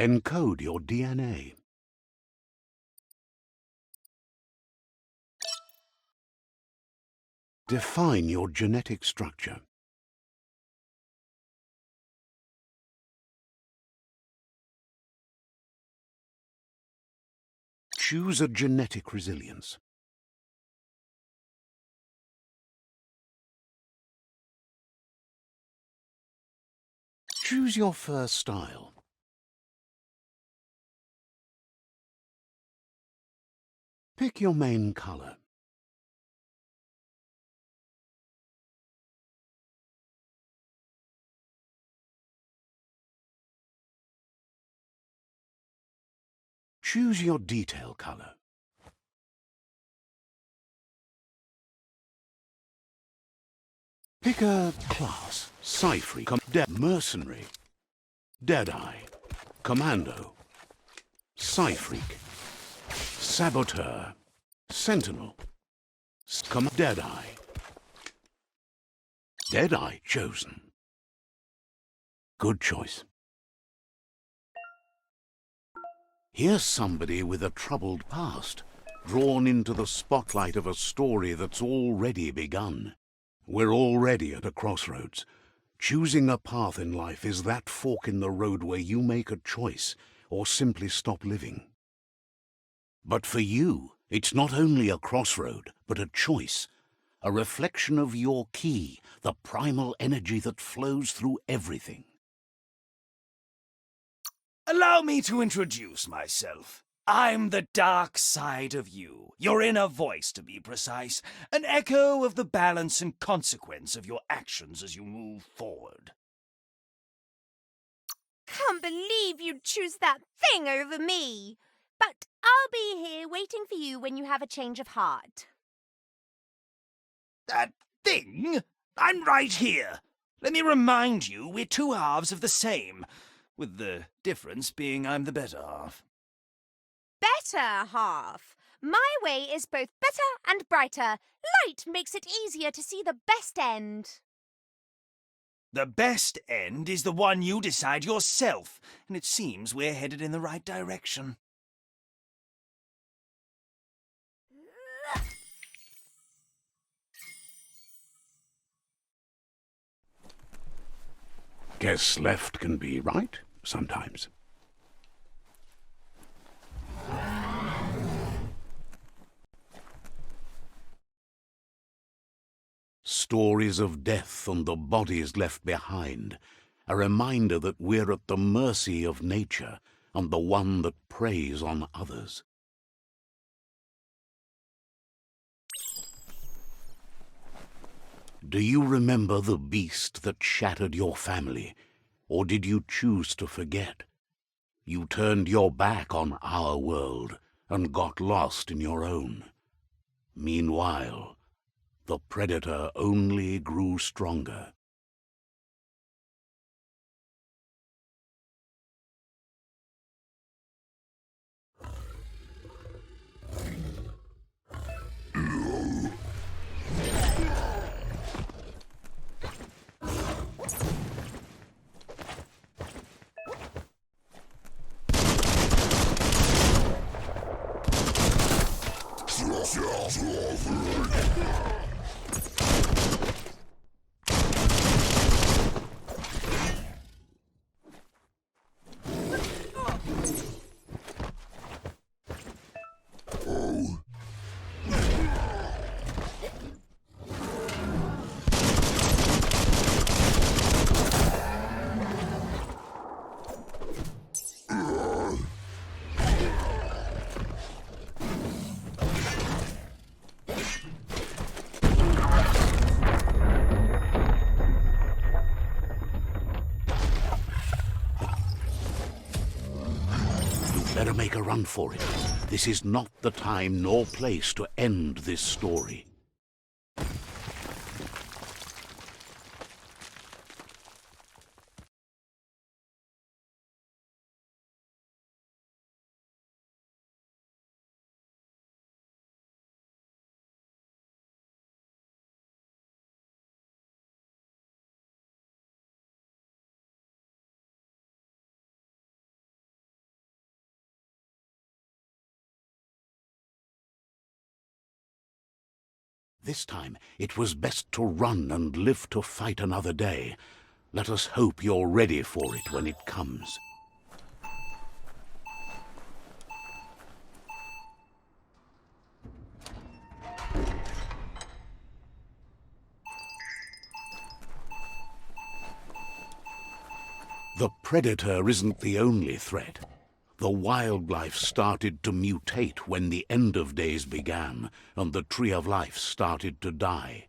Encode your DNA. Define your genetic structure. Choose a genetic resilience. Choose your fur style. Pick your main color. Choose your detail color. Pick a class: SAPPHIRE, Mercenary, Deadeye, Commando, Psyphreak, Saboteur, Sentinel, Deadeye. Deadeye chosen. Good choice. Here's somebody with a troubled past, drawn into the spotlight of a story that's already begun. We're already at a crossroads. Choosing a path in life is that fork in the road where you make a choice or simply stop living. But for you, it's not only a crossroad, but a choice, a reflection of your key, the primal energy that flows through everything. Allow me to introduce myself. I'm the dark side of you, your inner voice to be precise, an echo of the balance and consequence of your actions as you move forward. Can't believe you'd choose that thing over me. But I'll be here waiting for you when you have a change of heart. That thing? I'm right here. Let me remind you, we're two halves of the same, with the difference being I'm the better half. Better half. My way is both better and brighter. Light makes it easier to see the best end. The best end is the one you decide yourself, and it seems we're headed in the right direction. Guess left can be right sometimes. Stories of death and the bodies left behind, a reminder that we're at the mercy of nature and the one that preys on others. Do you remember the beast that shattered your family, or did you choose to forget? You turned your back on our world and got lost in your own. Meanwhile, the predator only grew stronger. Better make a run for it. This is not the time nor place to end this story. This time it was best to run and live to fight another day. Let us hope you're ready for it when it comes. The predator isn't the only threat. The wildlife started to mutate when the end of days began, and the tree of life started to die.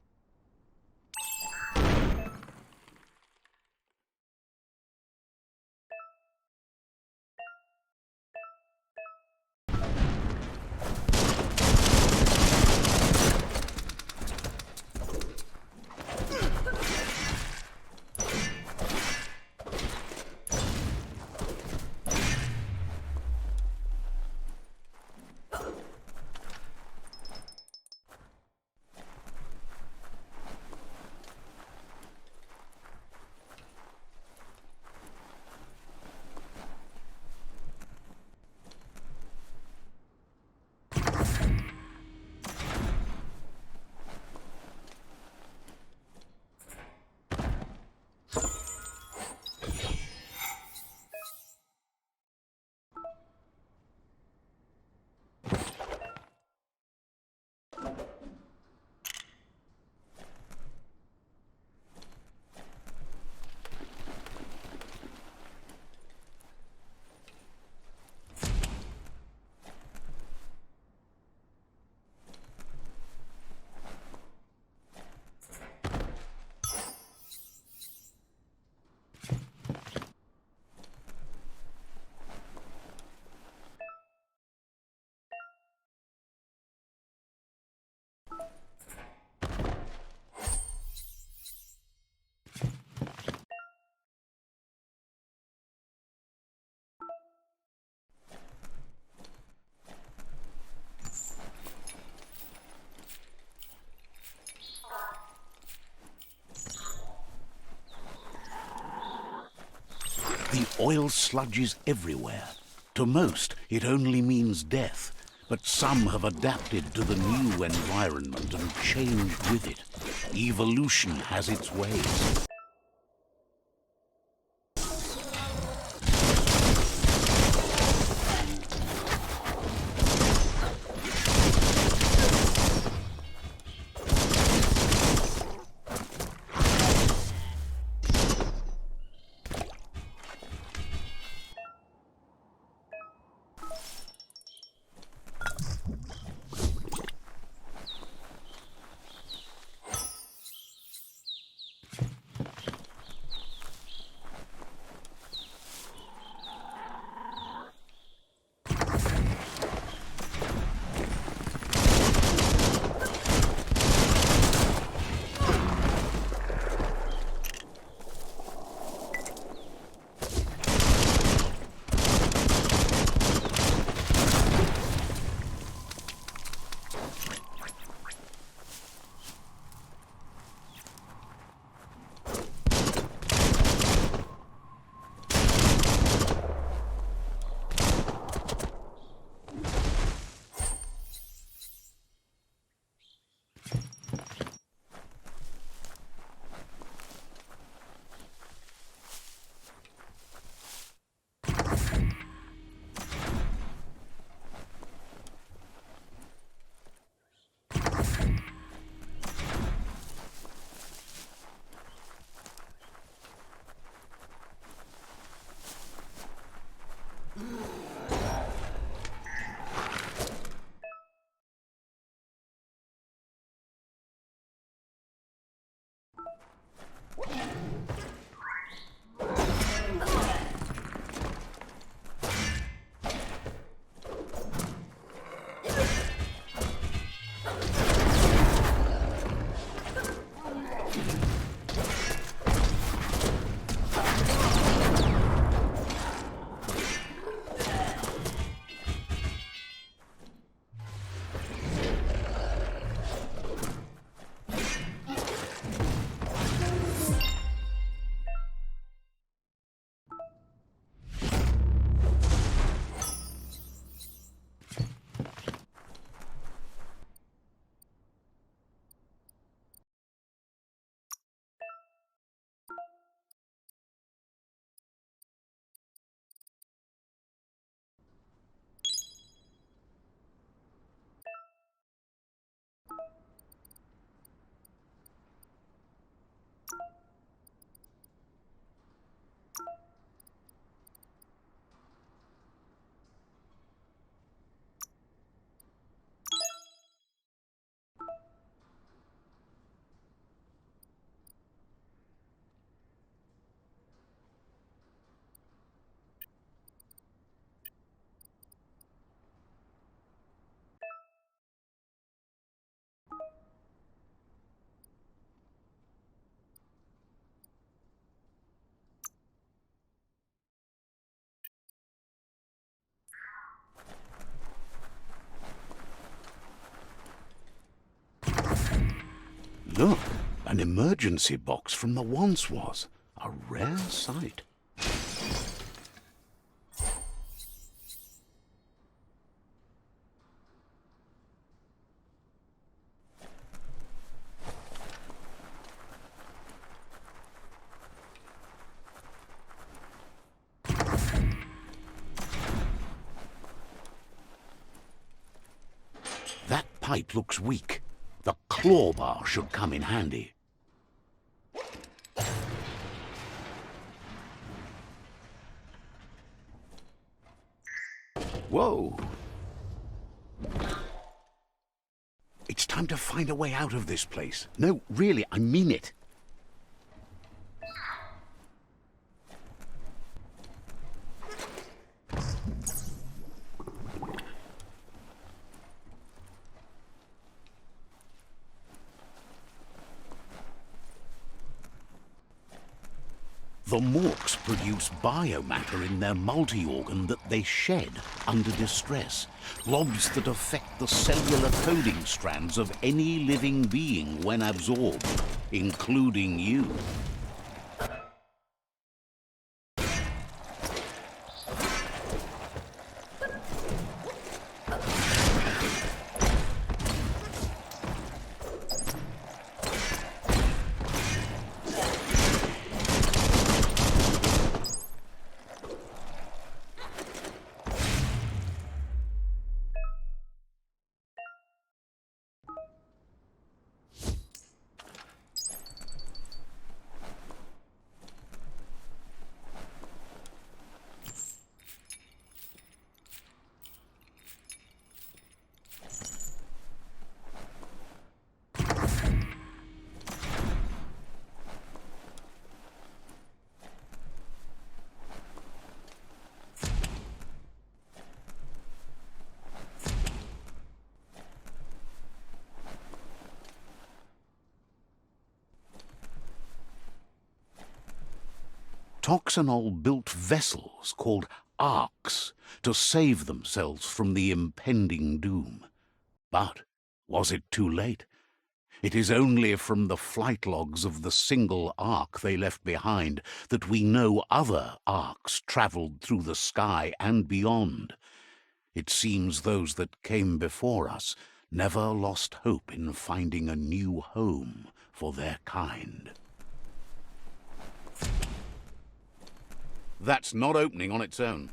The oil sludge is everywhere. To most, it only means death, but some have adapted to the new environment and changed with it. Evolution has its ways. Look, an emergency box from the once was. A rare sight. That pipe looks weak. The claw bar should come in handy. Whoa! It's time to find a way out of this place. No, really, I mean it. The Morks produce biomatter in their multi-organ that they shed under distress, blobs that affect the cellular coding strands of any living being when absorbed, including you. Toxanol built vessels called arks to save themselves from the impending doom. But was it too late? It is only from the flight logs of the single ark they left behind that we know other arks travelled through the sky and beyond. It seems those that came before us never lost hope in finding a new home for their kind. That's not opening on its own.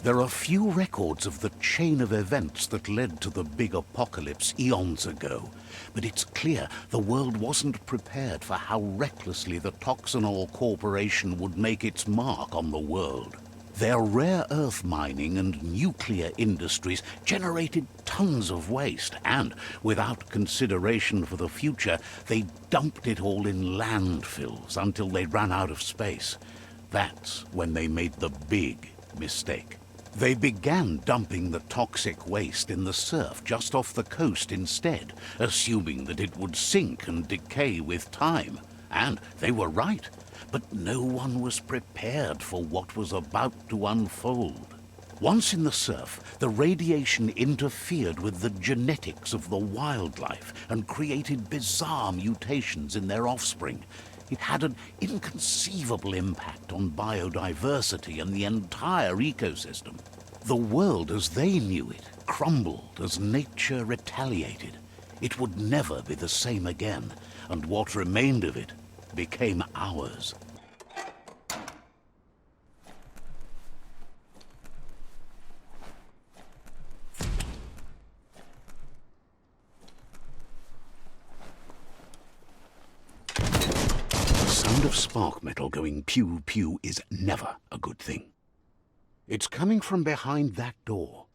There are few records of the chain of events that led to the big apocalypse eons ago, but it's clear the world wasn't prepared for how recklessly the Toxanol Corporation would make its mark on the world. Their rare earth mining and nuclear industries generated tons of waste, and, without consideration for the future, they dumped it all in landfills until they ran out of space. That's when they made the big mistake. They began dumping the toxic waste in the surf just off the coast instead, assuming that it would sink and decay with time. And they were right, but no one was prepared for what was about to unfold. Once in the surf, the radiation interfered with the genetics of the wildlife and created bizarre mutations in their offspring. It had an inconceivable impact on biodiversity and the entire ecosystem. The world as they knew it crumbled as nature retaliated. It would never be the same again, and what remained of it became ours. sound of spark metal going pew-pew is never a good thing. It's coming from behind that door.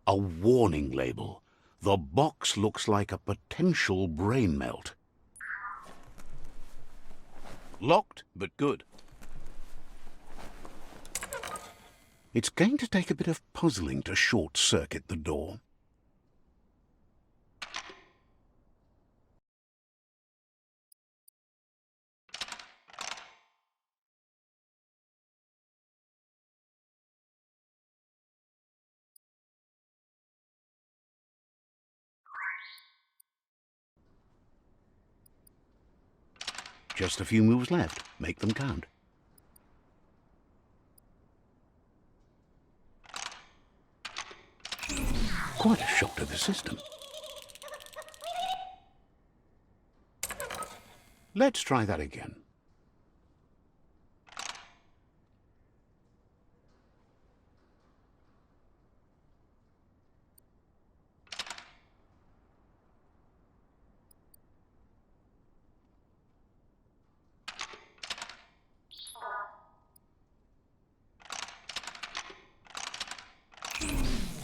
A warning label. The box looks like a potential brain melt. Locked, but good. It's going to take a bit of puzzling to short-circuit the door. Just a few moves left. Make them count. Quite a shock to the system. Let's try that again.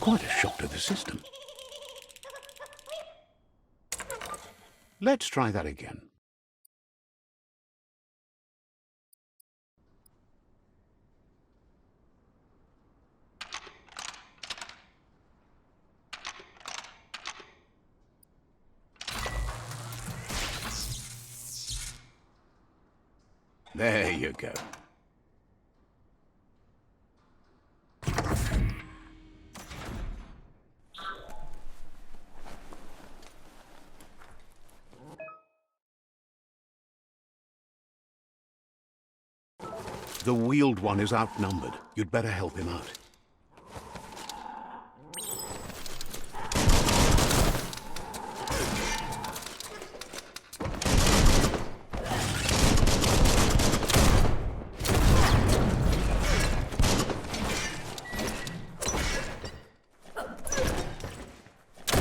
Quite a shock to the system. Let's try that again. There you go. The wheeled one is outnumbered. You'd better help him out.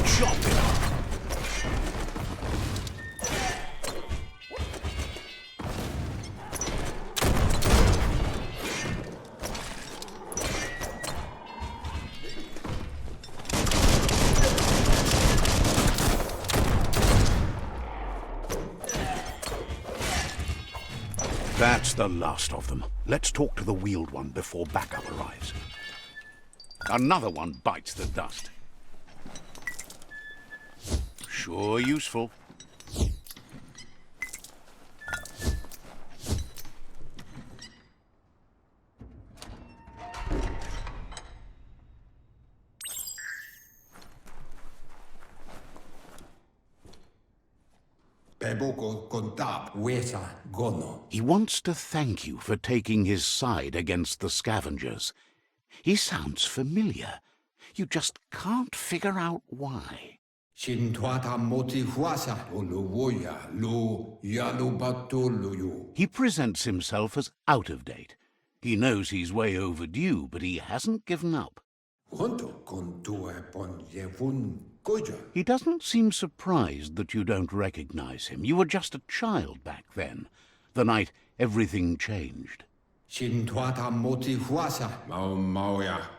Chop it up. That's the last of them. Let's talk to the wheeled one before backup arrives. Another one bites the dust. Sure useful. He wants to thank you for taking his side against the scavengers. He sounds familiar. You just can't figure out why. He presents himself as out of date. He knows he's way overdue, but he hasn't given up. He doesn't seem surprised that you don't recognize him. You were just a child back then, the night everything changed.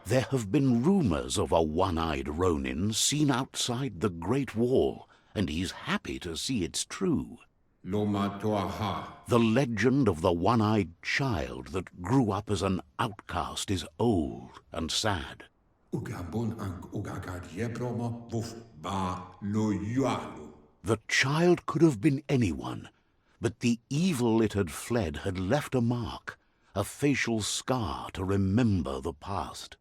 There have been rumors of a one-eyed Ronin seen outside the Great Wall, and he's happy to see it's true. The legend of the one-eyed child that grew up as an outcast is old and sad. The child could have been anyone, but the evil it had fled had left a mark, a facial scar to remember the past.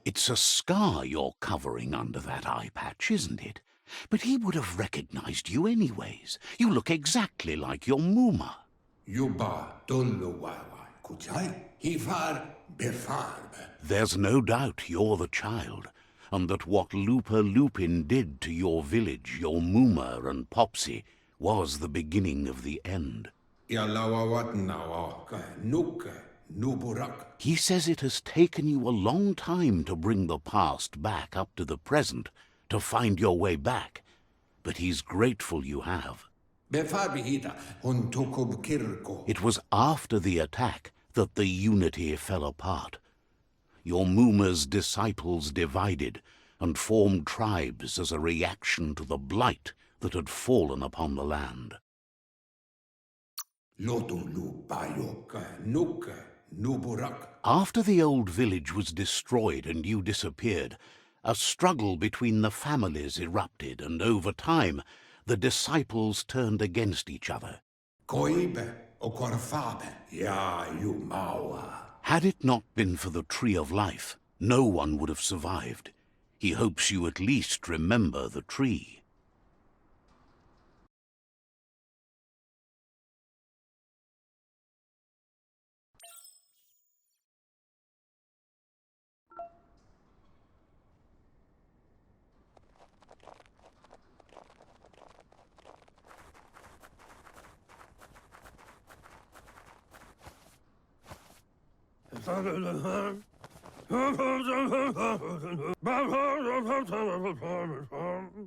It's a scar you're covering under that eye patch, isn't it? But he would have recognized you anyways. You look exactly like your Muma. There's no doubt you're the child, and that what Looper Lupin did to your village, your Muma and Popsy, was the beginning of the end. He says it has taken you a long time to bring the past back up to the present, to find your way back, but he's grateful you have. It was after the attack that the unity fell apart. Your Muma's disciples divided and formed tribes as a reaction to the blight that had fallen upon the land. After the old village was destroyed and you disappeared, a struggle between the families erupted, and over time, the disciples turned against each other. Had it not been for the Tree of Life, no one would have survived. He hopes you at least remember the tree.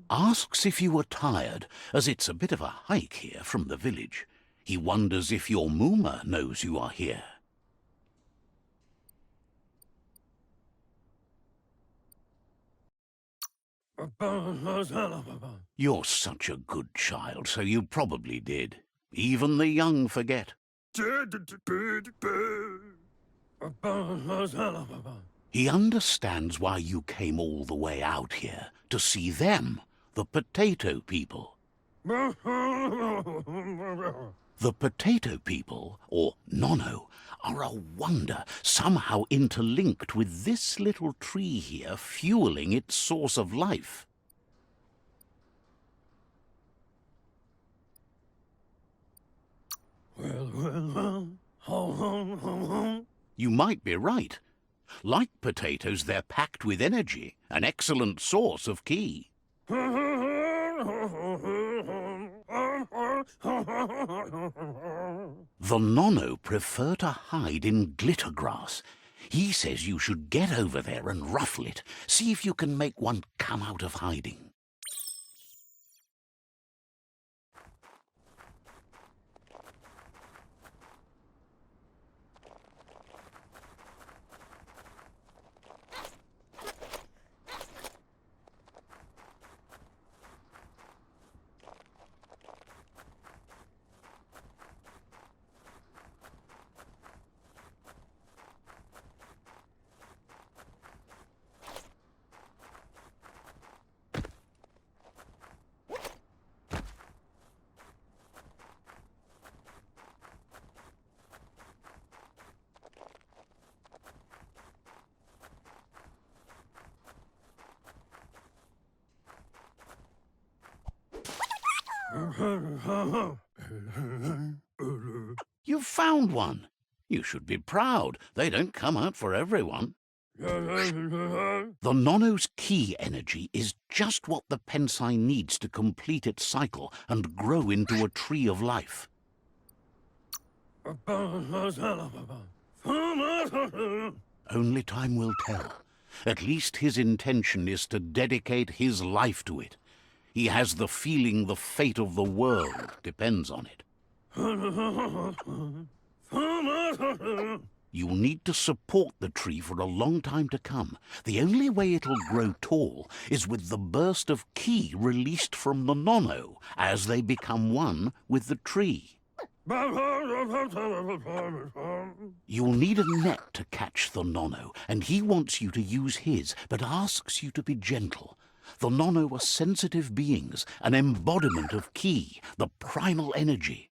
Asks if you were tired, as it's a bit of a hike here from the village. He wonders if your Muma knows you are here. You're such a good child, so you probably did. Even the young forget. He understands why you came all the way out here, to see them, the potato people. The potato people, or Nono, are a wonder, somehow interlinked with this little tree here, fueling its source of life. You might be right. Like potatoes, they're packed with energy, an excellent source of ki. The Nono prefer to hide in glitter grass. He says you should get over there and ruffle it. See if you can make one come out of hiding. You found one. You should be proud. They don't come out for everyone. The Nono's ki energy is just what the Pensai needs to complete its cycle and grow into a tree of life. Only time will tell. At least his intention is to dedicate his life to it. He has the feeling the fate of the world depends on it. You'll need to support the tree for a long time to come. The only way it'll grow tall is with the burst of ki released from the Nono as they become one with the tree. You'll need a net to catch the Nono, and he wants you to use his, but asks you to be gentle. The Nono are sensitive beings, an embodiment of ki, the primal energy.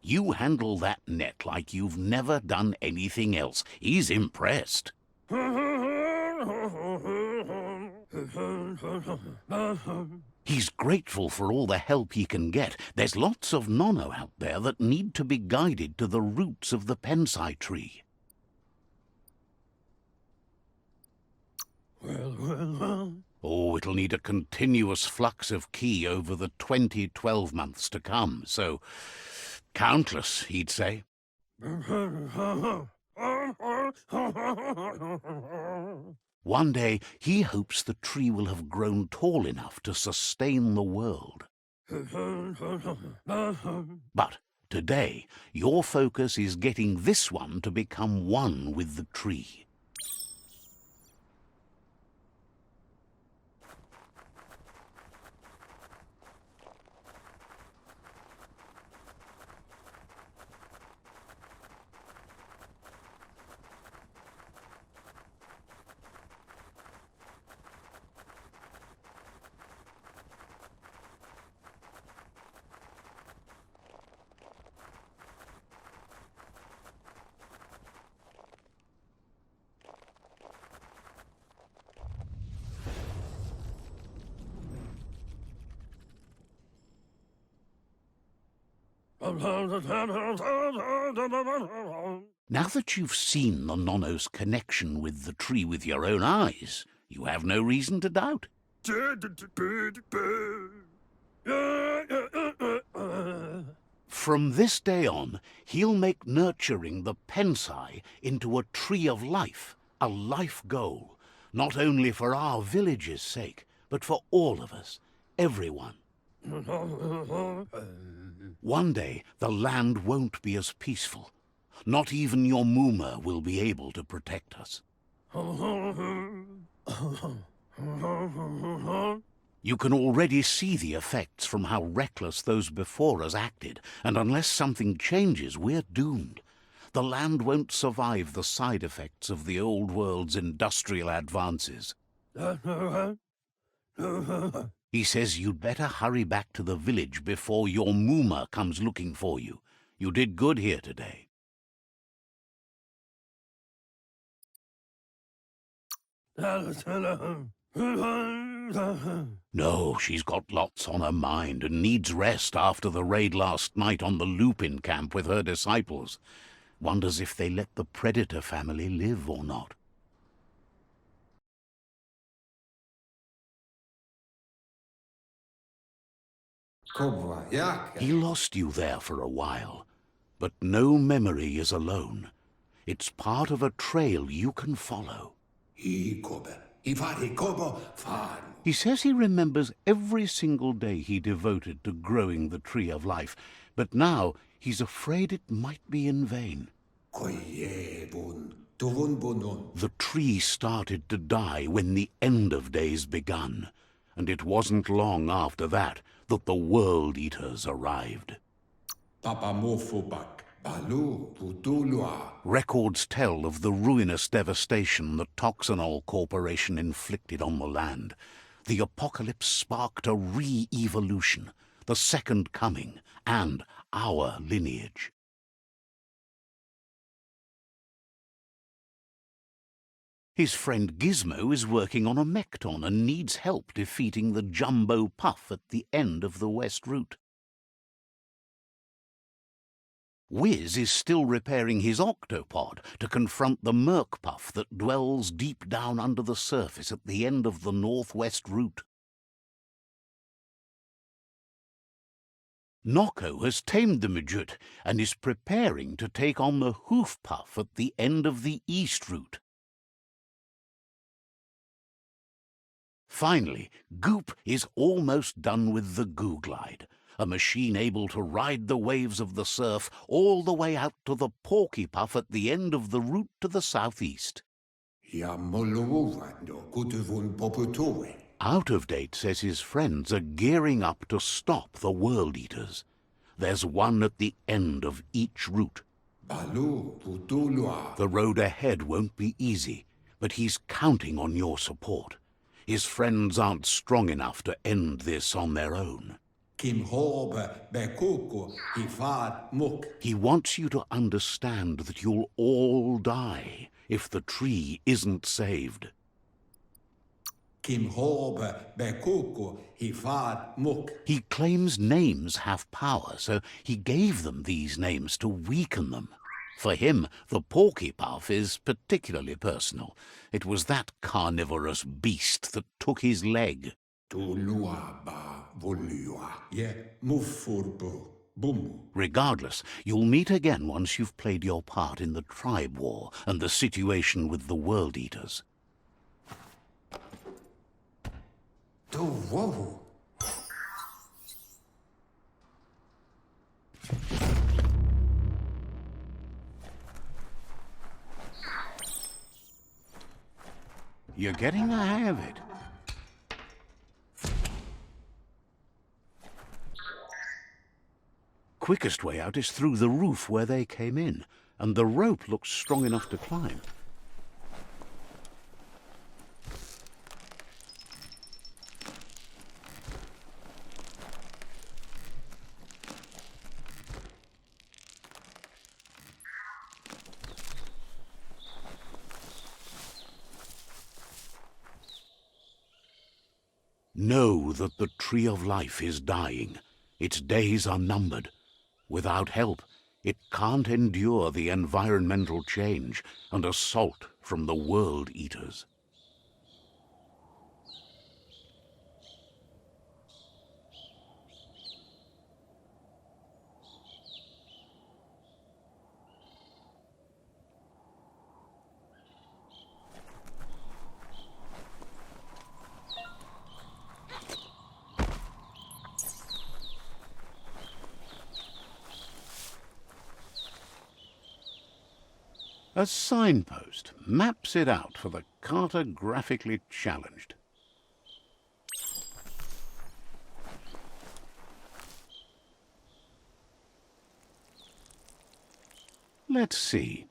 You handle that net like you've never done anything else. He's impressed. He's grateful for all the help he can get. There's lots of nono out there that need to be guided to the roots of the pensai tree. Oh, it'll need a continuous flux of ki over the 12 months to come, so countless, he'd say. One day, he hopes the tree will have grown tall enough to sustain the world. But today, your focus is getting this one to become one with the tree. Now that you've seen the nono's connection with the tree with your own eyes, you have no reason to doubt. From this day on, he'll make nurturing the pensai into a tree of life, a life goal, not only for our village's sake, but for all of us, everyone. One day, the land won't be as peaceful. Not even your Muma will be able to protect us. You can already see the effects from how reckless those before us acted, and unless something changes, we're doomed. The land won't survive the side effects of the old world's industrial advances. He says you'd better hurry back to the village before your Muma comes looking for you. You did good here today. No, she's got lots on her mind and needs rest after the raid last night on the Lupin camp with her disciples. Wonders if they let the Predator family live or not. He lost you there for a while, but no memory is alone. It's part of a trail you can follow. He says he remembers every single day he devoted to growing the Tree of Life, but now he's afraid it might be in vain. The tree started to die when the end of days begun, and it wasn't long after that that the World Eaters arrived. Records tell of the ruinous devastation the Toxanol Corporation inflicted on the land. The apocalypse sparked a re-evolution, the Second Coming, and our lineage. His friend Gizmo is working on a Mekton and needs help defeating the Jumbo Puff at the end of the West Route. Wiz is still repairing his Octopod to confront the Merc Puff that dwells deep down under the surface at the end of the Northwest Route. Nocco has tamed the Midget and is preparing to take on the Hoof Puff at the end of the East Route. Finally, Goop is almost done with the Goo Glide, a machine able to ride the waves of the surf all the way out to the Porky Puff at the end of the route to the southeast. Out of Date says his friends are gearing up to stop the World Eaters. There's one at the end of each route. The road ahead won't be easy, but he's counting on your support. His friends aren't strong enough to end this on their own. He wants you to understand that you'll all die if the tree isn't saved. Kim Hobe, Bekuko, Hifad, Muk. He claims names have power, so he gave them these names to weaken them. For him, the Porky Puff is particularly personal. It was that carnivorous beast that took his leg. Tulua ba volua, ye mufurbo, bumu. Regardless, you'll meet again once you've played your part in the tribe war and the situation with the World Eaters. Do wowu. You're getting the hang of it. Quickest way out is through the roof where they came in, and the rope looks strong enough to climb. Know that the Tree of Life is dying. Its days are numbered. Without help, it can't endure the environmental change and assault from the World Eaters. A signpost maps it out for the cartographically challenged. Let's see.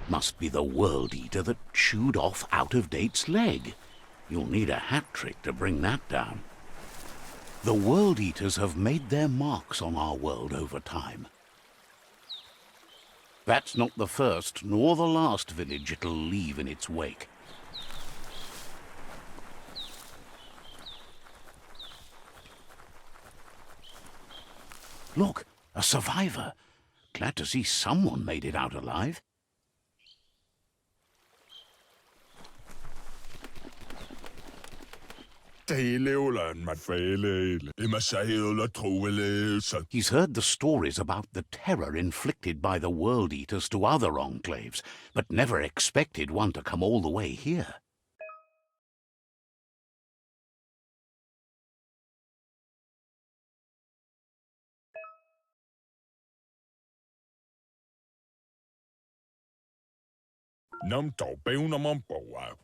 Must be the World Eater that chewed off Out-of-Date's leg. You'll need a hat trick to bring that down. The World Eaters have made their marks on our world over time. That's not the first nor the last village it'll leave in its wake. Look, a survivor. Glad to see someone made it out alive. He's heard the stories about the terror inflicted by the World Eaters to other enclaves, but never expected one to come all the way here.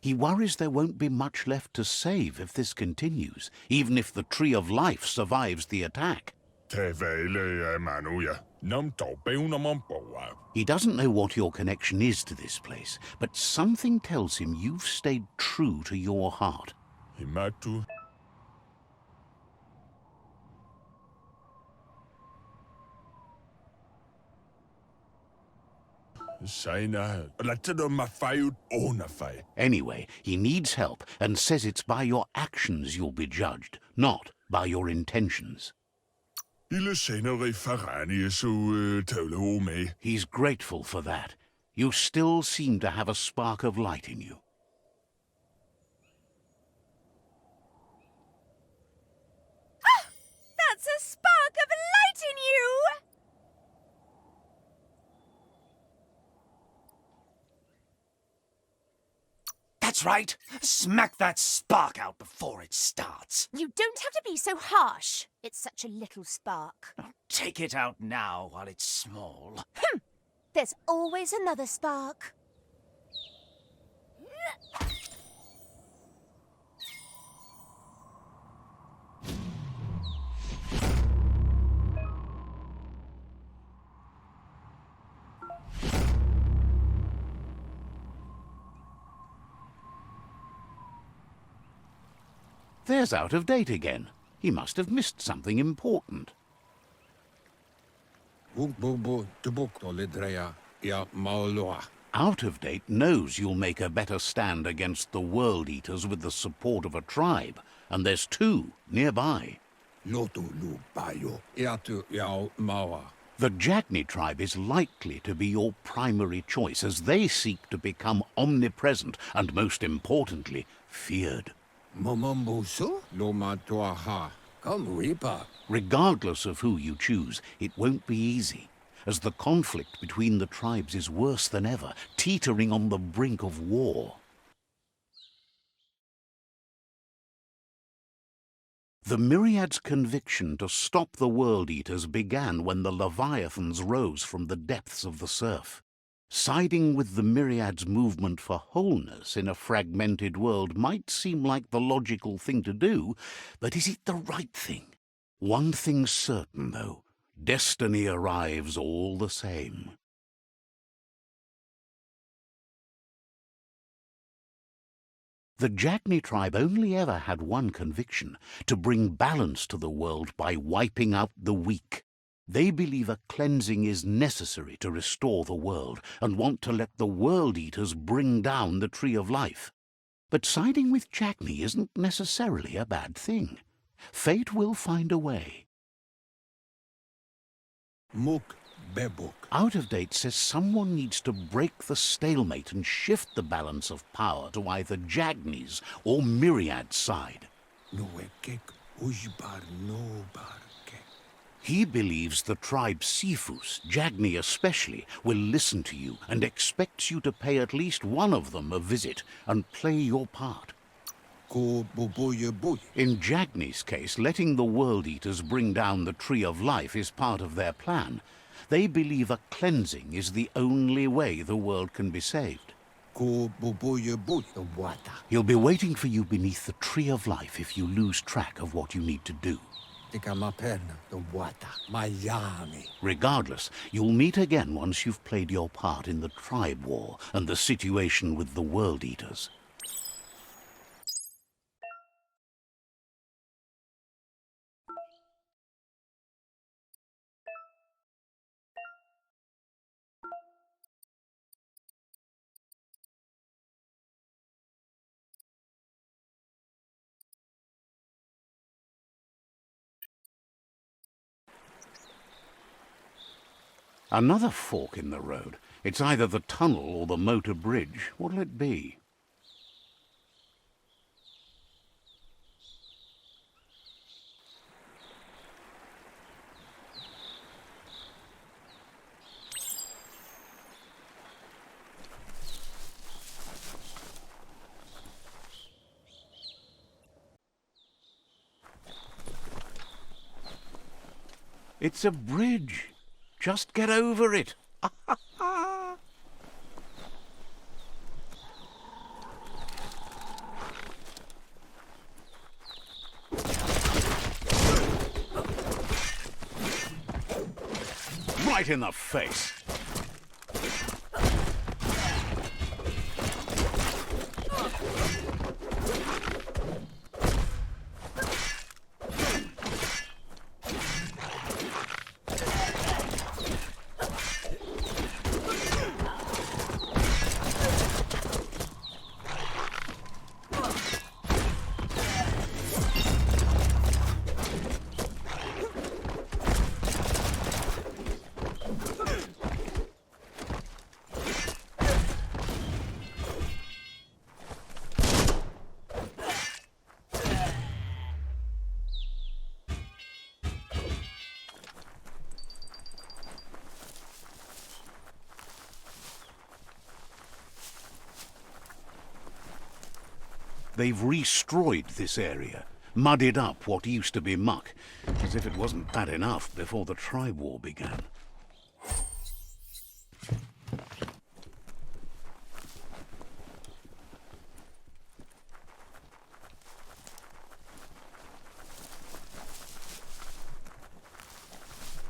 He worries there won't be much left to save if this continues, even if the Tree of Life survives the attack. He doesn't know what your connection is to this place, but something tells him you've stayed true to your heart. Anyway, he needs help and says it's by your actions you'll be judged, not by your intentions. He's grateful for that. You still seem to have a spark of light in you. Ah! That's a spark of light in you! That's right. Smack that spark out before it starts. You don't have to be so harsh. It's such a little spark. Take it out now while it's small. There's always another spark. There's out of date again. He must have missed something important. Out of date knows you'll make a better stand against the World Eaters with the support of a tribe, and there's 2 nearby. The Jagni tribe is likely to be your primary choice, as they seek to become omnipresent and, most importantly, feared. Regardless of who you choose, it won't be easy, as the conflict between the tribes is worse than ever, teetering on the brink of war. The Myriad's conviction to stop the World Eaters began when the Leviathans rose from the depths of the surf. Siding with the Myriad's movement for wholeness in a fragmented world might seem like the logical thing to do, but is it the right thing? One thing's certain, though. Destiny arrives all the same. The Jagni tribe only ever had one conviction: to bring balance to the world by wiping out the weak. They believe a cleansing is necessary to restore the world, and want to let the World Eaters bring down the Tree of Life. But siding with Jagni isn't necessarily a bad thing. Fate will find a way. Out of date says someone needs to break the stalemate and shift the balance of power to either Jagni's or Myriad's side. He believes the tribe Sifus, Jagni especially, will listen to you and expects you to pay at least one of them a visit and play your part. In Jagni's case, letting the World Eaters bring down the Tree of Life is part of their plan. They believe a cleansing is the only way the world can be saved. He'll be waiting for you beneath the Tree of Life if you lose track of what you need to do. Regardless, you'll meet again once you've played your part in the tribe war and the situation with the World Eaters. Another fork in the road. It's either the tunnel or the motor bridge. What'll it be? It's a bridge. Just get over it. Right in the face. They've restroyed this area, muddied up what used to be muck, as if it wasn't bad enough before the tribe war began.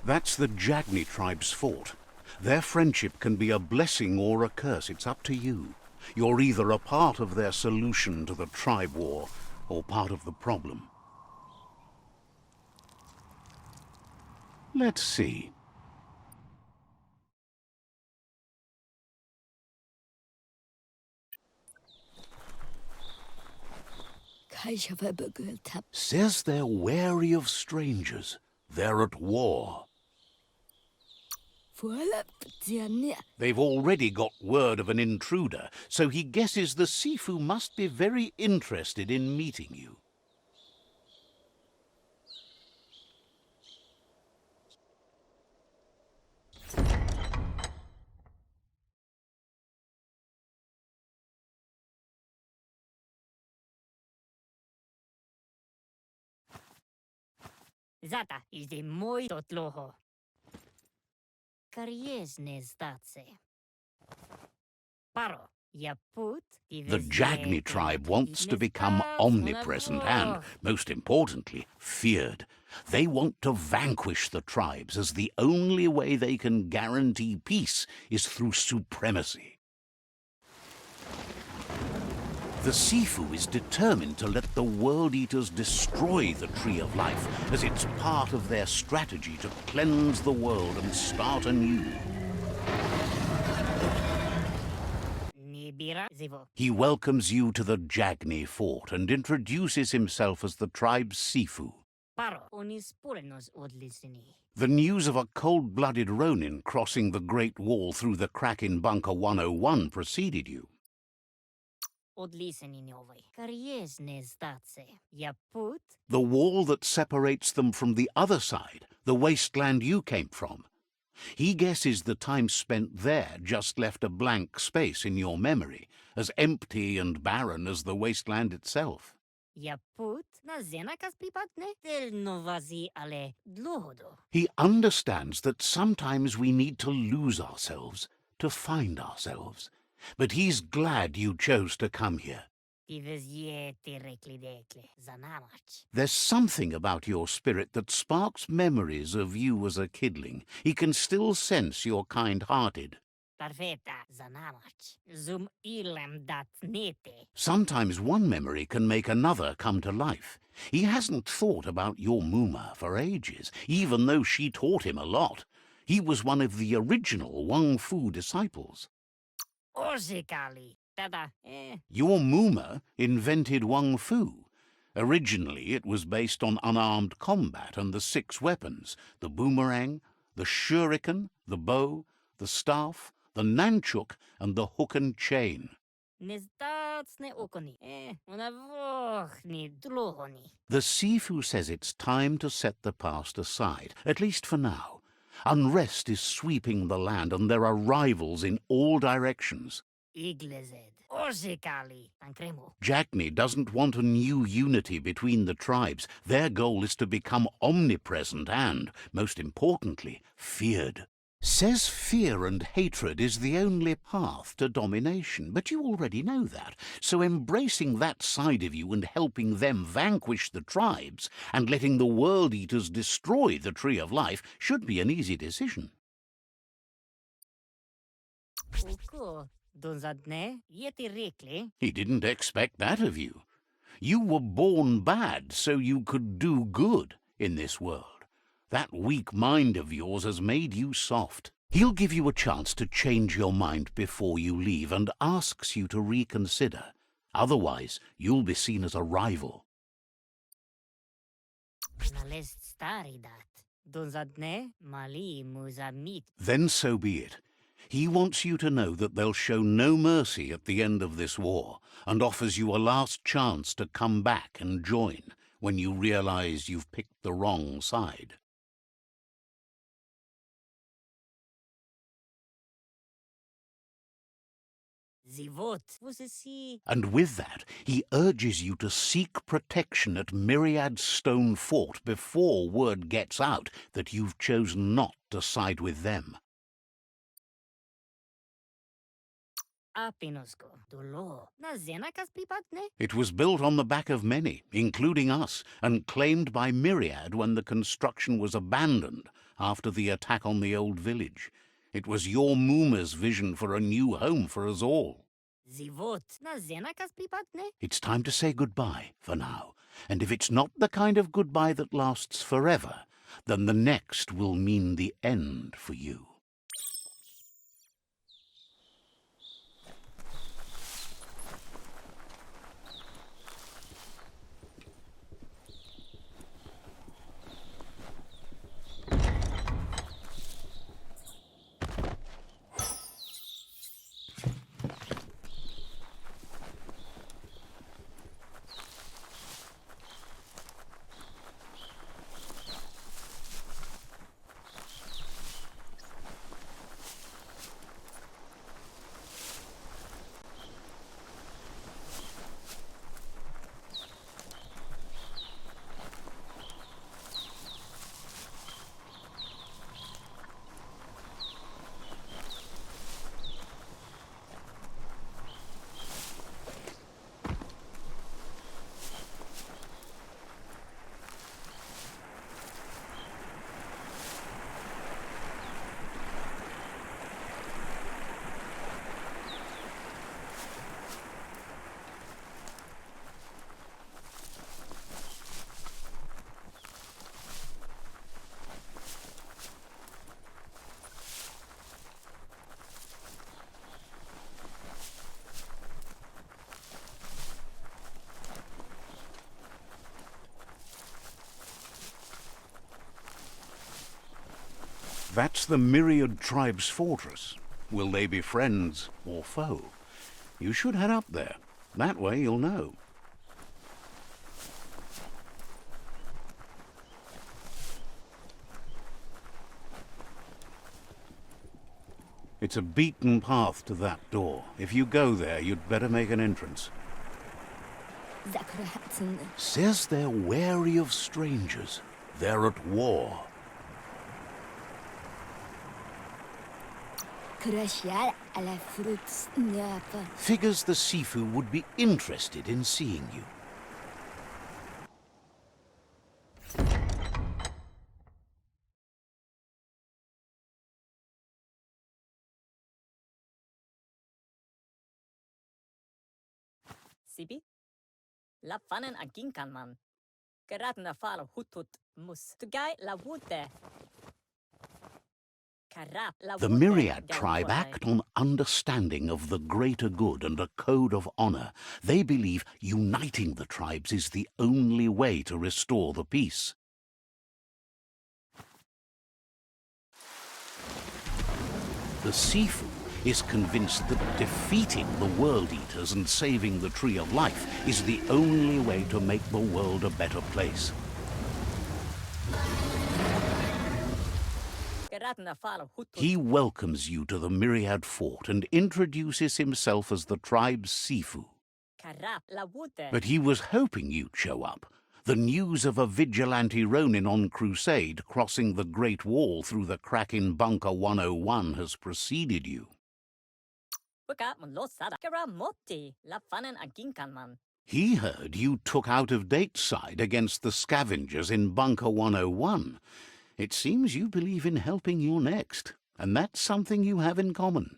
That's the Jagni tribe's fort. Their friendship can be a blessing or a curse. It's up to you. You're either a part of their solution to the tribe war or part of the problem. Let's see. Says they're wary of strangers. They're at war. They've already got word of an intruder, so he guesses the Sifu must be very interested in meeting you. Zata is the moi totloho. Kariesne zdatse. Paro, ya put. The Jagni tribe wants to become omnipresent and, most importantly, feared. They want to vanquish the tribes, as the only way they can guarantee peace is through supremacy. The Sifu is determined to let the World Eaters destroy the Tree of Life, as it's part of their strategy to cleanse the world and start anew. He welcomes you to the Jagni fort and introduces himself as the tribe's Sifu. The news of a cold-blooded Ronin crossing the Great Wall through the crack in Bunker 101 preceded you. The wall that separates them from the other side, the wasteland you came from. He guesses the time spent there just left a blank space in your memory, as empty and barren as the wasteland itself. He understands that sometimes we need to lose ourselves to find ourselves. But he's glad you chose to come here. There's something about your spirit that sparks memories of you as a kidling. He can still sense you're kind-hearted. Sometimes one memory can make another come to life. He hasn't thought about your Muma for ages, even though she taught him a lot. He was one of the original Wang Fu disciples. Your Muma invented Wang Fu. Originally, it was based on unarmed combat and the 6 weapons: the boomerang, the shuriken, the bow, the staff, the nunchuk, and the hook and chain. The Sifu says it's time to set the past aside, at least for now. Unrest is sweeping the land, and there are rivals in all directions. Jagni doesn't want a new unity between the tribes. Their goal is to become omnipresent and, most importantly, feared. Says fear and hatred is the only path to domination, but you already know that. So embracing that side of you and helping them vanquish the tribes and letting the World Eaters destroy the Tree of Life should be an easy decision. He didn't expect that of you. You were born bad so you could do good in this world. That weak mind of yours has made you soft. He'll give you a chance to change your mind before you leave and asks you to reconsider. Otherwise, you'll be seen as a rival. Then so be it. He wants you to know that they'll show no mercy at the end of this war and offers you a last chance to come back and join when you realize you've picked the wrong side. Zivot. Você see. And with that, he urges you to seek protection at Myriad's stone fort before word gets out that you've chosen not to side with them. Apinosko. Dolo. Na zenakas pripatne? It was built on the back of many, including us, and claimed by Myriad when the construction was abandoned after the attack on the old village. It was your Mooma's vision for a new home for us all. Zivot. Na zenakas pripatne? It's time to say goodbye for now, and if it's not the kind of goodbye that lasts forever, then the next will mean the end for you. That's the Myriad tribe's fortress. Will they be friends or foe? You should head up there. That way you'll know. It's a beaten path to that door. If you go there, you'd better make an entrance. Says they're wary of strangers. They're at war. Figures the Sifu would be interested in seeing you. Sibi? La fanen aginkan man. Gerat na falo hutut mus. Tugai la wute. The Myriad tribe act on understanding of the greater good and a code of honor. They believe uniting the tribes is the only way to restore the peace. The Sifu is convinced that defeating the World Eaters and saving the Tree of Life is the only way to make the world a better place. He welcomes you to the Myriad Fort and introduces himself as the tribe's Sifu. But he was hoping you'd show up. The news of a vigilante Ronin on crusade crossing the Great Wall through the crack in Bunker 101 has preceded you. He heard you took out-of-date side against the scavengers in Bunker 101. It seems you believe in helping your next, and that's something you have in common.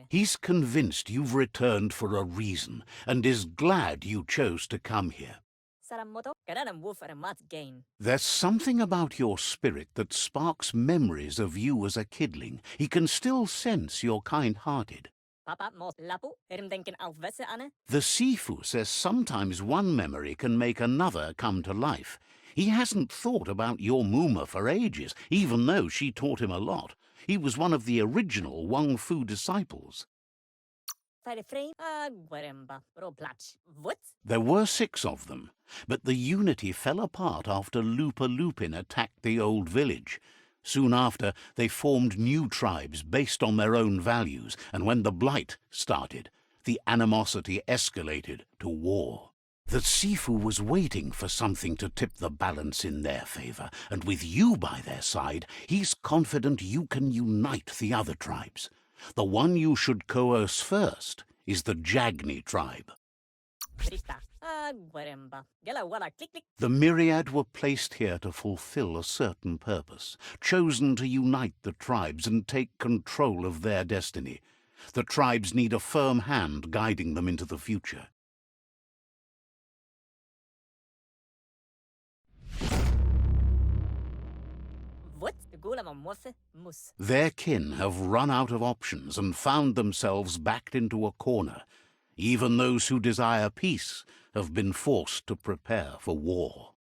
He's convinced you've returned for a reason, and is glad you chose to come here. There's something about your spirit that sparks memories of you as a kidling. He can still sense you're kind-hearted. The Sifu says sometimes one memory can make another come to life. He hasn't thought about your Mooma for ages, even though she taught him a lot. He was one of the original Wang Fu disciples. There were 6 of them, but the unity fell apart after Lupa Lupin attacked the old village. Soon after, they formed new tribes based on their own values, and when the Blight started, the animosity escalated to war. The Sifu was waiting for something to tip the balance in their favor, and with you by their side, he's confident you can unite the other tribes. The one you should coerce first is the Jagni tribe. Brita. Guaremba. Gela wala click click. The Myriad were placed here to fulfill a certain purpose, chosen to unite the tribes and take control of their destiny. The tribes need a firm hand guiding them into the future. What? Gula mamorse mus. Their kin have run out of options and found themselves backed into a corner. Even those who desire peace have been forced to prepare for war.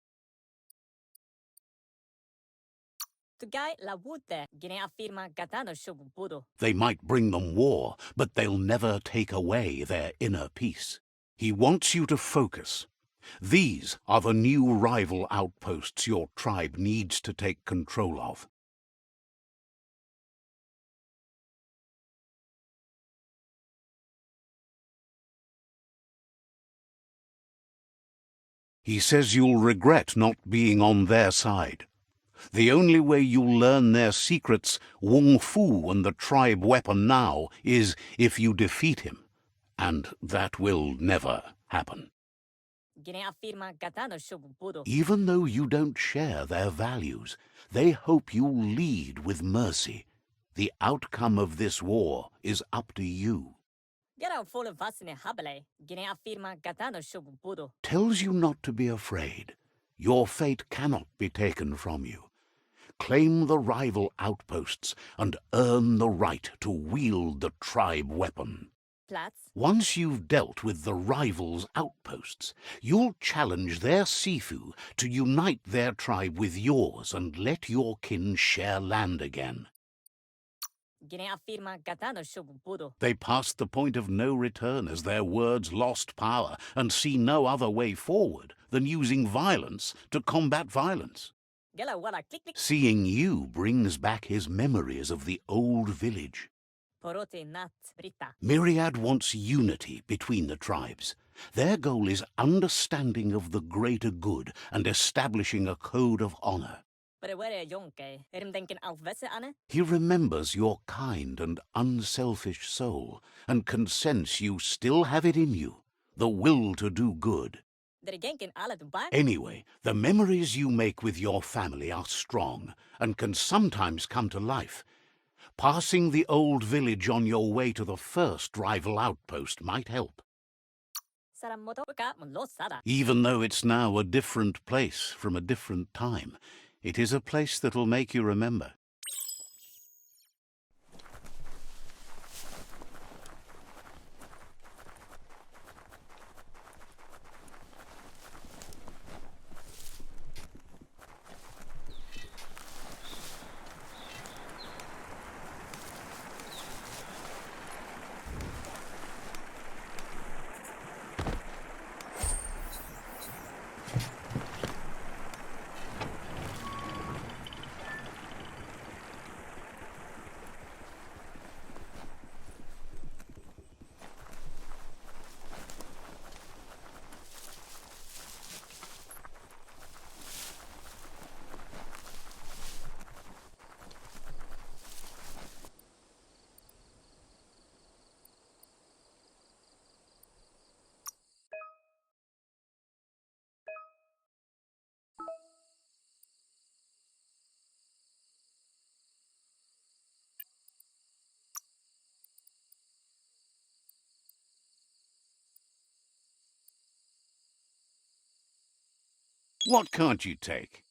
Tugai la wute. Gine afirma gatano shubudo. They might bring them war, but they'll never take away their inner peace. He wants you to focus. These are the new rival outposts your tribe needs to take control of. He says you'll regret not being on their side. The only way you'll learn their secrets, Wung Fu and the tribe weapon now, is if you defeat him. And that will never happen. Gine afirma gatano shubudo. Even though you don't share their values, they hope you'll lead with mercy. The outcome of this war is up to you. Gela full vasine habele. Gine afirma gatano shubudo. Tells you not to be afraid. Your fate cannot be taken from you. Claim the rival outposts and earn the right to wield the tribe weapon. Platz. Once you've dealt with the rivals' outposts, you'll challenge their Sifu to unite their tribe with yours and let your kin share land again. Gine afirma gatano shubudo. They passed the point of no return as their words lost power and see no other way forward than using violence to combat violence. Gela wala click click. Seeing you brings back his memories of the old village. Porote nat brita. Myriad wants unity between the tribes. Their goal is understanding of the greater good and establishing a code of honor. Brewere jonke. Denken aufwesse ane. He remembers your kind and unselfish soul and can sense you still have it in you, the will to do good. Der genken alle dubai. Anyway, the memories you make with your family are strong and can sometimes come to life. Passing the old village on your way to the first rival outpost might help. Saramoto ka mulo sara. Even though it's now a different place from a different time, it is a place that'll make you remember. What can't you take?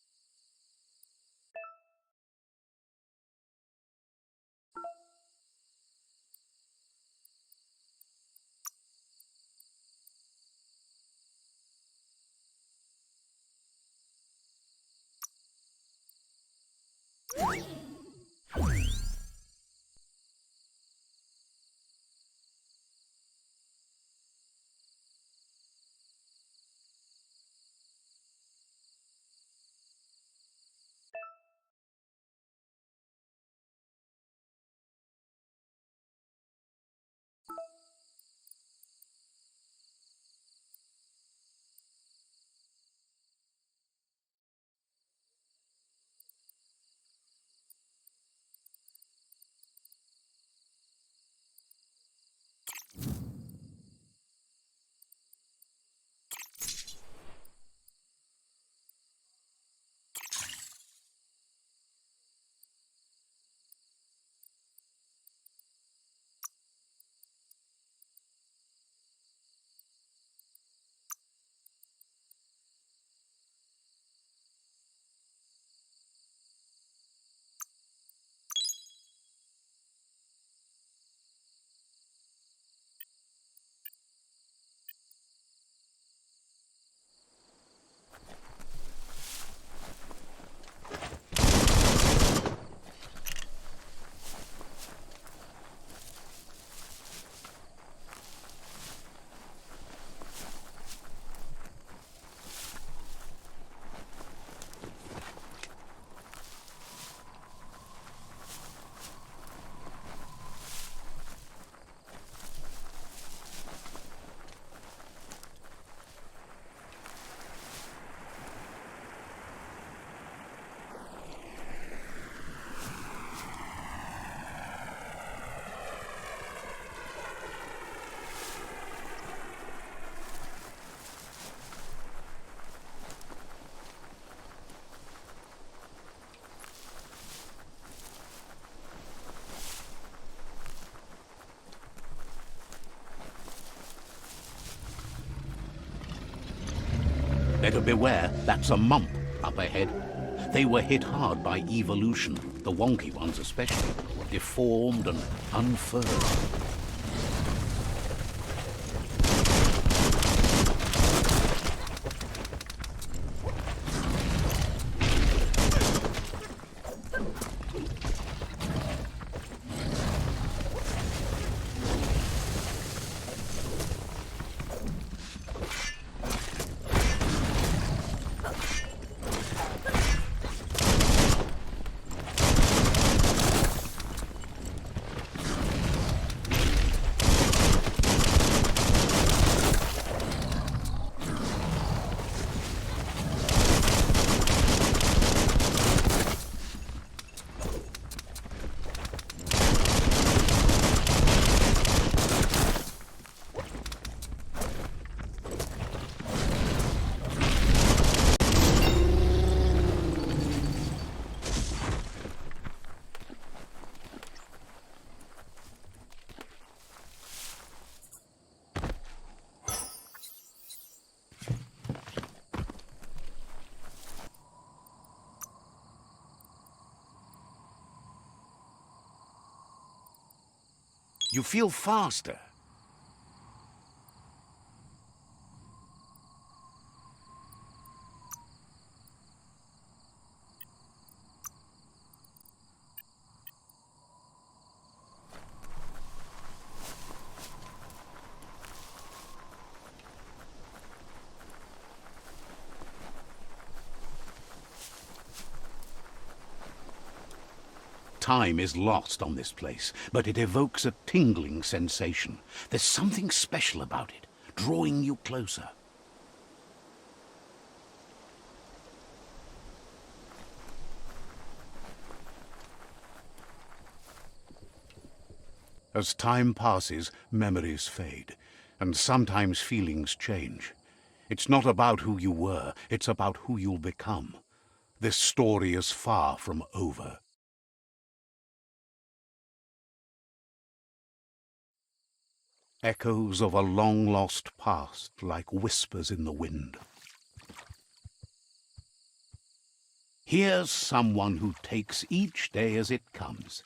Better beware, that's a mump up ahead. They were hit hard by evolution, the wonky ones especially, deformed and unfurled. You feel faster. Time is lost on this place, but it evokes a tingling sensation. There's something special about it, drawing you closer. As time passes, memories fade, and sometimes feelings change. It's not about who you were, it's about who you'll become. This story is far from over. Echoes of a long-lost past, like whispers in the wind. Here's someone who takes each day as it comes.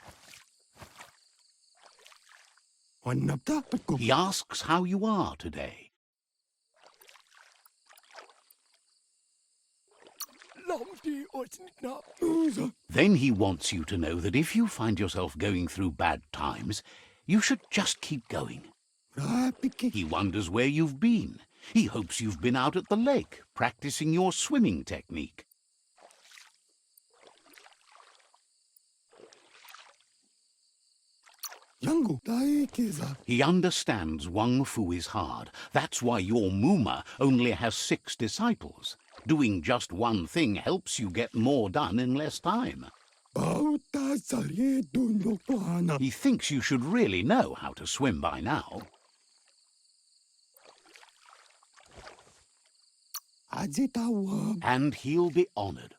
He asks how you are today. Then he wants you to know that if you find yourself going through bad times, you should just keep going. He wonders where you've been. He hopes you've been out at the lake, practicing your swimming technique. He understands Wang Fu is hard. That's why your Muma only has 6 disciples. Doing just one thing helps you get more done in less time. He thinks you should really know how to swim by now. And he'll be honored.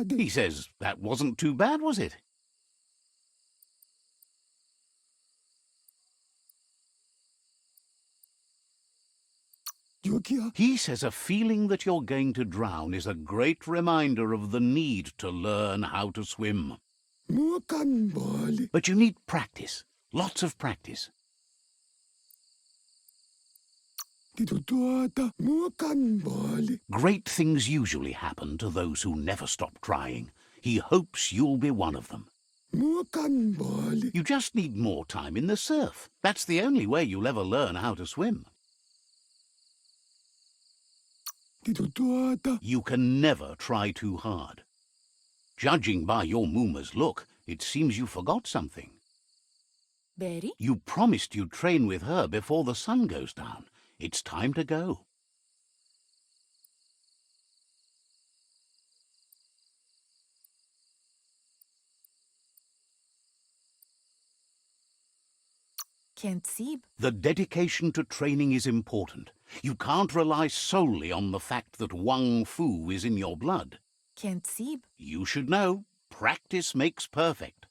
He says, that wasn't too bad, was it? He says a feeling that you're going to drown is a great reminder of the need to learn how to swim. But you need practice, lots of practice. Great things usually happen to those who never stop trying. He hopes you'll be one of them. You just need more time in the surf. That's the only way you'll ever learn how to swim. You can never try too hard. Judging by your Muma's look, it seems you forgot something. Berry? You promised you'd train with her before the sun goes down. It's time to go. Can't see. The dedication to training is important. You can't rely solely on the fact that Wang Fu is in your blood. Can't see. You should know, practice makes perfect.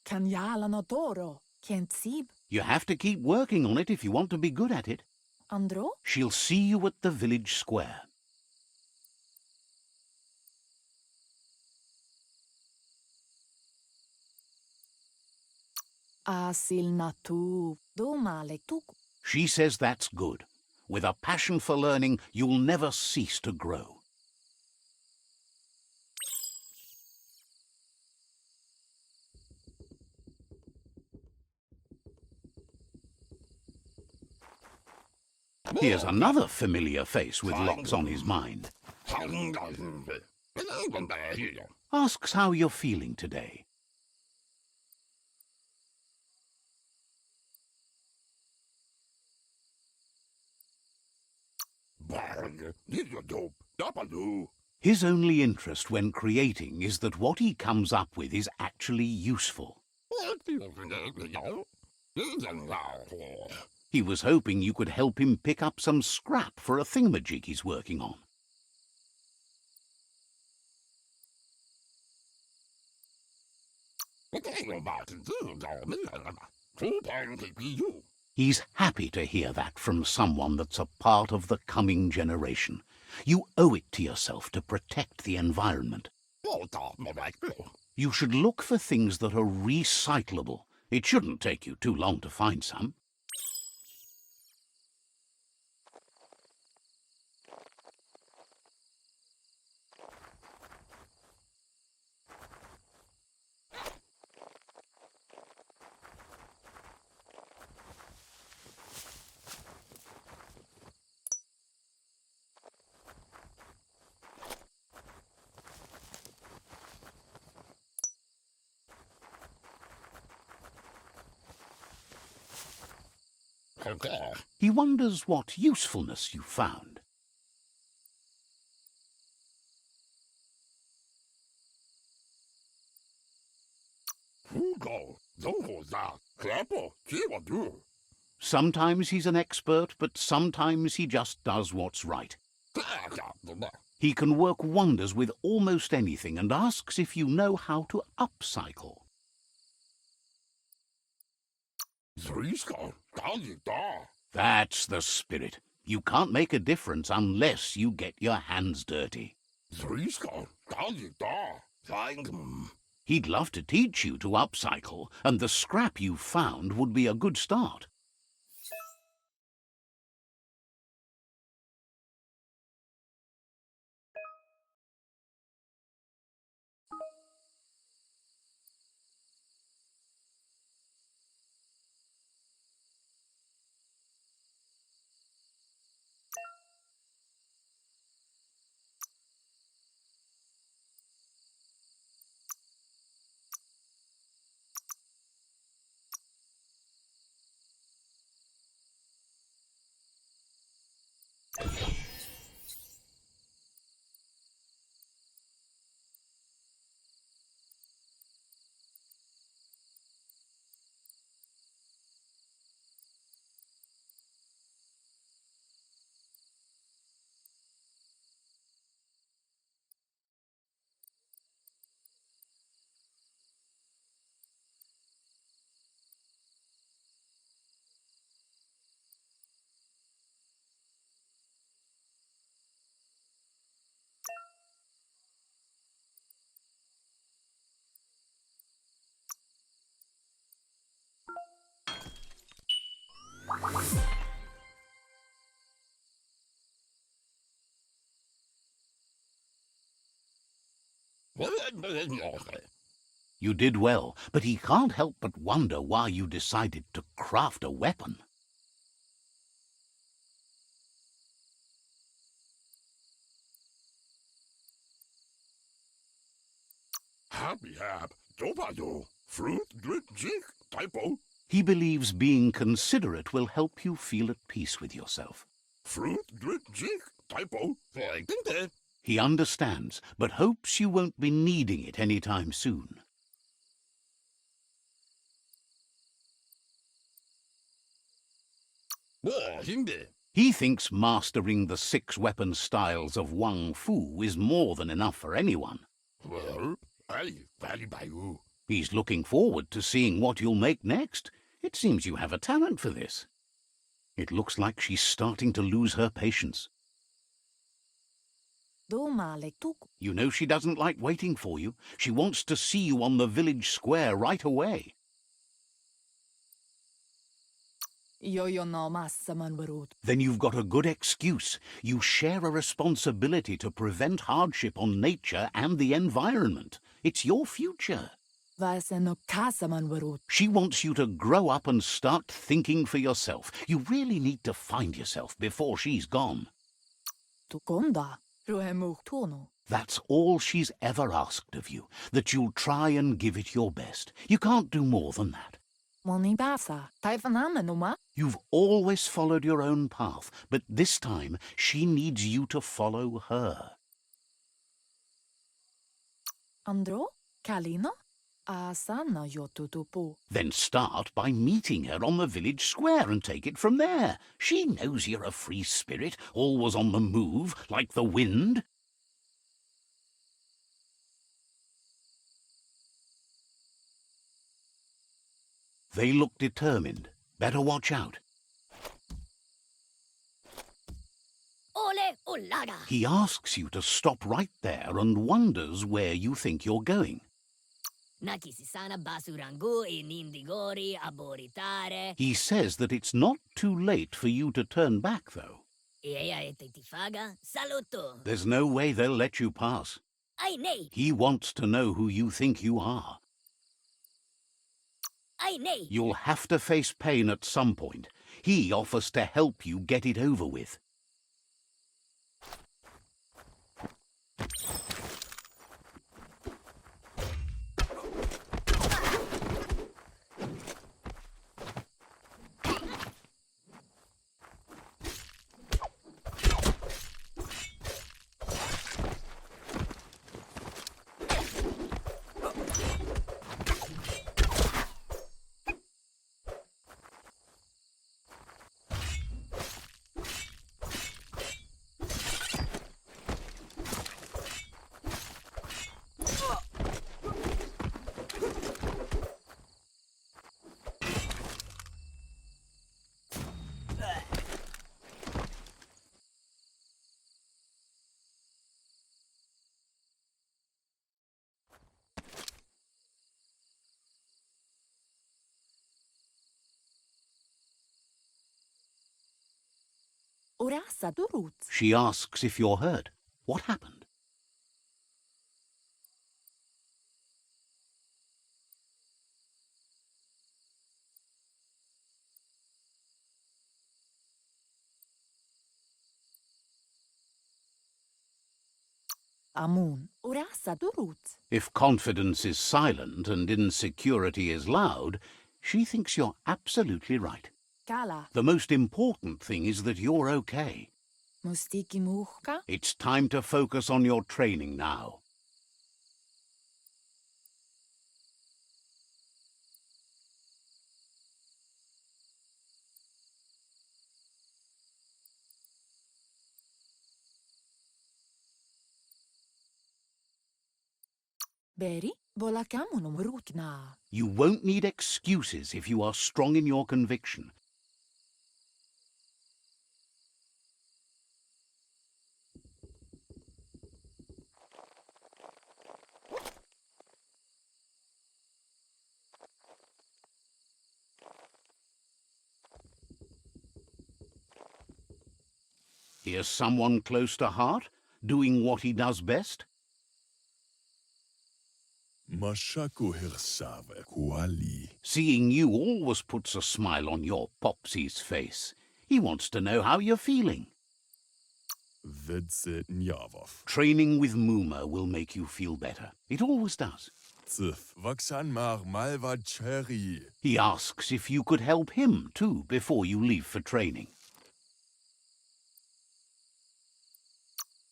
Kanyala no Toro. Can't see. You have to keep working on it if you want to be good at it. Andro? She'll see you at the village square. Asil natu. Domale tuku. She says that's good. With a passion for learning, you'll never cease to grow. Here's another familiar face with lots on his mind. Asks how you're feeling today. His only interest when creating is that what he comes up with is actually useful. He was hoping you could help him pick up some scrap for a thingamajig he's working on. He's happy to hear that from someone that's a part of the coming generation. You owe it to yourself to protect the environment. You should look for things that are recyclable. It shouldn't take you too long to find some. He wonders what usefulness you found. Sometimes he's an expert, but sometimes he just does what's right. He can work wonders with almost anything and asks if you know how to upcycle. That's the spirit. You can't make a difference unless you get your hands dirty. He'd love to teach you to upcycle, and the scrap you found would be a good start. You did well, but he can't help but wonder why you decided to craft a weapon. He believes being considerate will help you feel at peace with yourself. He understands, but hopes you won't be needing it anytime soon. He thinks mastering the 6 weapon styles of Wang Fu is more than enough for anyone. He's looking forward to seeing what you'll make next. It seems you have a talent for this. It looks like she's starting to lose her patience. Domale tuku. You know she doesn't like waiting for you. She wants to see you on the village square right away. Yo no massa manbarut. Then you've got a good excuse. You share a responsibility to prevent hardship on nature and the environment. It's your future. Vase no casa manbarut. She wants you to grow up and start thinking for yourself. You really need to find yourself before she's gone. Tukonda. Ruhemuk tono. That's all she's ever asked of you, that you'll try and give it your best. You can't do more than that. Moni basa. Taifaname numa. You've always followed your own path, but this time she needs you to follow her. Andro? Kalino? Asana yo tutupu. Then start by meeting her on the village square and take it from there. She knows you're a free spirit, always on the move, like the wind. They look determined. Better watch out. Ole olaga. He asks you to stop right there and wonders where you think you're going. Nakisisana basurangu inindigori aboritare. He says that it's not too late for you to turn back, though. Ea etetifaga saluto. There's no way they'll let you pass. Ay nay. He wants to know who you think you are. Ay nay. You'll have to face pain at some point. He offers to help you get it over with. Urasa durut. She asks if you're hurt. What happened? Amun. Urasa durut. If confidence is silent and insecurity is loud, she thinks you're absolutely right. Kala. The most important thing is that you're okay. Mustiki muhka. It's time to focus on your training now. Beri. Volakamunum rutna. You won't need excuses if you are strong in your conviction. Here's someone close to heart, doing what he does best. Mashako hirsave kuali. Seeing you always puts a smile on your Popsy's face. He wants to know how you're feeling. Vedse njavov. Training with Muma will make you feel better. It always does. Tsif vaksan mar malva cherry. He asks if you could help him, too, before you leave for training.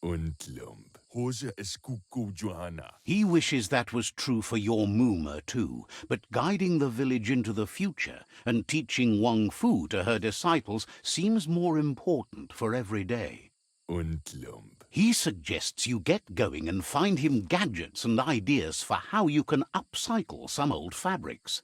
Und lump. Hoje eskuku Johanna. He wishes that was true for your Mooma too, but guiding the village into the future and teaching Wang Fu to her disciples seems more important for every day. Untlump. He suggests you get going and find him gadgets and ideas for how you can upcycle some old fabrics.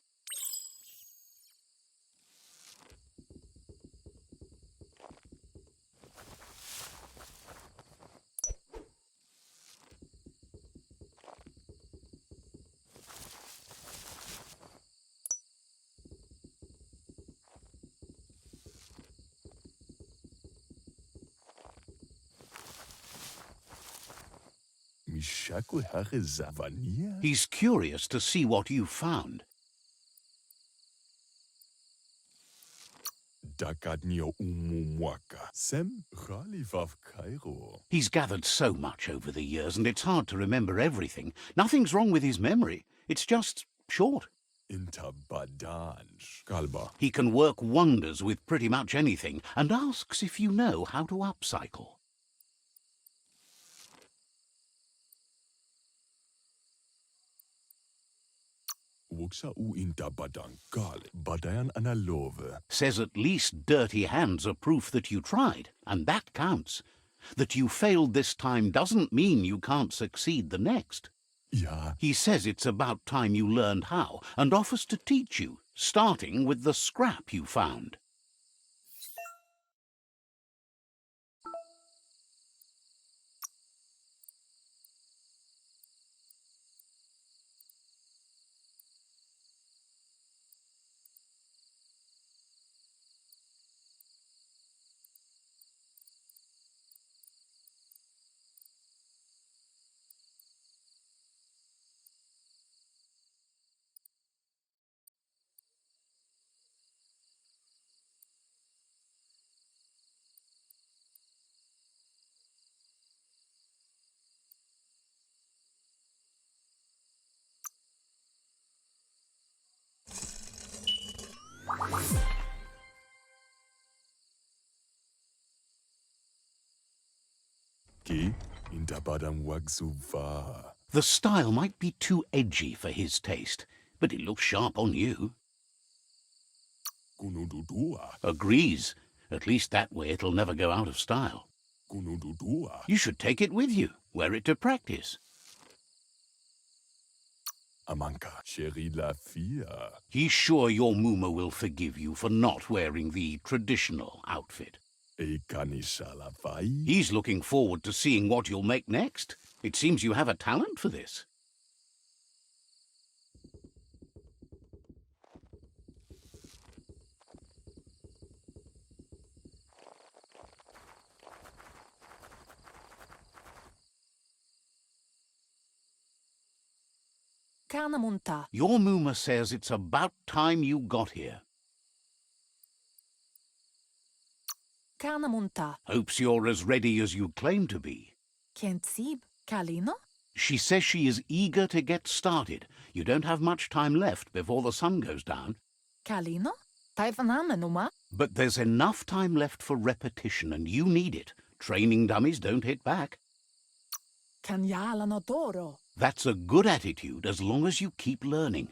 Mishaku hare zavania? He's curious to see what you've found. Dakadnio umumwaka. Sem Khalifav Cairo. He's gathered so much over the years, and it's hard to remember everything. Nothing's wrong with his memory. It's just short. Intabadanj. Kalba. He can work wonders with pretty much anything, and asks if you know how to upcycle. Wuksa u intabadan kale. Badayan analove. Says at least dirty hands are proof that you tried, and that counts. That you failed this time doesn't mean you can't succeed the next. Ja. He says it's about time you learned how, and offers to teach you, starting with the scrap you found. Ki intabadan wagsuva. The style might be too edgy for his taste, but it looks sharp on you. Kunududua. Agrees. At least that way it'll never go out of style. Kunududua. You should take it with you, wear it to practice. Amanka. Sheri la fia. He's sure your Mooma will forgive you for not wearing the traditional outfit. Ekanishalavai. He's looking forward to seeing what you'll make next. It seems you have a talent for this. Kanamunta. Your Mooma says it's about time you got here. Kanamunta. Hopes you're as ready as you claim to be. Kentsib. Kalino? She says she is eager to get started. You don't have much time left before the sun goes down. Kalino? Taifanamenuma? But there's enough time left for repetition, and you need it. Training dummies don't hit back. Kanyala no Doro. That's a good attitude as long as you keep learning.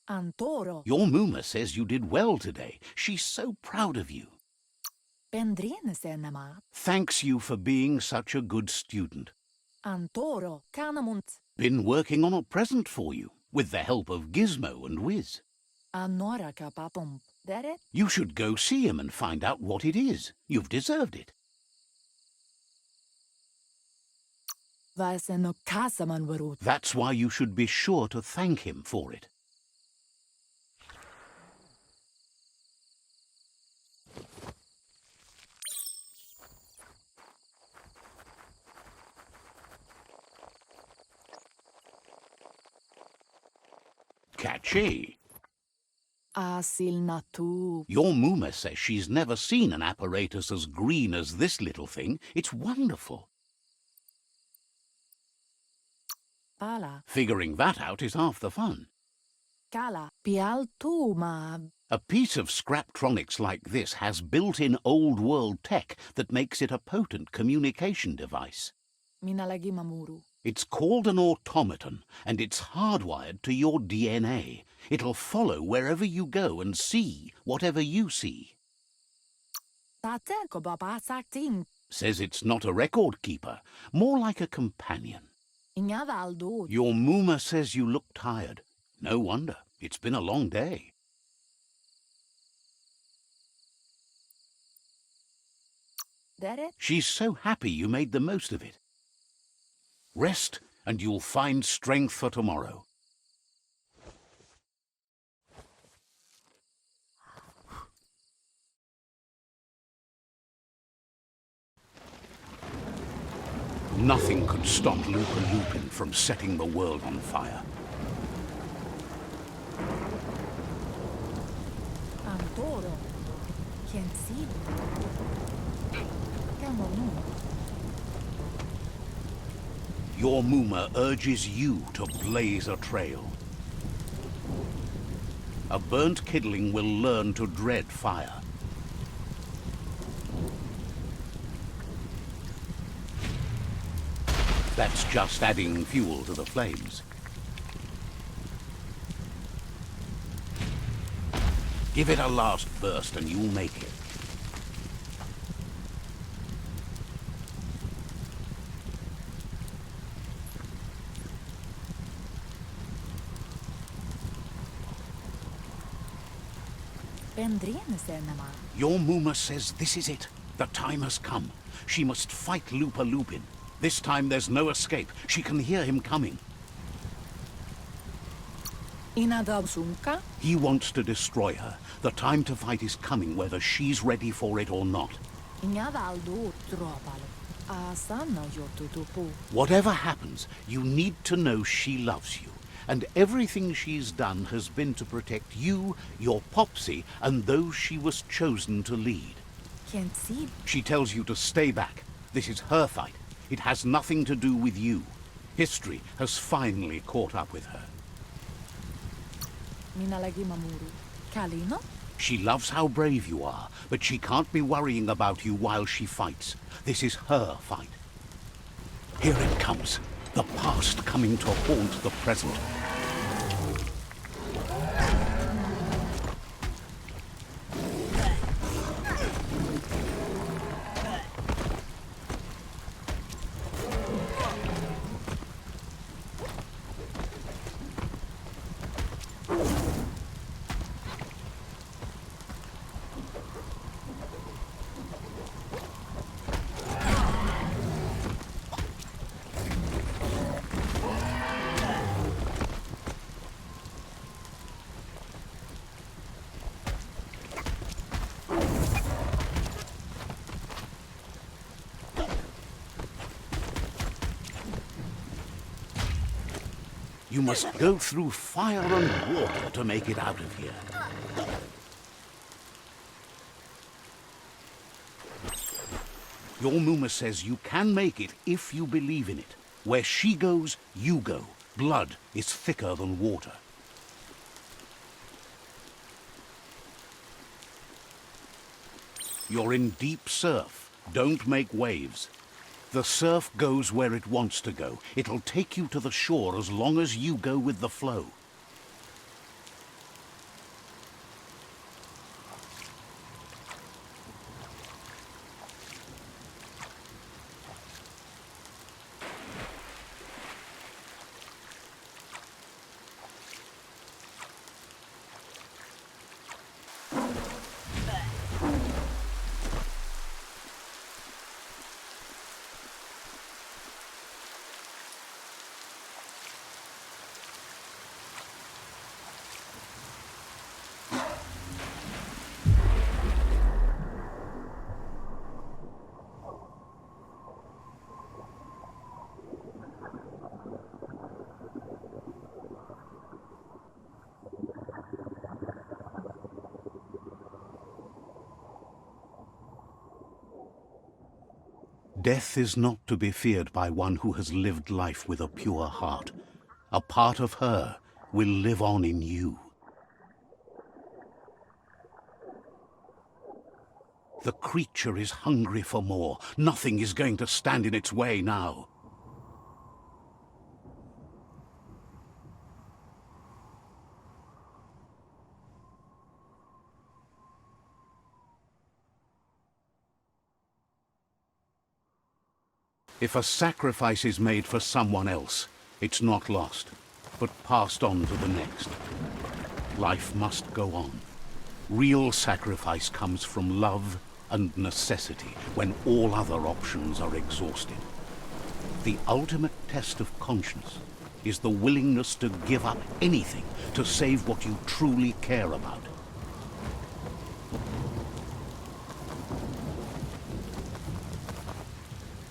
Antoro. Your Mooma says you did well today. She's so proud of you. Bendrinesenema. Thanks you for being such a good student. Antoro. Kanamunt. Been working on a present for you, with the help of Gizmo and Wiz. Anora kapapum. Deret? You should go see him and find out what it is. You've deserved it. Vaiseno kasaman varut. That's why you should be sure to thank him for it. Catchy. Asil natu. Your Mooma says she's never seen an apparatus as green as this little thing. It's wonderful. Pala. Figuring that out is half the fun. Kala. Pial tu ma. A piece of Scraptronics like this has built-in old-world tech that makes it a potent communication device. Minalagi mamuru. It's called an automaton, and it's hardwired to your DNA. It'll follow wherever you go and see whatever you see. Tate ko bapasak ting. Says it's not a record keeper, more like a companion. Inyavaldo. Your Mooma says you look tired. No wonder. It's been a long day. Deret. She's so happy you made the most of it. Rest, and you'll find strength for tomorrow. Nothing could stop Lupa Lupin from setting the world on fire. Antoro. Quien si. Camonu. Your Mooma urges you to blaze a trail. A burnt kidling will learn to dread fire. That's just adding fuel to the flames. Give it a last burst and you'll make it. Your Mooma says this is it. The time has come. She must fight Lupa Lupin. This time there's no escape. She can hear him coming. Inadabsunka. He wants to destroy her. The time to fight is coming, whether she's ready for it or not. Inyavaldo tropalo. Asana yotutupu. Whatever happens, you need to know she loves you. And everything she's done has been to protect you, your Popsy, and those she was chosen to lead. Quien si. She tells you to stay back. This is her fight. It has nothing to do with you. History has finally caught up with her. Minalagi mamuru. Kalino? She loves how brave you are, but she can't be worrying about you while she fights. This is her fight. Here it comes. The past coming to haunt the present. You must go through fire and water to make it out of here. Your Mooma says you can make it if you believe in it. Where she goes, you go. Blood is thicker than water. You're in deep surf. Don't make waves. The surf goes where it wants to go. It'll take you to the shore as long as you go with the flow. Death is not to be feared by one who has lived life with a pure heart. A part of her will live on in you. The creature is hungry for more. Nothing is going to stand in its way now. If a sacrifice is made for someone else, it's not lost, but passed on to the next. Life must go on. Real sacrifice comes from love and necessity, when all other options are exhausted. The ultimate test of conscience is the willingness to give up anything to save what you truly care about.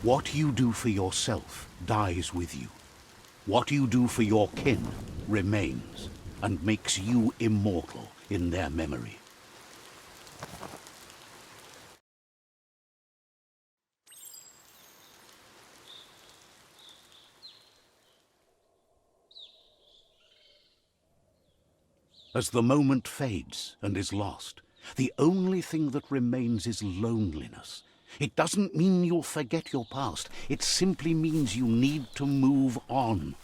What you do for yourself dies with you. What you do for your kin remains and makes you immortal in their memory. As the moment fades and is lost, the only thing that remains is loneliness. It doesn't mean you'll forget your past. It simply means you need to move on.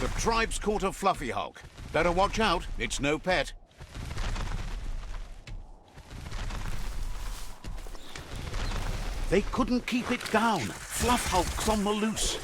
The tribe's caught a fluffy hulk. Better watch out, it's no pet. They couldn't keep it down. Fluff hulk's on the loose.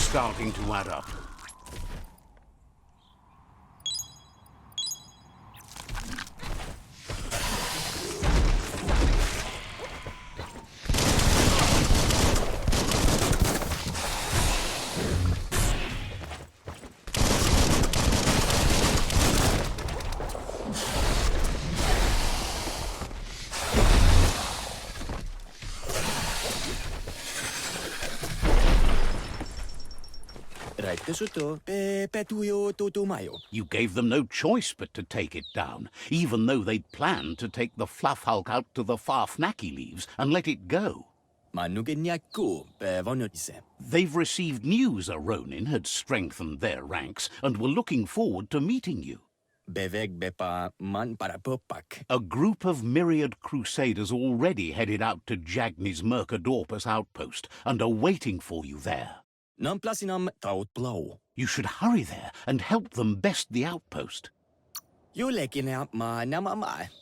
starting to add up. You gave them no choice but to take it down, even though they'd planned to take the Fluff Hulk out to the Farfnacky Leaves and let it go. They've received news a Ronin had strengthened their ranks and were looking forward to meeting you. A group of myriad crusaders already headed out to Jagni's Mercadorpus outpost and are waiting for you there. You should hurry there and help them best the outpost.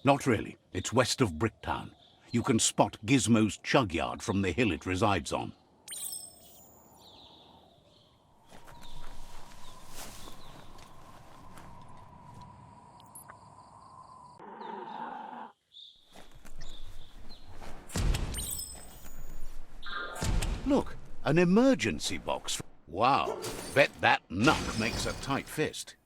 Not really. It's west of Bricktown. You can spot Gizmo's chug yard from the hill it resides on. Look, an emergency box. Wow, bet that Nuck makes a tight fist.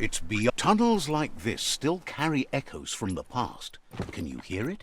It's beyond. Tunnels like this still carry echoes from the past. Can you hear it?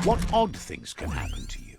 What odd things can happen to you?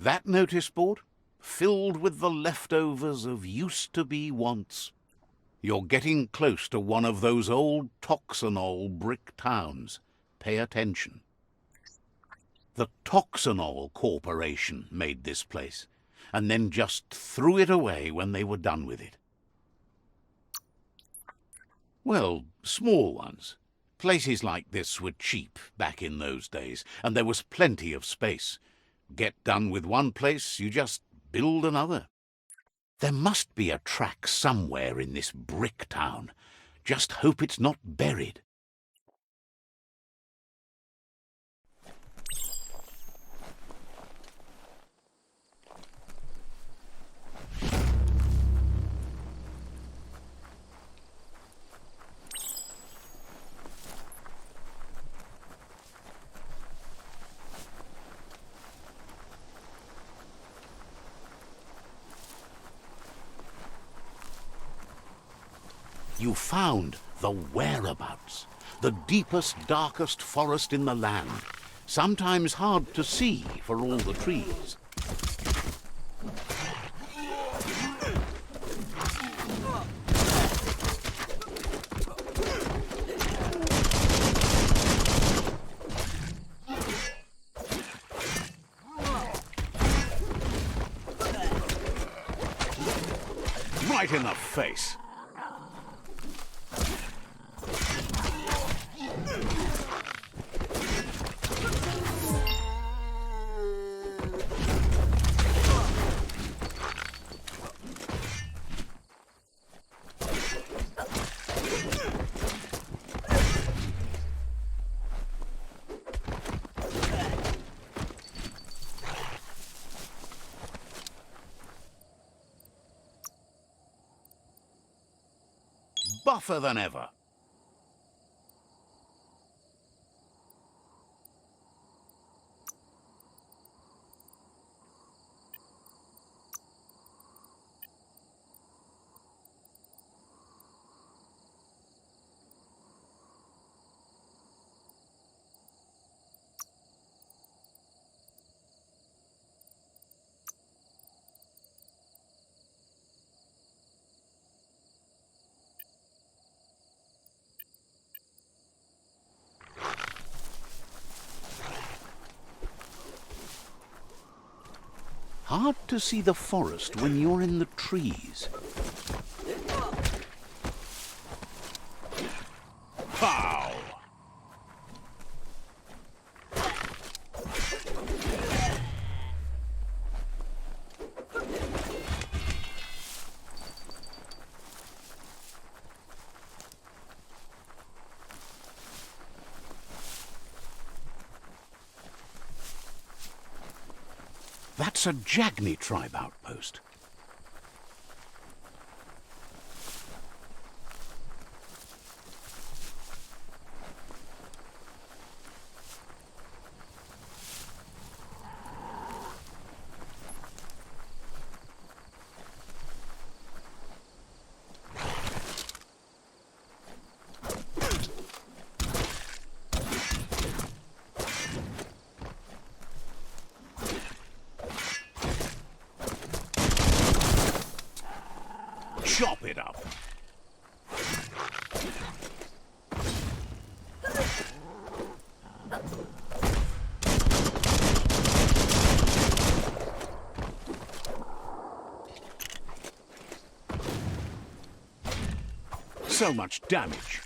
That notice board? Filled with the leftovers of used-to-be wants. You're getting close to one of those old Toxanol brick towns. Pay attention. The Toxanol Corporation made this place, and then just threw it away when they were done with it. Well, small ones. Places like this were cheap back in those days, and there was plenty of space. Get done with one place, you just build another. There must be a track somewhere in this brick town. Just hope it's not buried. You found the whereabouts, the deepest, darkest forest in the land, sometimes hard to see for all the trees. Right in the face. Buffer than ever. Hard to see the forest when you're in the trees. Pow! That's a Jagni tribe outpost. Chop it up. So much damage.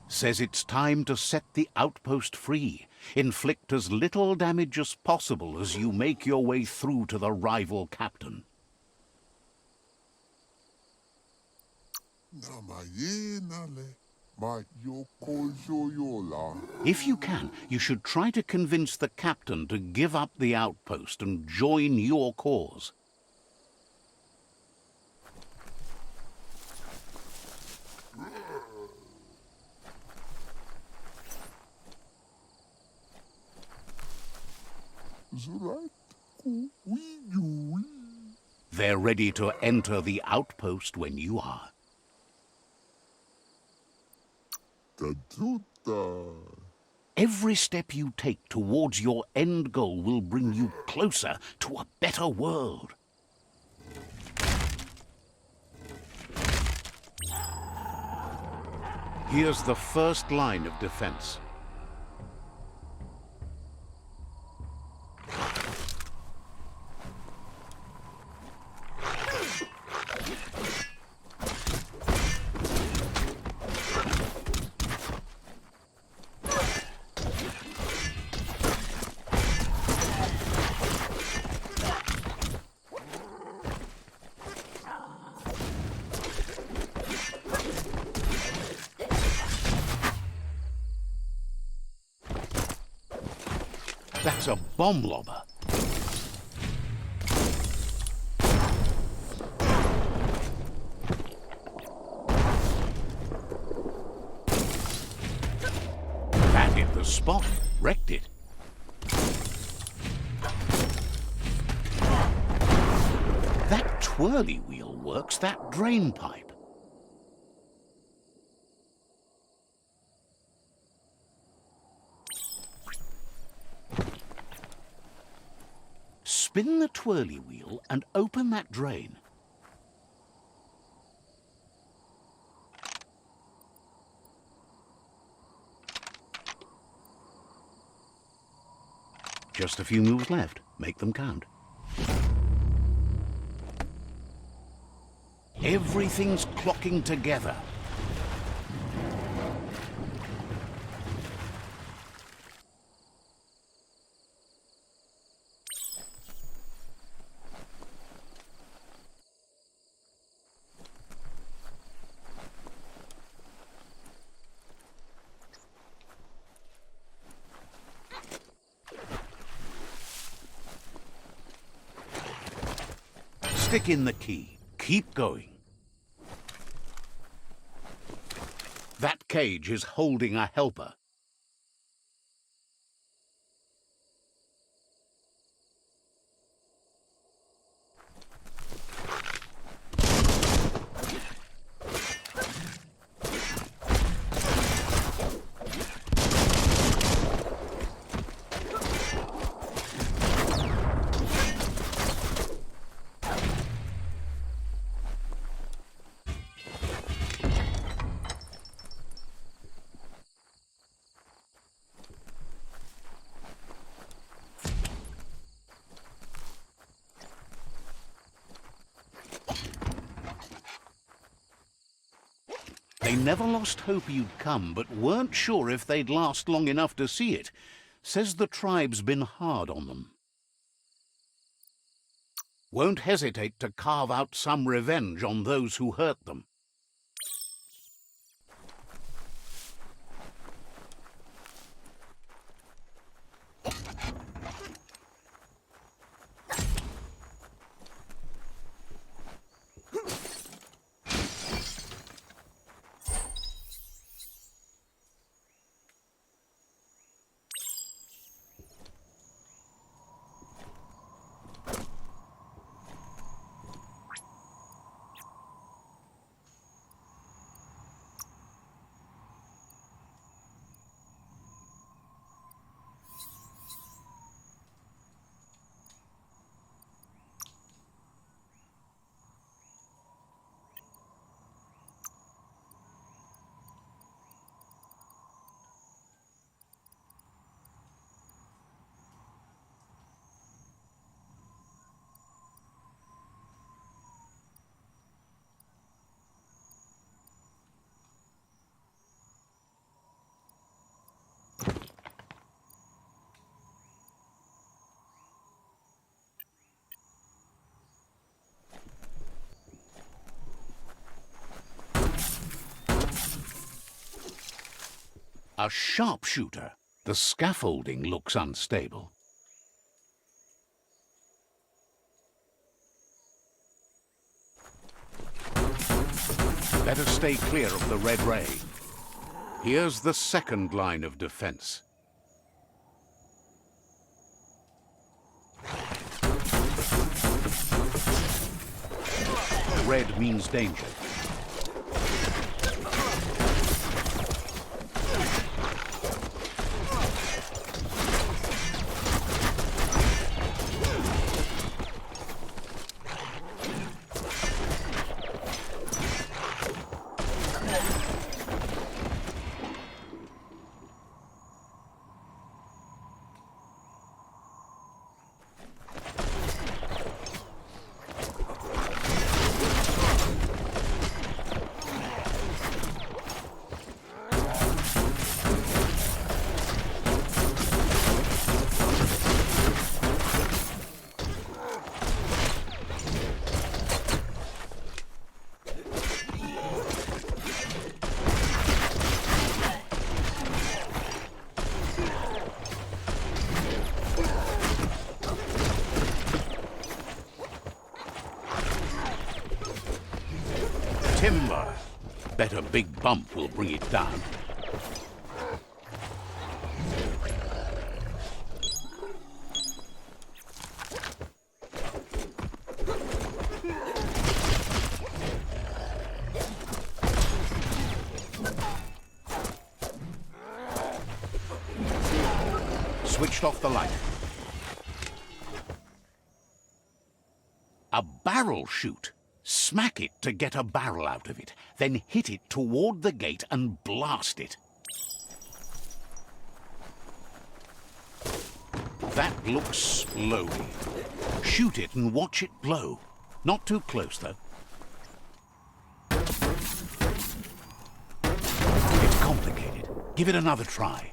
Says it's time to set the outpost free. Inflict as little damage as possible as you make your way through to the rival captain. If you can, you should try to convince the captain to give up the outpost and join your cause. They're ready to enter the outpost when you are. Every step you take towards your end goal will bring you closer to a better world. Here's the first line of defense. That's a bomb lobber. That hit the spot, wrecked it. That twirly wheel works that drain pipe. Spin the twirly wheel and open that drain. Just a few moves left. Make them count. Everything's clocking together. Stick in the key. Keep going. That cage is holding a helper. They never lost hope you'd come, but weren't sure if they'd last long enough to see it. Says the tribe's been hard on them. Won't hesitate to carve out some revenge on those who hurt them. A sharpshooter. The scaffolding looks unstable. Better stay clear of the red ray. Here's the second line of defense. Red means danger. Timber. Bet a big bump will bring it down. Switched off the light. A barrel shoot. Smack it to get a barrel out of it, then hit it toward the gate and blast it. That looks slowly. Shoot it and watch it blow. Not too close, though. It's complicated. Give it another try.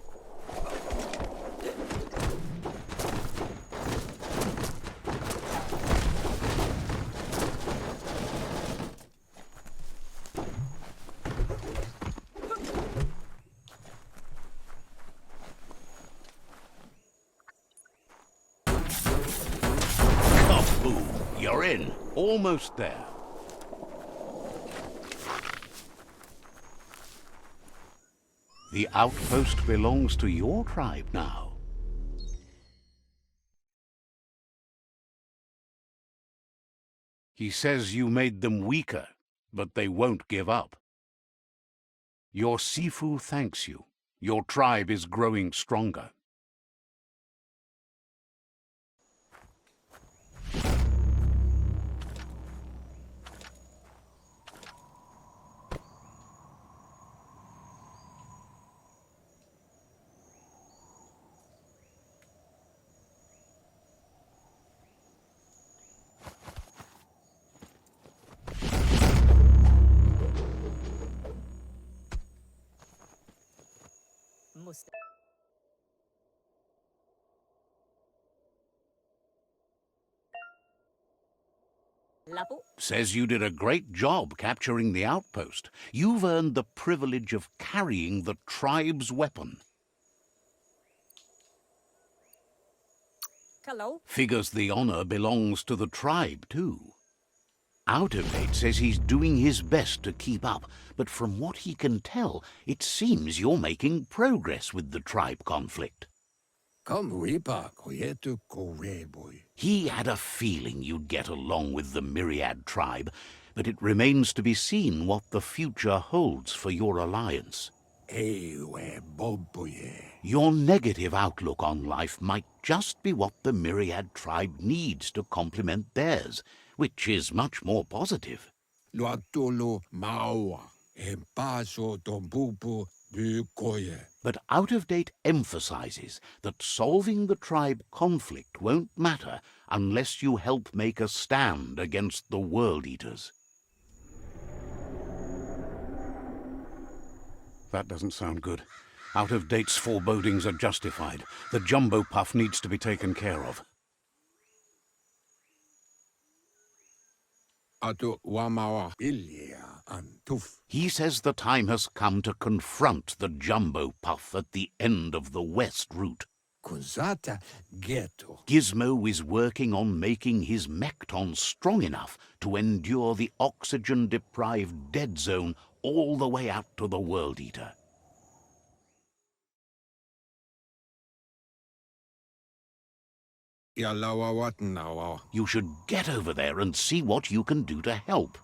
You're in. Almost there. The outpost belongs to your tribe now. He says you made them weaker, but they won't give up. Your Sifu thanks you. Your tribe is growing stronger. Says you did a great job capturing the outpost. You've earned the privilege of carrying the tribe's weapon. Hello. Figures the honor belongs to the tribe, too. Out of Date says he's doing his best to keep up, but from what he can tell, it seems you're making progress with the tribe conflict. He had a feeling you'd get along with the Myriad tribe, but it remains to be seen what the future holds for your alliance. Your negative outlook on life might just be what the Myriad tribe needs to complement theirs, which is much more positive. But Out of Date emphasizes that solving the tribe conflict won't matter unless you help make a stand against the World Eaters. That doesn't sound good. Out of Date's forebodings are justified. The jumbo puff needs to be taken care of. Atu wamawa ilia an. tuff. He says the time has come to confront the jumbo puff at the end of the west route. Cosata ghetto. Gizmo is working on making his Mekton strong enough to endure the oxygen-deprived dead zone all the way out to the World Eater. Yallawa what now? You should get over there and see what you can do to help.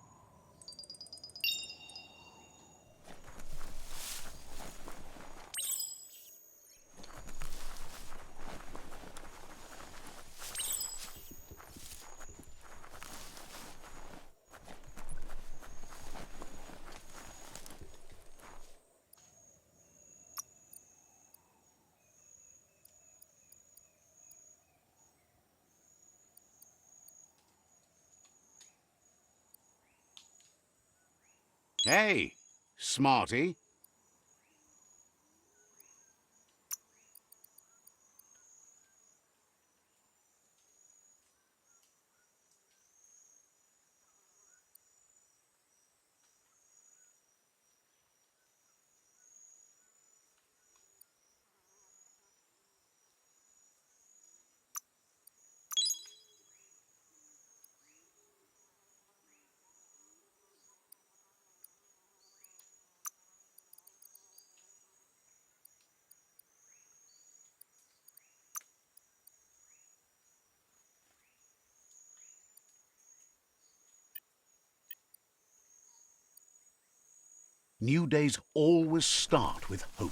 Hey, smarty. New days always start with hope.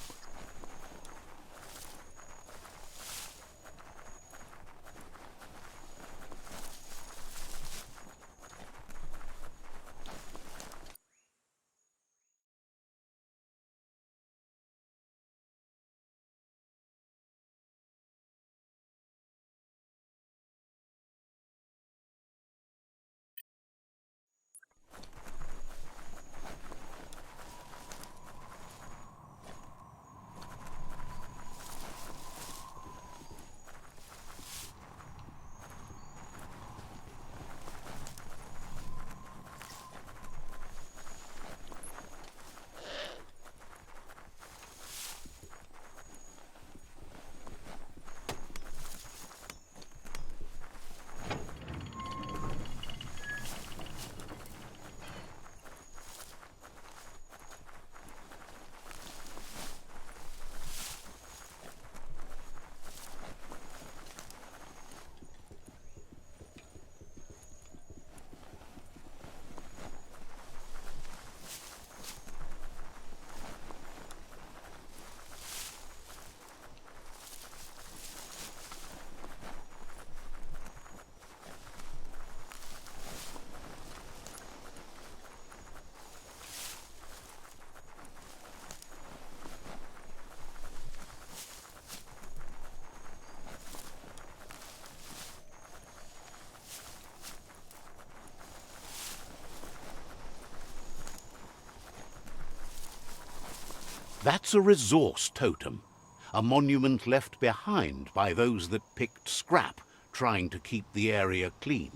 That's a resource totem, a monument left behind by those that picked scrap, trying to keep the area clean.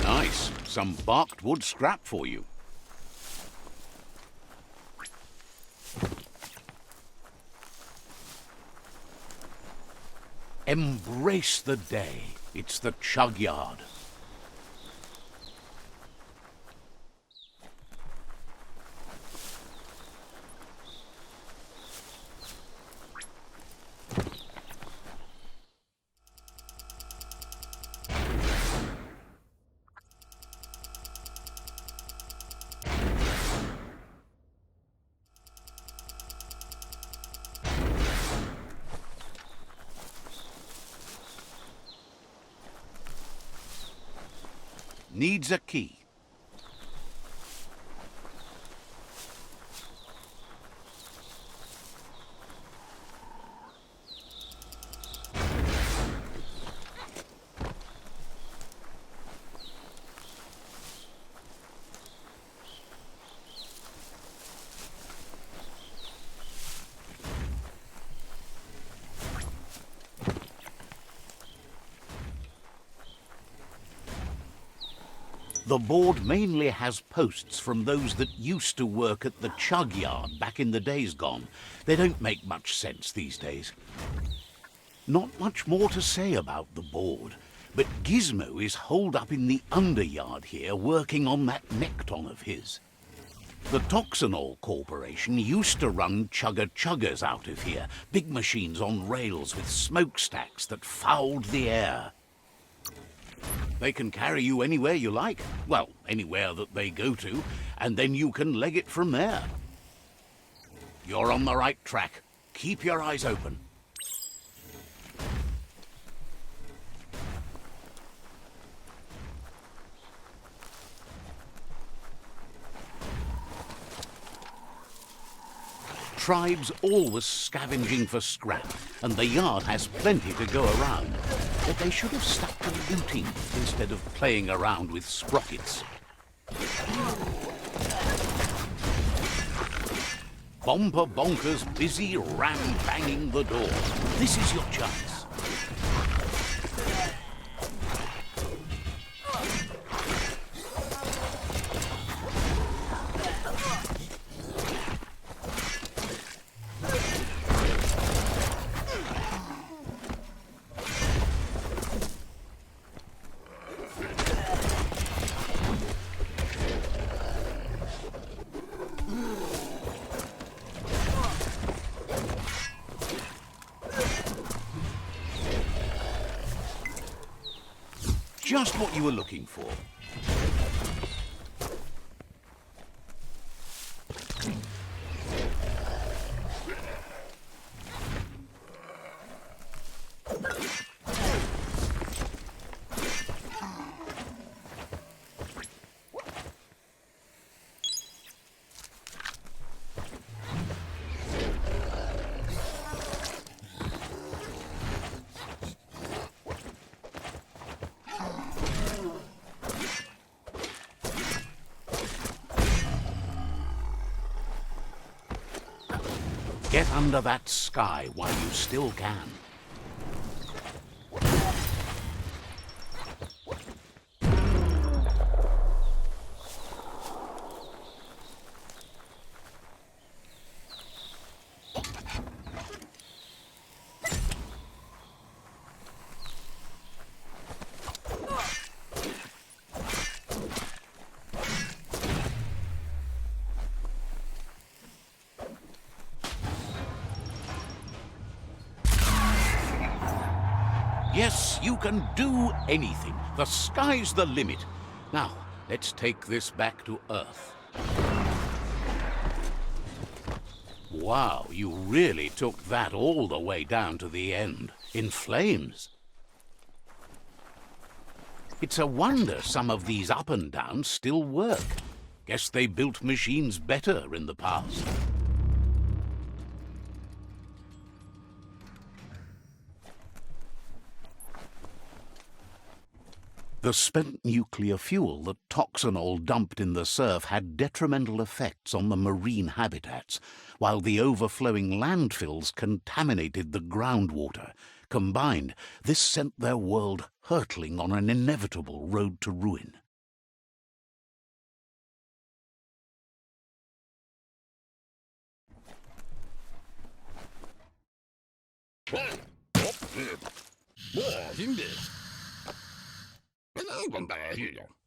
Nice, some barked wood scrap for you. Embrace the day. It's the chug yard. Needs a key. The board mainly has posts from those that used to work at the chug yard back in the days gone. They don't make much sense these days. Not much more to say about the board, but Gizmo is holed up in the underyard here working on that Necton of his. The Toxanol Corporation used to run chugger-chuggers out of here, big machines on rails with smokestacks that fouled the air. They can carry you anywhere you like, well, anywhere that they go to, and then you can leg it from there. You're on the right track. Keep your eyes open. Tribes always scavenging for scrap, and the yard has plenty to go around. But they should have stuck to looting instead of playing around with sprockets. Bomper Bonkers busy ram-banging the door. This is your chance. Just what you were looking for. Get under that sky while you still can. Yes, you can do anything. The sky's the limit. Now, let's take this back to Earth. Wow, you really took that all the way down to the end, in flames. It's a wonder some of these up and downs still work. Guess they built machines better in the past. The spent nuclear fuel that Toxanol dumped in the surf had detrimental effects on the marine habitats, while the overflowing landfills contaminated the groundwater. Combined, this sent their world hurtling on an inevitable road to ruin.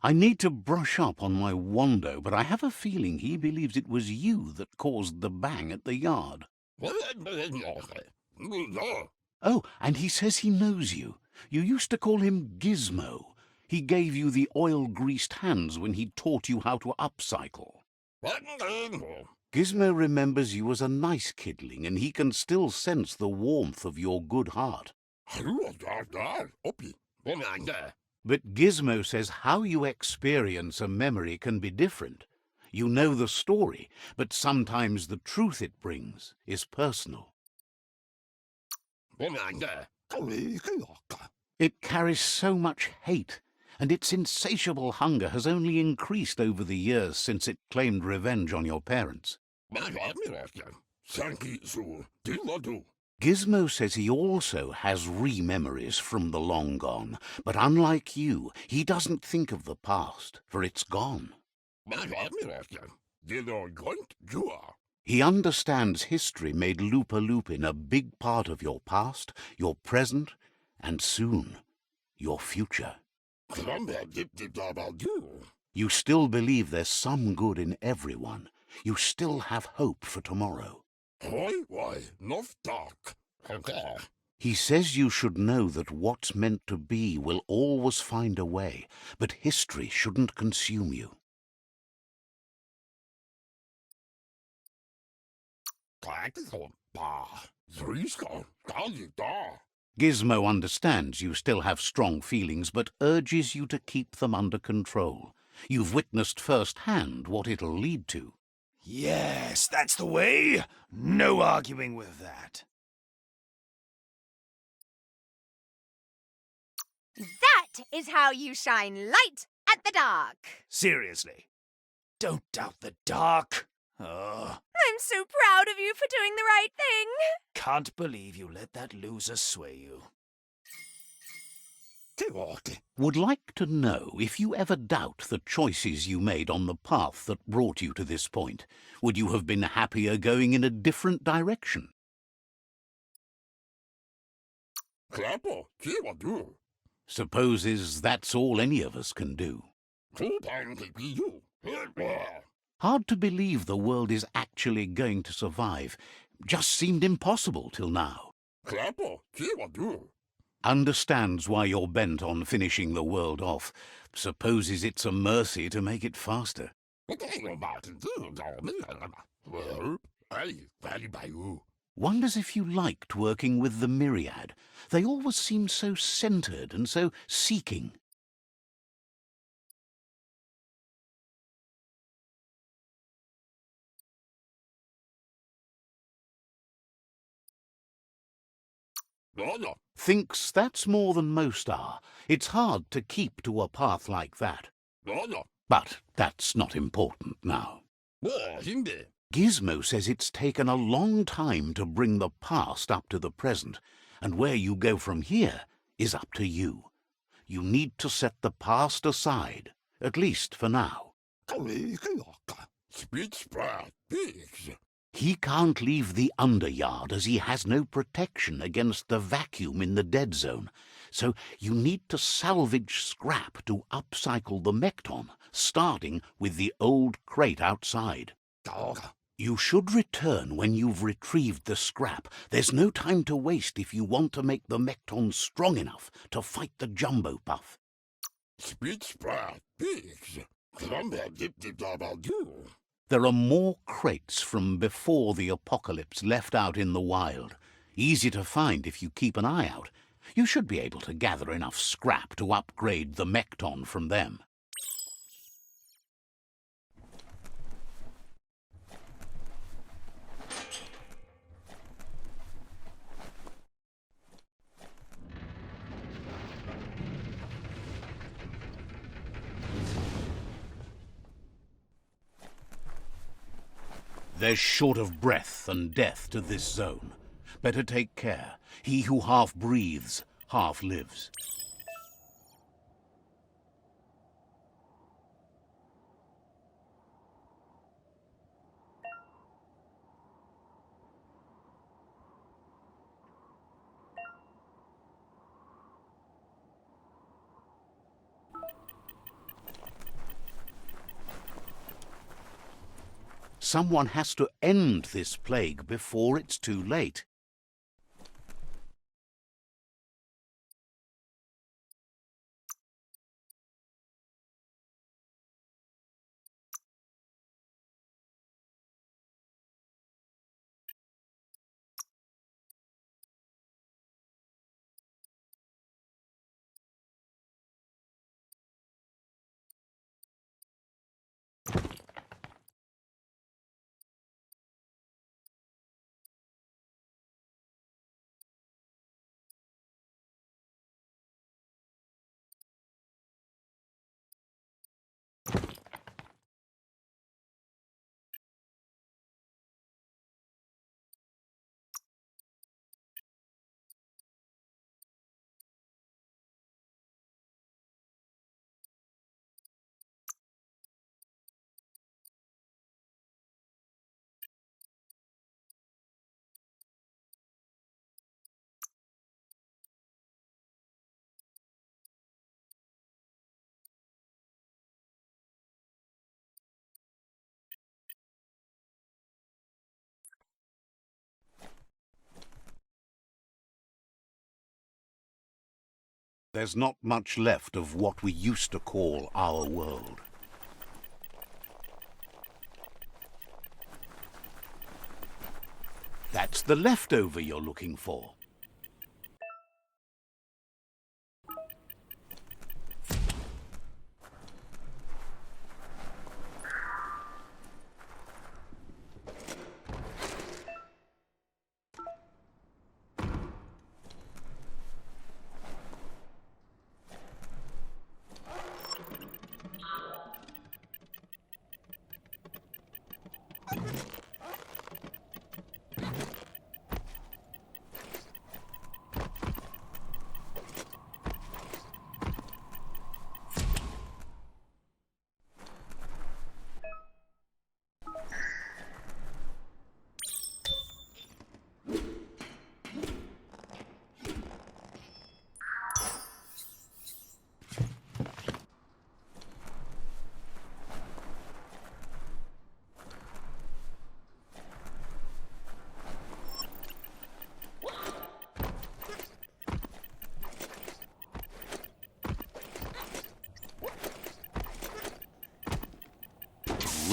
I need to brush up on my Wando, but I have a feeling he believes it was you that caused the bang at the yard. Oh, and he says he knows you. You used to call him Gizmo. He gave you the oil-greased hands when he taught you how to upcycle. Gizmo remembers you as a nice kidling, and he can still sense the warmth of your good heart. But Gizmo says how you experience a memory can be different. You know the story, but sometimes the truth it brings is personal. It carries so much hate, and its insatiable hunger has only increased over the years since it claimed revenge on your parents. Gizmo says he also has re-memories from the long gone, but unlike you, he doesn't think of the past, for it's gone. He understands history made Loopin a big part of your past, your present, and soon, your future. You still believe there's some good in everyone. You still have hope for tomorrow. He says you should know that what's meant to be will always find a way, but history shouldn't consume you. Gizmo understands you still have strong feelings, but urges you to keep them under control. You've witnessed firsthand what it'll lead to. Yes, that's the way. No arguing with that. That is how you shine light at the dark. Seriously, don't doubt the dark. Ugh. I'm so proud of you for doing the right thing. Can't believe you let that loser sway you. Would like to know if you ever doubt the choices you made on the path that brought you to this point. Would you have been happier going in a different direction? Supposes that's all any of us can do. Hard to believe the world is actually going to survive. Just seemed impossible till now. Understands why you're bent on finishing the world off. Supposes it's a mercy to make it faster. Wonders if you liked working with the Myriad. They always seem so centered and so seeking. Thinks that's more than most are. It's hard to keep to a path like that. But that's not important now. Gizmo says it's taken a long time to bring the past up to the present, and where you go from here is up to you. You need to set the past aside, at least for now. He can't leave the underyard as he has no protection against the vacuum in the dead zone, so you need to salvage scrap to upcycle the Mekton, starting with the old crate outside. You should return when you've retrieved the scrap. There's no time to waste if you want to make the Mekton strong enough to fight the Jumbo Puff. There are more crates from before the apocalypse left out in the wild. Easy to find if you keep an eye out. You should be able to gather enough scrap to upgrade the Mekton from them. There's short of breath and death to this zone. Better take care. He who half breathes, half lives. Someone has to end this plague before it's too late. There's not much left of what we used to call our world. That's the leftover you're looking for.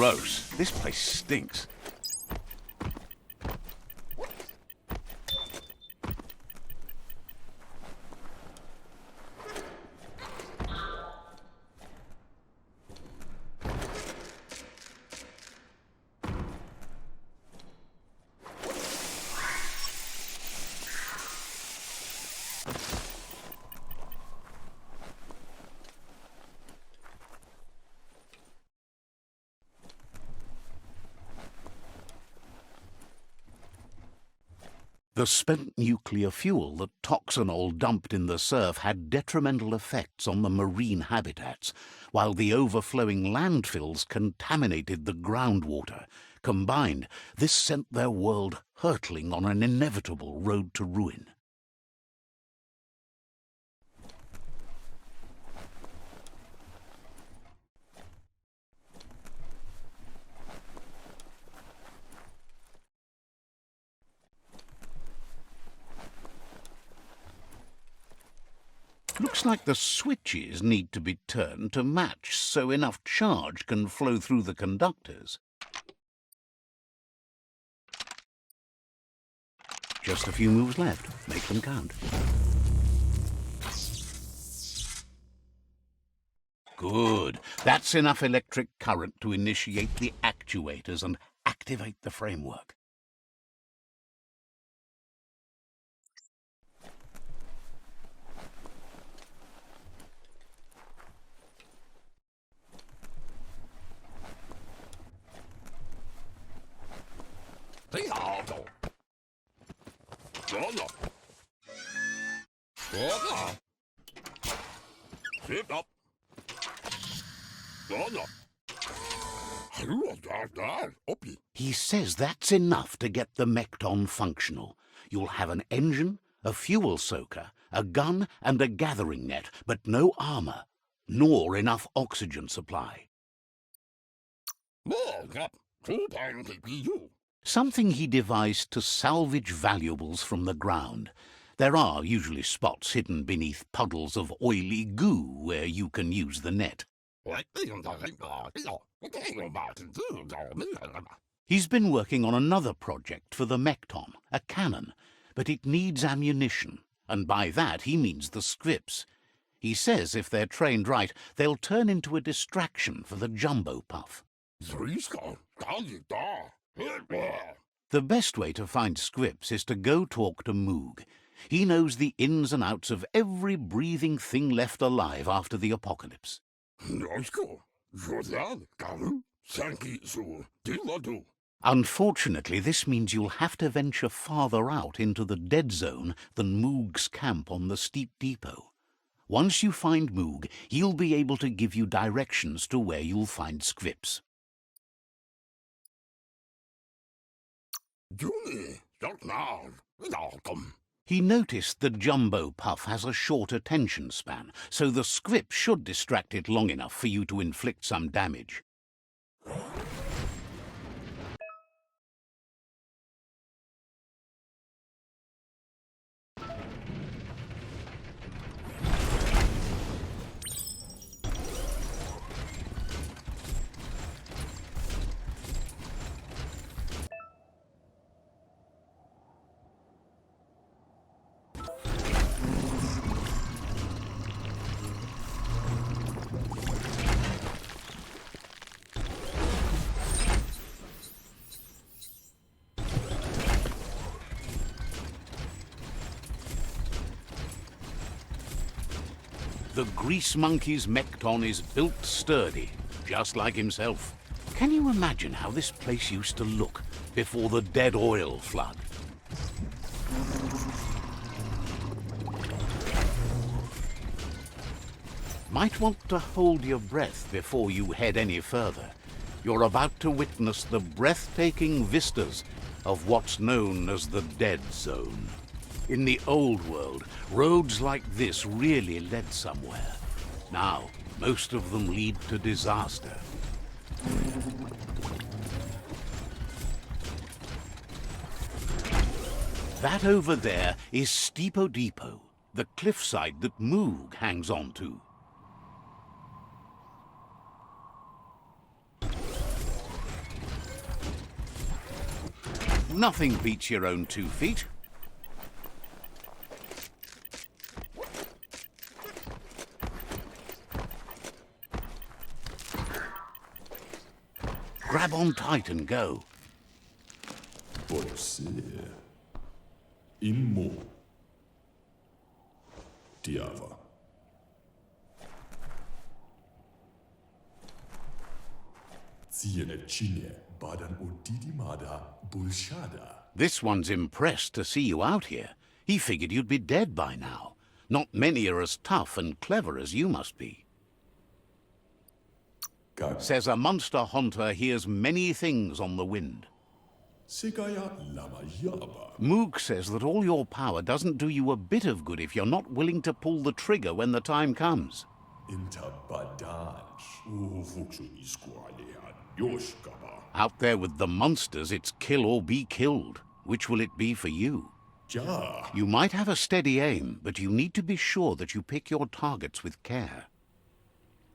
Gross. This place stinks. The spent nuclear fuel that Toxanol dumped in the surf had detrimental effects on the marine habitats, while the overflowing landfills contaminated the groundwater. Combined, this sent their world hurtling on an inevitable road to ruin. Looks like the switches need to be turned to match so enough charge can flow through the conductors. Just a few moves left. Make them count. Good. That's enough electric current to initiate the actuators and activate the framework. He says that's enough to get the Mekton functional. You'll have an engine, a fuel soaker, a gun and a gathering net, but no armor, nor enough oxygen supply. Something he devised to salvage valuables from the ground. There are usually spots hidden beneath puddles of oily goo where you can use the net. He's been working on another project for the Mekton, a cannon, but it needs ammunition, and by that he means the scripts. He says if they're trained right, they'll turn into a distraction for the jumbo puff. The best way to find scripts is to go talk to Moog. He knows the ins and outs of every breathing thing left alive after the apocalypse. Unfortunately, this means you'll have to venture farther out into the dead zone than Moog's camp on the steep depot. Once you find Moog, he'll be able to give you directions to where you'll find scripts. He noticed the jumbo puff has a short attention span, so the script should distract it long enough for you to inflict some damage. the Grease Monkey's Mekton is built sturdy, just like himself. Can you imagine how this place used to look before the dead oil flood? Might want to hold your breath before you head any further. You're about to witness the breathtaking vistas of what's known as the Dead Zone. In the old world, roads like this really led somewhere. Now, most of them lead to disaster. That over there is Steepo Depot, the cliffside that Moog hangs on to. Nothing beats your own 2 feet. Grab on tight and go. Forse. Immo. Diava. Ziene Chine, Badan Udidimada, Bulshada. This one's impressed to see you out here. He figured you'd be dead by now. Not many are as tough and clever as you must be. Says a monster hunter hears many things on the wind. Segaya Lama Yaba. Moog says that all your power doesn't do you a bit of good if you're not willing to pull the trigger when the time comes. Out there with the monsters, it's kill or be killed. Which will it be for you? Ja. You might have a steady aim, but you need to be sure that you pick your targets with care.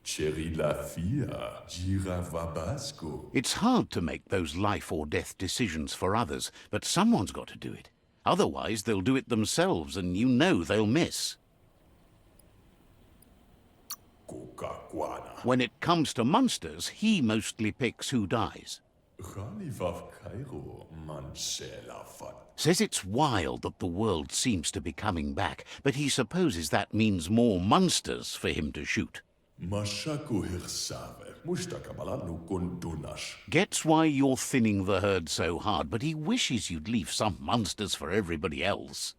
Cherry la Fia, Gira Vabasco. It's hard to make those life or death decisions for others, but someone's got to do it. Otherwise, they'll do it themselves, and you know they'll miss. When it comes to monsters, he mostly picks who dies. Says it's wild that the world seems to be coming back, but he supposes that means more monsters for him to shoot. Gets why you're thinning the herd so hard, but he wishes you'd leave some monsters for everybody else.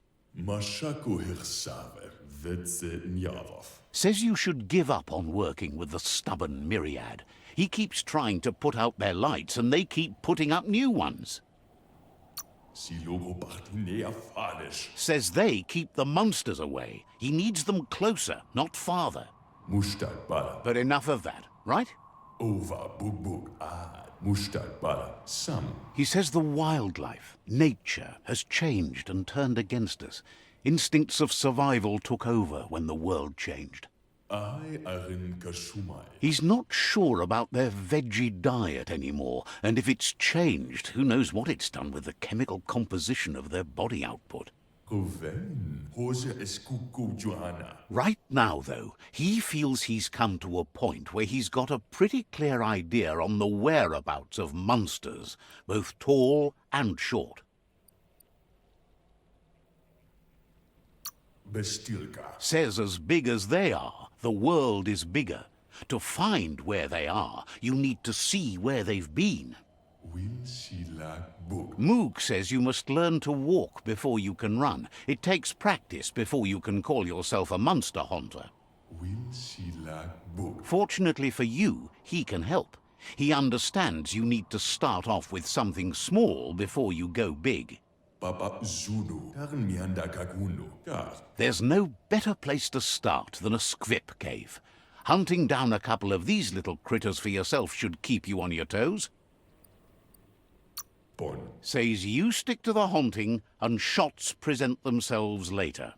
Says you should give up on working with the stubborn myriad. He keeps trying to put out their lights, and they keep putting up new ones. Says they keep the monsters away. He needs them closer, not farther. But enough of that, right? He says the wildlife, nature, has changed and turned against us. Instincts of survival took over when the world changed. He's not sure about their veggie diet anymore, and if it's changed, who knows what it's done with the chemical composition of their body output. Right now, though, he feels he's come to a point where he's got a pretty clear idea on the whereabouts of monsters, both tall and short. Says as big as they are, the world is bigger. To find where they are, you need to see where they've been. Moog says you must learn to walk before you can run. It takes practice before you can call yourself a monster hunter. Fortunately for you, he can help. He understands you need to start off with something small before you go big. There's no better place to start than a squip cave. Hunting down a couple of these little critters for yourself should keep you on your toes. Says you stick to the hunting and shots present themselves later.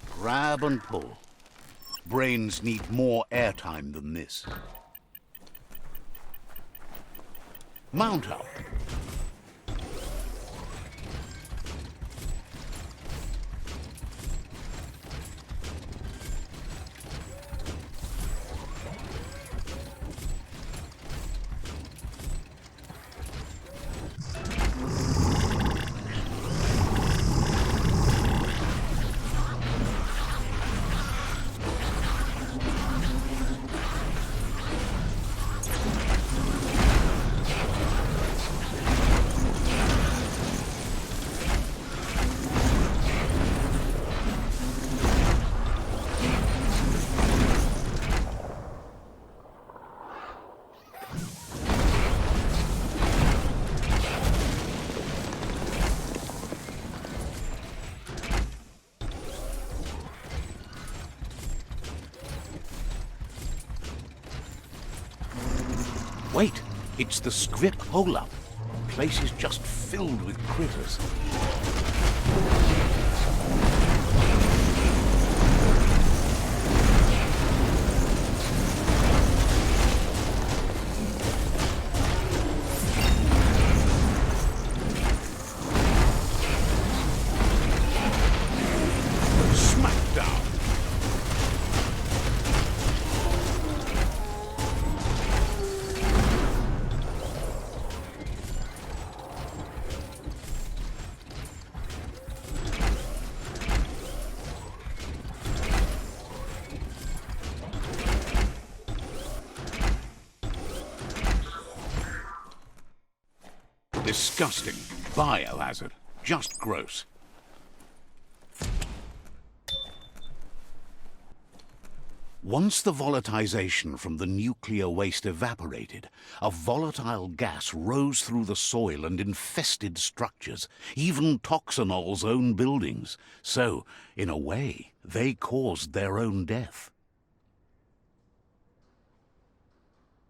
Grab and pull. Brains need more airtime than this. Mount up. Wait, it's the script hole-up. Place is just filled with critters. Smackdown. Disgusting. Biohazard. Just gross. Once the volatilization from the nuclear waste evaporated, a volatile gas rose through the soil and infested structures, even Toxanol's own buildings. So, in a way, they caused their own death.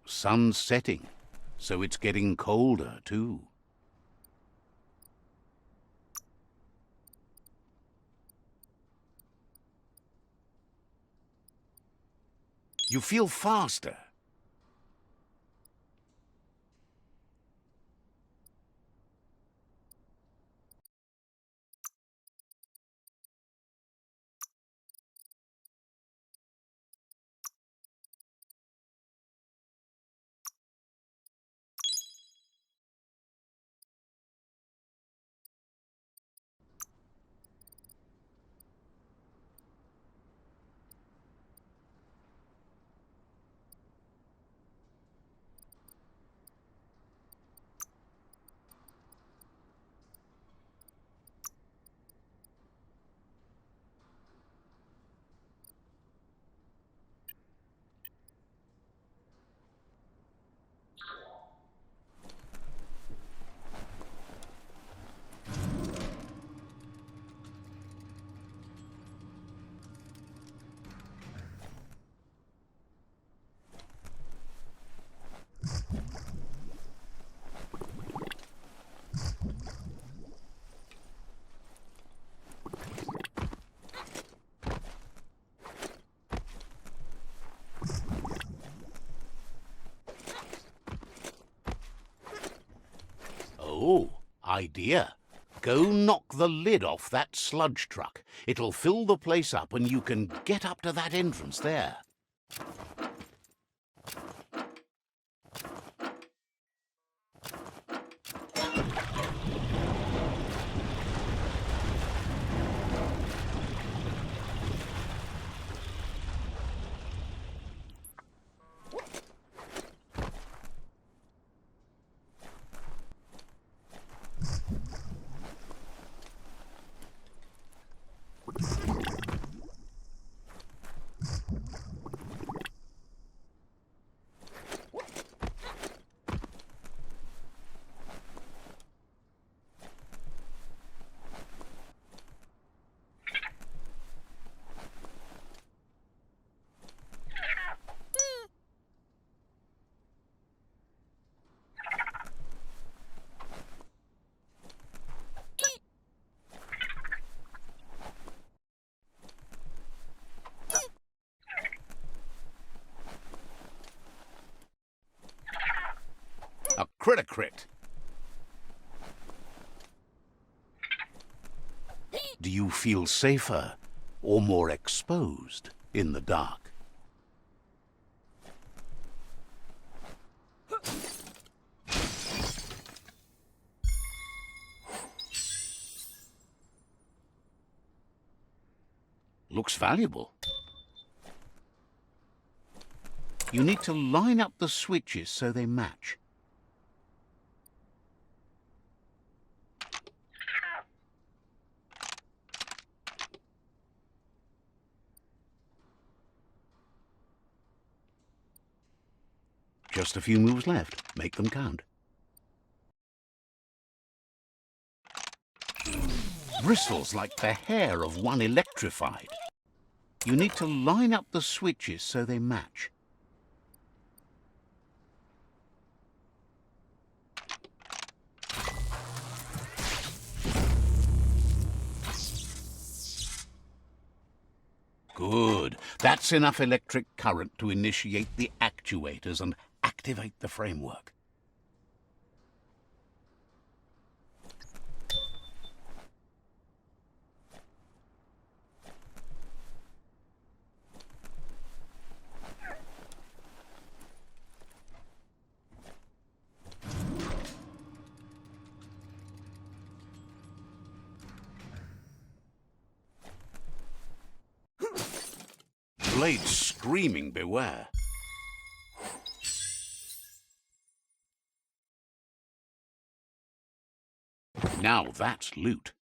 Sun's setting, so it's getting colder too. You feel faster. Oh, idea. Go knock the lid off that sludge truck. It'll fill the place up and you can get up to that entrance there. A crit. Do you feel safer or more exposed in the dark? Looks valuable. You need to line up the switches so they match. Just a few moves left. Make them count. Bristles like the hair of one electrified. You need to line up the switches so they match. Good. That's enough electric current to initiate the actuators and activate the framework. Blades screaming beware. Now that's loot.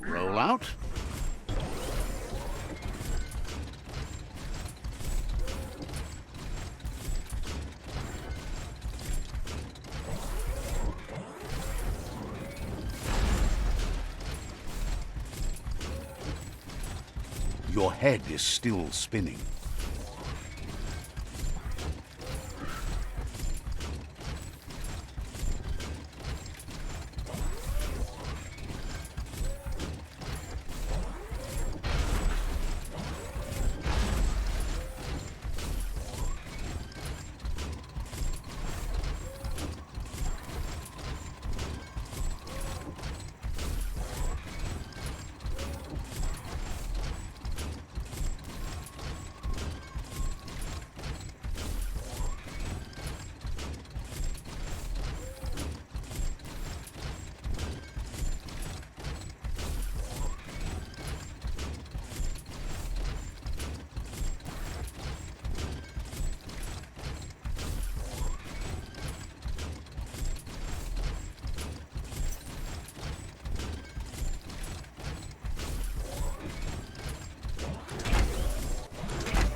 Roll out. Your head is still spinning.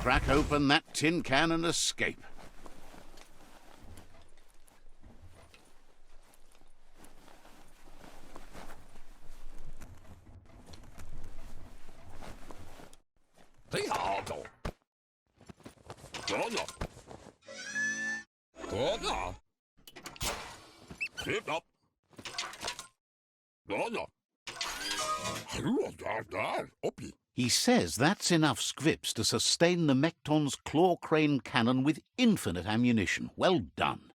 Crack open that tin can and escape. He says that's enough scripts to sustain the Mekton's claw crane cannon with infinite ammunition. Well done.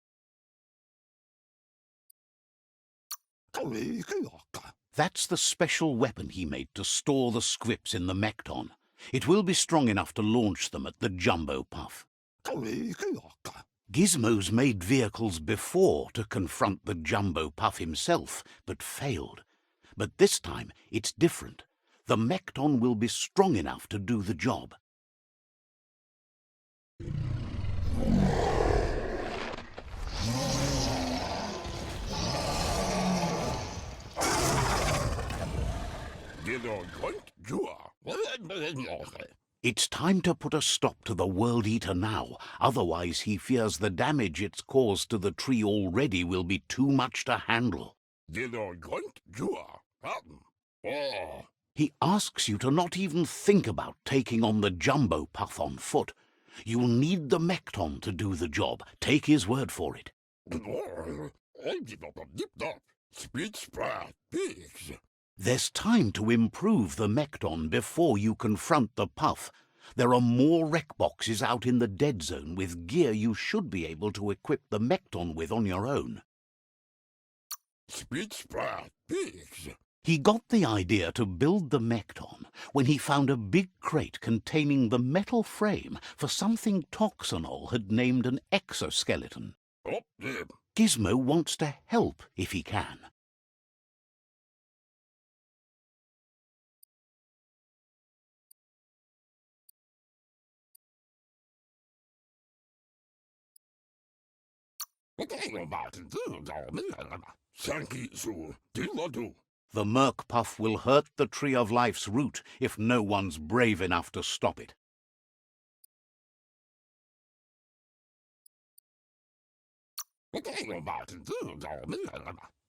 That's the special weapon he made to store the scripts in the Mekton. It will be strong enough to launch them at the Jumbo Puff. Gizmo's made vehicles before to confront the Jumbo Puff himself, but failed. But this time it's different. The Mekton will be strong enough to do the job. It's time to put a stop to the World Eater now, otherwise he fears the damage it's caused to the tree already will be too much to handle. He asks you to not even think about taking on the Jumbo Puff on foot. You'll need the Mekton to do the job. Take his word for it. There's time to improve the Mekton before you confront the Puff. There are more wreck boxes out in the dead zone with gear you should be able to equip the Mekton with on your own. He got the idea to build the Mekton when he found a big crate containing the metal frame for something Toxanol had named an exoskeleton. Gizmo wants to help if he can. The Merc Puff will hurt the Tree of Life's root if no one's brave enough to stop it.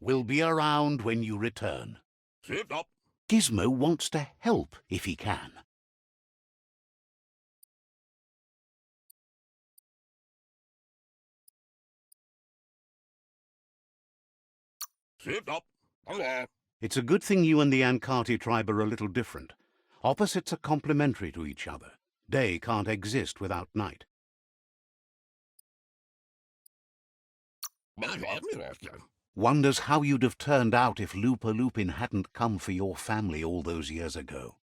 We'll be around when you return. Gizmo wants to help if he can. It's a good thing you and the Ankati tribe are a little different. Opposites are complementary to each other. Day can't exist without night. Wonders how you'd have turned out if Lupa Lupin hadn't come for your family all those years ago.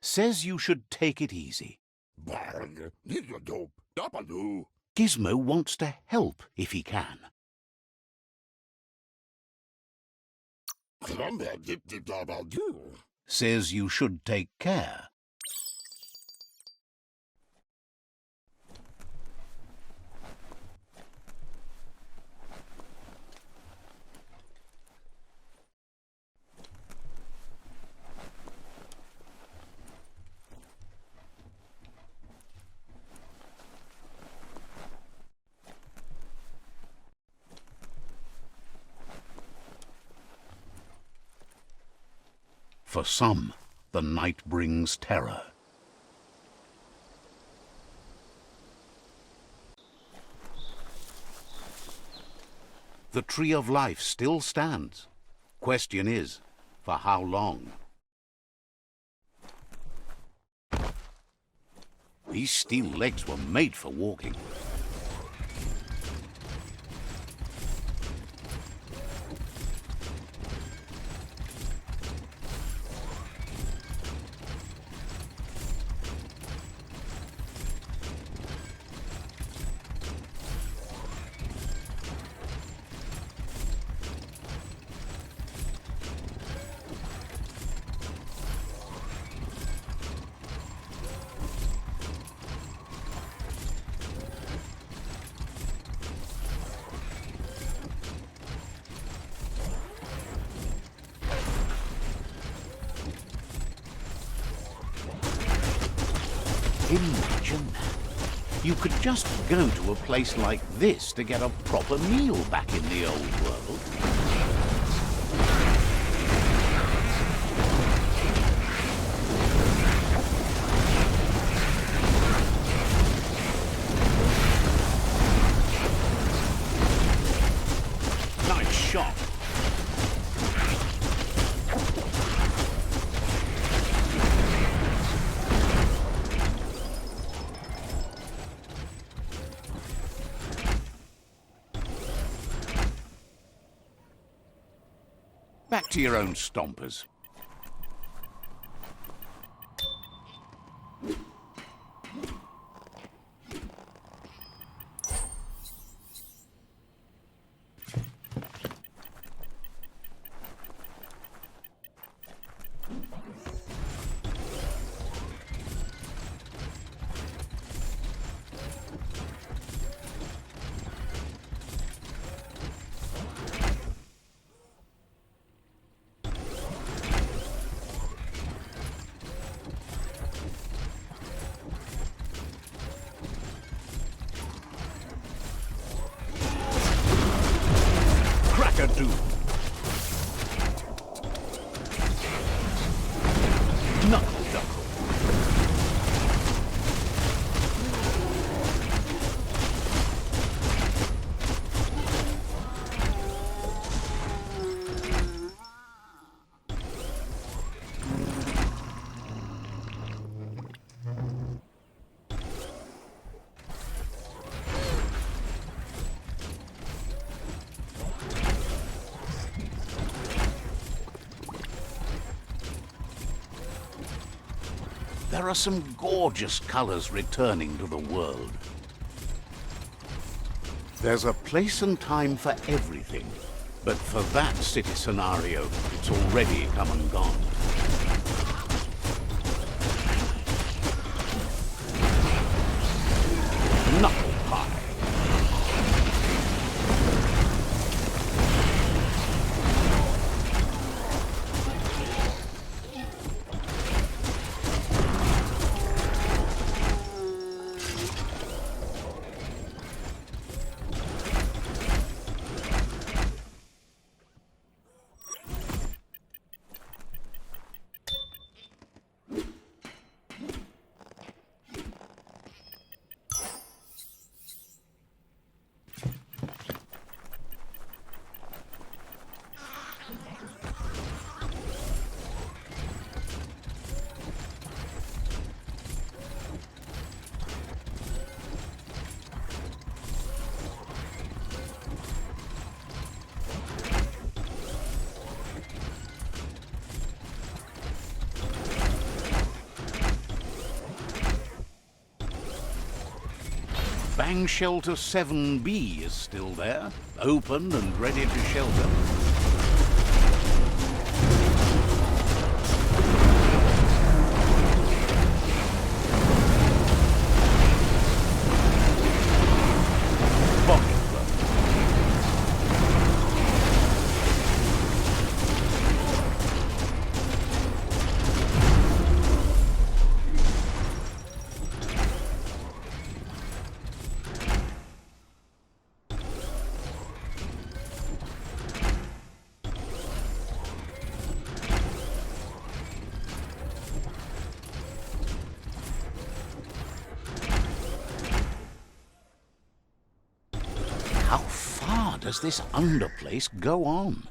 Says you should take it easy. Gizmo wants to help if he can. Says you should take care. For some, the night brings terror. The Tree of Life still stands. Question is, for how long? These steel legs were made for walking. Imagine that. You could just go to a place like this to get a proper meal back in the old world. Nice shot. Back to your own stompers. Do. Knuckle duckle. There are some gorgeous colors returning to the world. There's a place and time for everything, but for that city scenario, it's already come and gone. Knuckle pie. Bang Shelter 7B is still there, open and ready to shelter. How far does this underplace go on?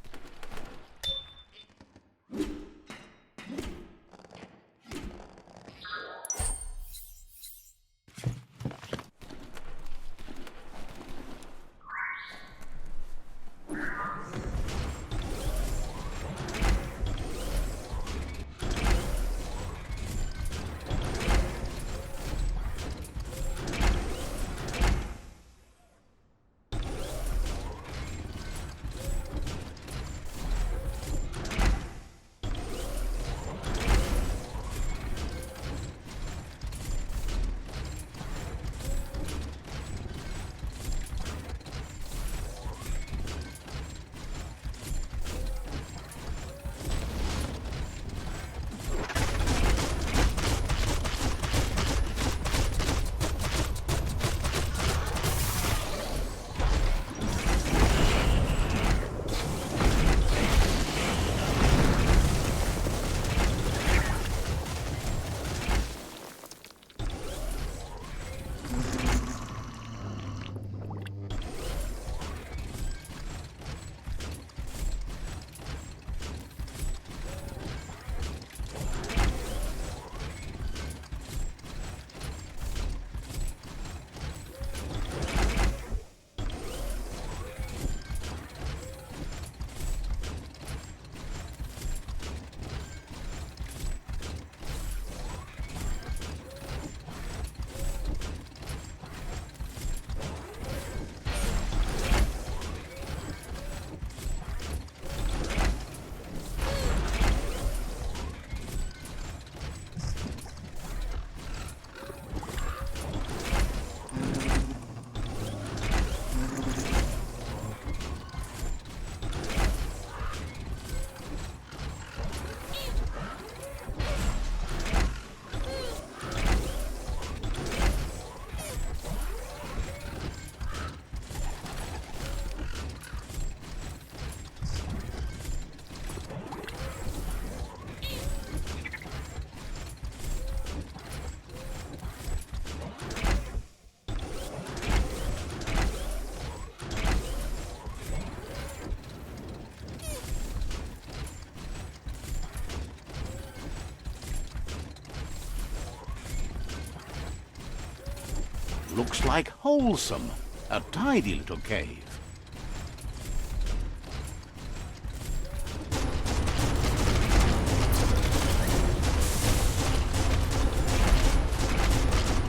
Looks like wholesome. A tidy little cave.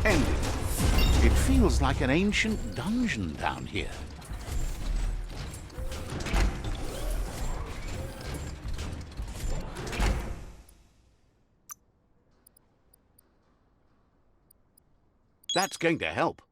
Ended. It feels like an ancient dungeon down here. That's going to help.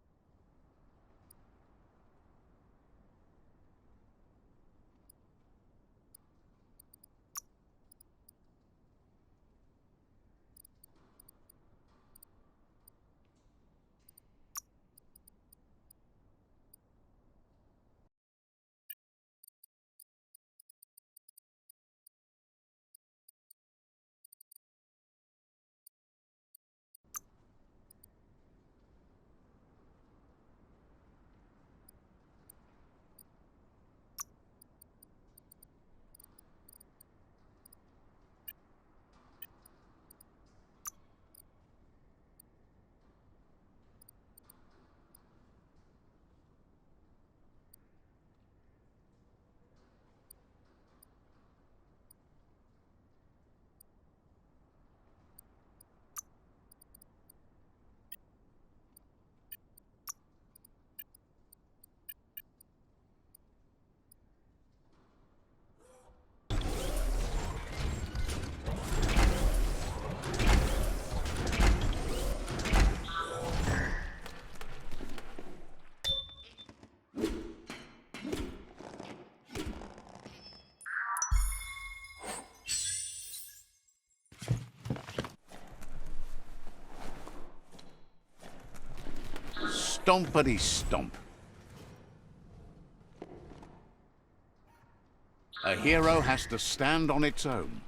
Stompity stomp. A hero has to stand on its own.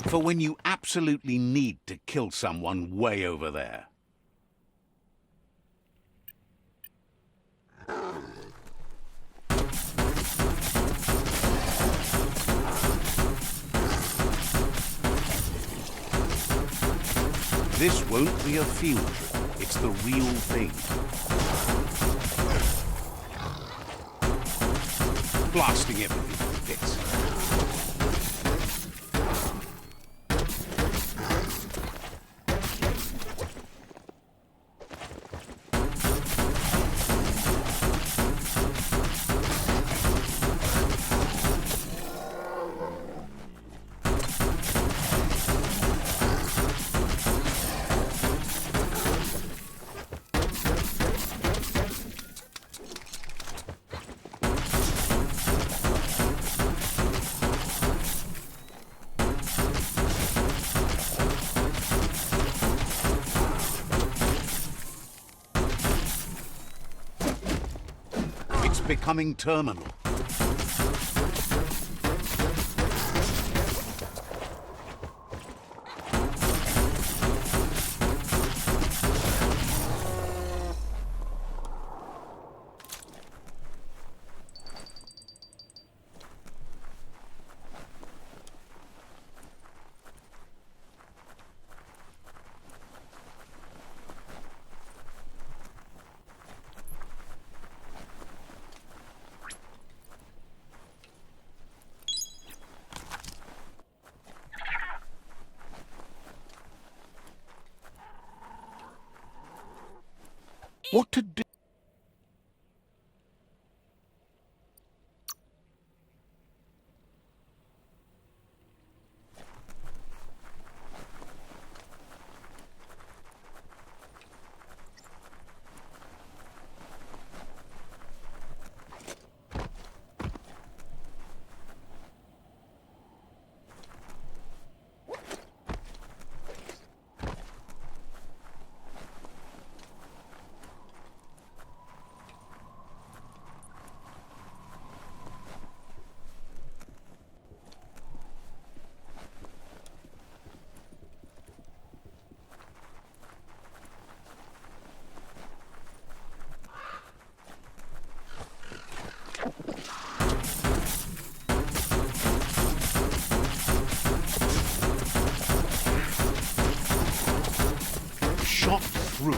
For when you absolutely need to kill someone way over there. This won't be a field trip. It's the real thing. Blasting everything to bits. Becoming terminal. What to do? through.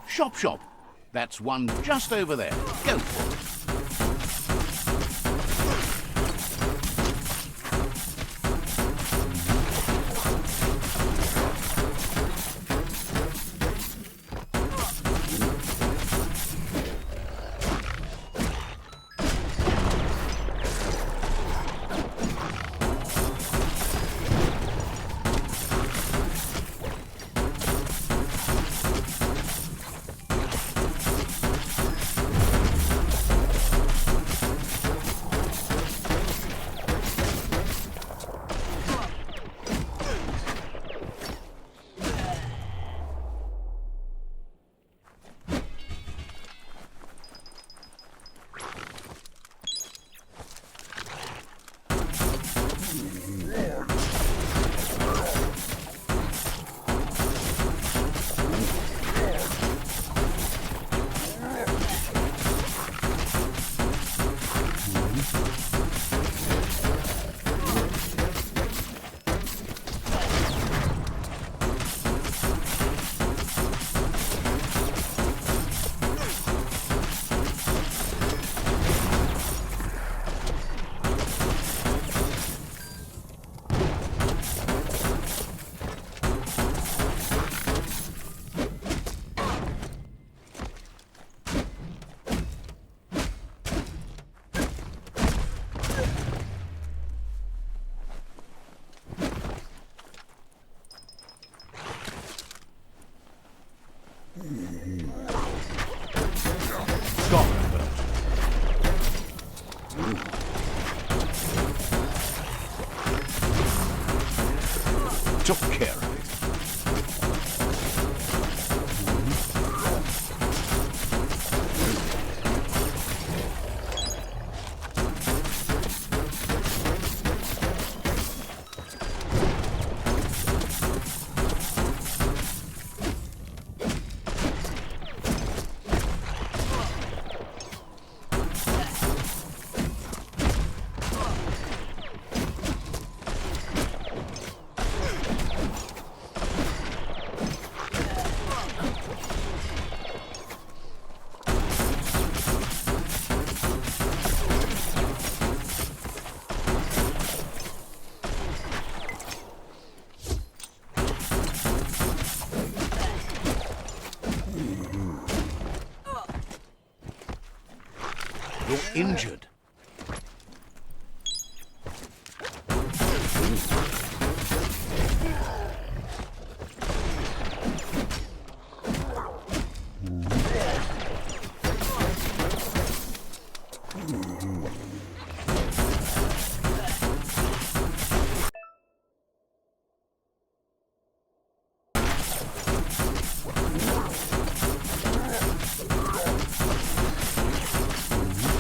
Shop, shop. That's one just over there. Go for it. Took care of it. You're injured.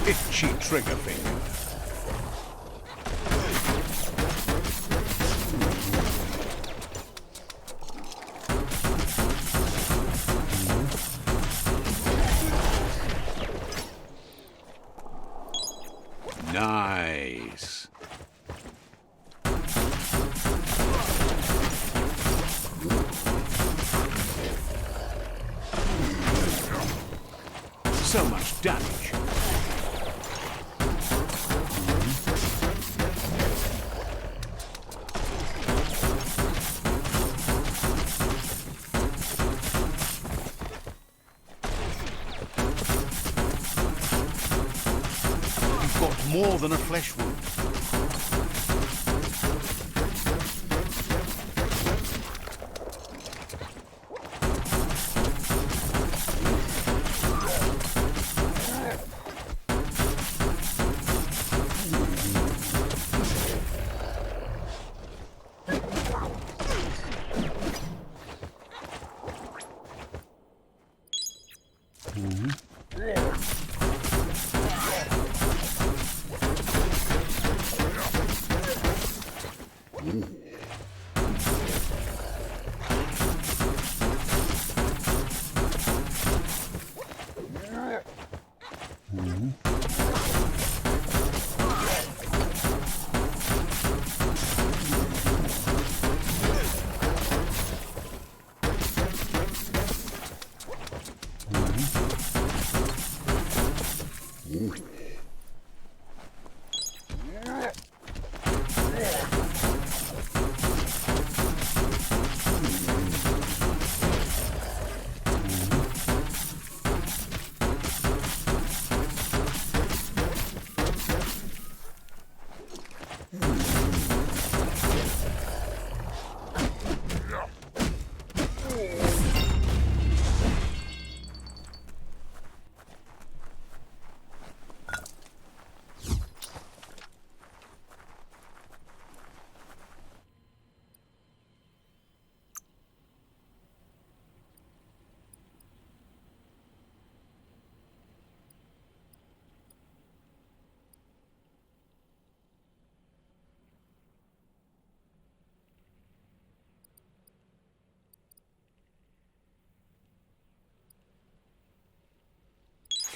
Itchy trigger finger. Nice. So much damage. More than a flesh wound.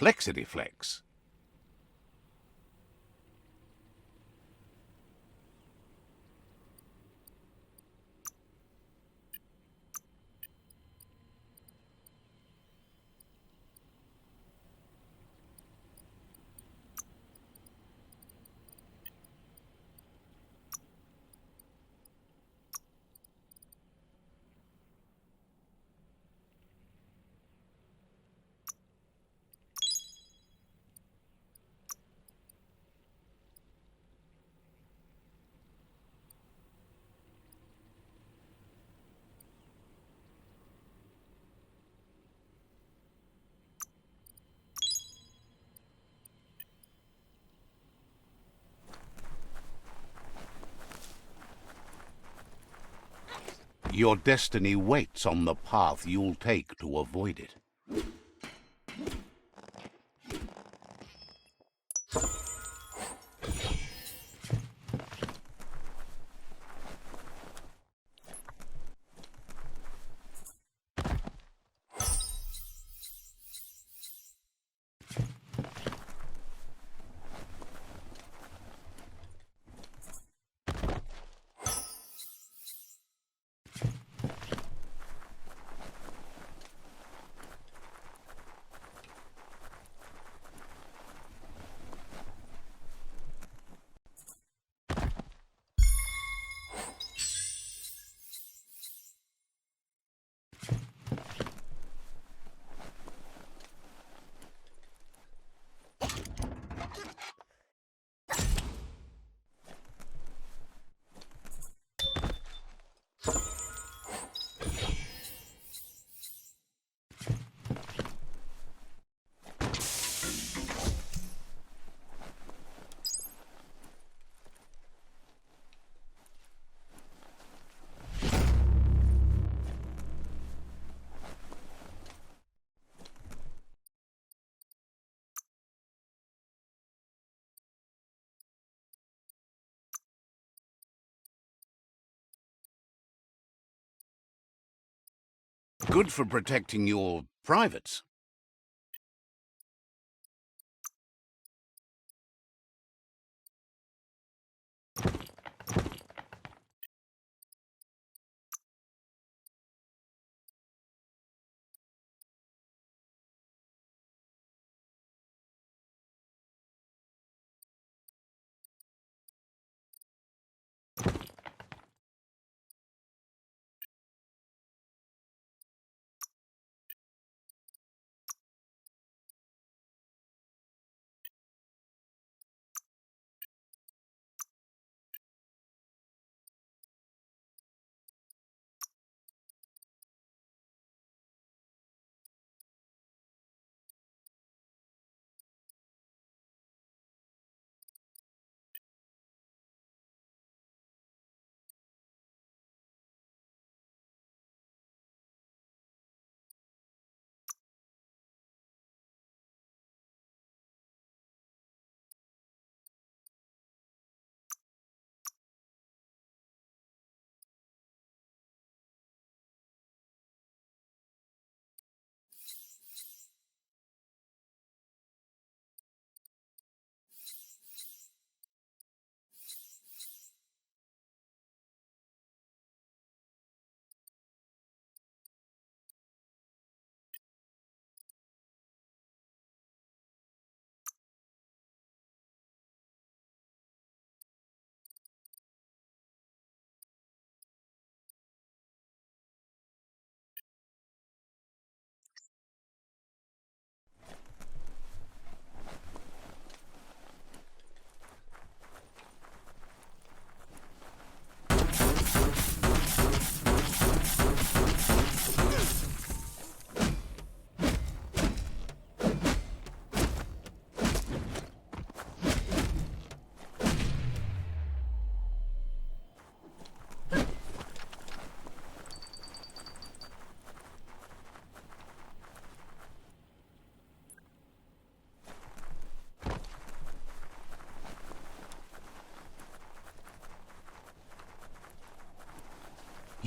Flexity flex. Your destiny waits on the path you'll take to avoid it. Good for protecting your privates.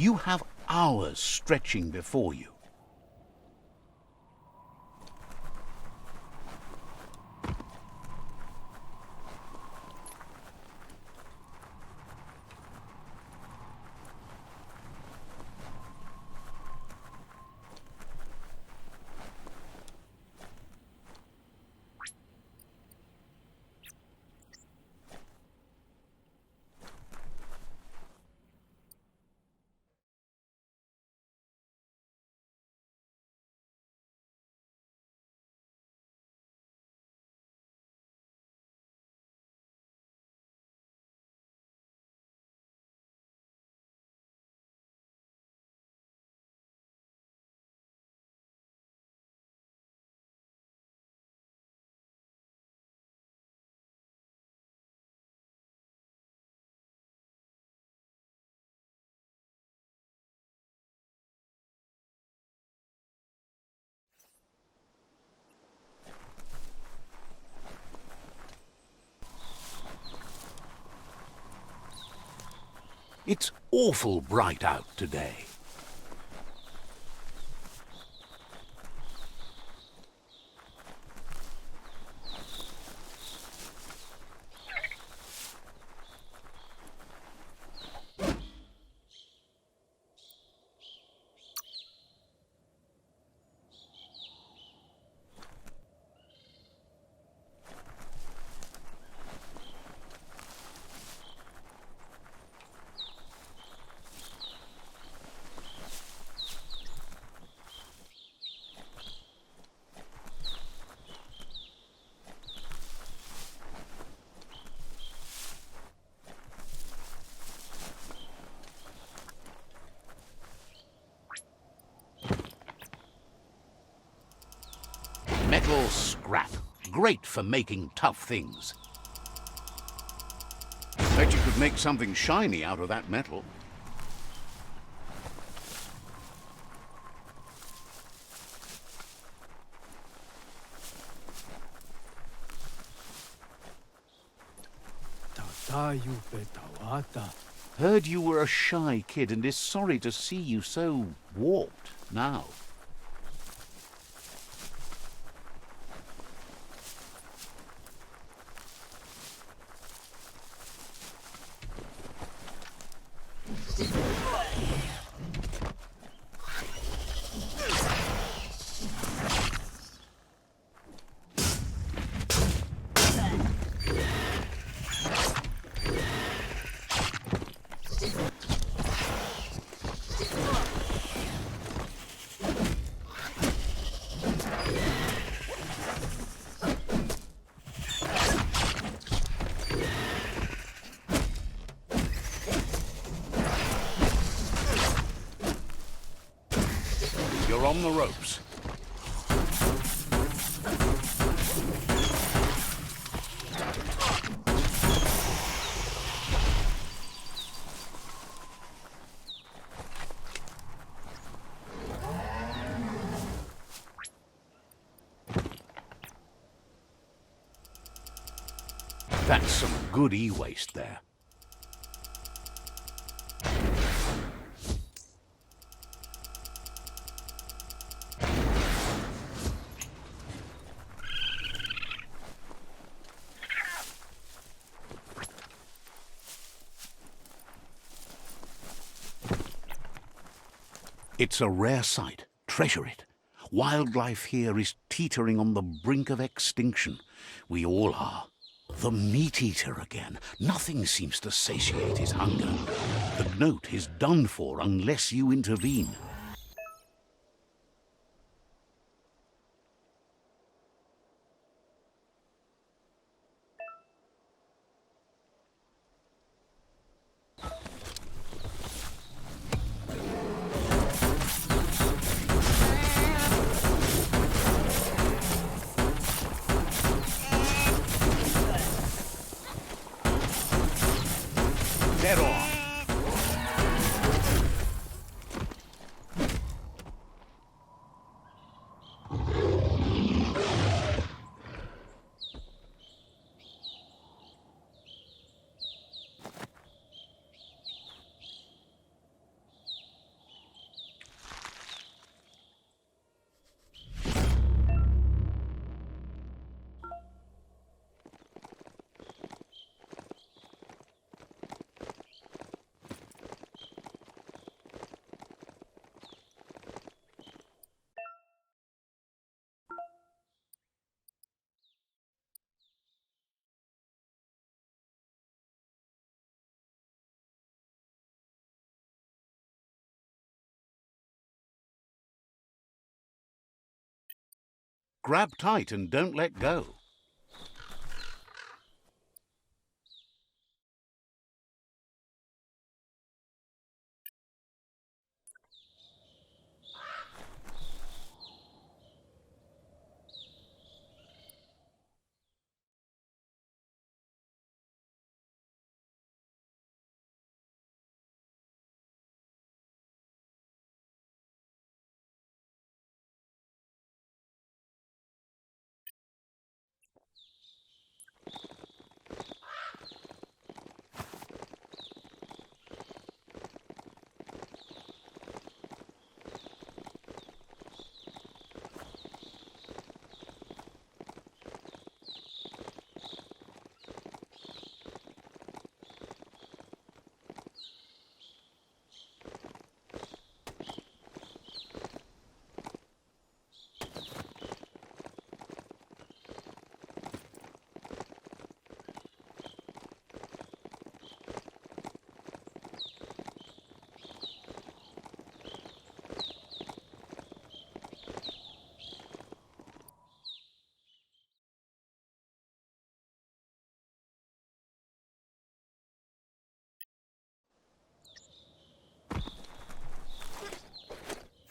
You have hours stretching before you. It's awful bright out today. Metal scrap. Great for making tough things. Bet you could make something shiny out of that metal. Heard you were a shy kid and is sorry to see you so warped now. You're on the ropes. That's some good e-waste there. It's a rare sight. Treasure it. Wildlife here is teetering on the brink of extinction. We all are. The meat-eater again. Nothing seems to satiate his hunger. The gnat is done for unless you intervene. Grab tight and don't let go.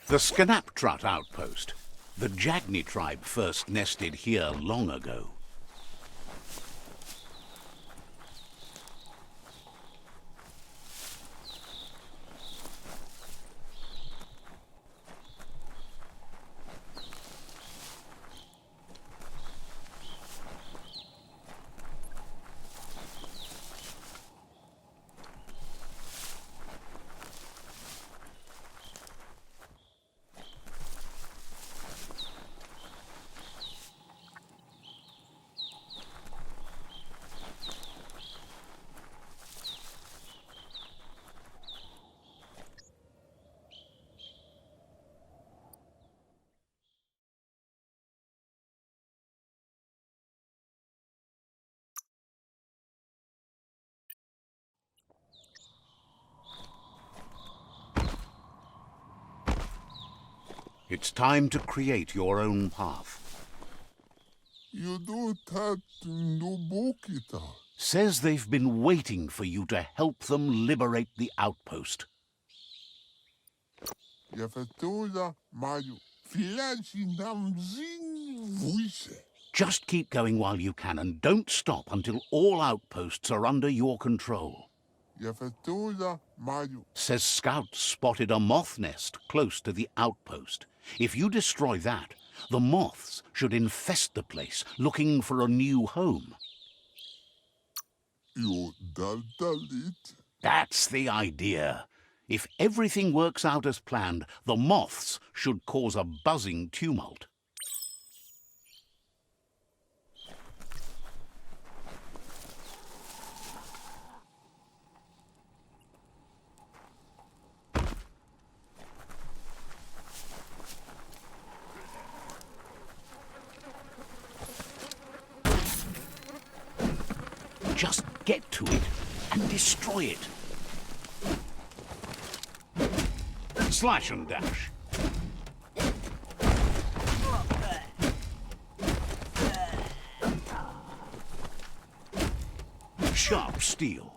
The Scanaptrut outpost. The Jagni tribe first nested here long ago. It's time to create your own path. You do that no bokita. Says they've been waiting for you to help them liberate the outpost. Yafatola mayu. Filaci nam zin voice. Just keep going while you can and don't stop until all outposts are under your control. Yafatola mayu. Says scouts spotted a moth nest close to the outpost. If you destroy that, the moths should infest the place, looking for a new home. You daldalit. That's the idea. If everything works out as planned, the moths should cause a buzzing tumult. Just get to it and destroy it. Slash and dash. Sharp steel.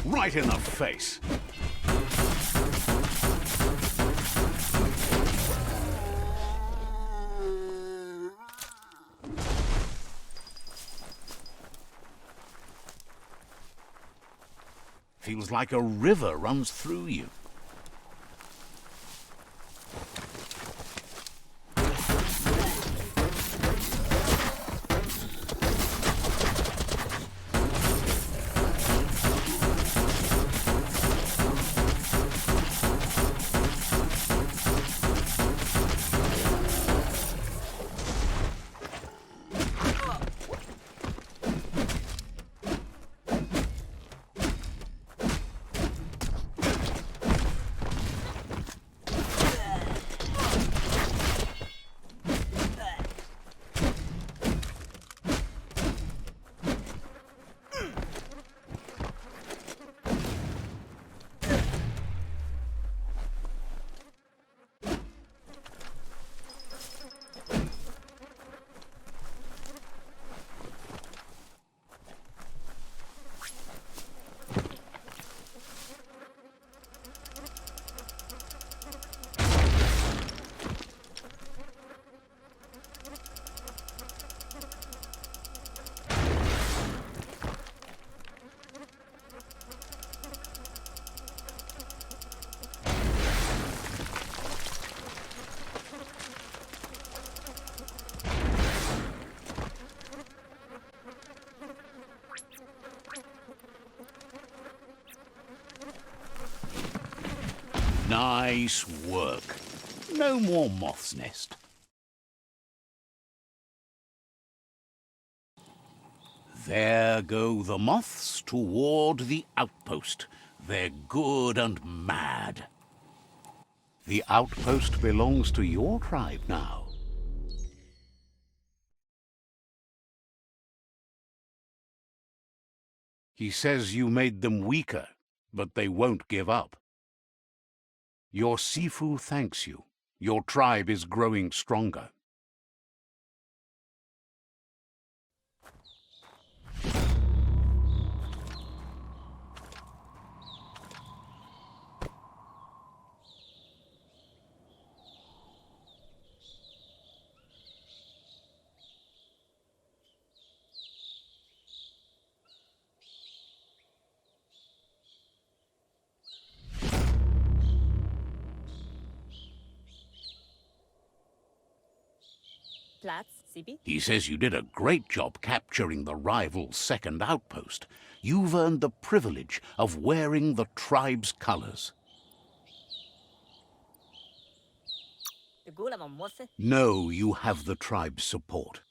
Right in the face. Feels like a river runs through you. Nice work. No more moth's nest. There go the moths toward the outpost. They're good and mad. The outpost belongs to your tribe now. He says you made them weaker, but they won't give up. Your Sifu thanks you. Your tribe is growing stronger. Platz, Sibi? He says you did a great job capturing the rival's second outpost. You've earned the privilege of wearing the tribe's colors. De gula man mosse? Know you have the tribe's support.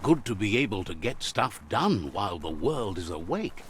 Good to be able to get stuff done while the world is awake.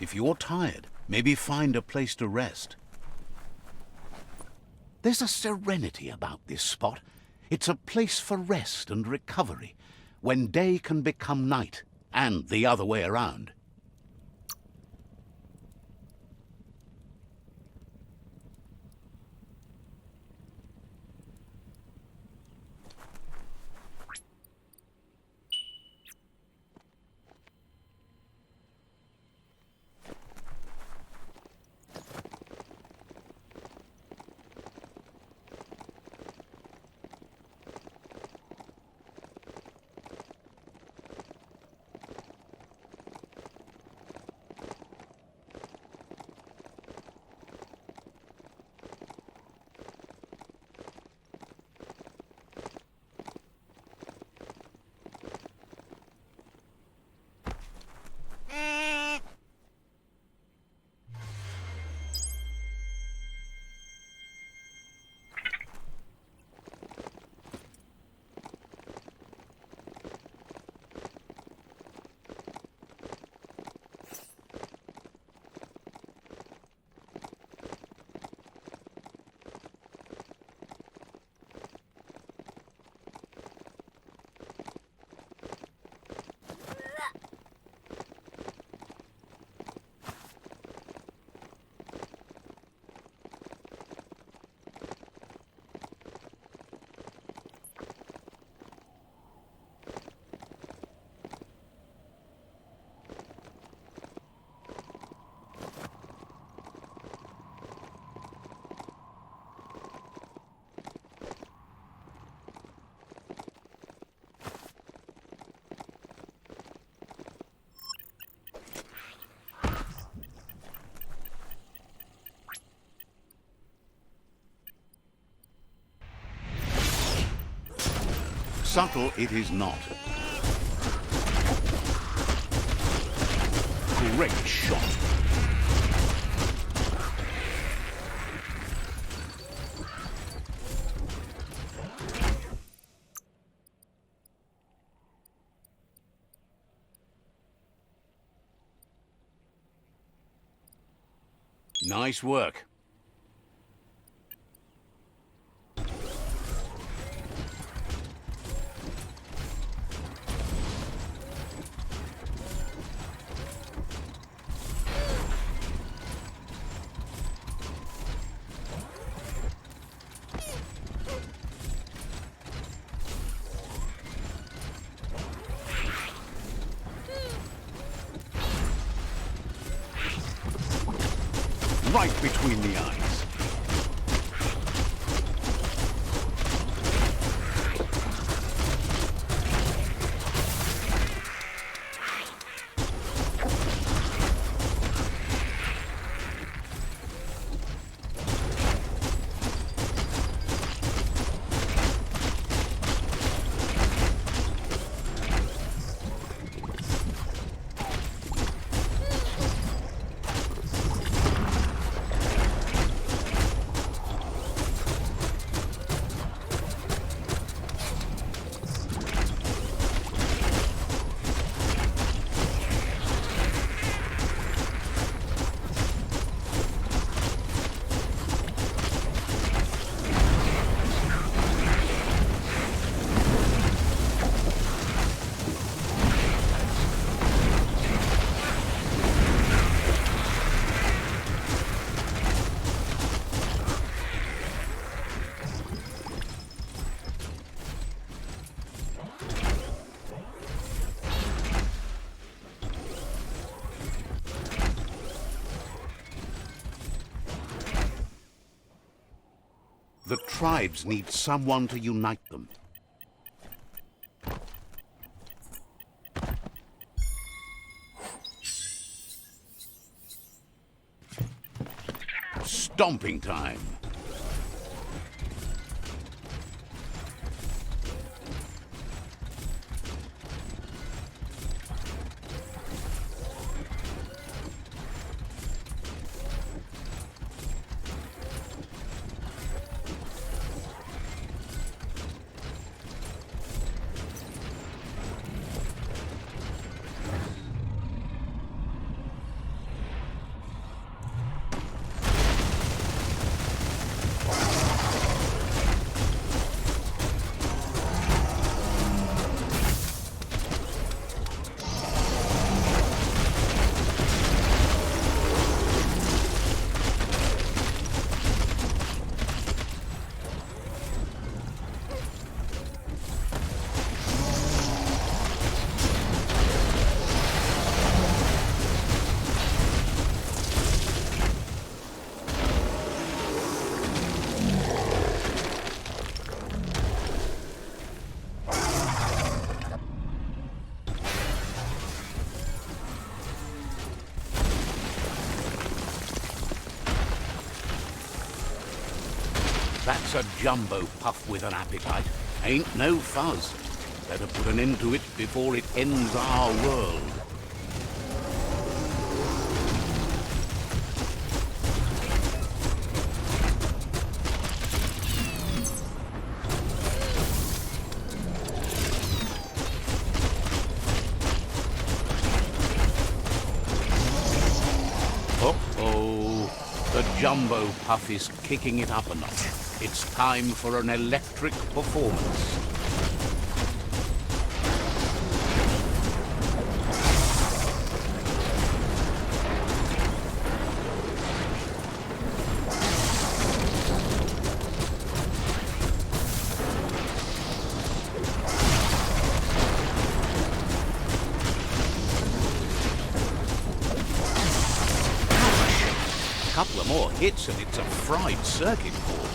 If you're tired, maybe find a place to rest. There's a serenity about this spot. It's a place for rest and recovery, when day can become night, and the other way around. Subtle it is not. Great shot. Nice work. Right between the eyes. The tribes need someone to unite them. Stomping time. That's a jumbo puff with an appetite. Ain't no fuzz. Better put an end to it before it ends our world. Uh-oh. The jumbo puff is kicking it up a notch. It's time for an electric performance. Couple of more hits and it's a fried circuit board.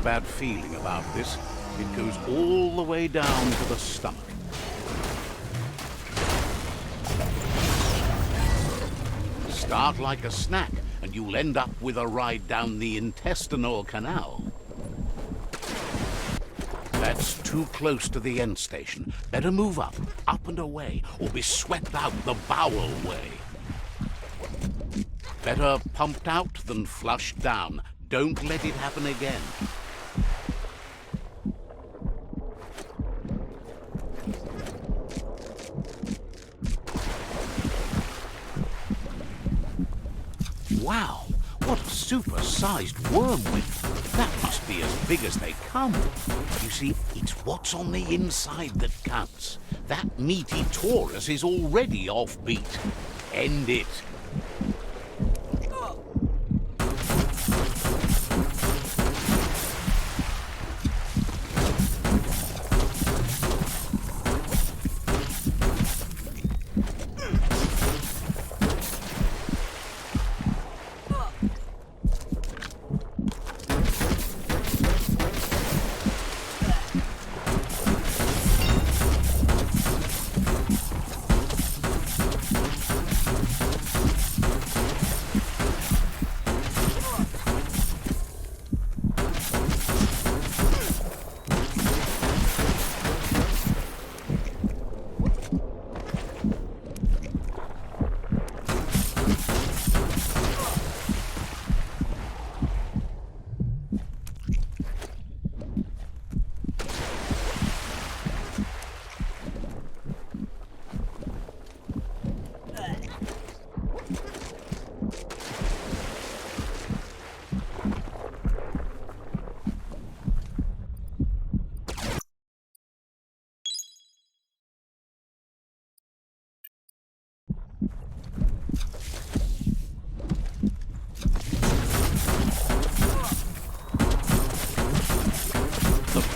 Bad feeling about this. It goes all the way down to the stomach. Start like a snack and you'll end up with a ride down the intestinal canal. That's too close to the end station. Better move up and away, or be swept out the bowel way. Better pumped out than flushed down. Don't let it happen again. Wow, what a super-sized wormwood. That must be as big as they come. You see, it's what's on the inside that counts. That meaty Taurus is already offbeat. End it.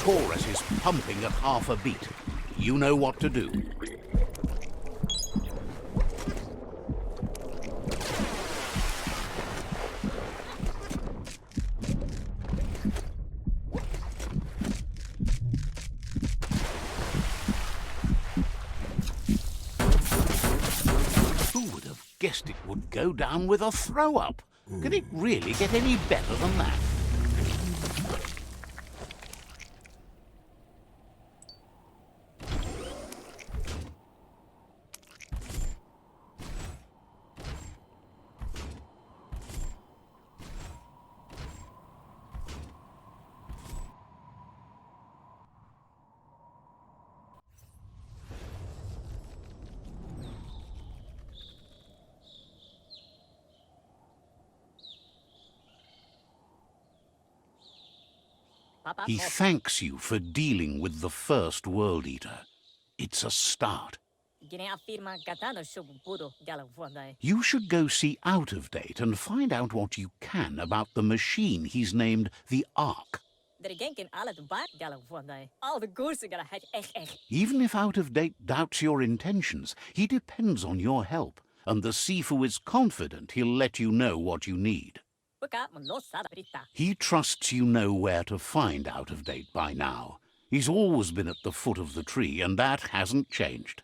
Taurus is pumping at half a beat. You know what to do. Who would have guessed it would go down with a throw-up? Could it really get any better than that? Papa He Mop. thanks you for dealing with the first World Eater. It's a start. Gine afirma gatano shubudo galavondai. You should go see Out of Date and find out what you can about the machine he's named the Ark. Der genken alle de baat galavondai. All the goose gonna have echt. Even if Out of Date doubts your intentions, he depends on your help, and the Sifu is confident he'll let you know what you need. Buka mon los sada brita. He trusts you know where to find Out of Date by now. He's always been at the foot of the tree, and that hasn't changed.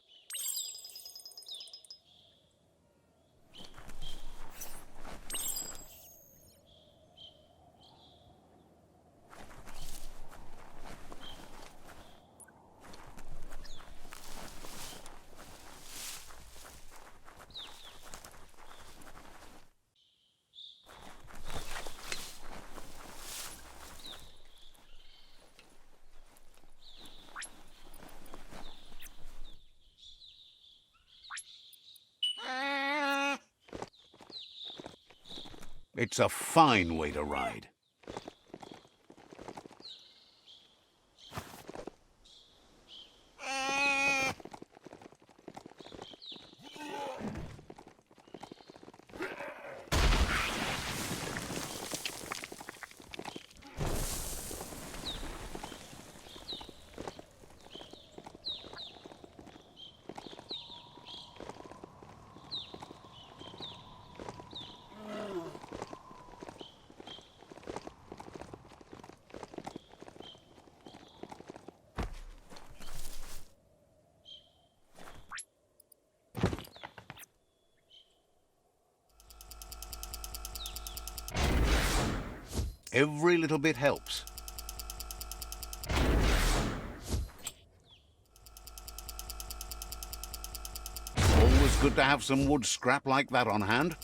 It's a fine way to ride. Every little bit helps. Always good to have some wood scrap like that on hand.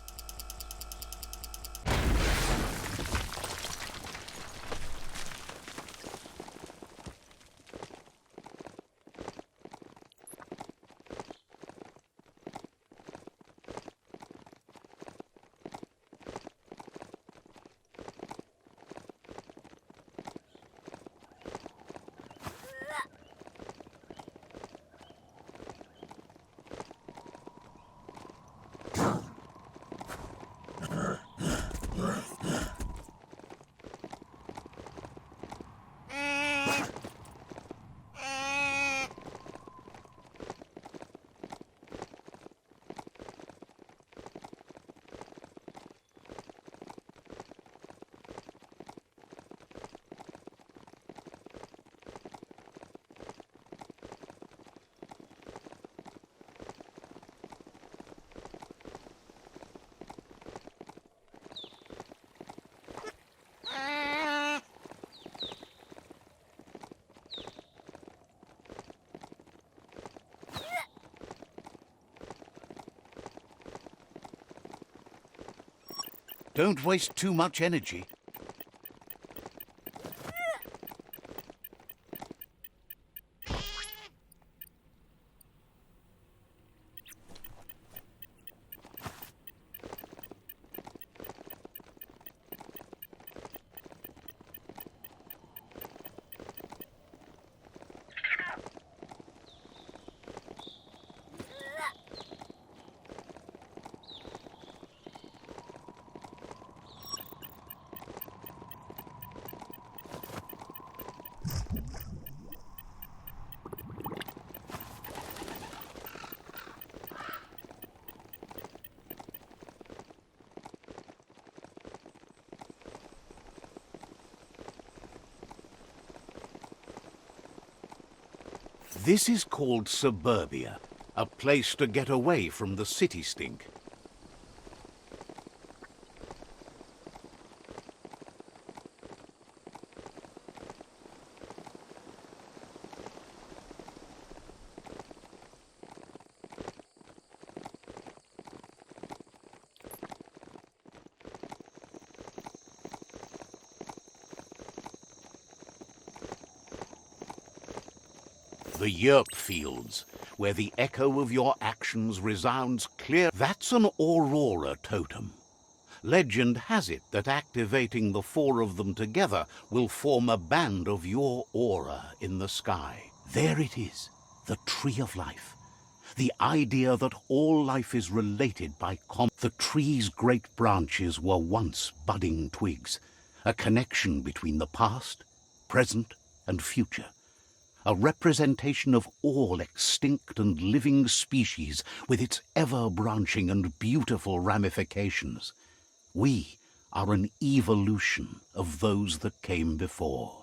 Don't waste too much energy. This is called suburbia, a place to get away from the city stink. The yerp fields, where the echo of your actions resounds clear. That's an aurora totem. Legend has it that activating the four of them together will form a band of your aura in the sky. There it is, the Tree of Life. The idea that all life is related by the tree's great branches were once budding twigs, a connection between the past, present, and future. A representation of all extinct and living species with its ever-branching and beautiful ramifications. We are an evolution of those that came before.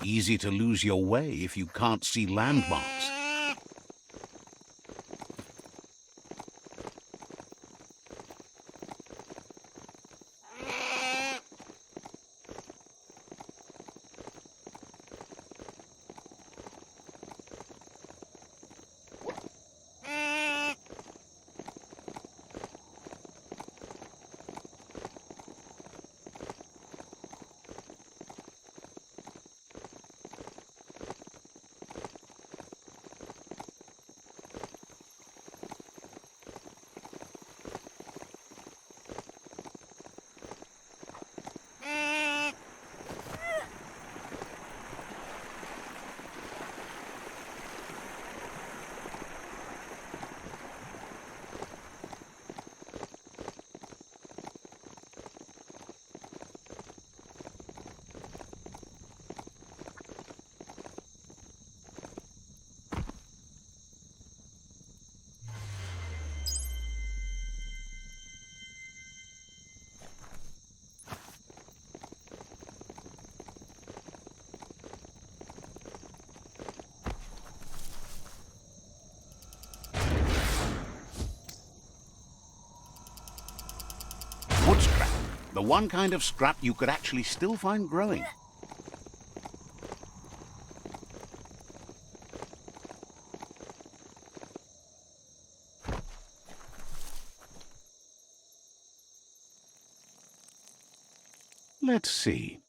Easy to lose your way if you can't see landmarks. Wood scrap. The one kind of scrap you could actually still find growing. Let's see.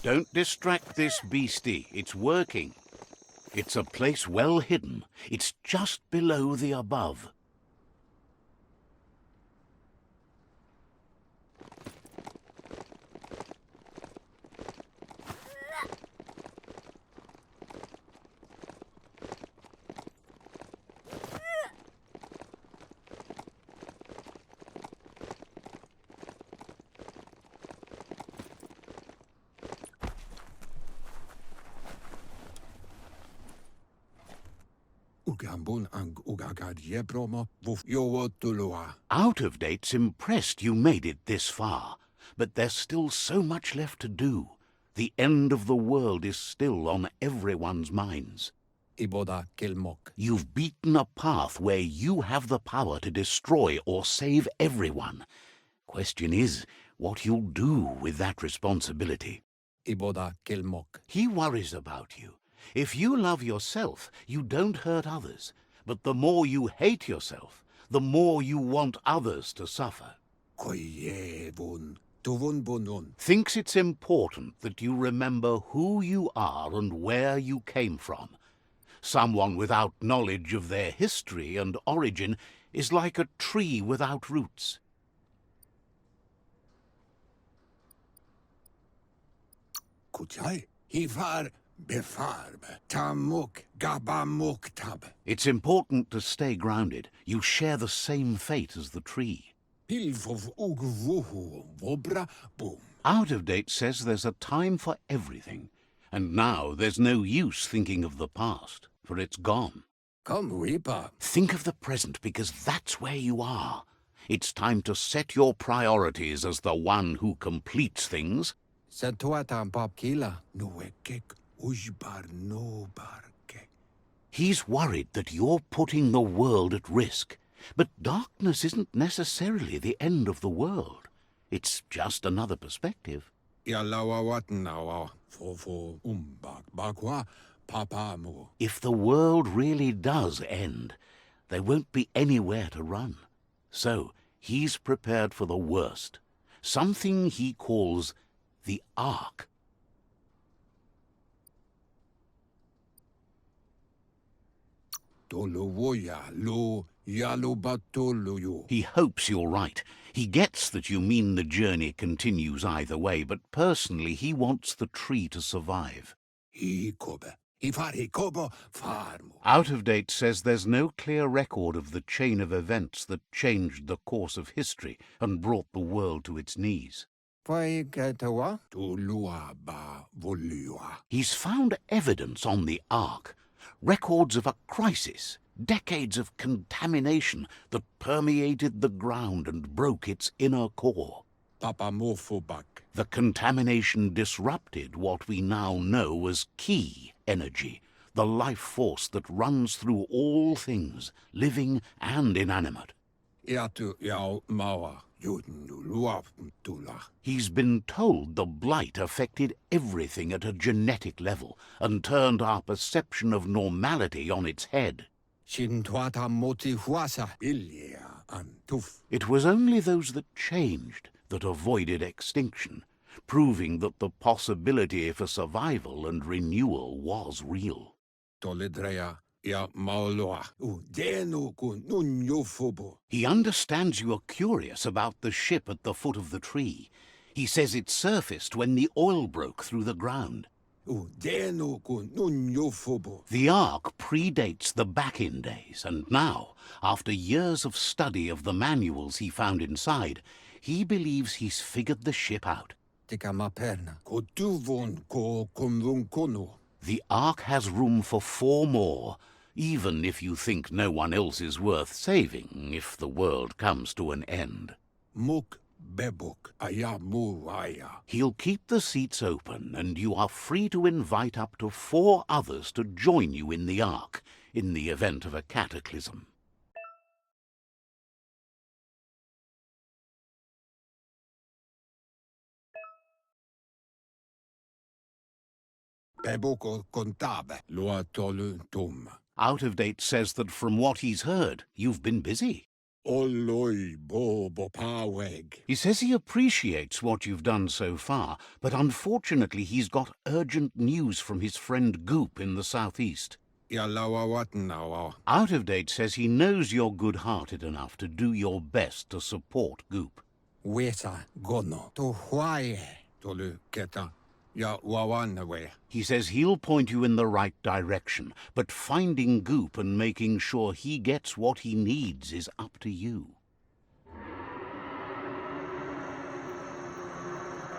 Don't distract this beastie. It's working. It's a place well hidden. It's just below the above. Out of Date's impressed you made it this far, but there's still so much left to do. The end of the world is still on everyone's minds. You've beaten a path where you have the power to destroy or save everyone. Question is, what you'll do with that responsibility. He worries about you. If you love yourself, you don't hurt others. But the more you hate yourself, the more you want others to suffer. Thinks it's important that you remember who you are and where you came from. Someone without knowledge of their history and origin is like a tree without roots. It's important to stay grounded. You share the same fate as the tree. Out of Date says there's a time for everything. And now there's no use thinking of the past, for it's gone. Think of the present, because that's where you are. It's time to set your priorities as the one who completes things. He's worried that you're putting the world at risk. But darkness isn't necessarily the end of the world. It's just another perspective. papamo. If the world really does end, there won't be anywhere to run. So he's prepared for the worst, something he calls the Ark. Tolowoya lo yalobatoloyo. He hopes you're right. He gets that you mean the journey continues either way, but personally he wants the tree to survive. Hikobe. Hikobo farmo. Out of Date says there's no clear record of the chain of events that changed the course of history and brought the world to its knees. Paikatawa. Tulua ba volua. He's found evidence on the Ark, records of a crisis, decades of contamination that permeated the ground and broke its inner core. Papamofobak. The contamination disrupted what we now know as key energy, the life force that runs through all things, living and inanimate. Iatu yao mawa. Yudnuluaptula. He's been told the blight affected everything at a genetic level and turned our perception of normality on its head. Shintuata motihuasa. Ilia antuf. It was only those that changed that avoided extinction, proving that the possibility for survival and renewal was real. Toledrea. Ya maoloa. Udenu kun nunyofobo. He understands you are curious about the ship at the foot of the tree. He says it surfaced when the oil broke through the ground. Udenu kun nunyofobo. The Ark predates the back-in days, and now, after years of study of the manuals he found inside, he believes he's figured the ship out. Tika maperna. Kotuvon ko konvunkono. The Ark has room for 4 more, even if you think no one else is worth saving if the world comes to an end. Muk bebok ayamuaya. He'll keep the seats open, and you are free to invite up to 4 others to join you in the Ark in the event of a cataclysm. Beboko kontabe. Loa tolu tum. Out of Date says that from what he's heard, you've been busy. Oloi bo bopaweg. He says he appreciates what you've done so far, but unfortunately he's got urgent news from his friend Goop in the southeast. Yalawawatnawa. Out of Date says he knows you're good-hearted enough to do your best to support Goop. Weta gono. To huaye. Tolu keta. Ya wawanawe. He says he'll point you in the right direction, but finding Goop and making sure he gets what he needs is up to you.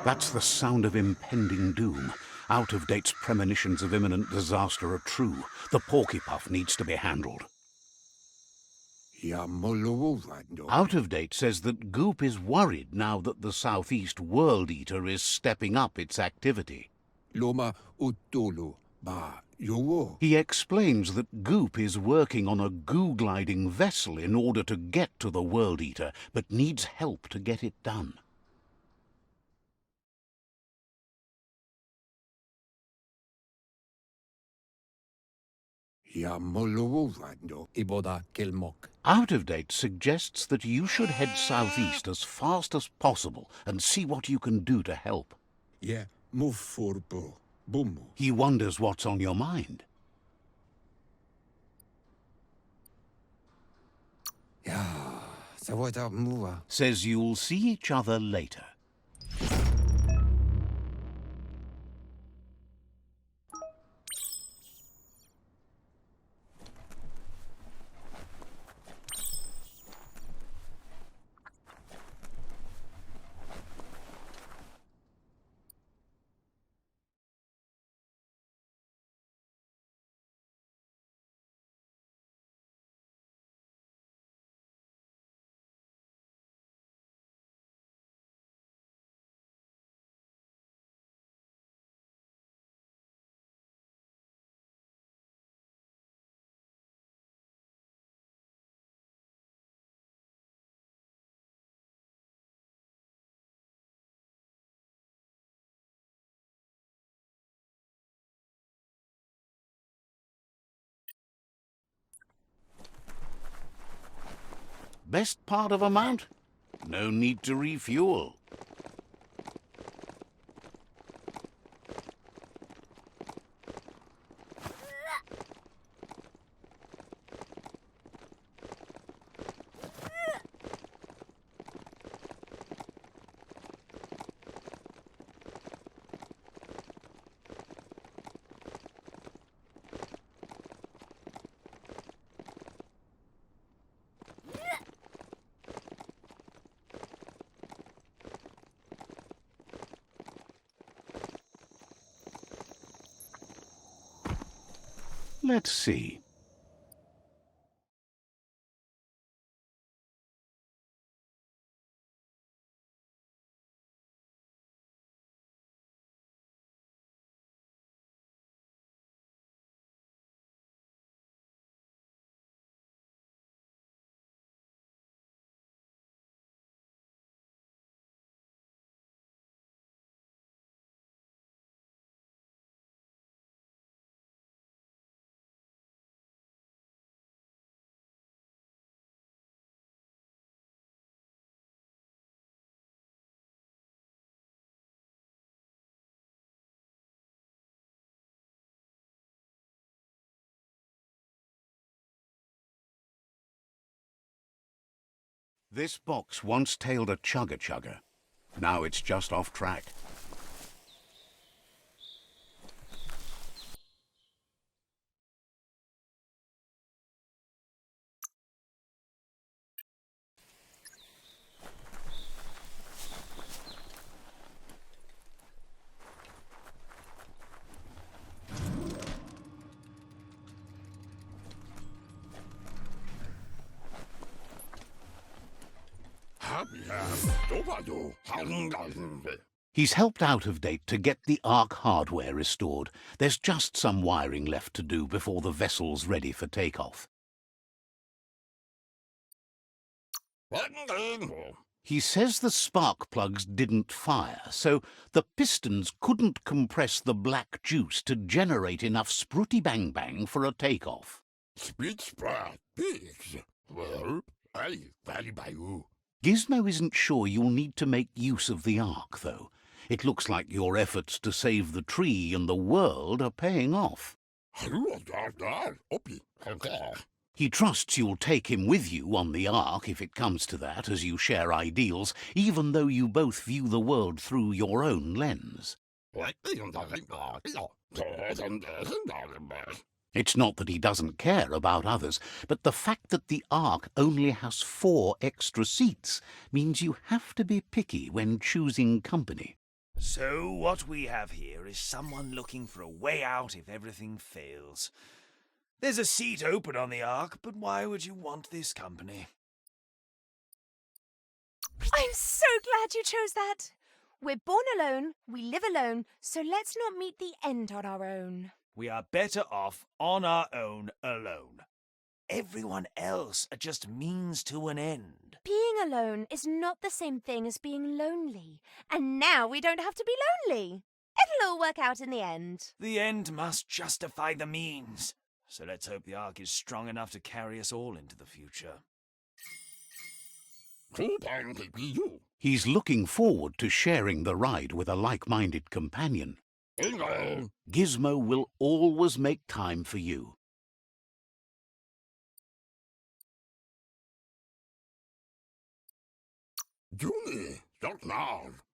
That's the sound of impending doom. Out of Date's premonitions of imminent disaster are true. The Porkypuff needs to be handled. Ya molowando. Out of Date says that Goop is worried now that the Southeast World Eater is stepping up its activity. Loma utulu ba yowo. He explains that Goop is working on a goo-gliding vessel in order to get to the World Eater, but needs help to get it done. Ya molowando. Iboda kelmok. Out of Date suggests that you should head southeast as fast as possible and see what you can do to help. Ye mufurbo. Bumu. He wonders what's on your mind. Ya sawata muwa. Says you'll see each other later. Best part of a mount? No need to refuel. Let's see. This box once tailed a chugger-chugger. Now it's just off track. He's helped out of date to get the Ark hardware restored. There's just some wiring left to do before the vessel's ready for takeoff. He says the spark plugs didn't fire, so the pistons couldn't compress the black juice to generate enough spruty bang bang for a takeoff. Gizmo isn't sure you'll need to make use of the Ark, though. It looks like your efforts to save the tree and the world are paying off. He trusts you'll take him with you on the Ark if it comes to that, as you share ideals, even though you both view the world through your own lens. It's not that he doesn't care about others, but the fact that the Ark only has 4 extra seats means you have to be picky when choosing company. So what we have here is someone looking for a way out if everything fails. There's a seat open on the Ark, but why would you want this company? I'm so glad you chose that. We're born alone, we live alone, so let's not meet the end on our own. We are better off on our own alone. Everyone else are just means to an end. Being alone is not the same thing as being lonely. And now we don't have to be lonely. It'll all work out in the end. The end must justify the means. So let's hope the Ark is strong enough to carry us all into the future. He's looking forward to sharing the ride with a like-minded companion. Gizmo will always make time for you.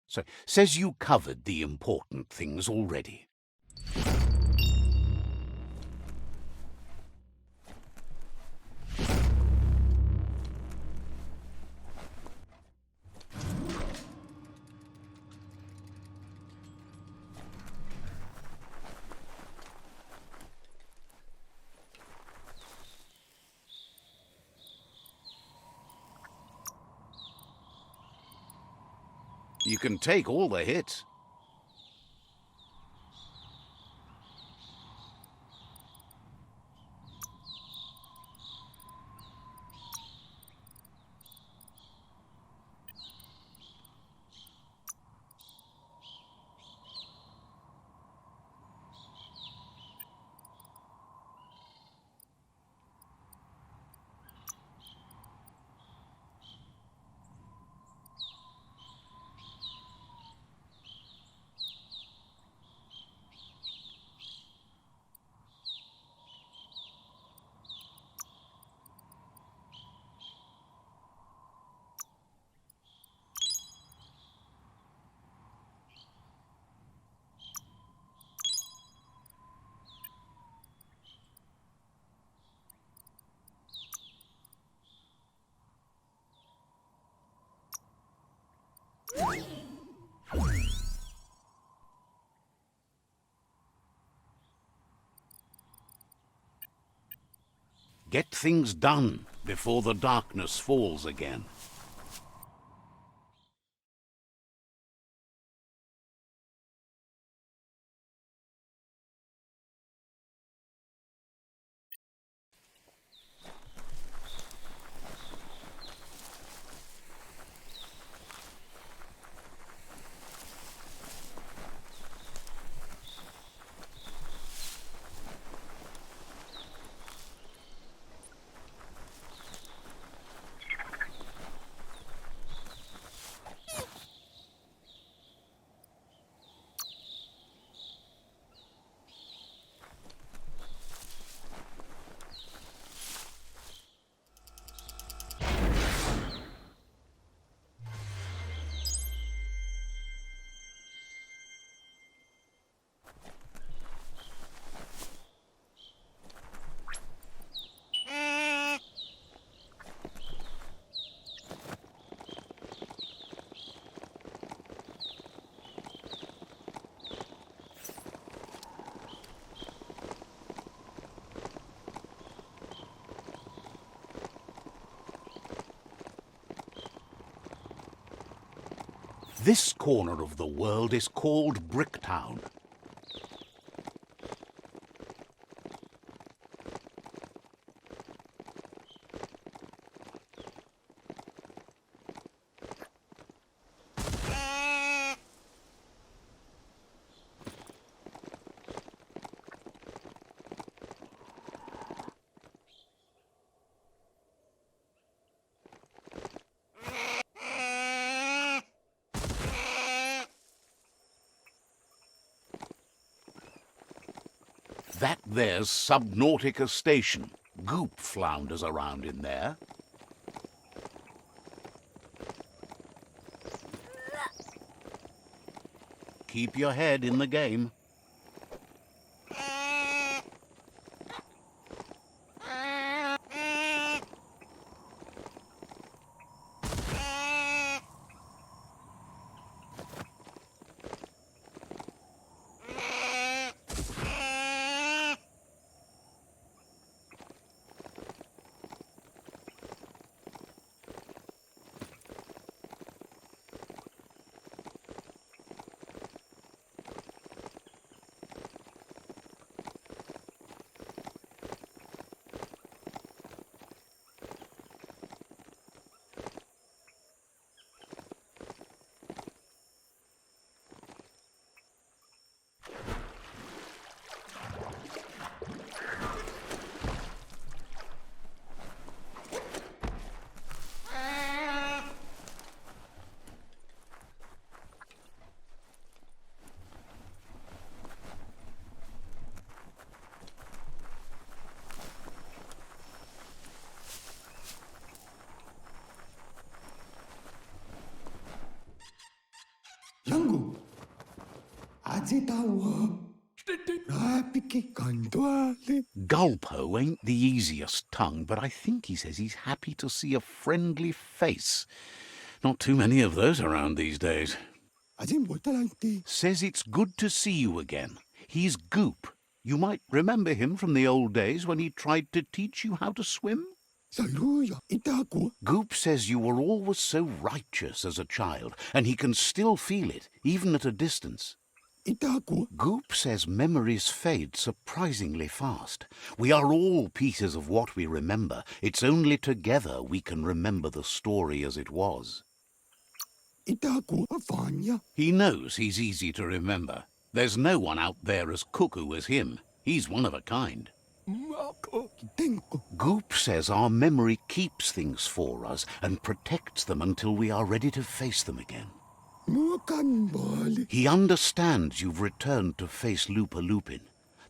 So, says you covered the important things already. You can take all the hits. Get things done before the darkness falls again. This corner of the world is called Bricktown. That there's Subnautica Station. Goop flounders around in there. Keep your head in the game. Yangu, Azitawa, Rapiki Kandwale. Gulpo ain't the easiest tongue, but I think he says he's happy to see a friendly face. Not too many of those around these days. Azim Botalante. Says it's good to see you again. He's Goop. You might remember him from the old days when he tried to teach you how to swim. Saruya, Itaku. Goop says you were always so righteous as a child, and he can still feel it, even at a distance. Itaku. Goop says memories fade surprisingly fast. We are all pieces of what we remember. It's only together we can remember the story as it was. Itaku, Vanya. He knows he's easy to remember. There's no one out there as cuckoo as him. He's one of a kind. Mako, Tenko. Goop says our memory keeps things for us and protects them until we are ready to face them again. Mukanbali. He understands you've returned to face Lupa Lupin.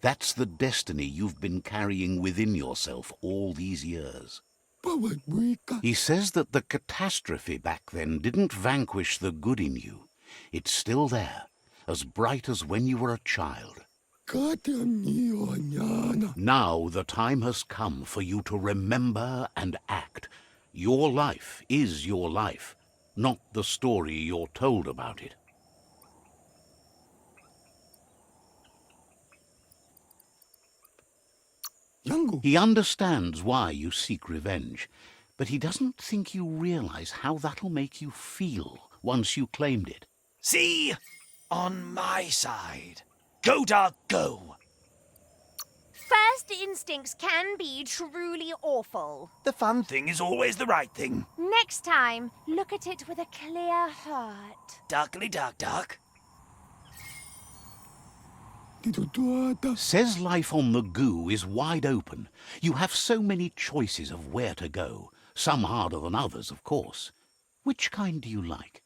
That's the destiny you've been carrying within yourself all these years. Pawadwika. He says that the catastrophe back then didn't vanquish the good in you. It's still there, as bright as when you were a child. Now the time has come for you to remember and act. Your life is your life. not the story you're told about it. He understands why you seek revenge, but he doesn't think you realize how that'll make you feel once you claimed it. See? On my side. Go, Dark, go! First instincts can be truly awful. The fun thing is always the right thing. Next time, look at it with a clear heart. Darkly dark, dark. Says life on the goo is wide open. You have so many choices of where to go, some harder than others, of course. Which kind do you like?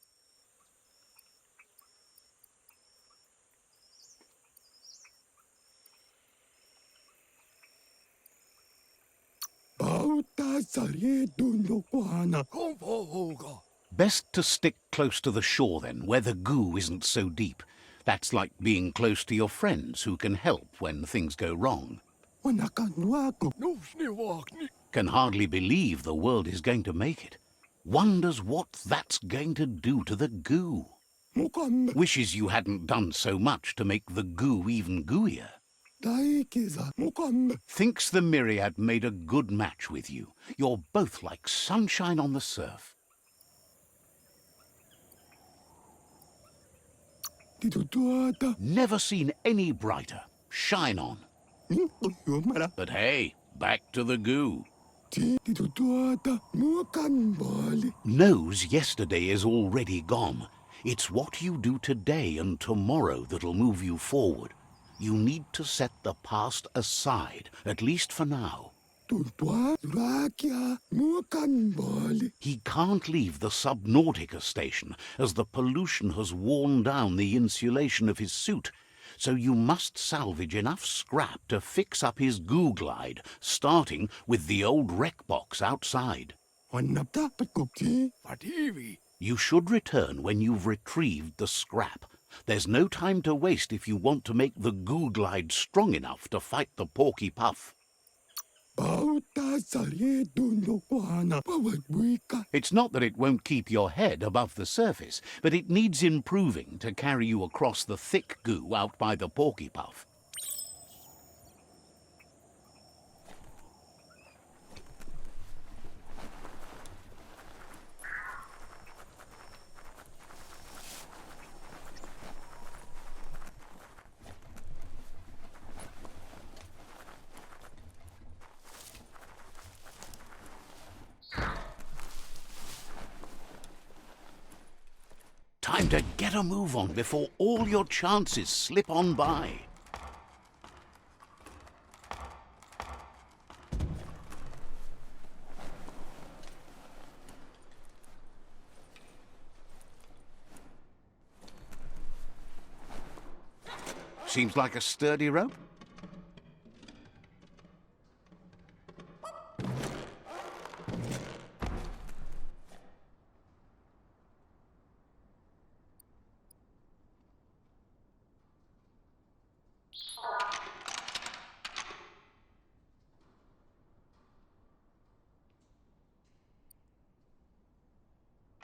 Best to stick close to the shore then, where the goo isn't so deep. That's like being close to your friends who can help when things go wrong. Can hardly believe the world is going to make it. Wonders what that's going to do to the goo. Wishes you hadn't done so much to make the goo even gooier. Thinks the Myriad made a good match with you. You're both like sunshine on the surf. Never seen any brighter. Shine on. But hey, back to the goo. Knows yesterday is already gone. It's what you do today and tomorrow that'll move you forward. You need to set the past aside, at least for now. He can't leave the Subnautica station, as the pollution has worn down the insulation of his suit, so you must salvage enough scrap to fix up his goo glide, starting with the old wreck box outside. You should return when you've retrieved the scrap. There's no time to waste if you want to make the goo glide strong enough to fight the Porky Puff. It's not that it won't keep your head above the surface, but it needs improving to carry you across the thick goo out by the Porky Puff. Time to get a move on before all your chances slip on by. Seems like a sturdy rope.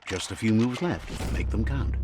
Just a few moves left. Make them count.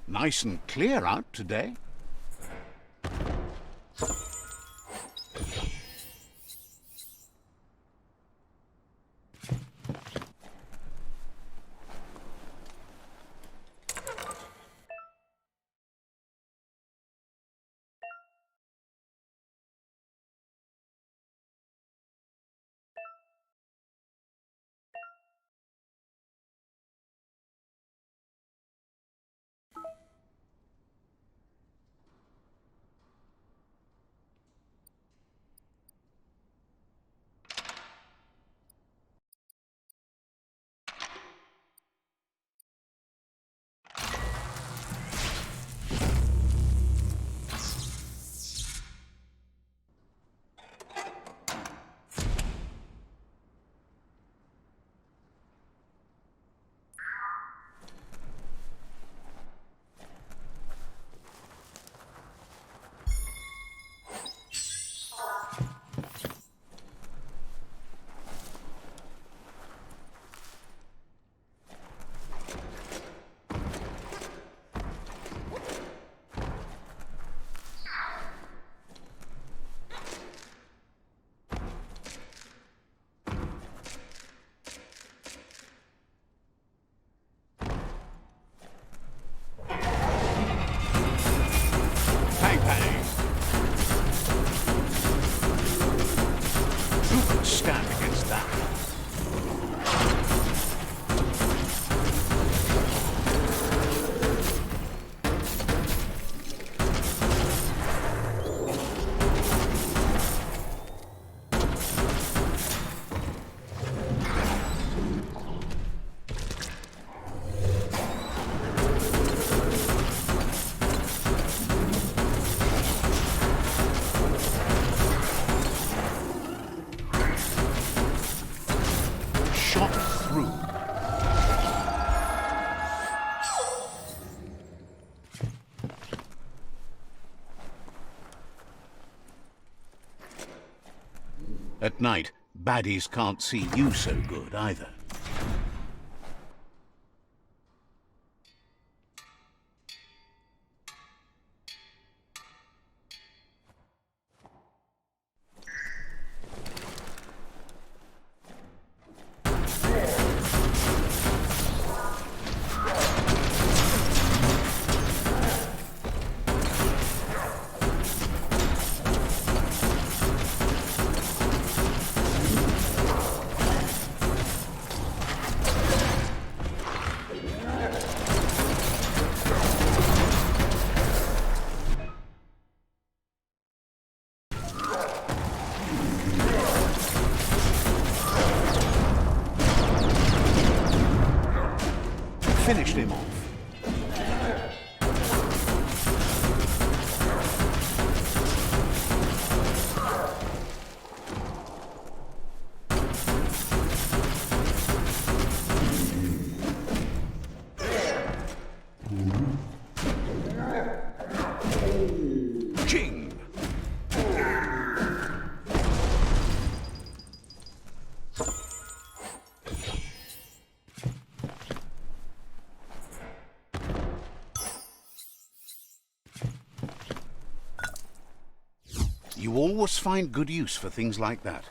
Nice and clear out today. Bang, bang. Who could stand against that? Shot through. At night, baddies can't see you so good either. Finished him off. Ching! You always find good use for things like that.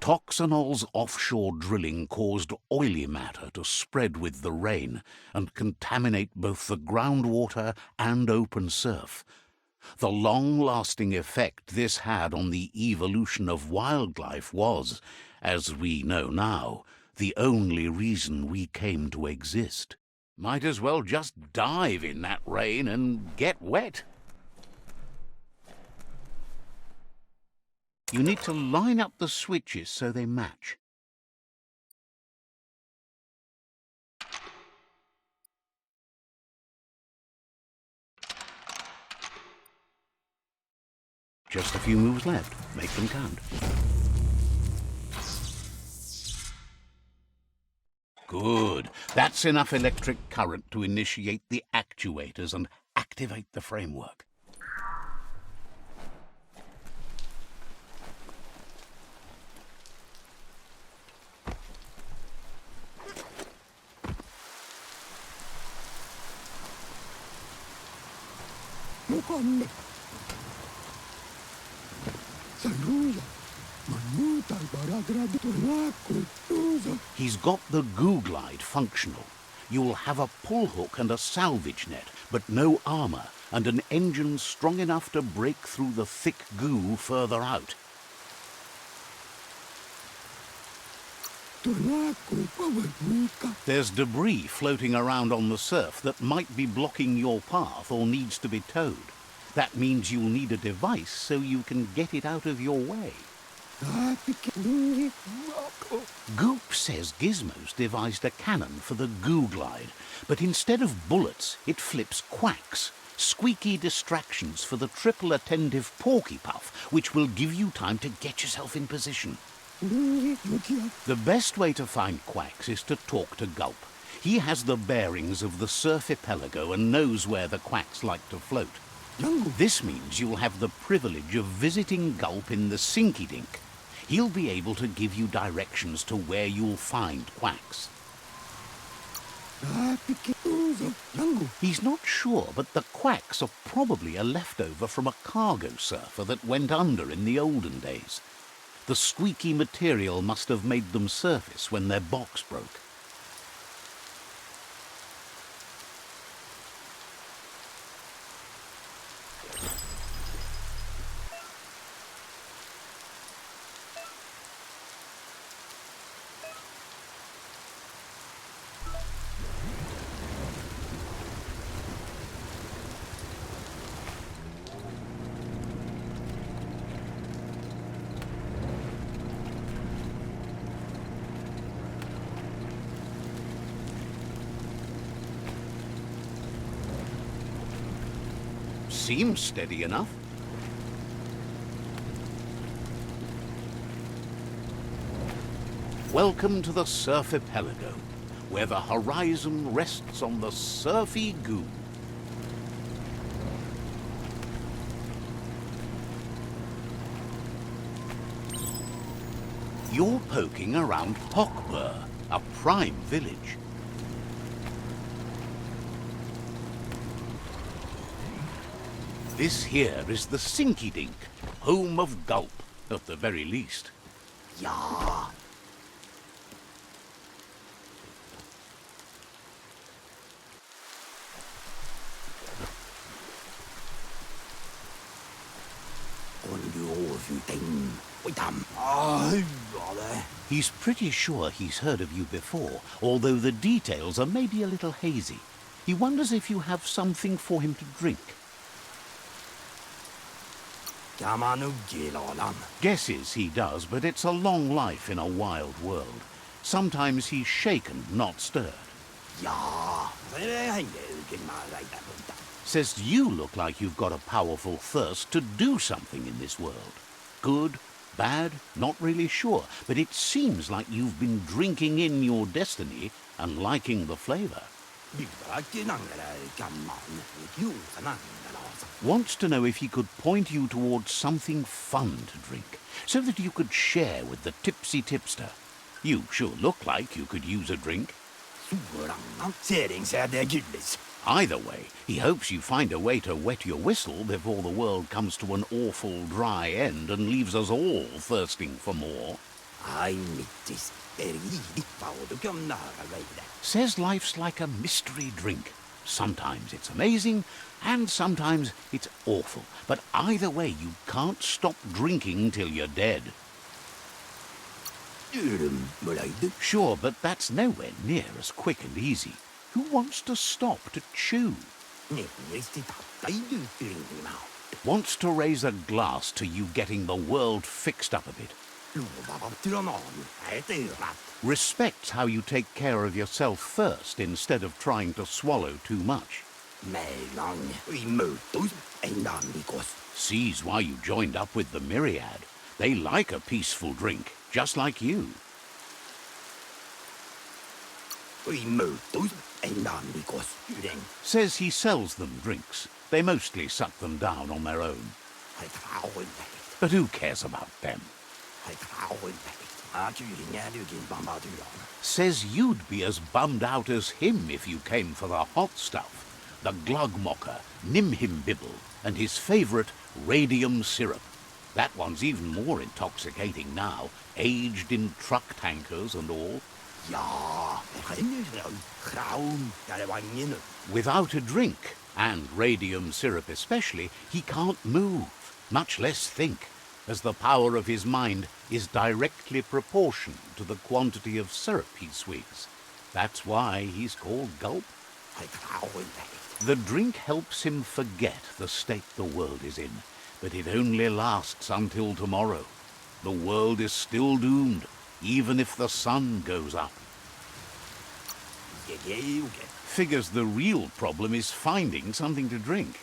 Toxanol's offshore drilling caused oily matter to spread with the rain and contaminate both the groundwater and open surf. The long-lasting effect this had on the evolution of wildlife was, as we know now, the only reason we came to exist. Might as well just dive in that rain and get wet. You need to line up the switches so they match. Just a few moves left. Make them count. Good. That's enough electric current to initiate the actuators and activate the framework. He's got the goo glide functional. You'll have a pull hook and a salvage net, but no armor, and an engine strong enough to break through the thick goo further out. There's debris floating around on the surf that might be blocking your path or needs to be towed. That means you'll need a device so you can get it out of your way. Goop says Gizmo's devised a cannon for the goo glide, but instead of bullets, it flips quacks, squeaky distractions for the triple attentive porky puff, which will give you time to get yourself in position. The best way to find quacks is to talk to Gulp. He has the bearings of the surf archipelago and knows where the quacks like to float. This means you'll have the privilege of visiting Gulp in the Sinky Dink. He'll be able to give you directions to where you'll find quacks. He's not sure, but the quacks are probably a leftover from a cargo surfer that went under in the olden days. The squeaky material must have made them surface when their box broke. Seems steady enough. Welcome to the surf archipelago, where the horizon rests on the surfy goo. You're poking around Hikvision, a prime village. This here is the Sinky Dink, home of Gulp, at the very least. Yeah. He's pretty sure he's heard of you before, although the details are maybe a little hazy. He wonders if you have something for him to drink. Guesses he does, but it's a long life in a wild world. Sometimes he's shaken, not stirred. Says you look like you've got a powerful thirst to do something in this world. Good, bad, not really sure, but it seems like you've been drinking in your destiny and liking the flavor. Wants to know if he could point you towards something fun to drink, so that you could share with the tipsy tipster. You sure look like you could use a drink. Either way, he hopes you find a way to wet your whistle before the world comes to an awful dry end and leaves us all thirsting for more. Says life's like a mystery drink. Sometimes it's amazing, and sometimes it's awful. But either way, you can't stop drinking till you're dead. Sure, but that's nowhere near as quick and easy. Who wants to stop to chew? Wants to raise a glass to you getting the world fixed up a bit. Respects how you take care of yourself first instead of trying to swallow too much. Sees why you joined up with the Myriad. They like a peaceful drink, just like you. Says he sells them drinks. They mostly suck them down on their own. But who cares about them? Says you'd be as bummed out as him if you came for the hot stuff. The Glugmocker, Nimhimbibble, and his favourite radium syrup. That one's even more intoxicating now, aged in truck tankers and all. Without a drink, and radium syrup especially, he can't move, much less think, as the power of his mind is directly proportional to the quantity of syrup he swigs. That's why he's called Gulp. The drink helps him forget the state the world is in, but it only lasts until tomorrow. The world is still doomed, even if the sun goes up. Figures the real problem is finding something to drink.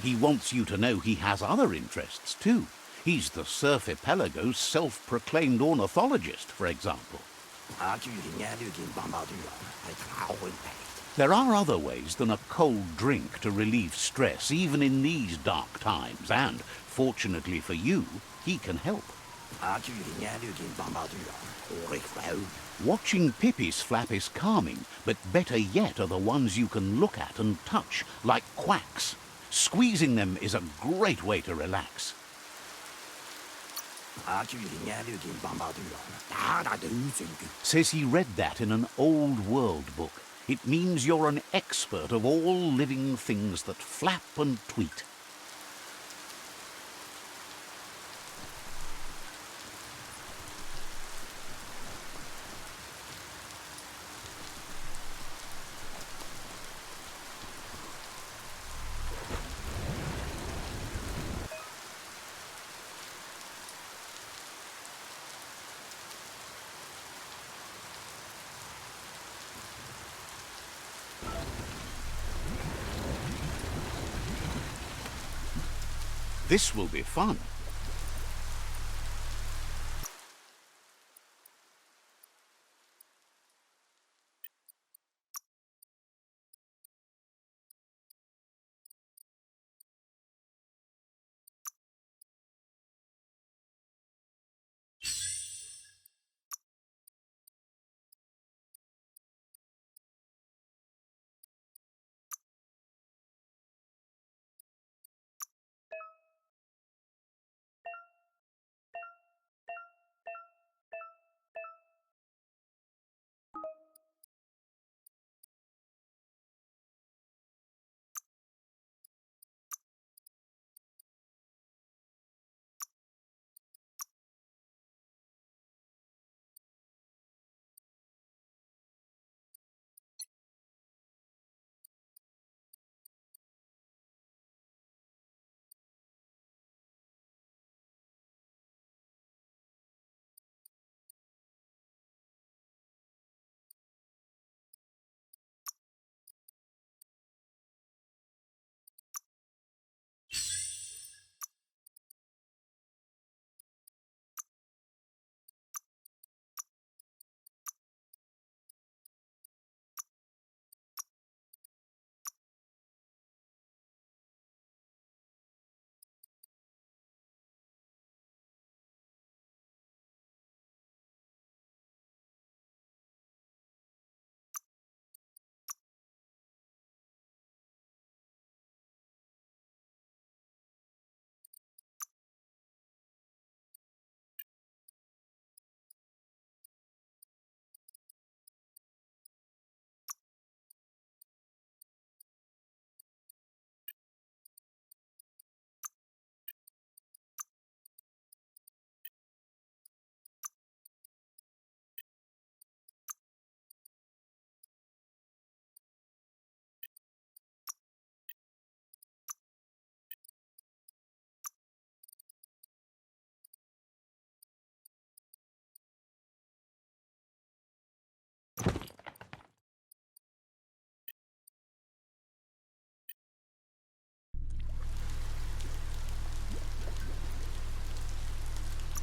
He wants you to know he has other interests too. He's the Surfipelago's self-proclaimed ornithologist, for example. There are other ways than a cold drink to relieve stress, even in these dark times, and, fortunately for you, he can help. Watching Pippi's flap is calming, but better yet are the ones you can look at and touch, like quacks. Squeezing them is a great way to relax. Says he read that in an old world book. It means you're an expert of all living things that flap and tweet. This will be fun.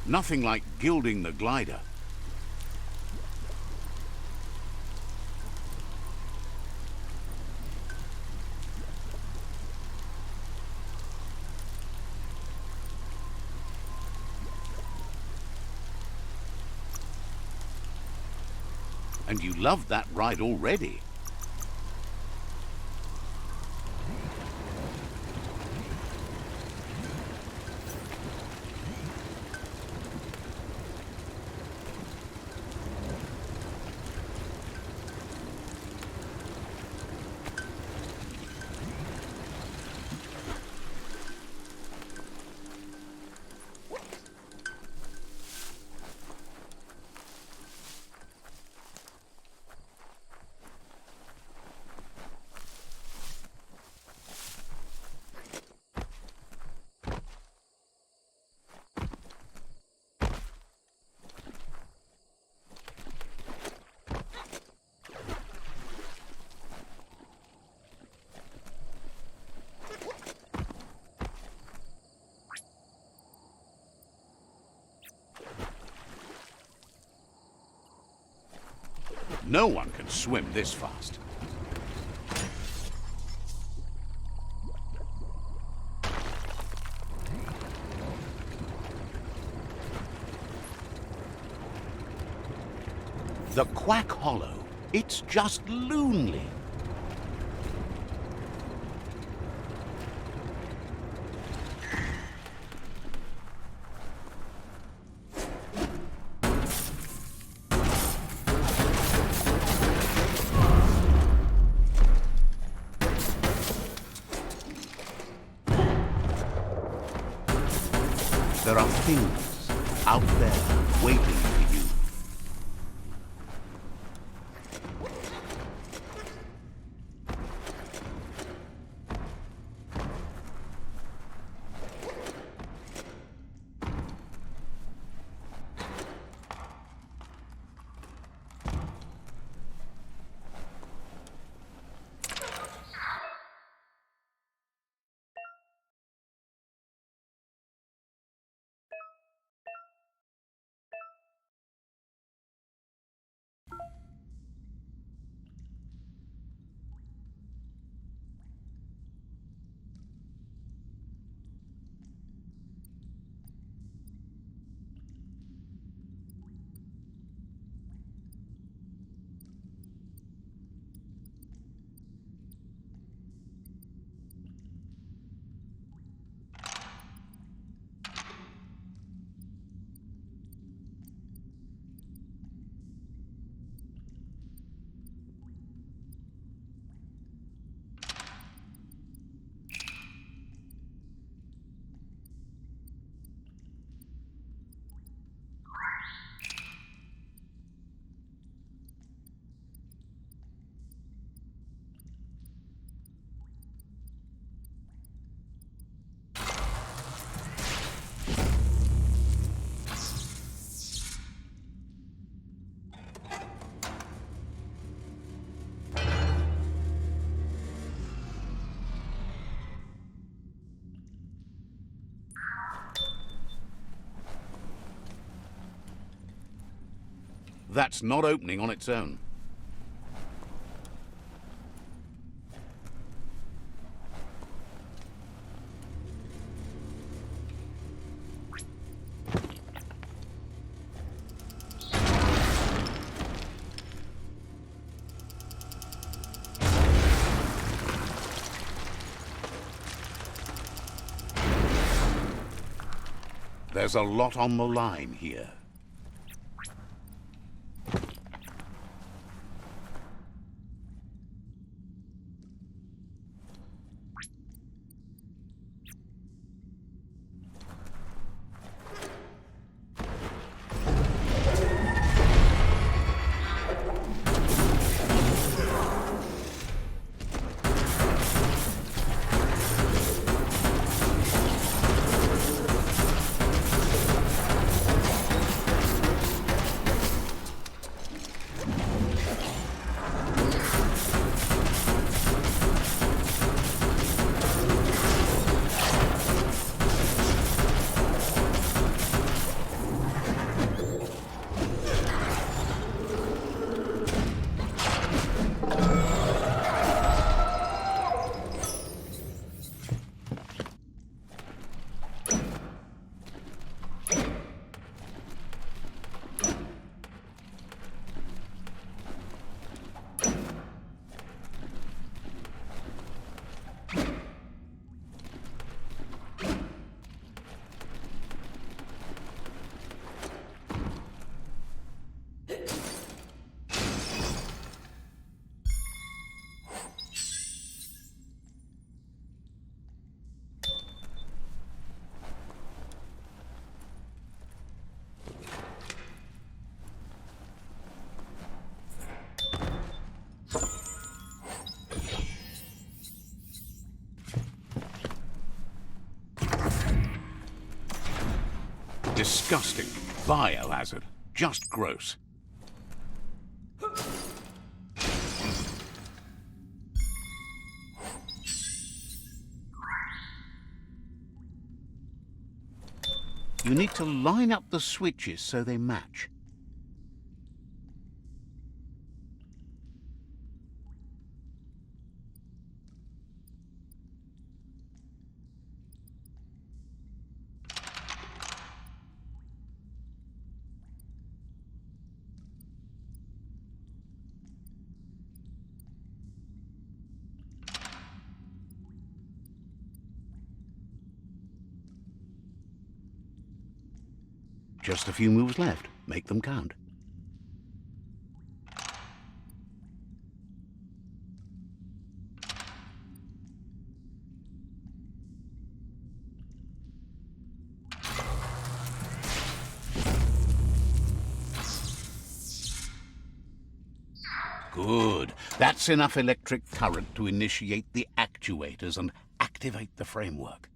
Nothing like gilding the glider. And you love that ride already. No one can swim this fast. The Quack Hollow. It's just lonely. There are things out there waiting for you. That's not opening on its own. There's a lot on the line here. Disgusting. Biohazard. Just gross. You need to line up the switches so they match. Just a few moves left. Make them count. Good. That's enough electric current to initiate the actuators and activate the framework.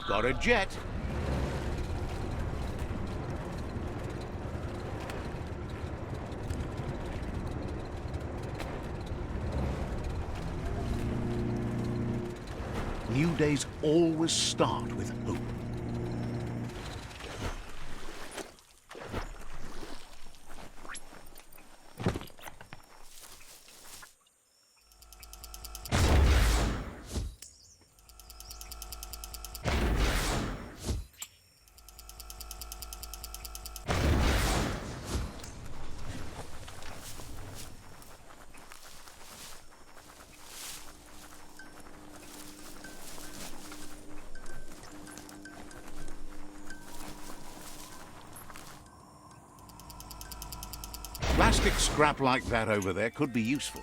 Got a jet. New days always start with hope. Plastic scrap like that over there could be useful.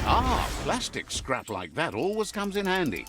Ah, plastic scrap like that always comes in handy.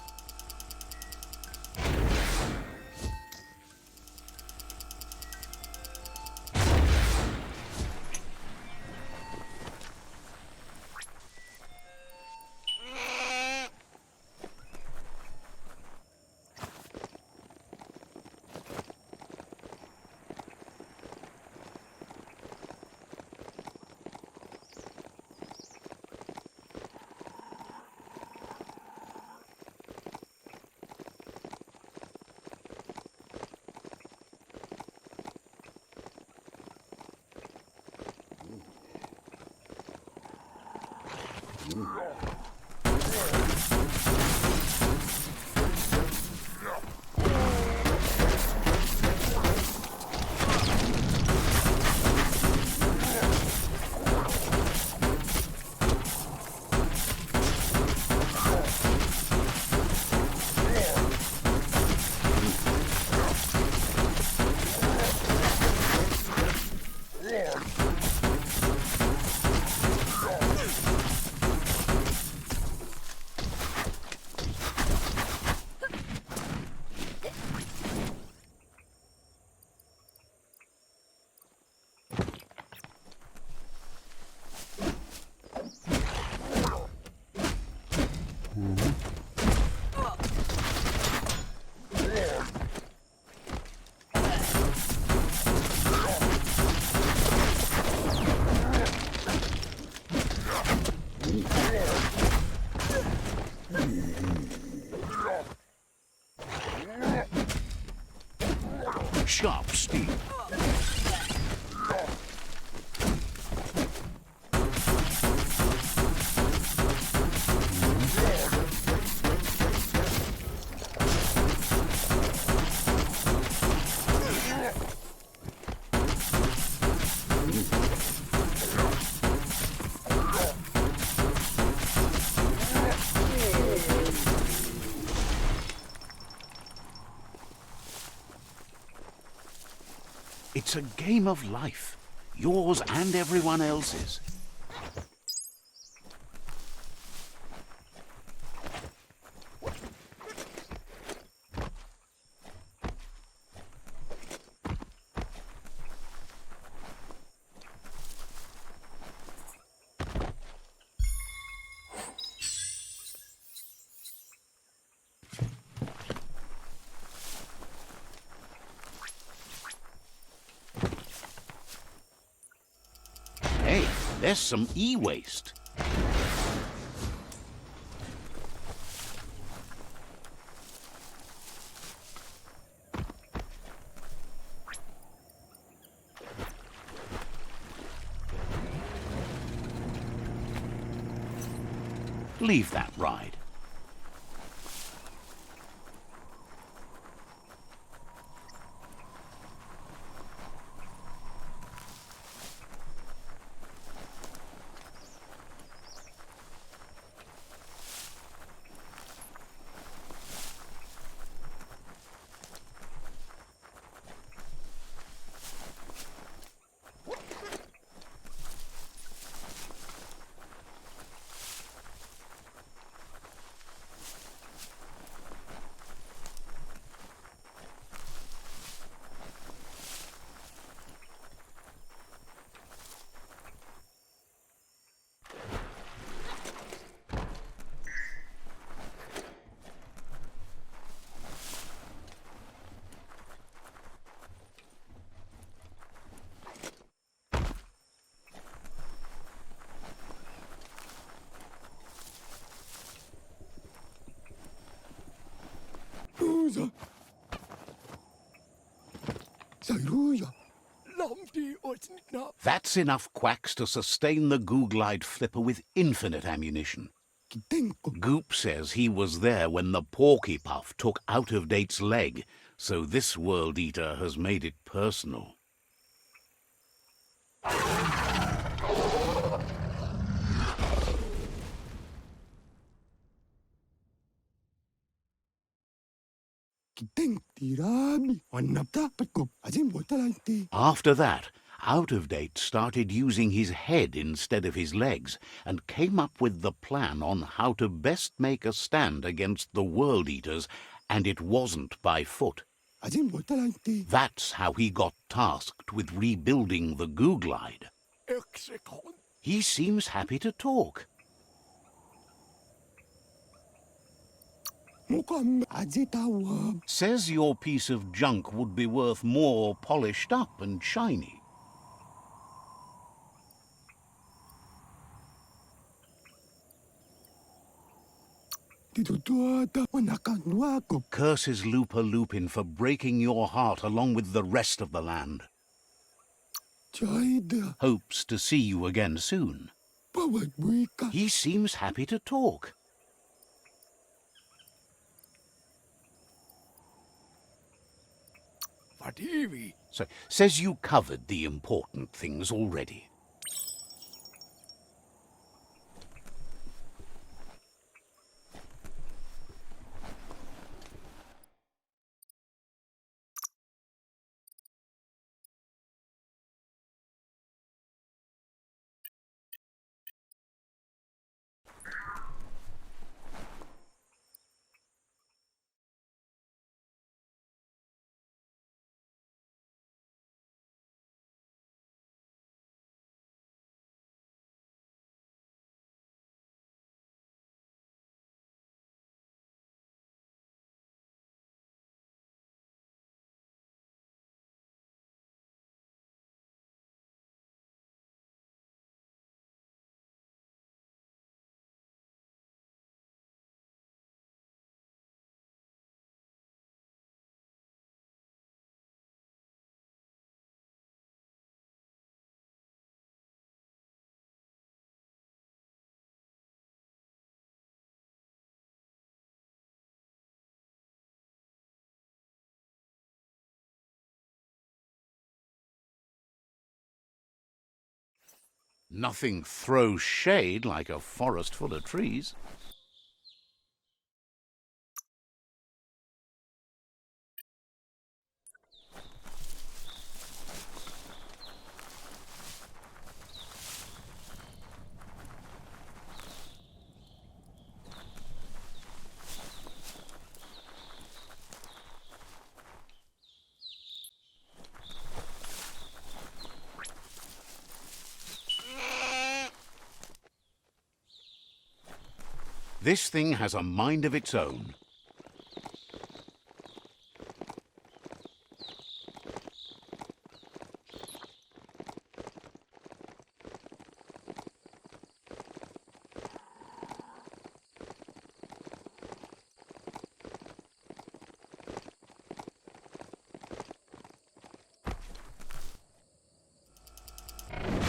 sharp steel. It's a game of life, yours and everyone else's. Hey, there's some e-waste. Leave that ride. That's enough quacks to sustain the Googlide flipper with infinite ammunition. Goop says he was there when the Porky Puff took Out-of-Date's leg, so this World Eater has made it personal. After that, Out-of-Date started using his head instead of his legs and came up with the plan on how to best make a stand against the World Eaters, and it wasn't by foot. That's how he got tasked with rebuilding the Googlide. He seems happy to talk. Says your piece of junk would be worth more polished up and shiny. Curses Looper Lupin for breaking your heart along with the rest of the land. Hopes to see you again soon. He seems happy to talk. So, says you covered the important things already. Nothing throws shade like a forest full of trees. This thing has a mind of its own.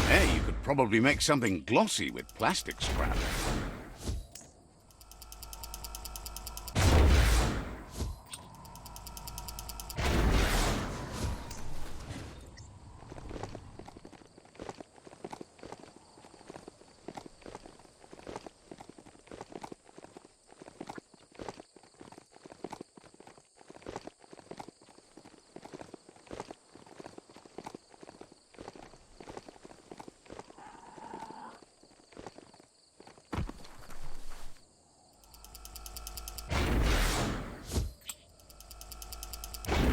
Hey, you could probably make something glossy with plastic scrap.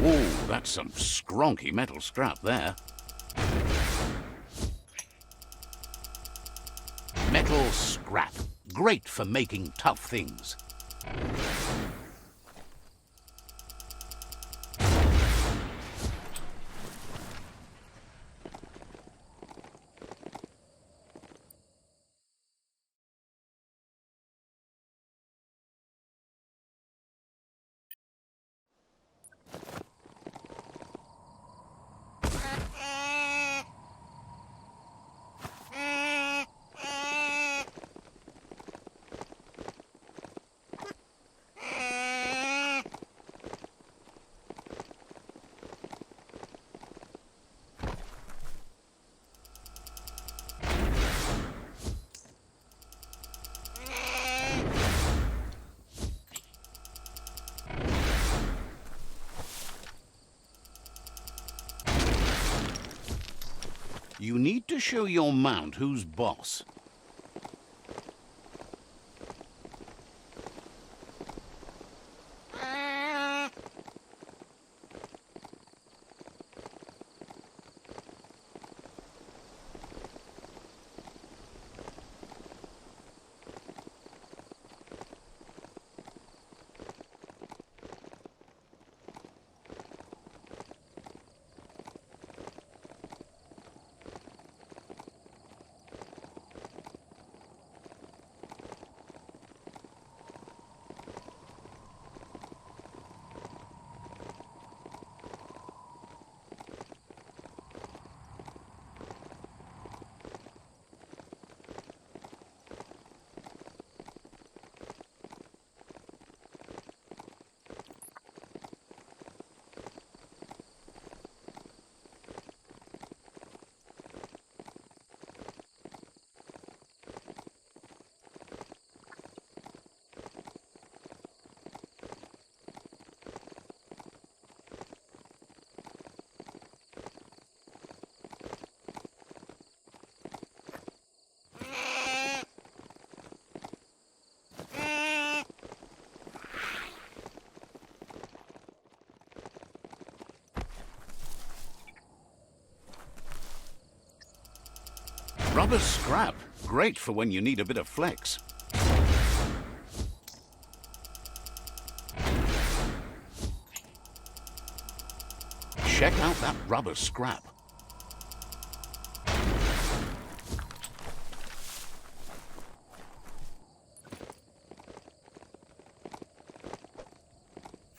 Whoa, that's some skronky metal scrap there. Metal scrap. Great for making tough things. You need to show your mount who's boss. Rubber scrap. Great for when you need a bit of flex. Check out that rubber scrap.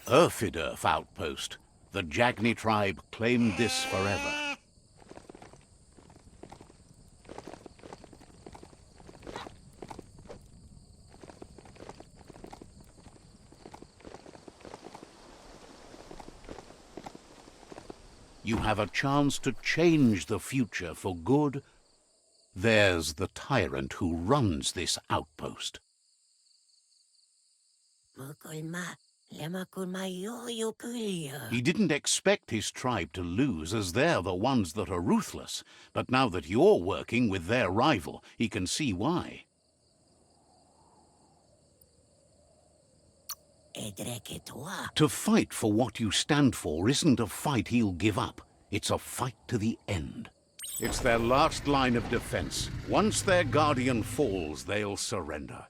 Earth outpost. The Jagni tribe claimed this forever. You have a chance to change the future for good There's the tyrant who runs this outpost. He didn't expect his tribe to lose, as they're the ones that are ruthless. But now that you're working with their rival, he can see why. To fight for what you stand for isn't a fight he'll give up. It's a fight to the end. It's their last line of defense. Once their guardian falls, they'll surrender.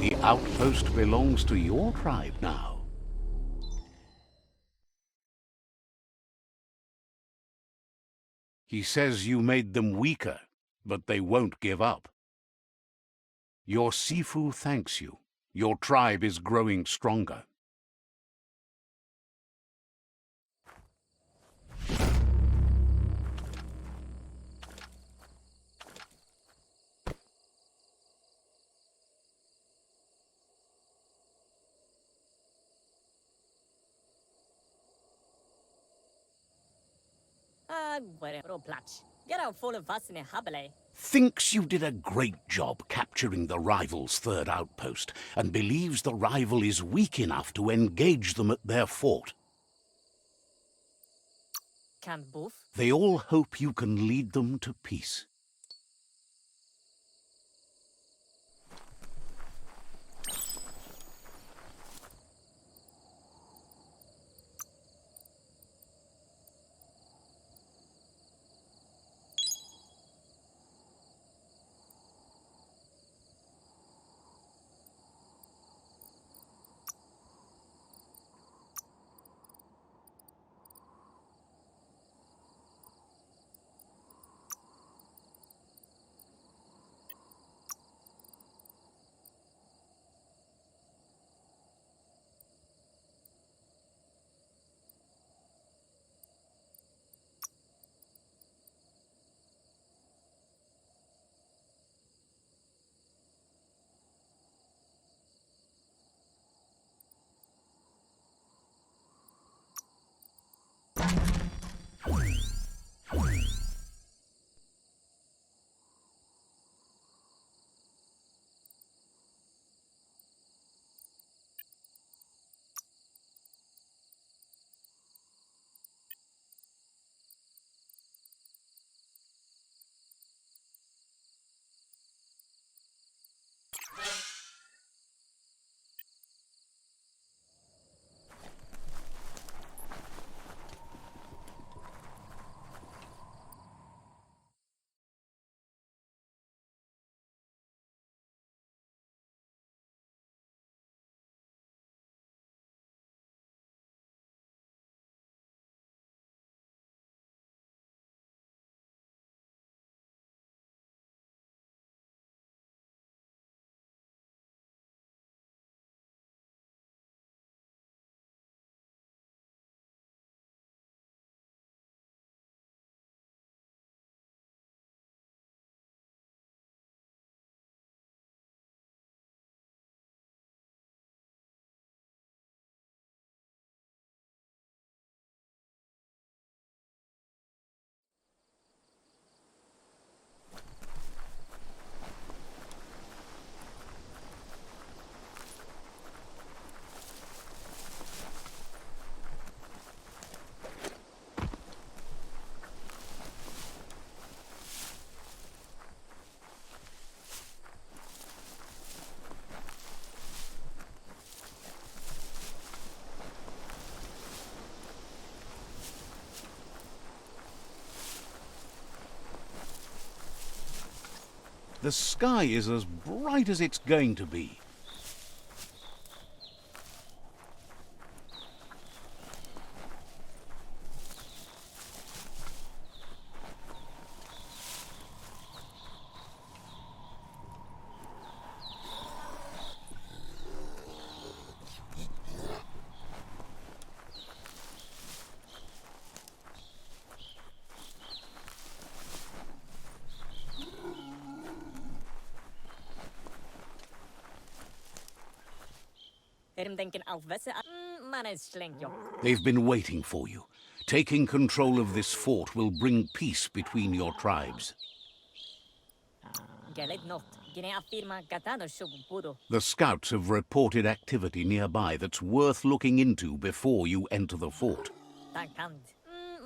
The outpost belongs to your tribe now. He says you made them weaker, but they won't give up. Your Sifu thanks you. Your tribe is growing stronger. Get out full of us in a habile. Thinks you did a great job capturing the rival's third outpost, and believes the rival is weak enough to engage them at their fort. Can boof? They all hope you can lead them to peace. The sky is as bright as it's going to be. Denken auf Wässer. Man ist schlecht, jo. They've been waiting for you. Taking control of this fort will bring peace between your tribes. Gelet not. Gine affirma gatano shuburo. The scouts have reported activity nearby that's worth looking into before you enter the fort. Tankant.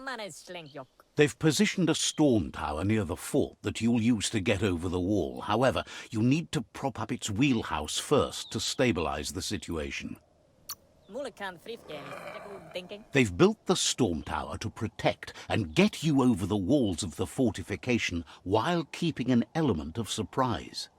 Man ist schlecht, jo. They've positioned a storm tower near the fort that you'll use to get over the wall. However, you need to prop up its wheelhouse first to stabilize the situation. Mulekan frifgeni. Denken. They've built the storm tower to protect and get you over the walls of the fortification while keeping an element of surprise.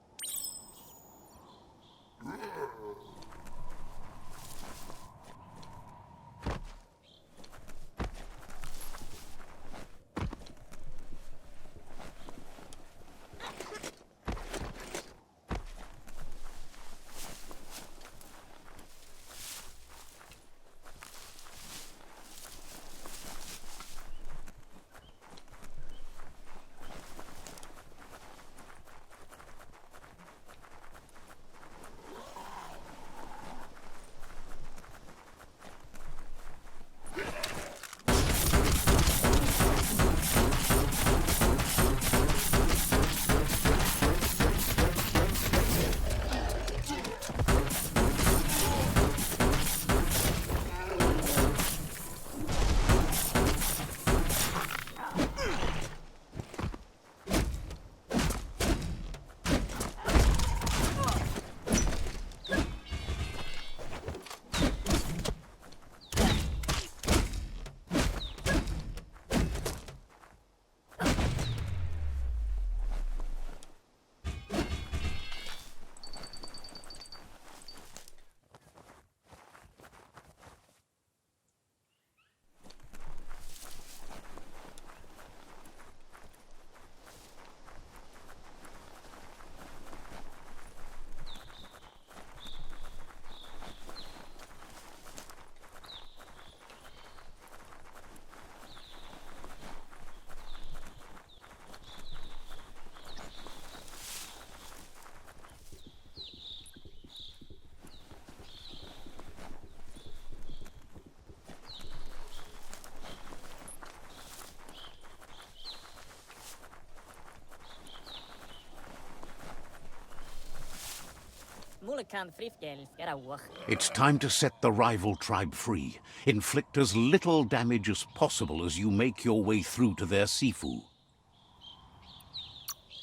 Mulekan frifgeni. Gerawach. It's time to set the rival tribe free. Inflict as little damage as possible as you make your way through to their Sifu.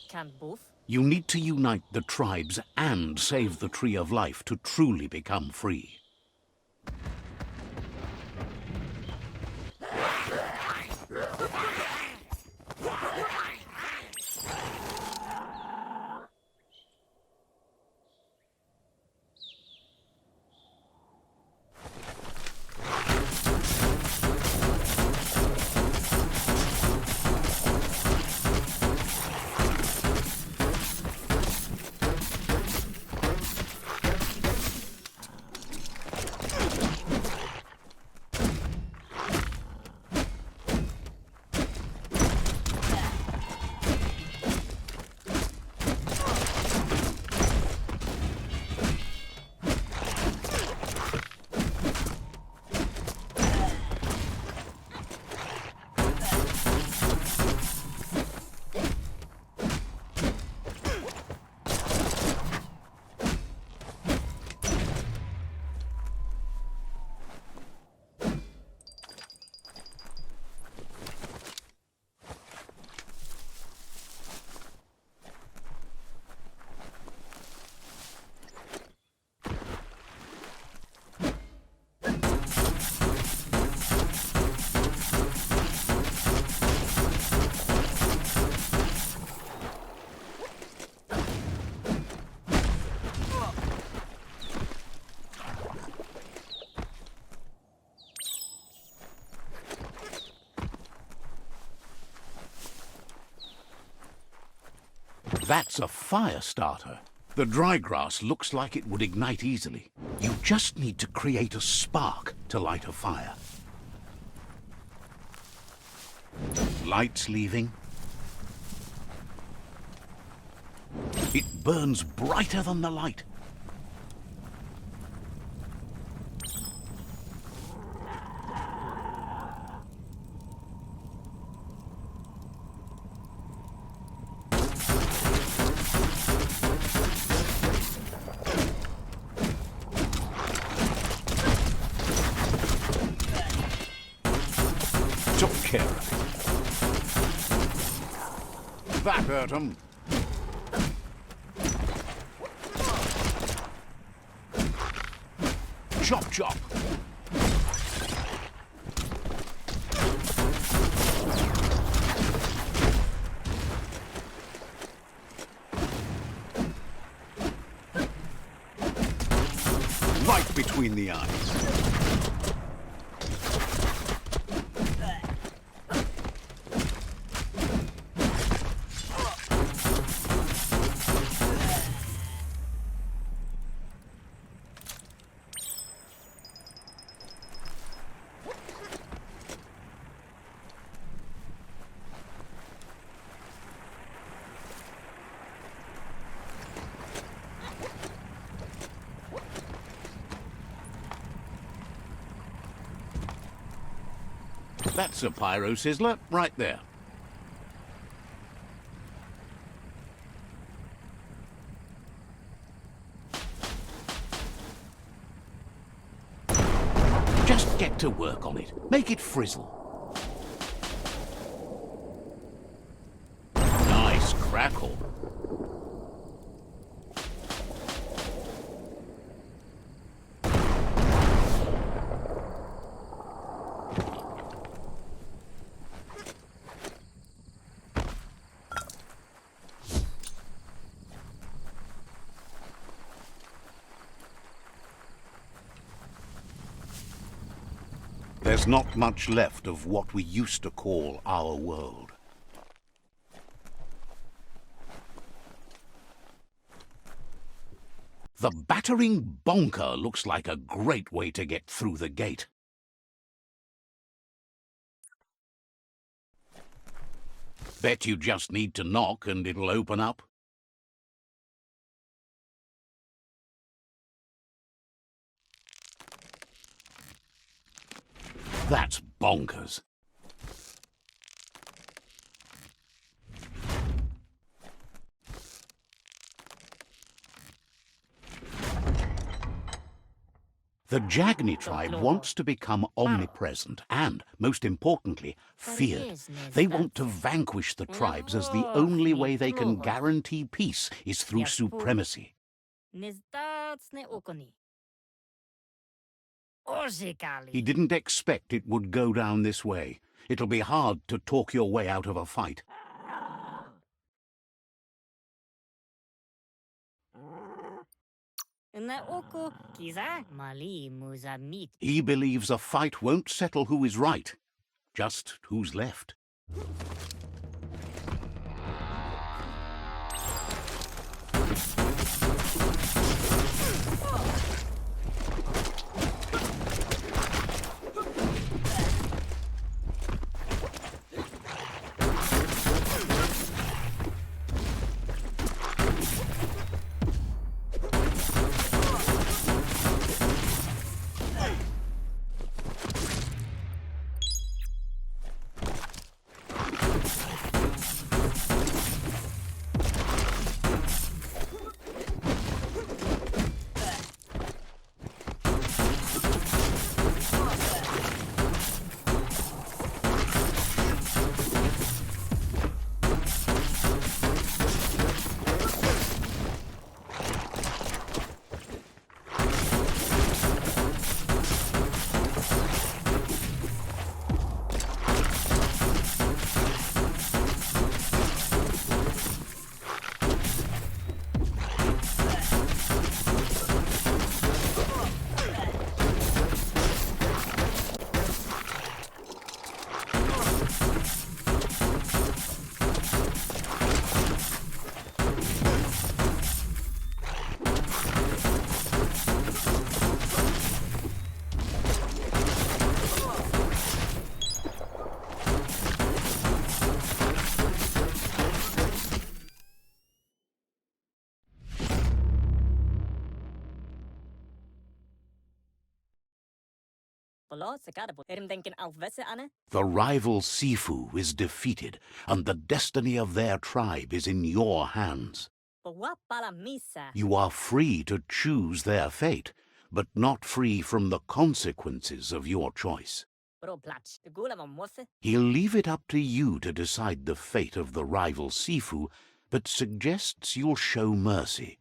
Can boof. You need to unite the tribes and save the Tree of Life to truly become free. That's a fire starter. The dry grass looks like it would ignite easily. You just need to create a spark to light a fire. Light's leaving. It burns brighter than the light. Took care of it. That hurt him. Chop, chop. Right between the eyes. That's a pyro sizzler right there. Just get to work on it. Make it frizzle. Nice crackle. There's not much left of what we used to call our world. The battering bonker looks like a great way to get through the gate. Bet you just need to knock and it'll open up. That's bonkers. The Jagni tribe wants to become omnipresent and, most importantly, feared. They want to vanquish the tribes as the only way they can guarantee peace is through supremacy. He didn't expect it would go down this way. It'll be hard to talk your way out of a fight. He believes a fight won't settle who is right, just who's left. Polo, Sakadabo, Erimdenkin Alvese Anne. The rival Sifu is defeated, and the destiny of their tribe is in your hands. Pala Misa. You are free to choose their fate, but not free from the consequences of your choice. Bro Platch, the Gula Mosse. He'll leave it up to you to decide the fate of the rival Sifu, but suggests you'll show mercy.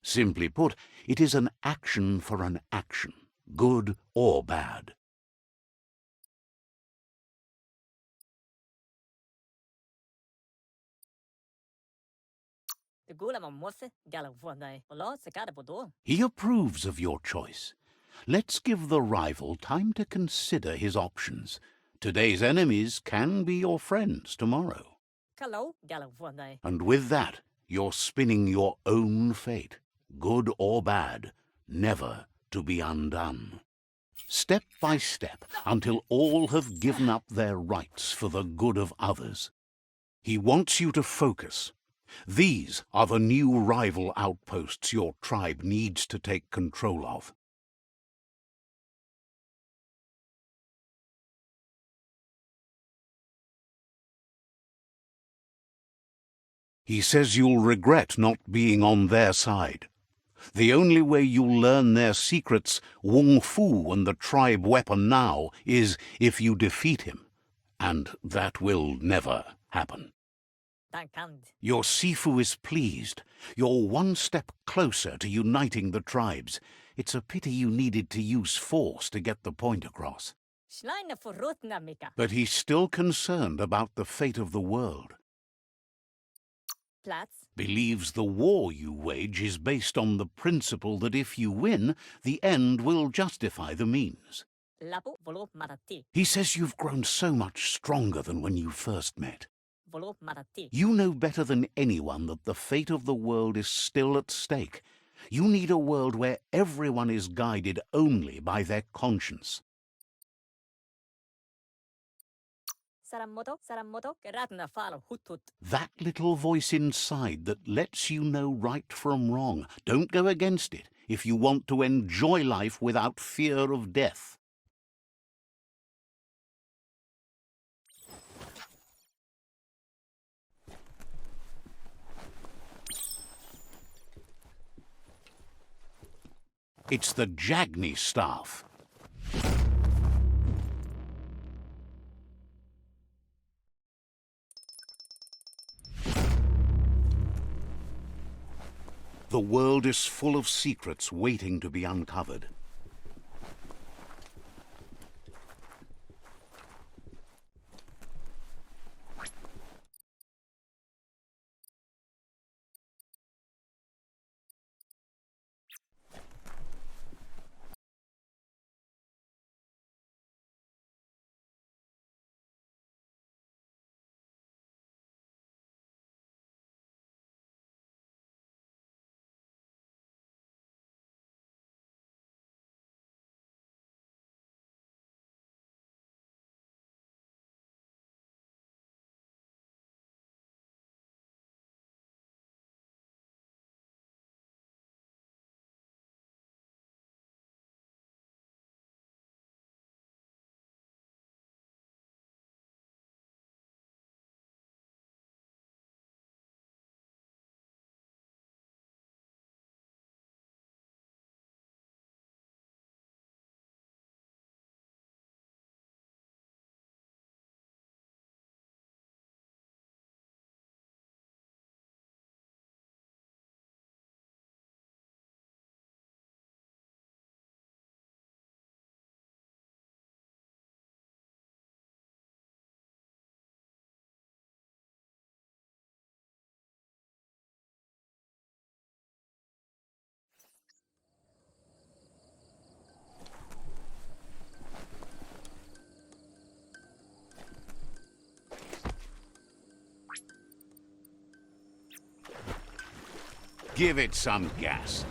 Simply put, it is an action for an action, good or bad. The Gula Mosse, Galavone, Polo, Sakadabo. He approves of your choice. Let's give the rival time to consider his options. Today's enemies can be your friends tomorrow. Hello, Galavone. And with that, you're spinning your own fate, good or bad, never to be undone. Step by step, until all have given up their rights for the good of others. He wants you to focus. These are the new rival outposts your tribe needs to take control of. He says you'll regret not being on their side. The only way you'll learn their secrets, Wung Fu and the tribe weapon now, is if you defeat him. And that will never happen. Your Sifu is pleased. You're one step closer to uniting the tribes. It's a pity you needed to use force to get the point across. But he's still concerned about the fate of the world. Believes the war you wage is based on the principle that if you win, the end will justify the means. He says you've grown so much stronger than when you first met. You know better than anyone that the fate of the world is still at stake. You need a world where everyone is guided only by their conscience. That little voice inside that lets you know right from wrong. Don't go against it if you want to enjoy life without fear of death. It's the Jagni staff. The world is full of secrets waiting to be uncovered. Give it some gas.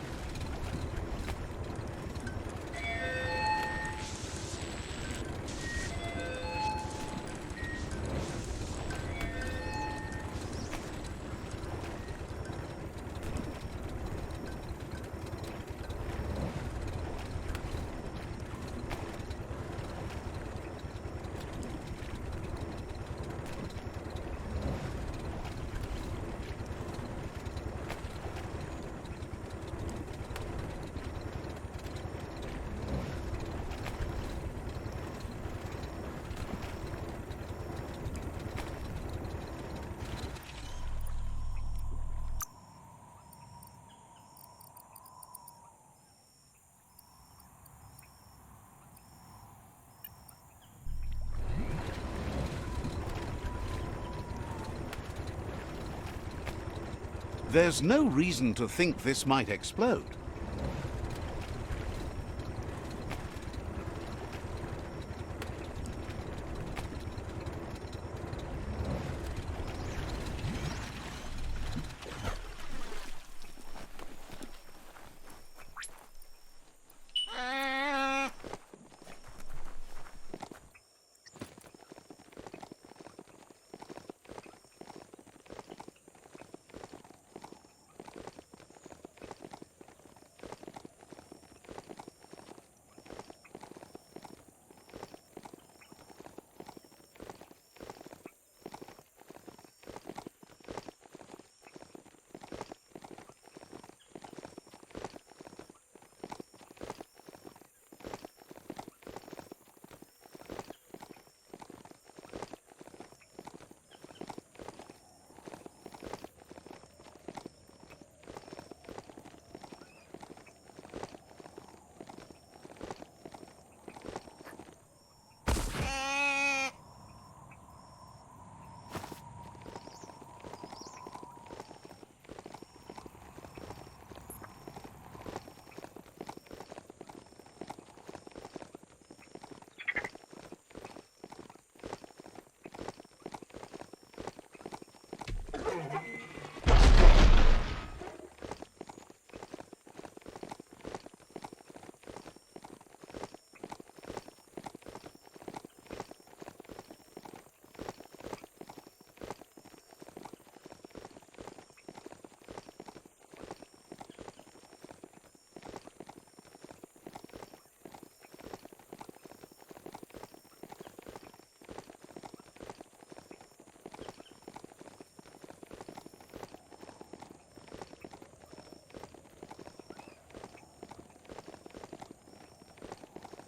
There's no reason to think this might explode.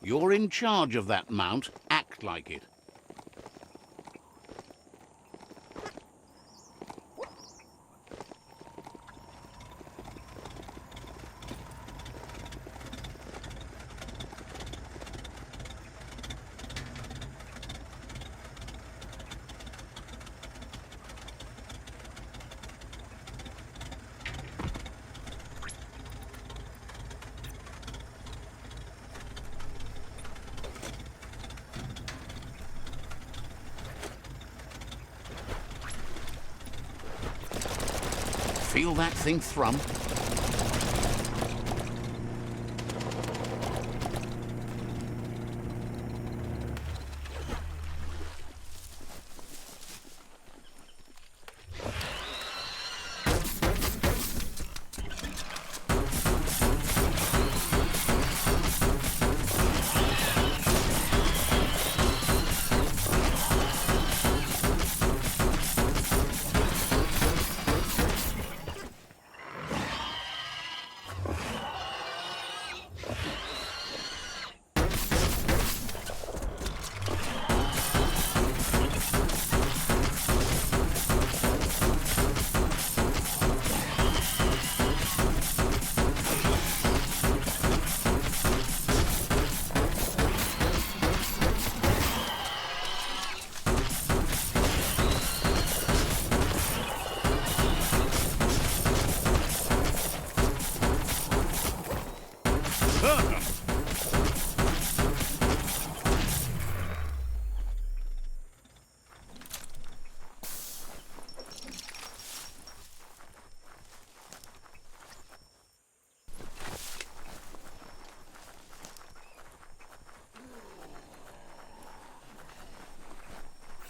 You're in charge of that mount. Act like it. Feel that thing thrum?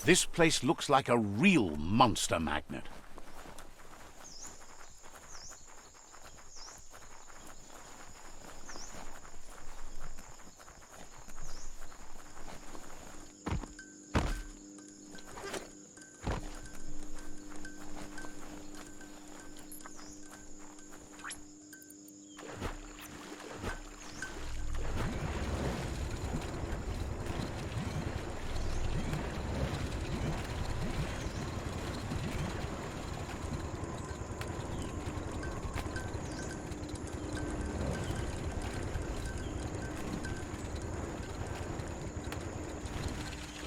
This place looks like a real monster magnet.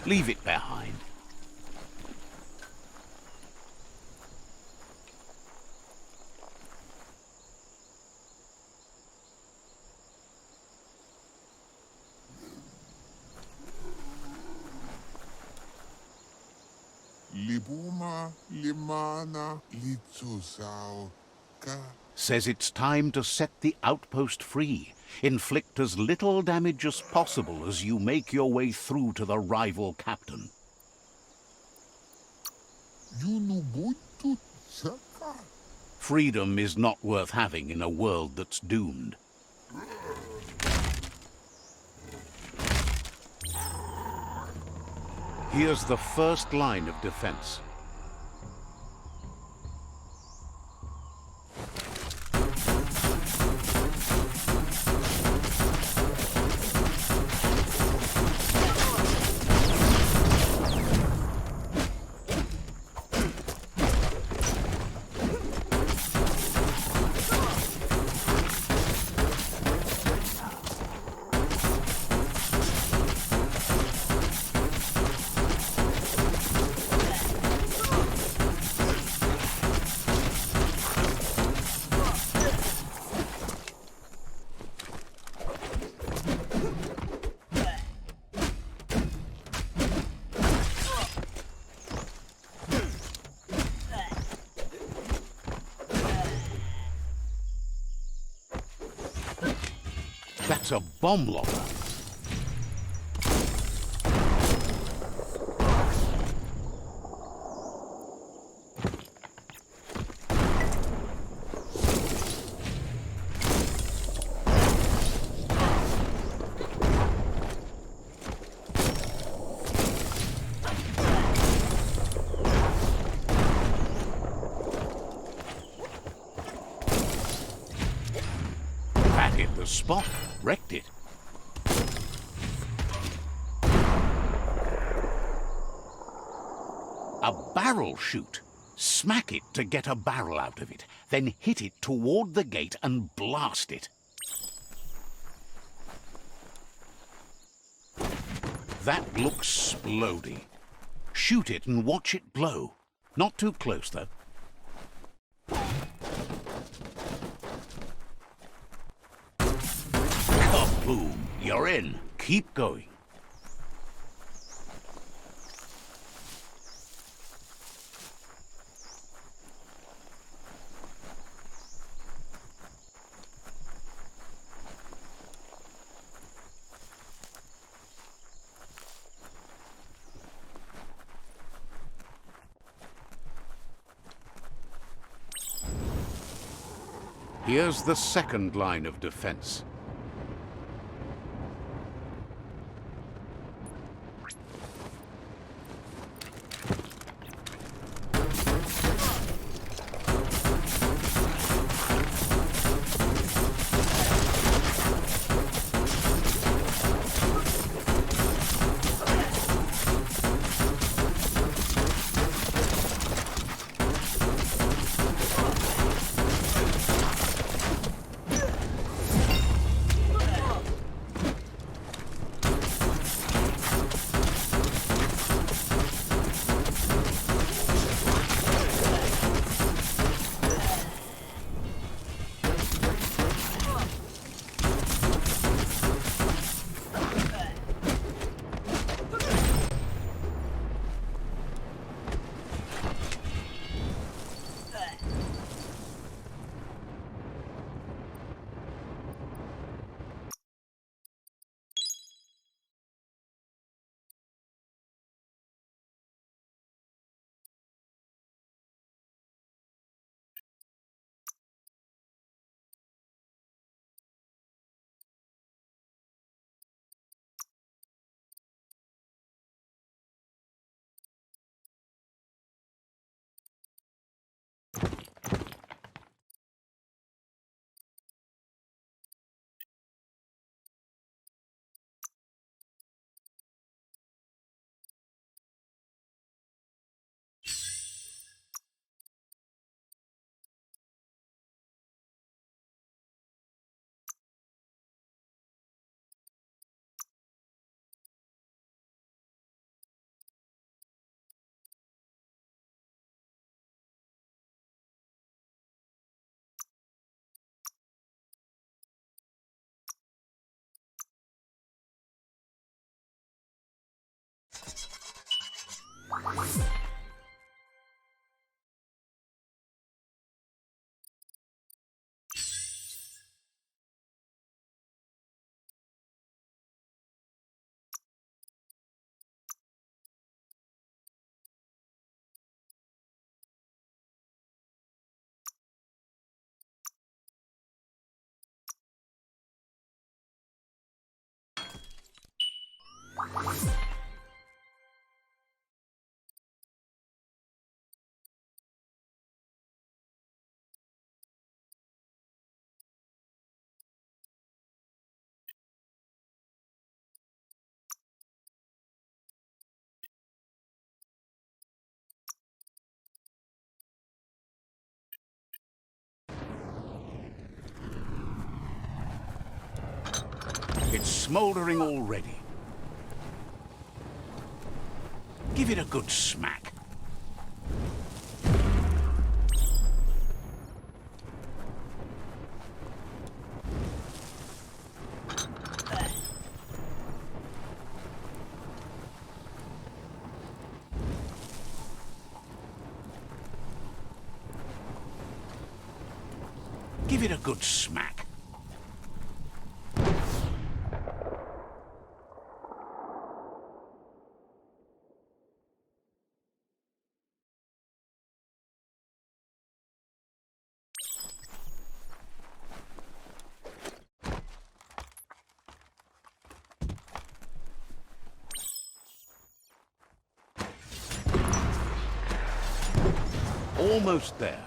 Leave it behind. Limana, Limana, Litsusauka. Says it's time to set the outpost free. Inflict as little damage as possible as you make your way through to the rival captain. Yunubutu Saka. Freedom is not worth having in a world that's doomed. Here's the first line of defense. That's a bomb locker. That hit the spot. Wrecked it. A barrel shoot. Smack it to get a barrel out of it, then hit it toward the gate and blast it. That looks splody. Shoot it and watch it blow. Not too close, though. Kaboom! You're in. Keep going. Here's the second line of defense. smouldering already. Give it a good smack. Give it a good smack. Almost there.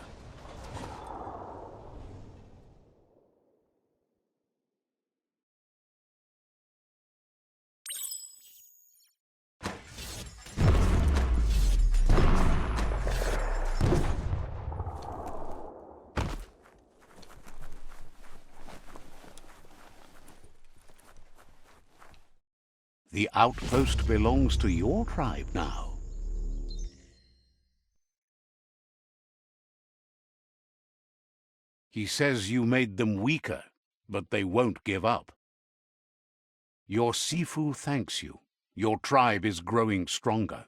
The outpost belongs to your tribe now. He says you made them weaker, but they won't give up. Your Sifu thanks you. Your tribe is growing stronger.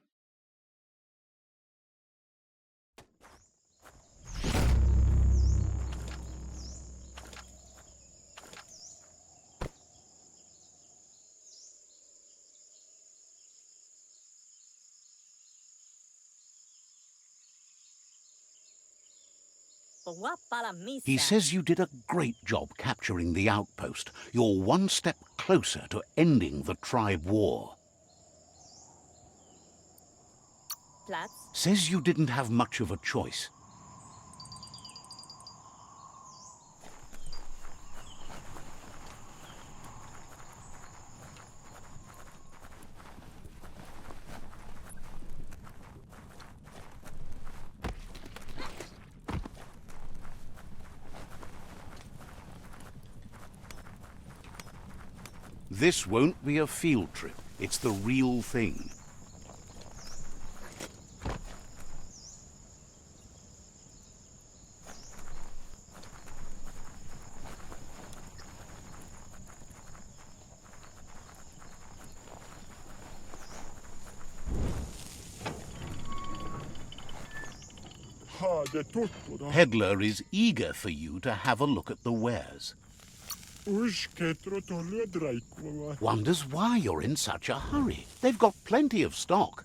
He says you did a great job capturing the outpost. You're one step closer to ending the tribe war. Says you didn't have much of a choice. This won't be a field trip. It's the real thing. Peddler is eager for you to have a look at the wares. Wonders why you're in such a hurry. They've got plenty of stock.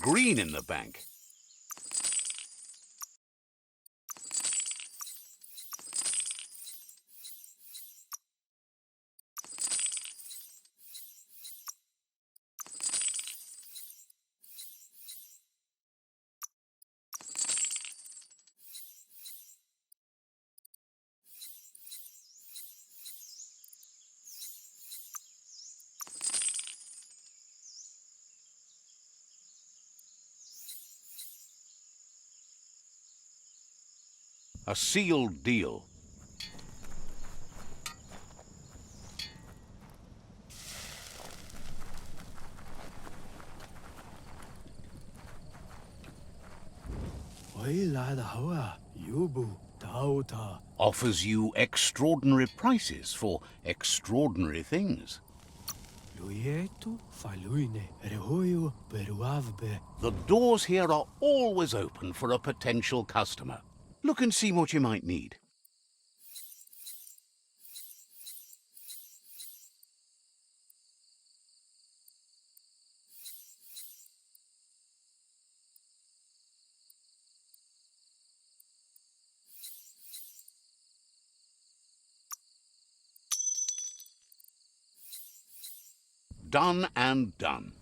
Green in the bank. A sealed deal. Offers you extraordinary prices for extraordinary things. The doors here are always open for a potential customer. Look and see what you might need. Done and done.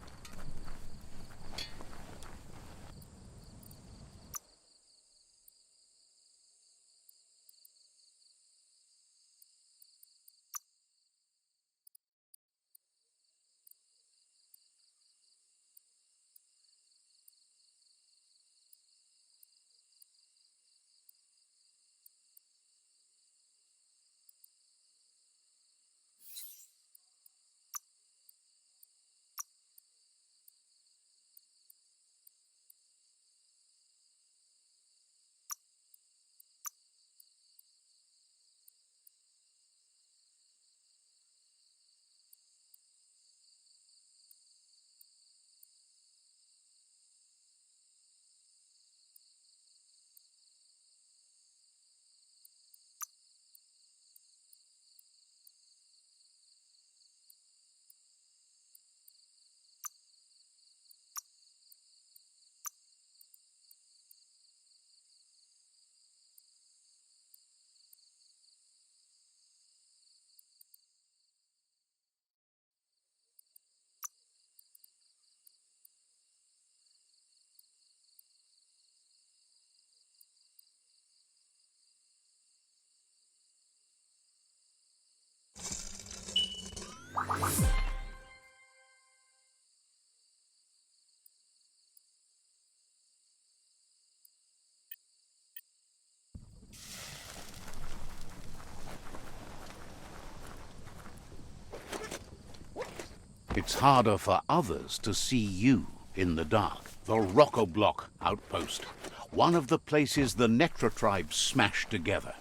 It's harder for others to see you in the dark. The Rockoblock outpost, one of the places the NITRO tribes smashed together.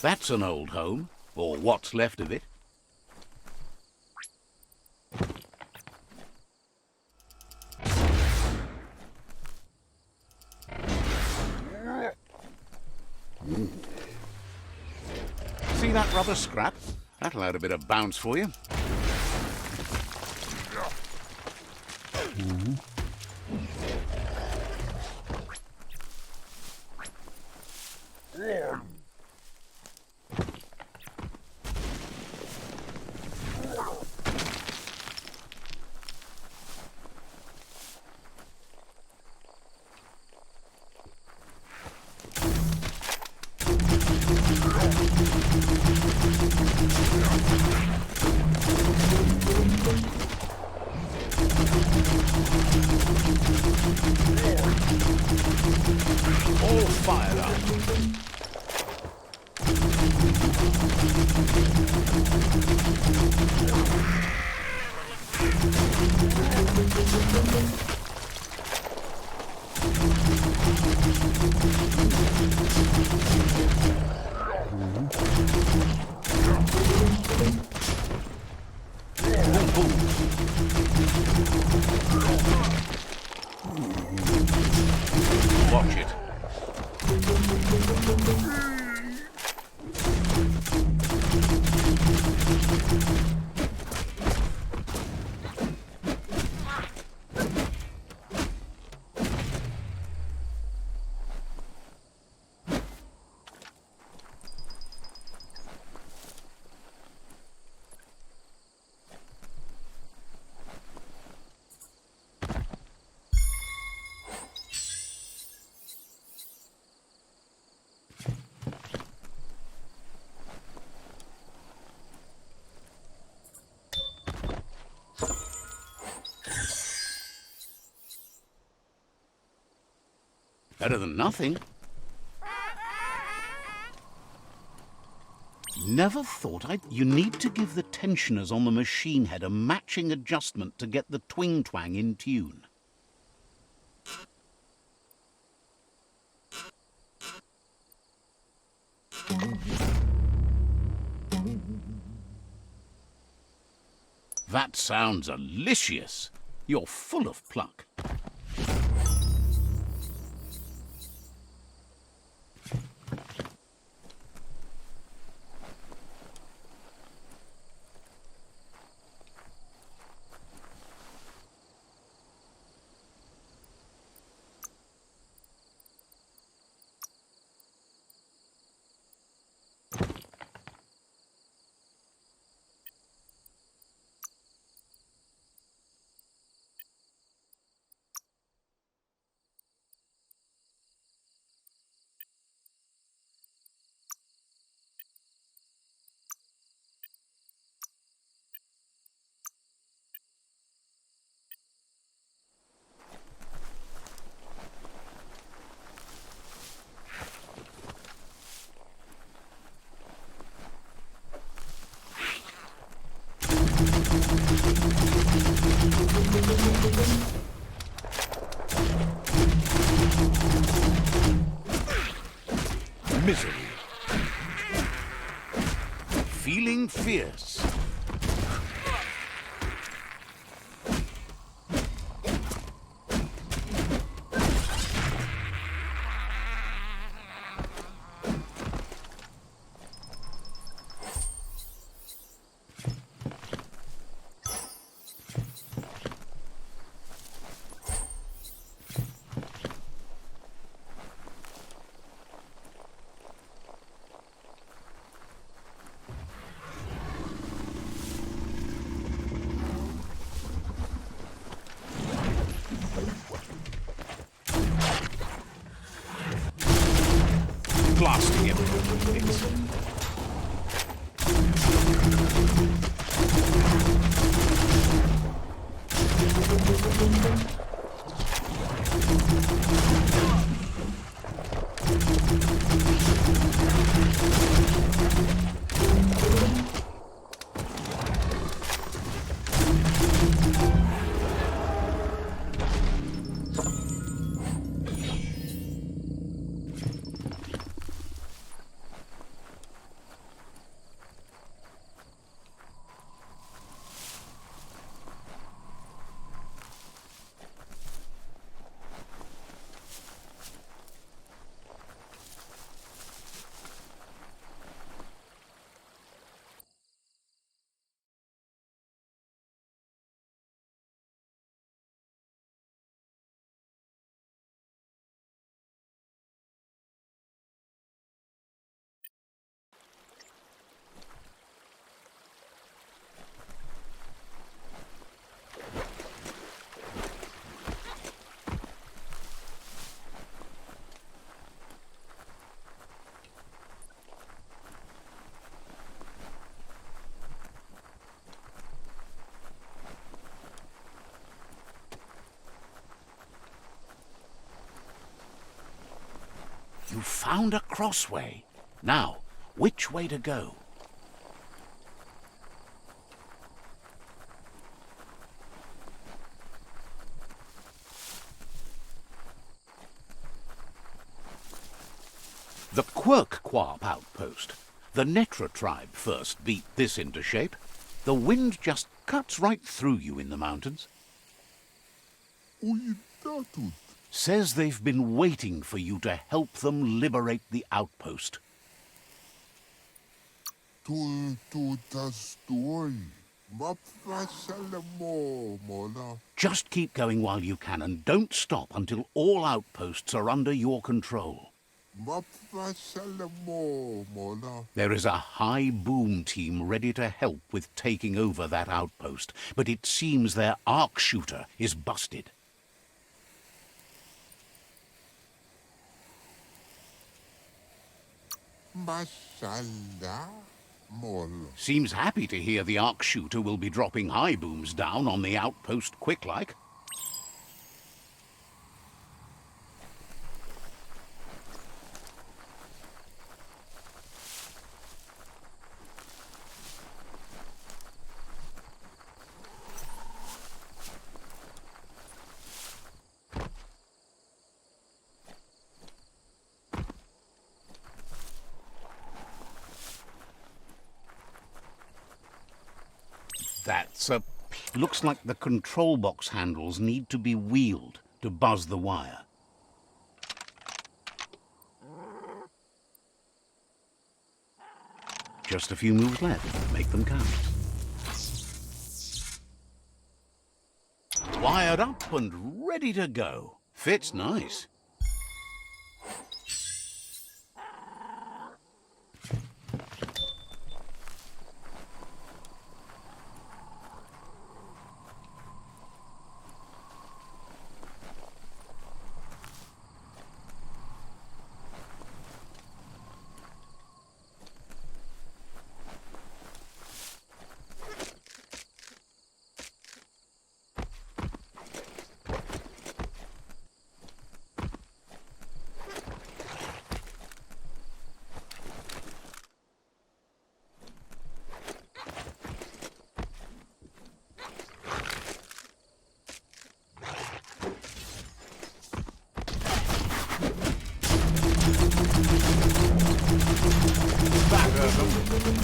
That's an old home, or what's left of it. See that rubber scrap? That'll add a bit of bounce for you. All fired up. Watch it. Better than nothing. Never thought You need to give the tensioners on the machine head a matching adjustment to get the twing-twang in tune. That sounds delicious. You're full of pluck. misery. Feeling fierce. Blasting everything to bits. You found a crossway. Now, which way to go? The Quirk-Quarp outpost. The NITRO tribe first beat this into shape. The wind just cuts right through you in the mountains. Uitatut. Says they've been waiting for you to help them liberate the outpost. Tultutastoi. Mapvasalamo, mola. Just keep going while you can and don't stop until all outposts are under your control. Mapvasalamo, mola. There is a high boom team ready to help with taking over that outpost, but it seems their arc shooter is busted. Masala, mola. Seems happy to hear the arc shooter will be dropping high booms down on the outpost quick-like. Looks like the control box handles need to be wheeled to buzz the wire. Just a few moves left. Make them count. Wired up and ready to go. Fits nice.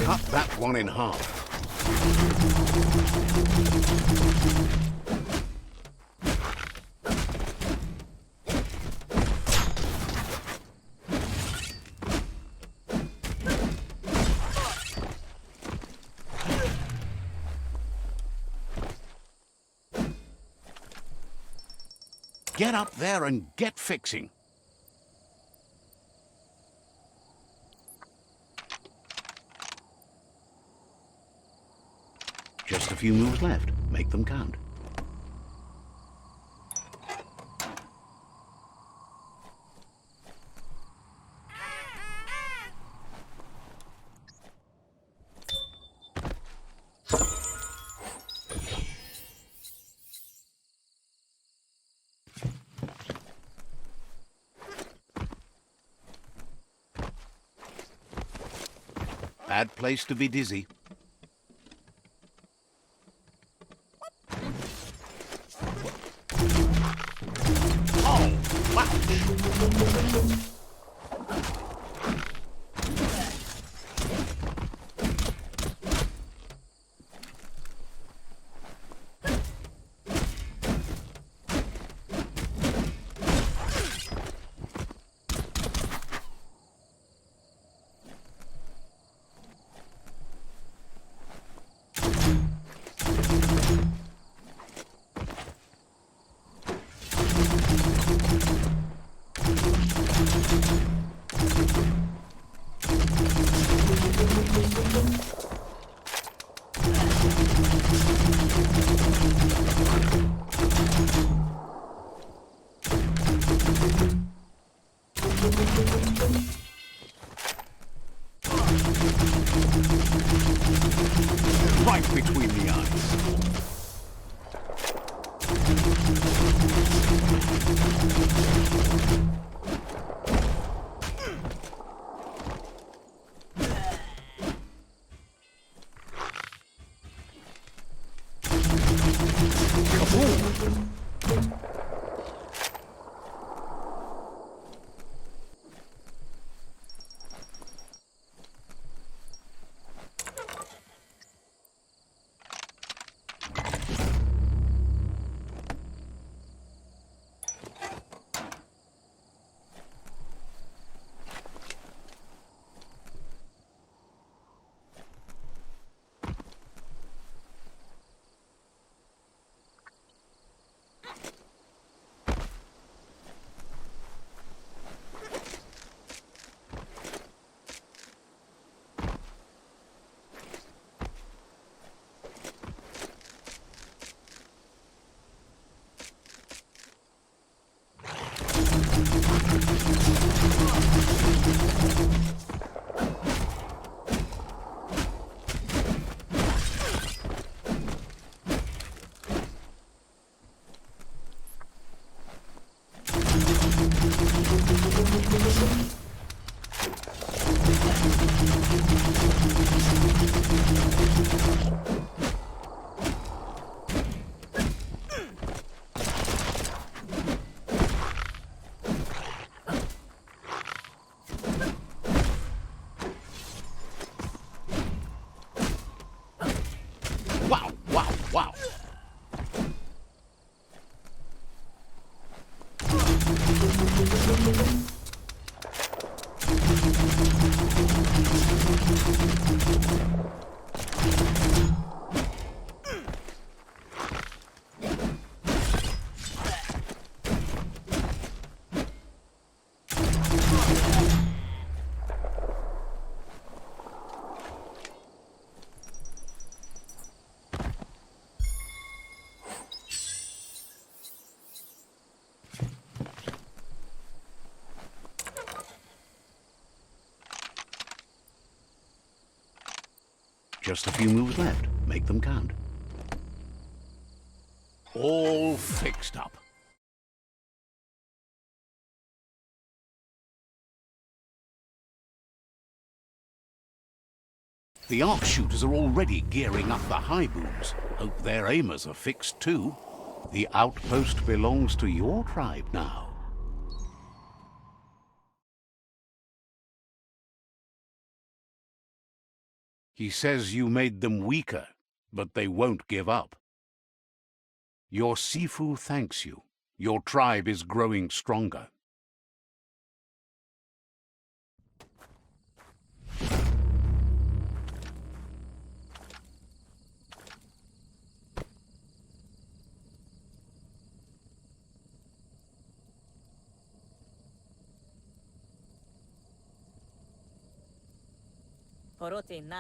Cut that one in half. Get up there and get fixing. Just a few moves left. Make them count. Bad place to be dizzy. Oh, wow! Right between the eyes. Wow, wow, wow. Just a few moves left. Make them count. All fixed up. The arc shooters are already gearing up the high booms. Hope their aimers are fixed too. The outpost belongs to your tribe now. He says you made them weaker, but they won't give up. Your Sifu thanks you. Your tribe is growing stronger.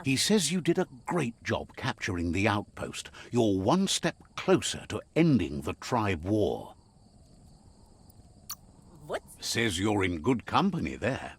He says you did a great job capturing the outpost. You're one step closer to ending the tribe war. What? Says you're in good company there.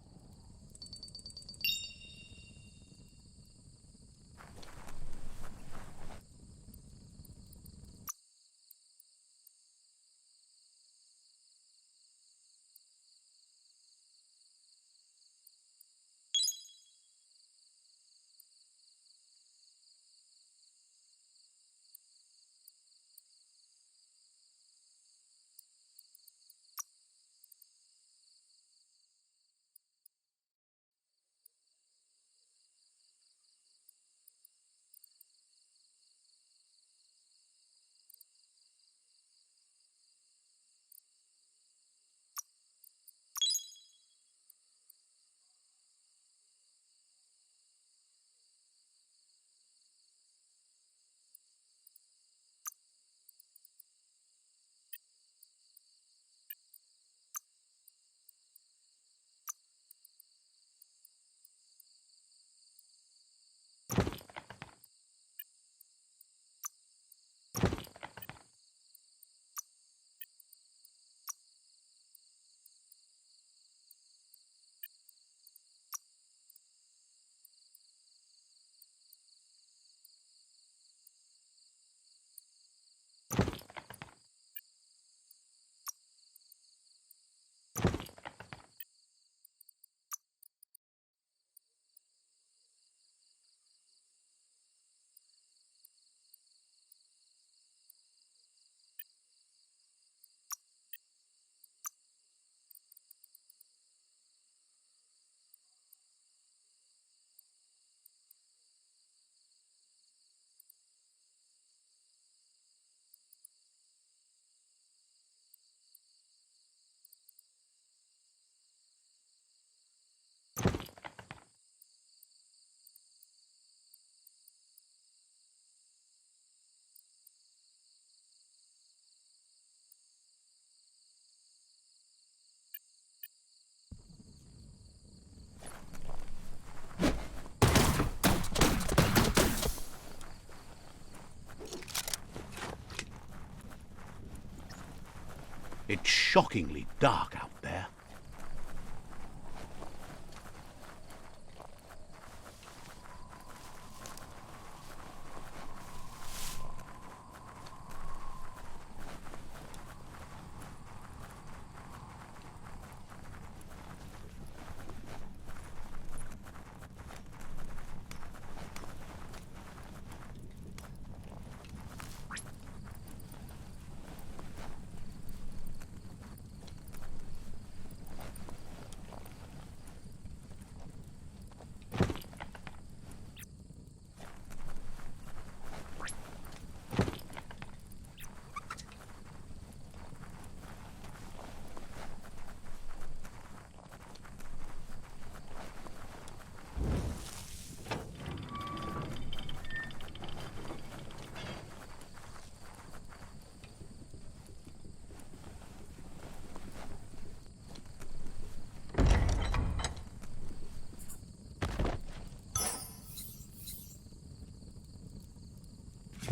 It's shockingly dark out there.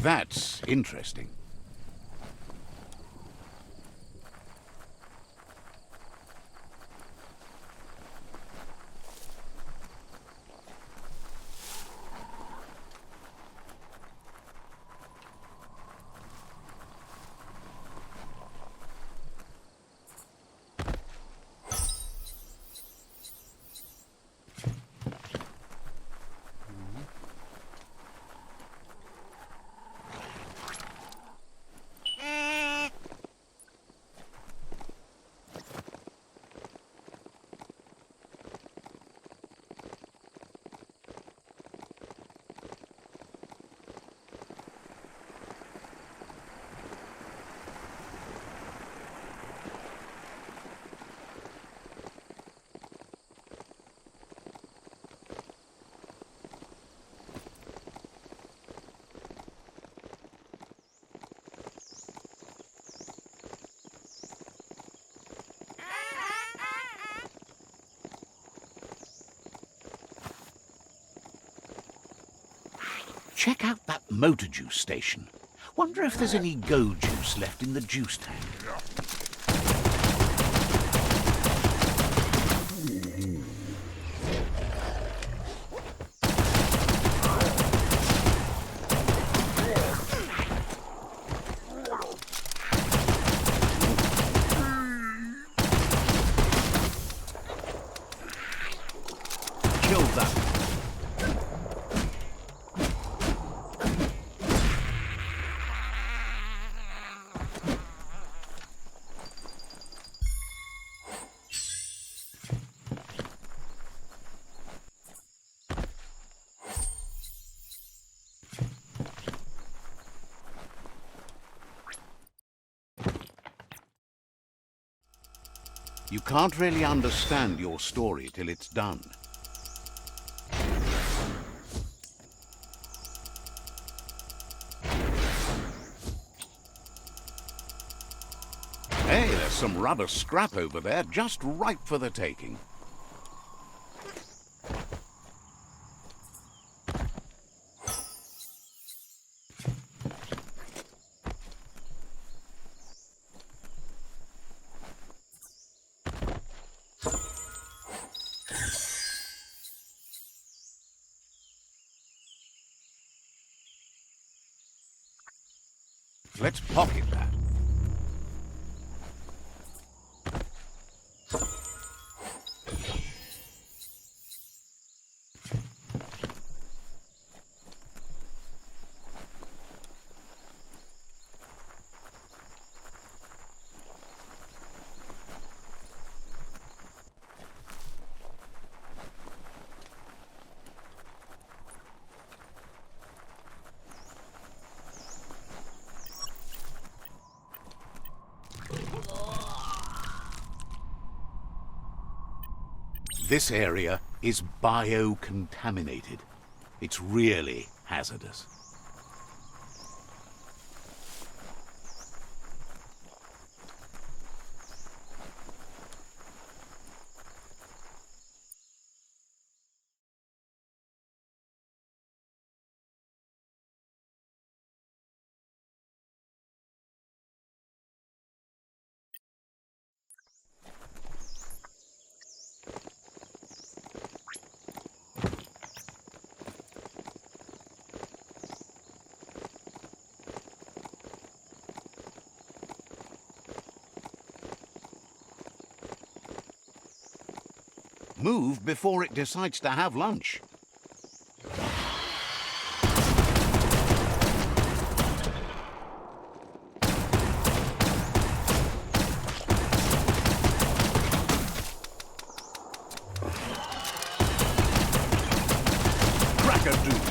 That's interesting. Check out that motor juice station. Wonder if there's any go juice left in the juice tank. Killed that. You can't really understand your story till it's done. Hey, there's some rubber scrap over there, just ripe for the taking. Let's pocket that. This area is biocontaminated. It's really hazardous. Move before it decides to have lunch. Crack-a-doo.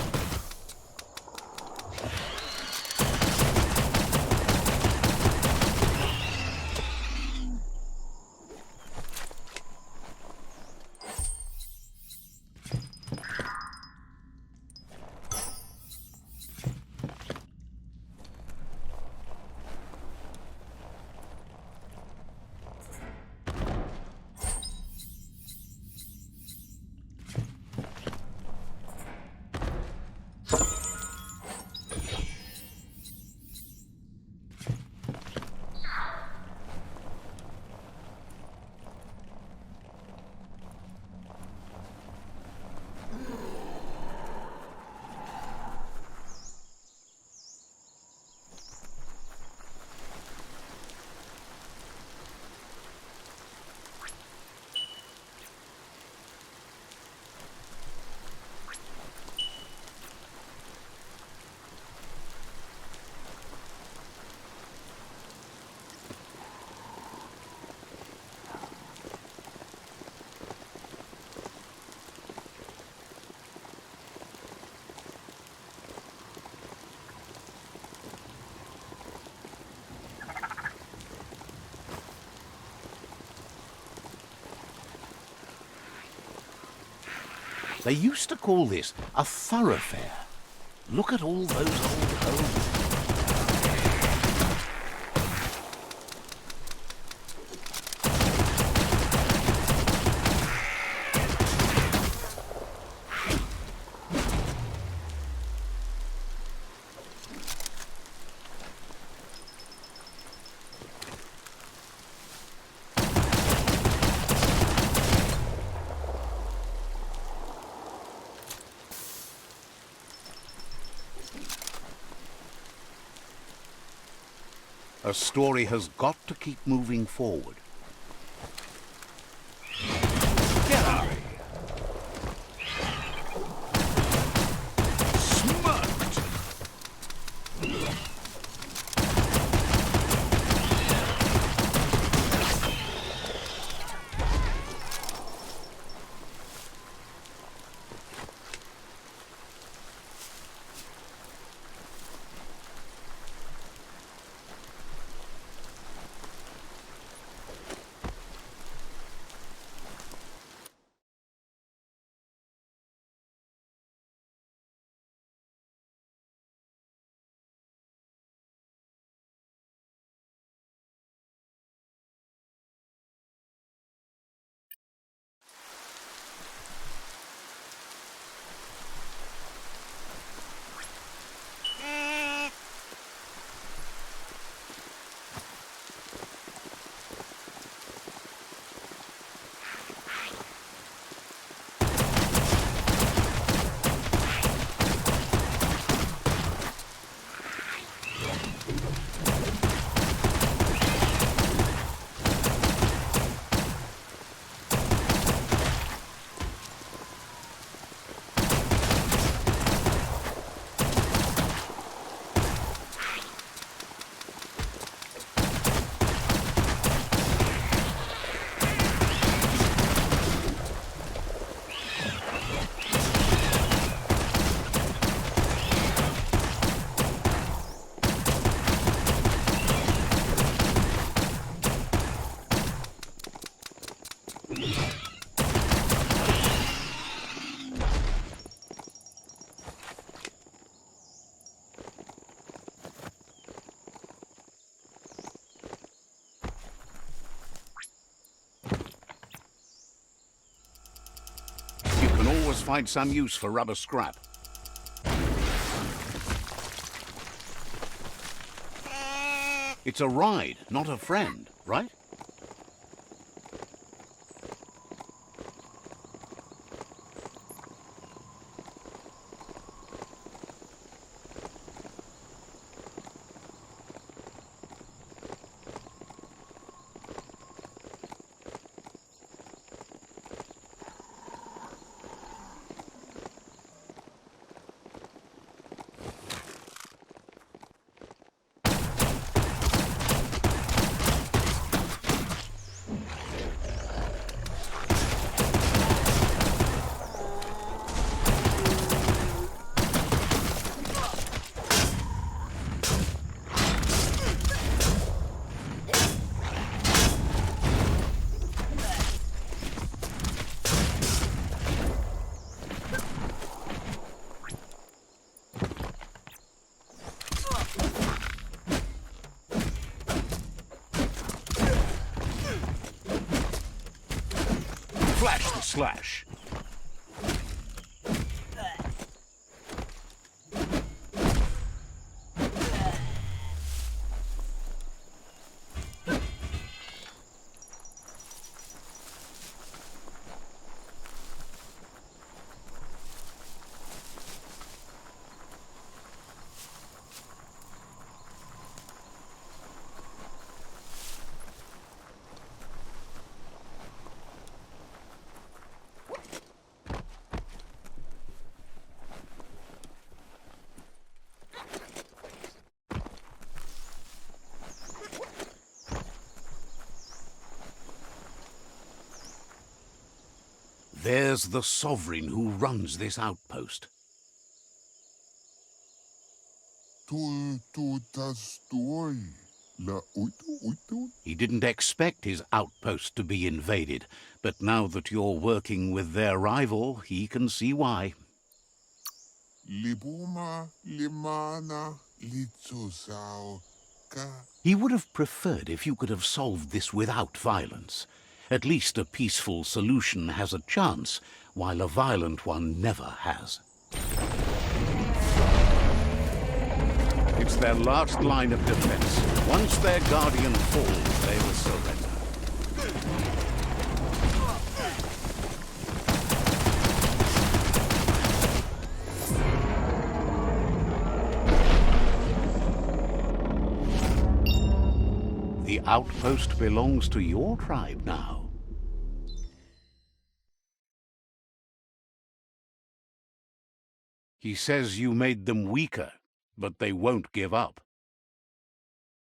They used to call this a thoroughfare. Look at all those old homes. A story has got to keep moving forward. Get out of here. Smoked! You can always find some use for rubber scrap. It's a ride, not a friend, right? Flash the slash. There's the sovereign who runs this outpost. He didn't expect his outpost to be invaded, but now that you're working with their rival, he can see why. He would have preferred if you could have solved this without violence. At least a peaceful solution has a chance, while a violent one never has. It's their last line of defense. Once their guardian falls, they will surrender. outpost belongs to your tribe now. He says you made them weaker, but they won't give up.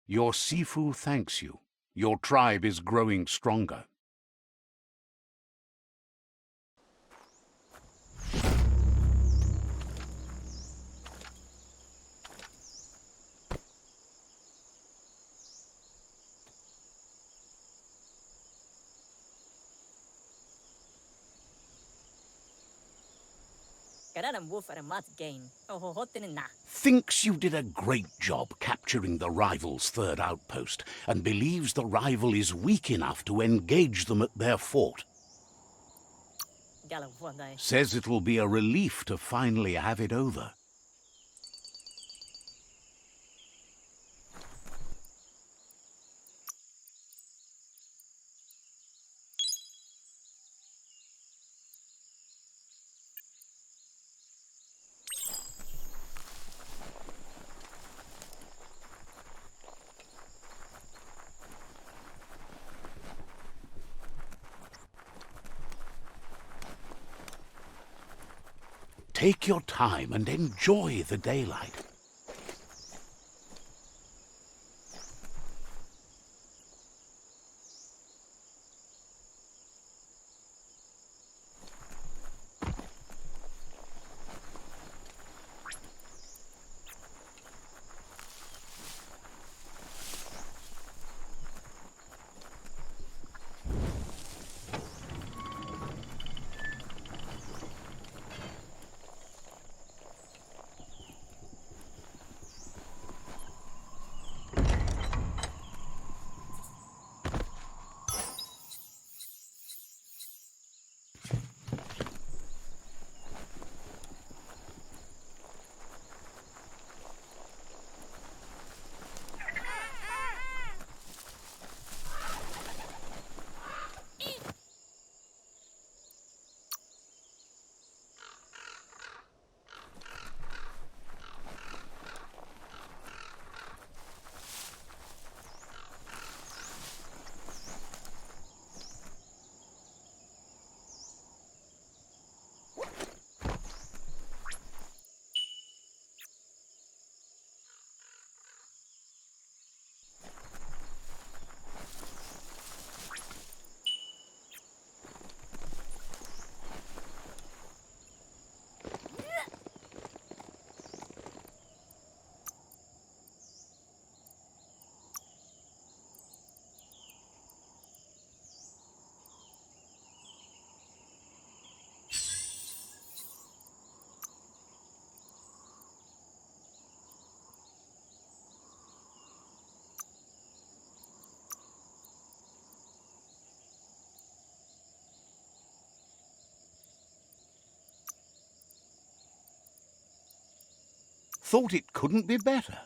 Your Sifu thanks you. Your tribe is growing stronger. Kararam wolf at a mat gain. Oh, hot in na. Thinks you did a great job capturing the rival's third outpost, and believes the rival is weak enough to engage them at their fort. Gala one day. Says it will be a relief to finally have it over. Take your time and enjoy the daylight. Thought it couldn't be better.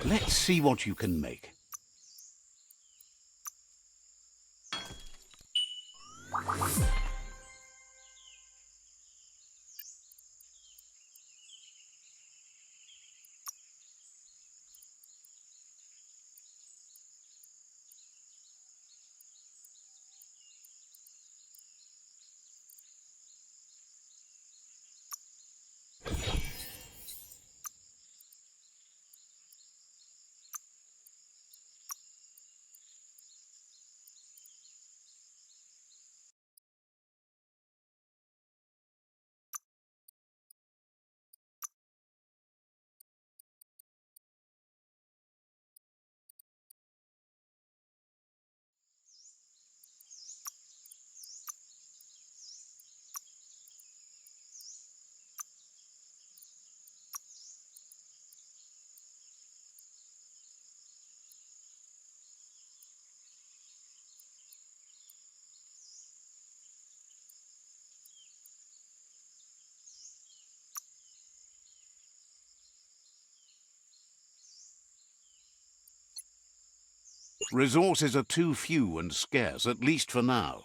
Let's see what you can make. Resources are too few and scarce, at least for now.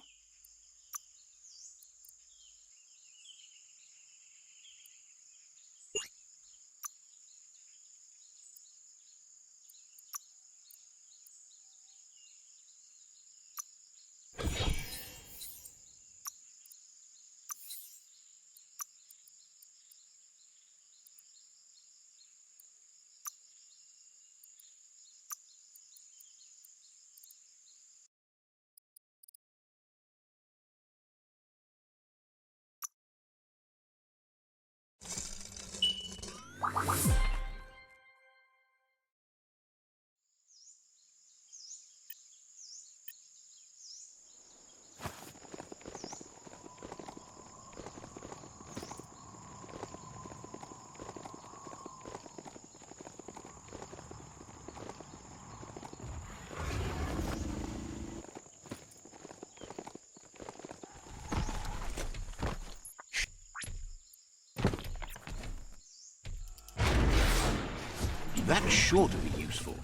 That's sure to be useful.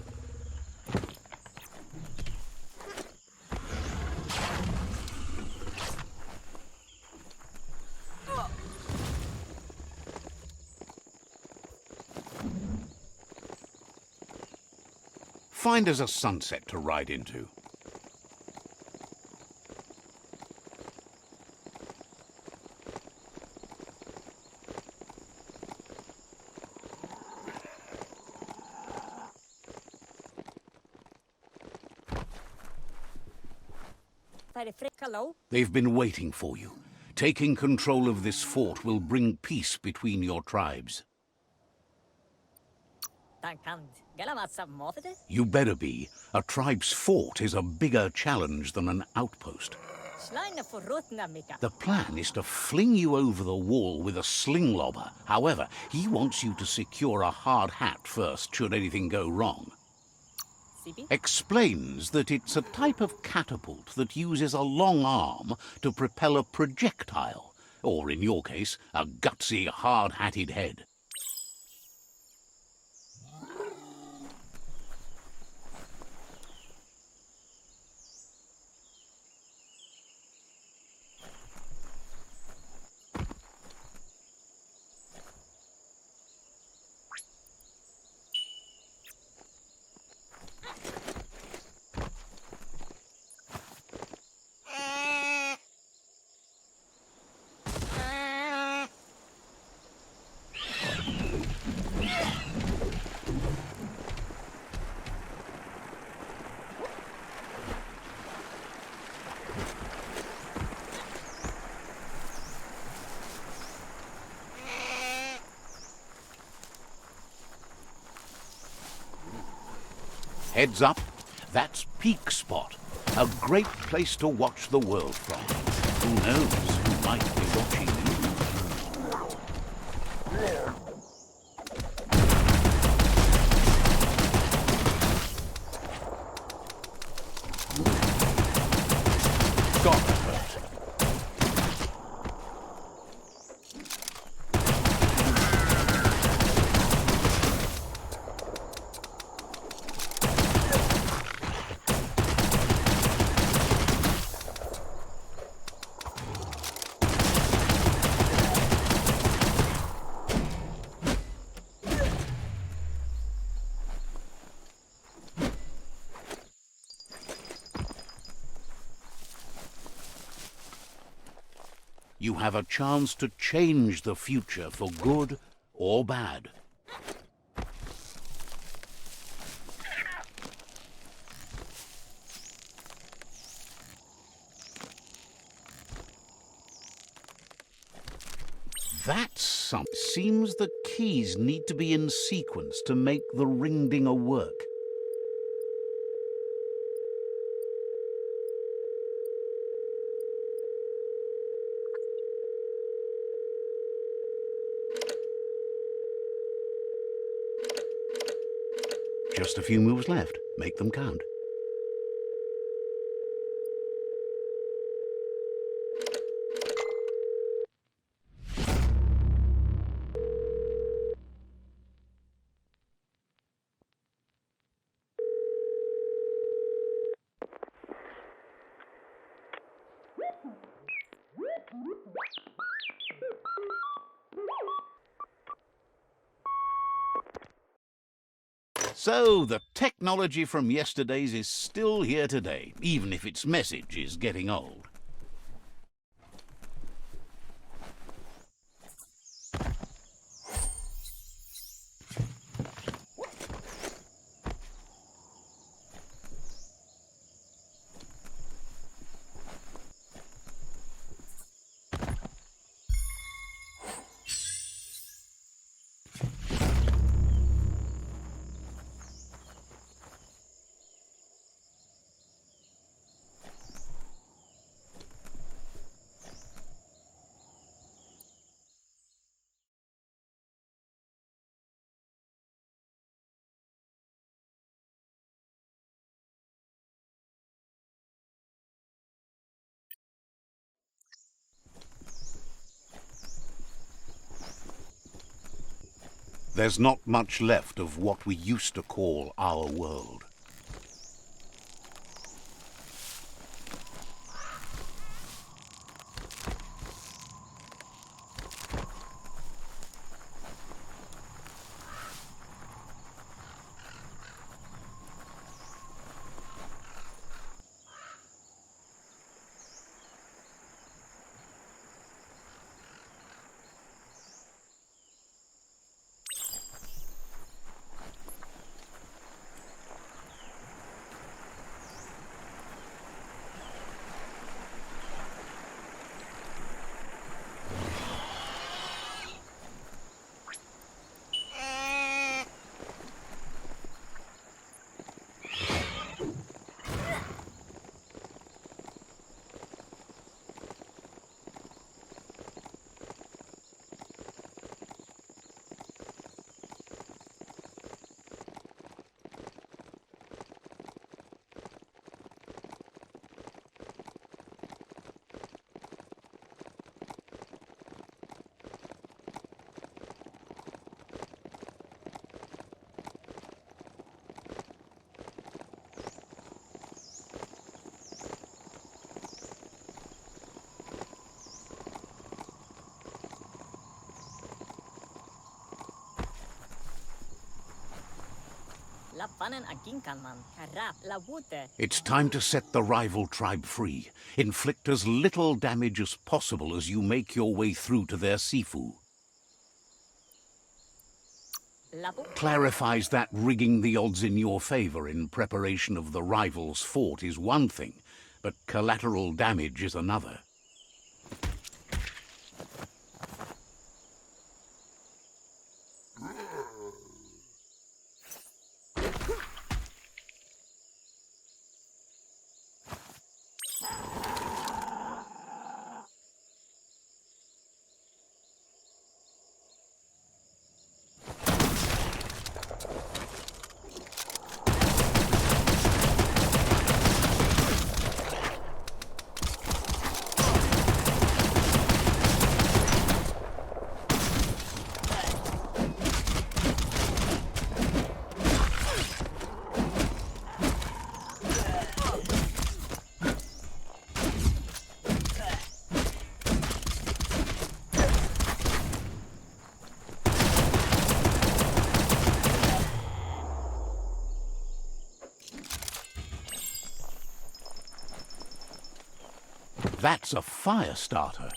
Find us a sunset to ride into. They've been waiting for you. Taking control of this fort will bring peace between your tribes. You better be. A tribe's fort is a bigger challenge than an outpost. The plan is to fling you over the wall with a sling lobber. However, he wants you to secure a hard hat first should anything go wrong. Explains that it's a type of catapult that uses a long arm to propel a projectile, or in your case, a gutsy, hard-hatted head. Heads up, that's Peak Spot, a great place to watch the world from. Who knows who might be watching you? God, that hurt. You have a chance to change the future for good or bad. Seems the keys need to be in sequence to make the ring dinger work. Just a few moves left. Make them count. So, the technology from yesterday's is still here today, even if its message is getting old. There's not much left of what we used to call our world. It's time to set the rival tribe free. Inflict as little damage as possible as you make your way through to their Sifu. Clarifies that rigging the odds in your favor in preparation of the rival's fort is one thing, but collateral damage is another. That's a fire starter.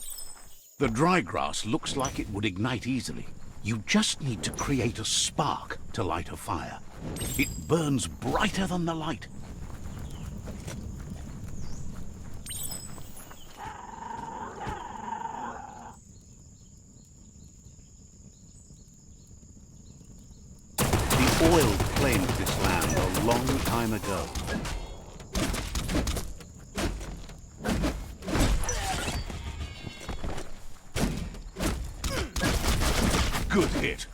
The dry grass looks like it would ignite easily. You just need to create a spark to light a fire. It burns brighter than the light. The oil claimed this land a long time ago. Good hit.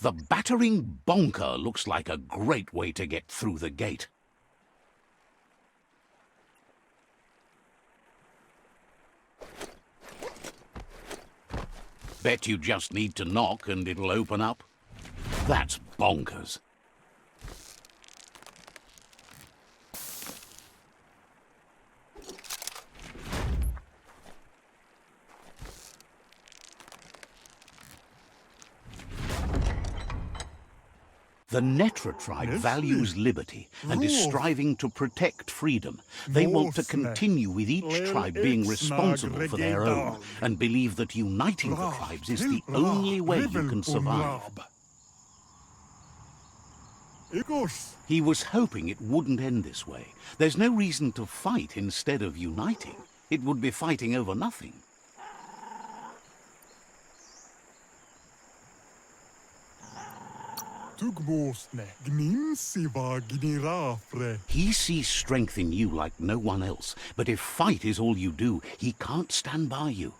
The battering bonker looks like a great way to get through the gate. Bet you just need to knock and it'll open up. That's bonkers. The NITRO tribe values liberty and is striving to protect freedom. They want to continue with each tribe being responsible for their own and believe that uniting the tribes is the only way you can survive. He was hoping it wouldn't end this way. There's no reason to fight instead of uniting. It would be fighting over nothing. He sees strength in you like no one else, but if fight is all you do, he can't stand by you.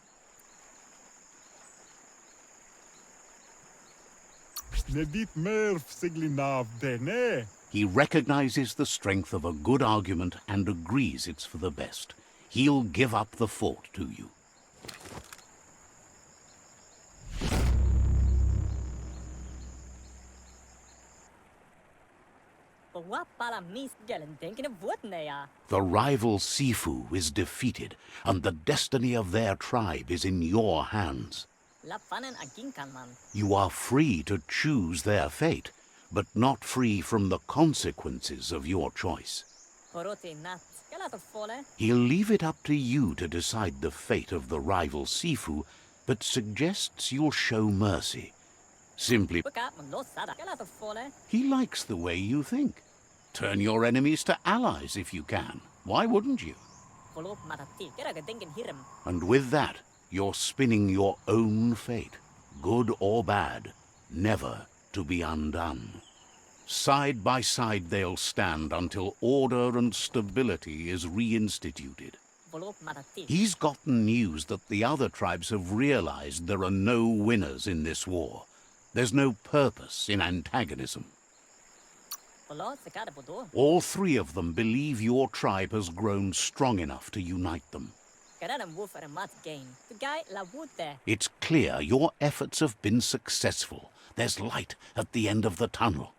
He recognizes the strength of a good argument and agrees it's for the best. He'll give up the fort to you. The rival Sifu is defeated, and the destiny of their tribe is in your hands. You are free to choose their fate, but not free from the consequences of your choice. He'll leave it up to you to decide the fate of the rival Sifu, but suggests you'll show mercy. Simply, he likes the way you think. Turn your enemies to allies if you can. Why wouldn't you? And with that, you're spinning your own fate, good or bad, never to be undone. Side by side they'll stand until order and stability is reinstituted. He's gotten news that the other tribes have realized there are no winners in this war. There's no purpose in antagonism. All three of them believe your tribe has grown strong enough to unite them. It's clear your efforts have been successful. There's light at the end of the tunnel.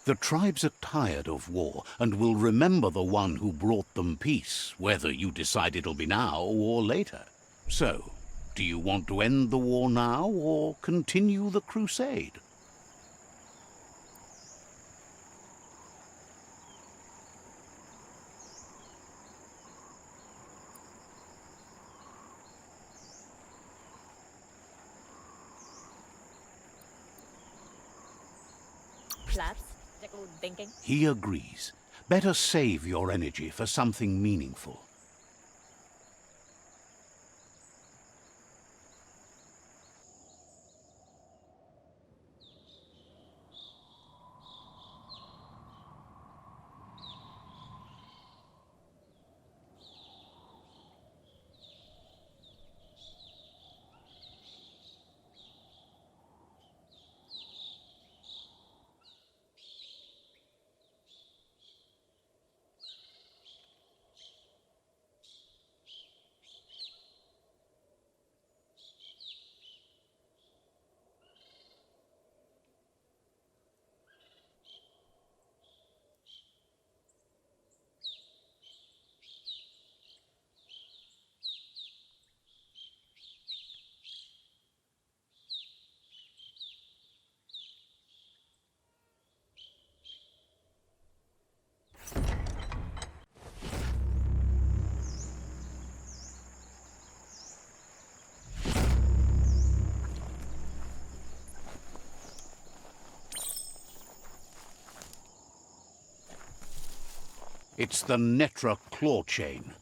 The tribes are tired of war and will remember the one who brought them peace, whether you decide it'll be now or later. So, do you want to end the war now or continue the crusade? He agrees. Better save your energy for something meaningful. It's the NITRO claw chain.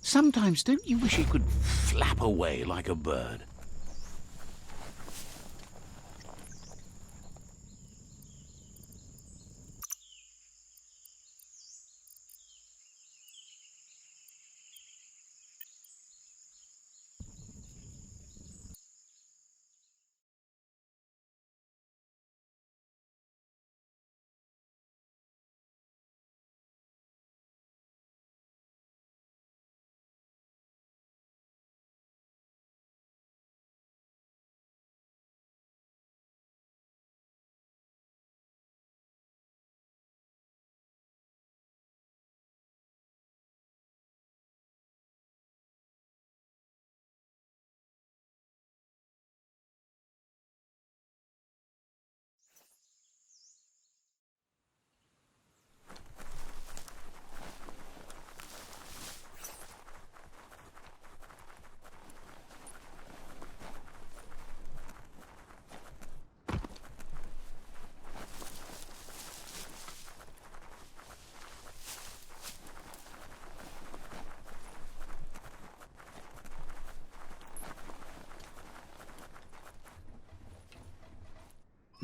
Sometimes don't you wish it could flap away like a bird?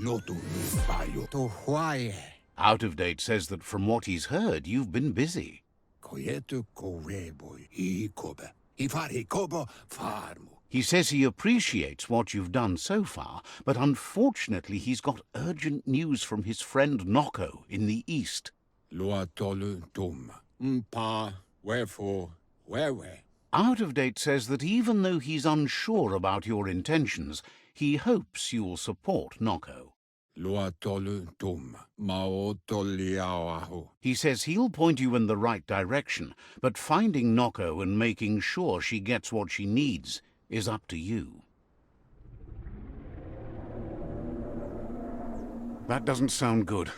Lotu Bayo. To Hawaii. Out of Date says that from what he's heard, you've been busy. Koyetu Koreboy. Hikoba. Ifari Kobo Farmu. He says he appreciates what you've done so far, but unfortunately he's got urgent news from his friend Noko in the east. Lua Tolu Tum. Mpa. Wherefore? Where? Out of Date says that even though he's unsure about your intentions, he hopes you'll support Noko. Lua Tolu Tum. Mao Toliawahu. He says he'll point you in the right direction, but finding Noko and making sure she gets what she needs is up to you. That doesn't sound good.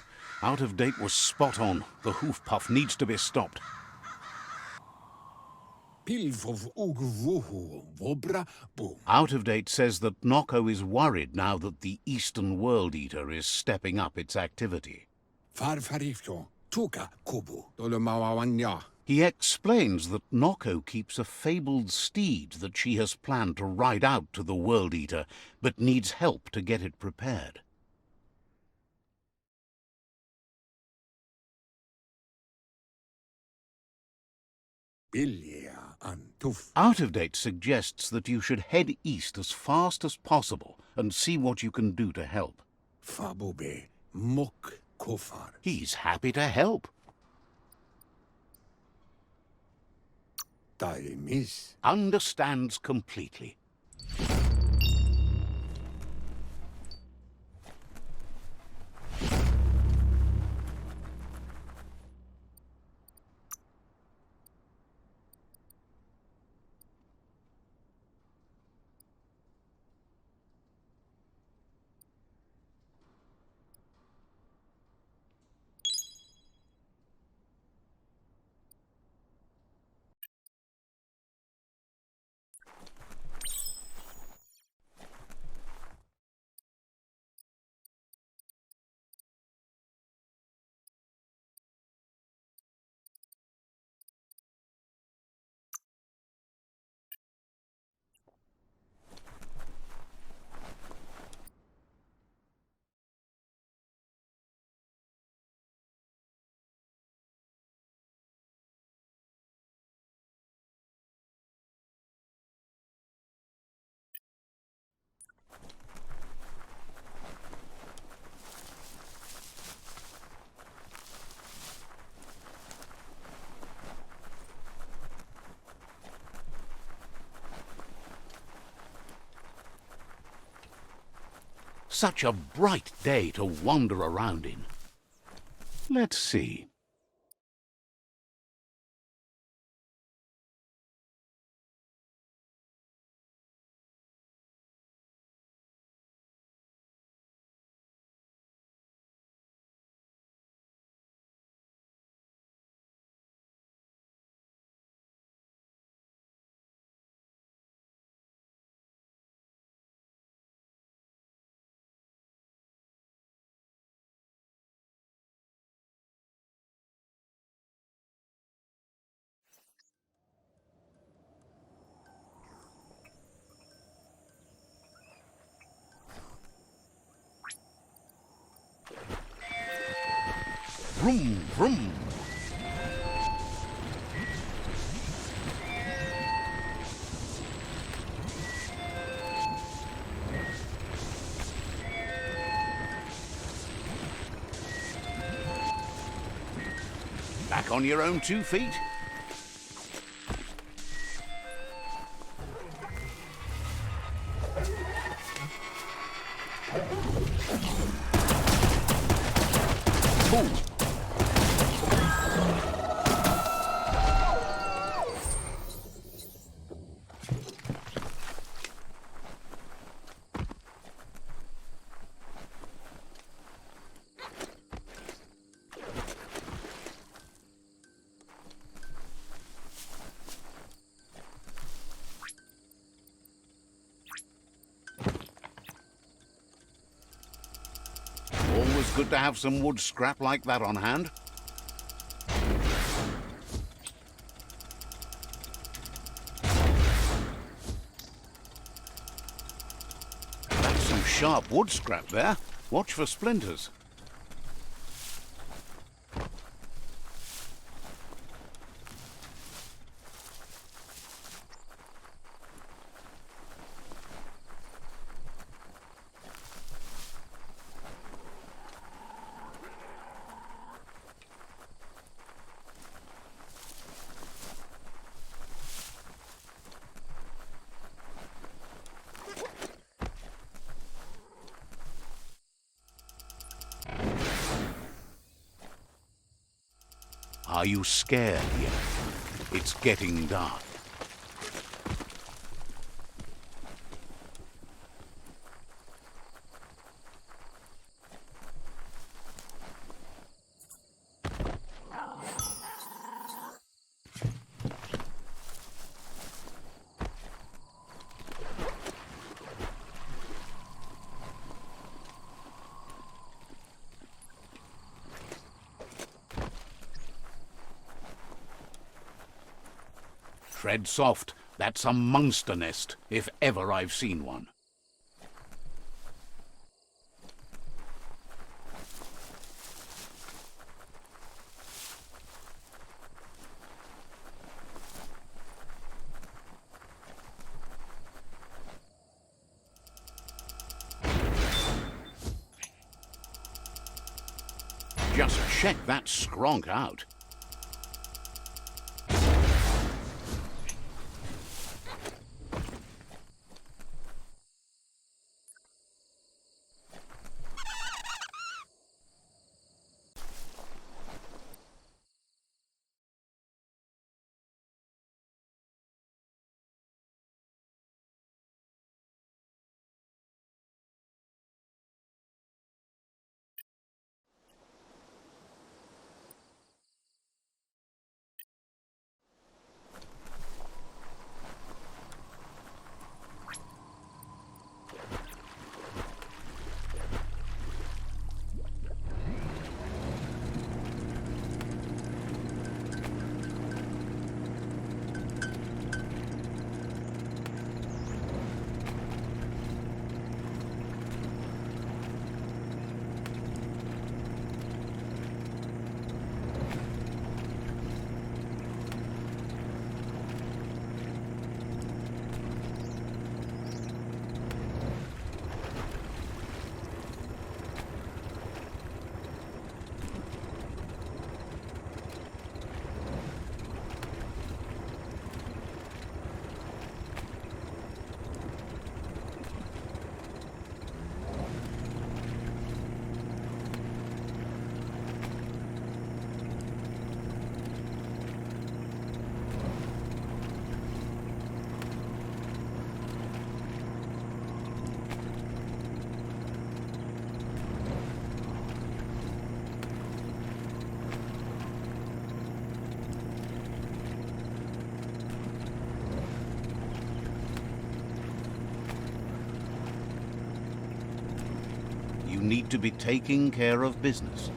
Out of Date was spot on. The hoof puff needs to be stopped. Pilvov Ugvuhu Vobra Boom. Out of Date says that Noko is worried now that the Eastern World Eater is stepping up its activity. Farfarifyo. Tuka Kubu. Tolomawanya. He explains that Noko keeps a fabled steed that she has planned to ride out to the World Eater, but needs help to get it prepared. Bilya Antuf. Out of Date suggests that you should head east as fast as possible and see what you can do to help. Fabube. Mok Kofar. He's happy to help. Taimis. Understands completely. Such a bright day to wander around in. Let's see. Vroom, vroom. Back on your own 2 feet. Ooh. Always good to have some wood scrap like that on hand. That's some sharp wood scrap there. Watch for splinters. Are you scared yet? It's getting dark. Tread soft. That's a monster nest, if ever I've seen one. Just check that skronk out. You need to be taking care of business.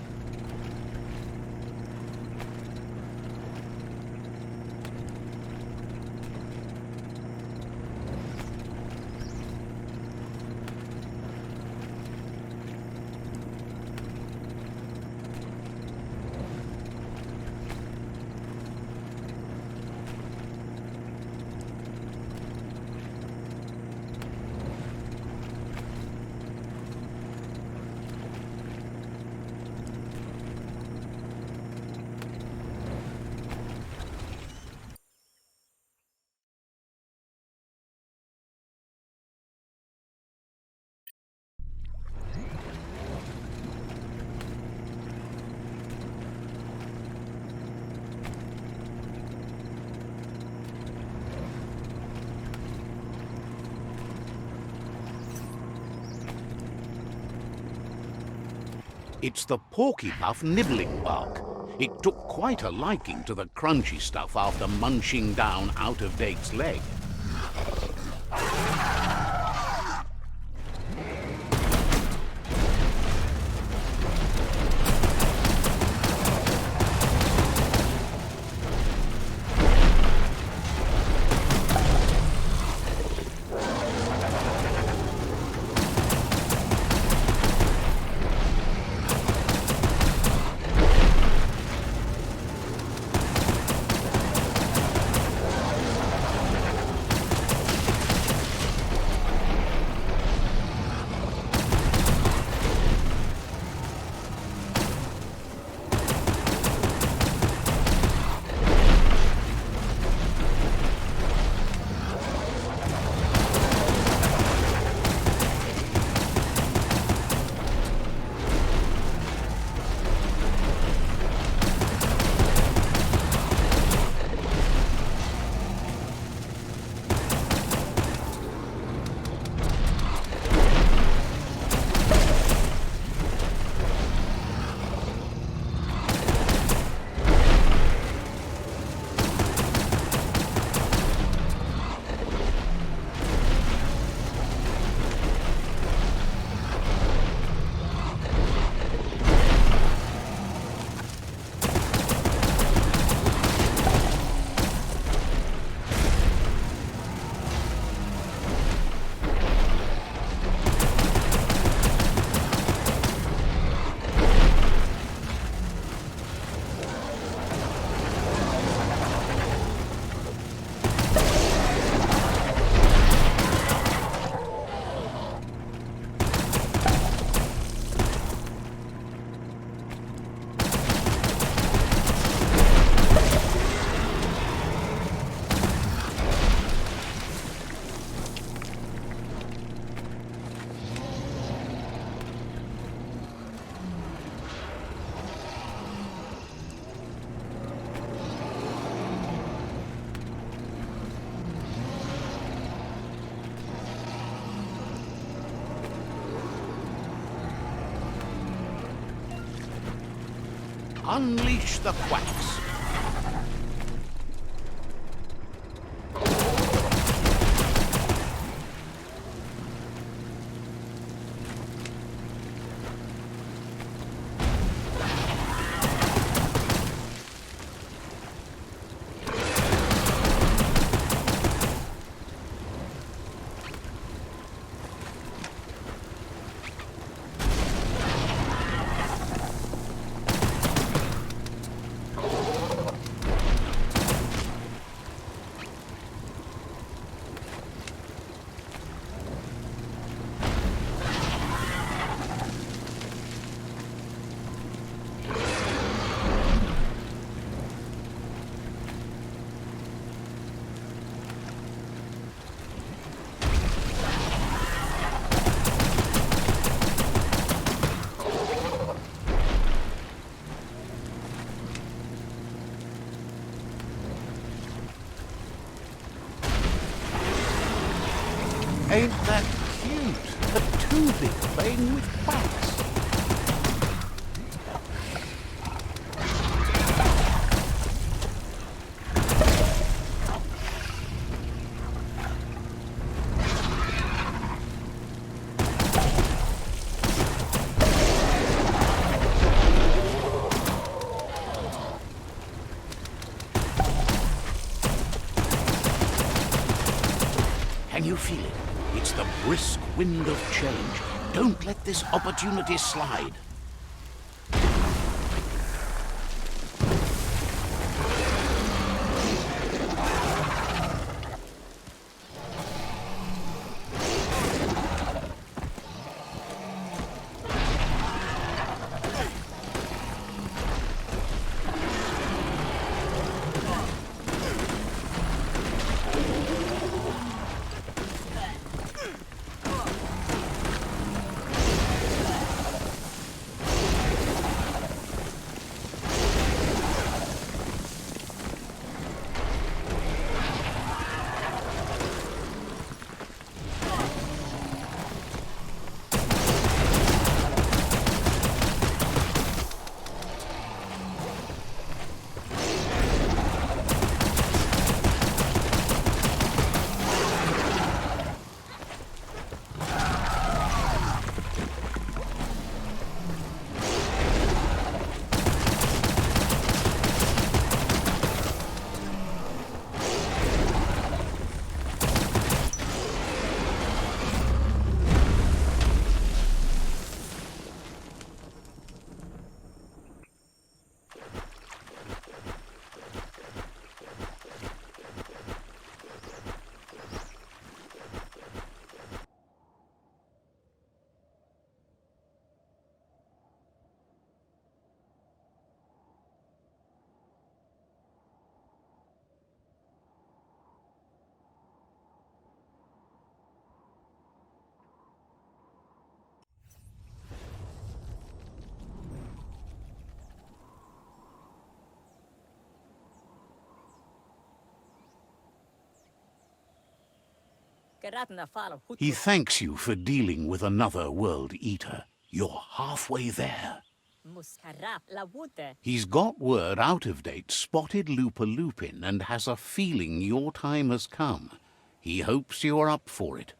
It's the porky-puff nibbling bug. It took quite a liking to the crunchy stuff after munching down out-of-date's leg. Unleash the quacks. Ain't that cute? A two-bit playing with quacks. Can you feel it? It's the brisk wind of change. Don't let this opportunity slide. He thanks you for dealing with another world eater. You're halfway there. He's got word out of date spotted Lupin and has a feeling your time has come. He hopes you're up for it.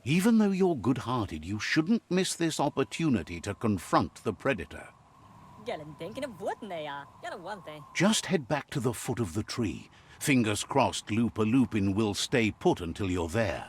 Even though you're good-hearted, you shouldn't miss this opportunity to confront the predator. Just head back to the foot of the tree. Fingers crossed Lupin will stay put until you're there.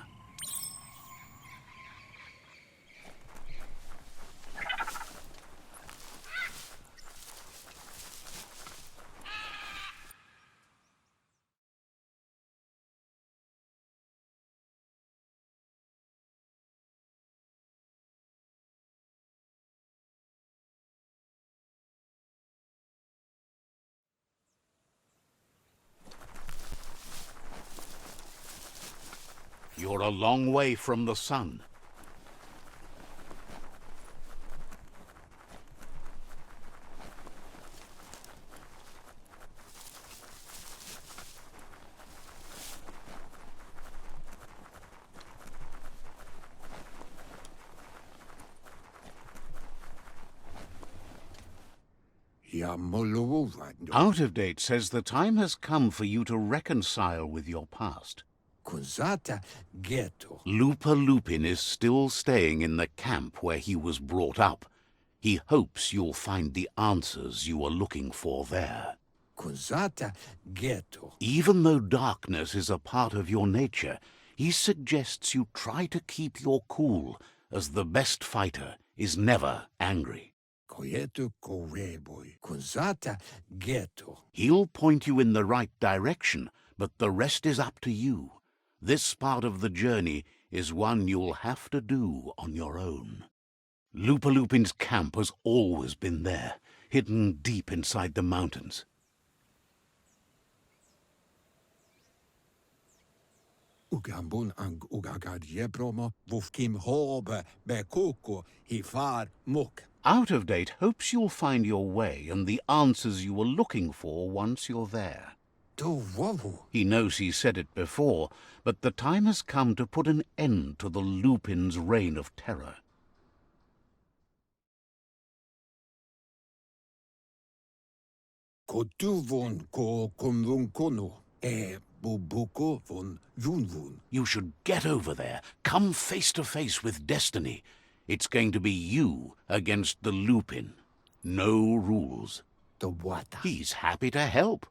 You're a long way from the sun. Ja molovan. Out of Date says the time has come for you to reconcile with your past. Kusata ghetto. Lupa Lupin is still staying in the camp where he was brought up. He hopes you'll find the answers you are looking for there. Kusata ghetto. Even though darkness is a part of your nature, he suggests you try to keep your cool, as the best fighter is never angry. Koyetu koreboy. Kusata ghetto. He'll point you in the right direction, but the rest is up to you. This part of the journey is one you'll have to do on your own. Lupa Lupin's camp has always been there, hidden deep inside the mountains. Ugambun ang ugagad yebromo vufkim hobe bekoko hifar muk. Out of Date hopes you'll find your way and the answers you were looking for once you're there. Do wovu. He knows he said it before, but the time has come to put an end to the Lupin's reign of terror. Kotuvon ko kumvun kono. Bubuko von Vunvun. You should get over there. Come face to face with destiny. It's going to be you against the Lupin. No rules. The wata. He's happy to help.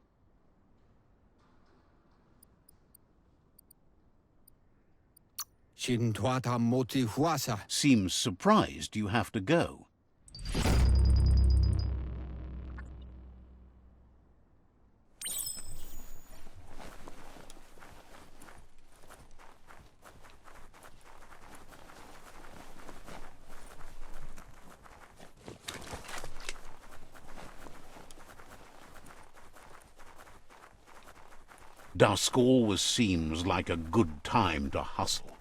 Shintwata moti huasa. Seems surprised you have to go. Dusk always seems like a good time to hustle.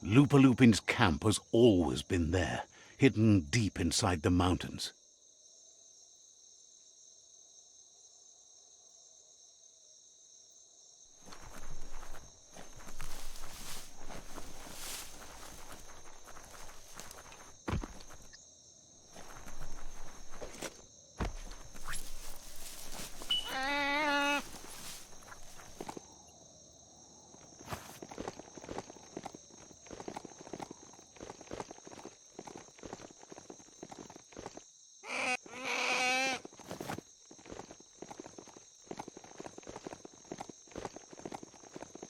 Lupa Lupin's camp has always been there, hidden deep inside the mountains.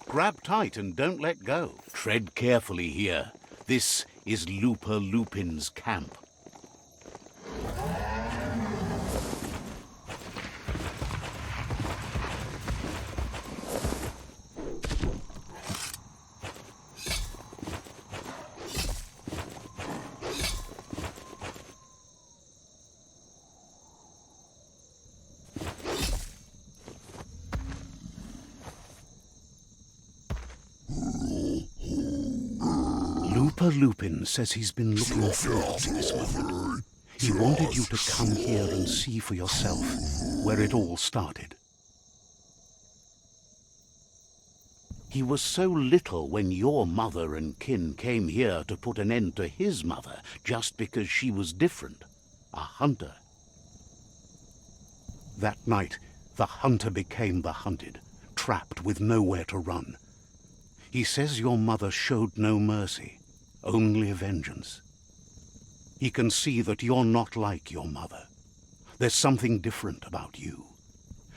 Grab tight and don't let go. Tread carefully here. This is Lupa Lupin's camp. Lupa Lupin says he's been looking for this moment. He wanted you to come here and see for yourself where it all started. He was so little when your mother and kin came here to put an end to his mother just because she was different, a hunter. That night, the hunter became the hunted, trapped with nowhere to run. He says your mother showed no mercy, only vengeance. He can see that you're not like your mother. There's something different about you.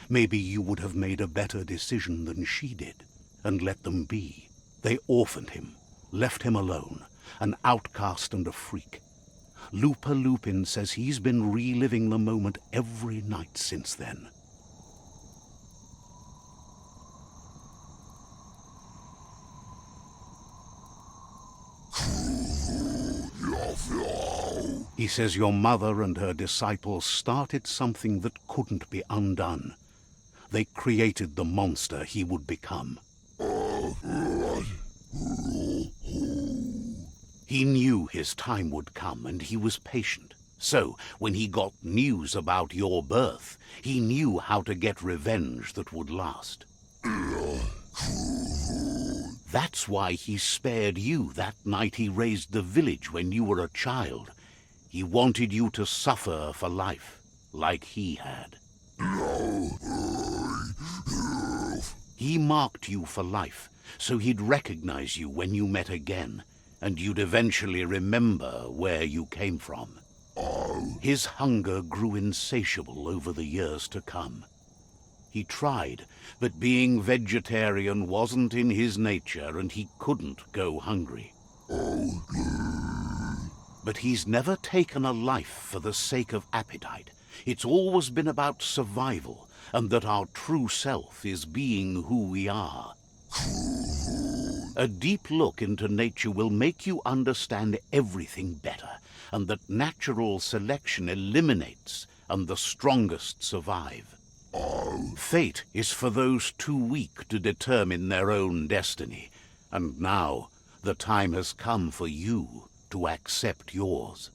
Maybe you would have made a better decision than she did, and let them be. They orphaned him, left him alone, an outcast and a freak. Looper Lupin says he's been reliving the moment every night since then. He says your mother and her disciples started something that couldn't be undone. They created the monster he would become. He knew his time would come, and he was patient. So, when he got news about your birth, he knew how to get revenge that would last. That's why he spared you that night he raised the village when you were a child. He wanted you to suffer for life, like he had. He marked you for life, so he'd recognize you when you met again, and you'd eventually remember where you came from. His hunger grew insatiable over the years to come. He tried, but being vegetarian wasn't in his nature, and he couldn't go hungry. But he's never taken a life for the sake of appetite. It's always been about survival, and that our true self is being who we are. A deep look into nature will make you understand everything better, and that natural selection eliminates, and the strongest survive. Fate is for those too weak to determine their own destiny, and now the time has come for you to accept yours.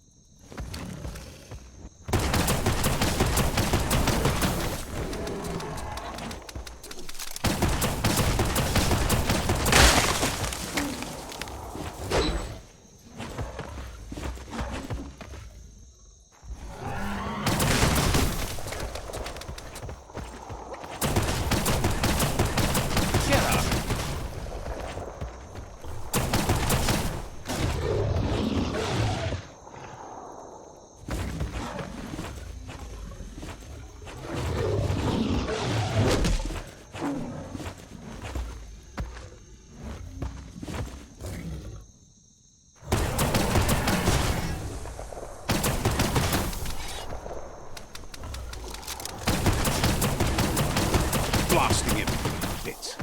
Blasting him to bits.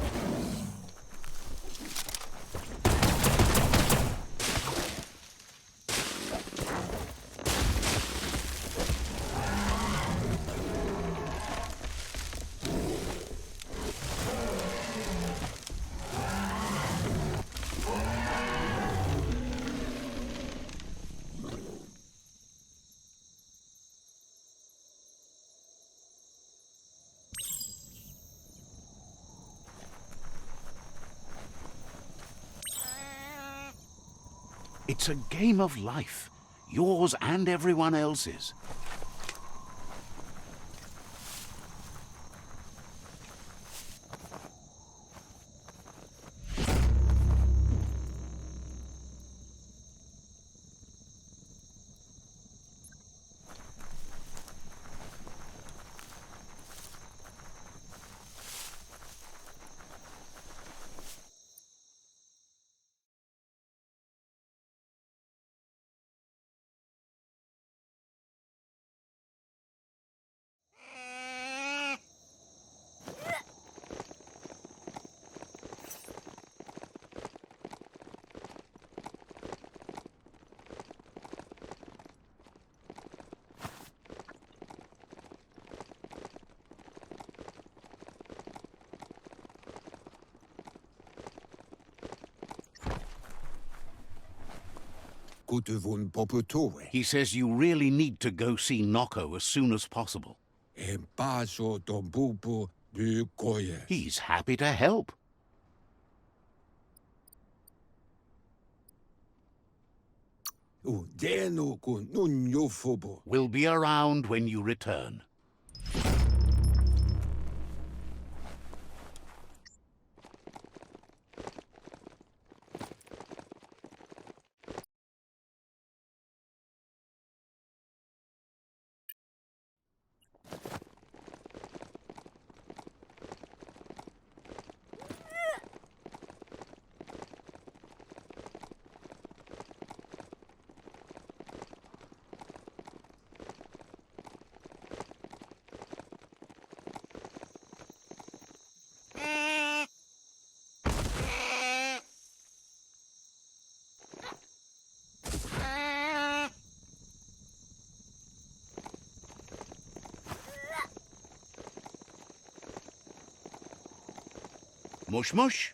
It's a game of life, yours and everyone else's. kutuvun poputoe. He says you really need to go see Noko as soon as possible. E paso tompupu du koye. He's happy to help. Udeno kun nunyofobo. We'll be around when you return. Mush mush.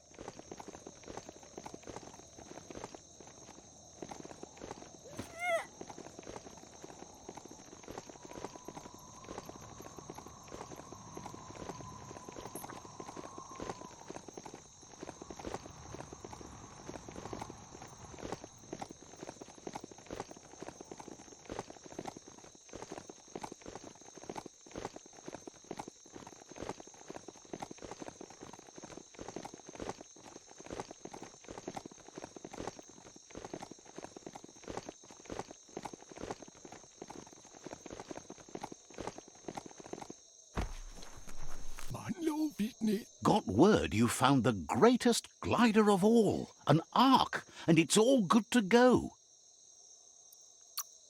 Got word you found the greatest glider of all, an Ark, and it's all good to go.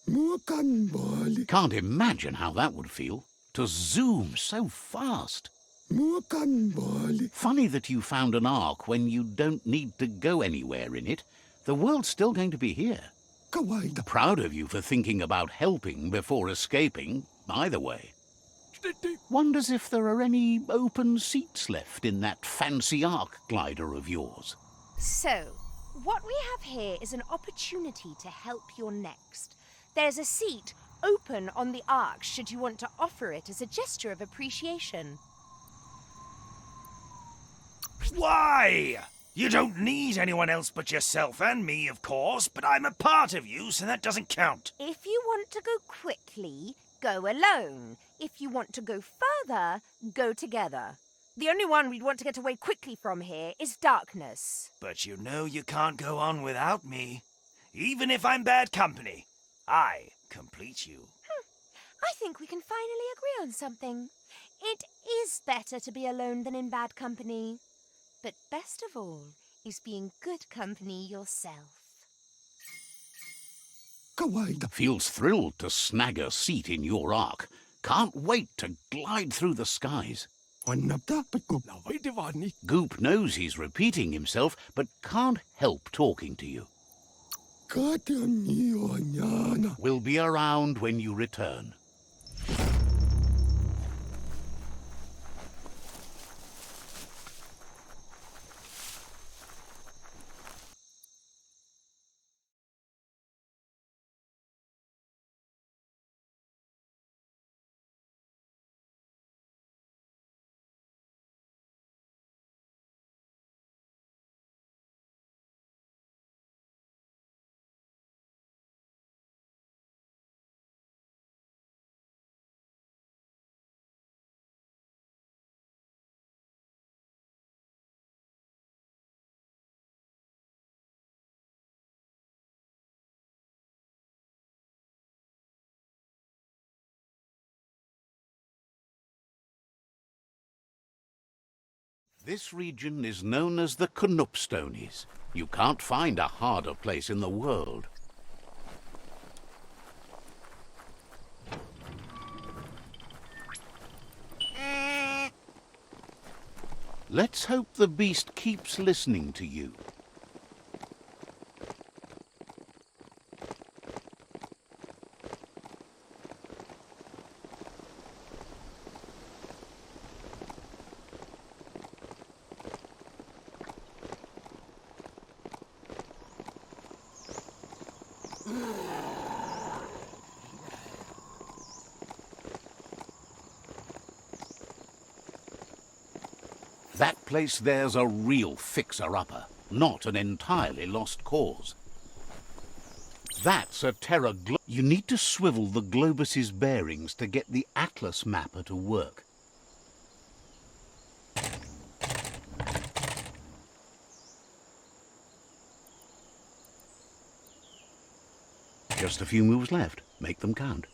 Mukanbali. Can't imagine how that would feel, to zoom so fast. Mukanbali. Funny that you found an Ark when you don't need to go anywhere in it. The world's still going to be here. Kawaida. Proud of you for thinking about helping before escaping, either way. Wonders if there are any open seats left in that fancy Ark glider of yours. So, what we have here is an opportunity to help your next. There's a seat open on the Ark should you want to offer it as a gesture of appreciation. Why? You don't need anyone else but yourself and me, of course, but I'm a part of you, so that doesn't count. If you want to go quickly, go alone. If you want to go further, go together. The only one we'd want to get away quickly from here is darkness. But you know you can't go on without me. Even if I'm bad company, I complete you. I think we can finally agree on something. It is better to be alone than in bad company. But best of all is being good company yourself. Kawaida. Feels thrilled to snag a seat in your Ark. Can't wait to glide through the skies. Goop knows he's repeating himself, but can't help talking to you. We'll be around when you return. This region is known as the Knoopstonies. You can't find a harder place in the world. Let's hope the beast keeps listening to you. That place there's a real fixer-upper, not an entirely lost cause. That's a Terra Glo— You need to swivel the Globus's bearings to get the Atlas mapper to work. Just a few moves left. Make them count.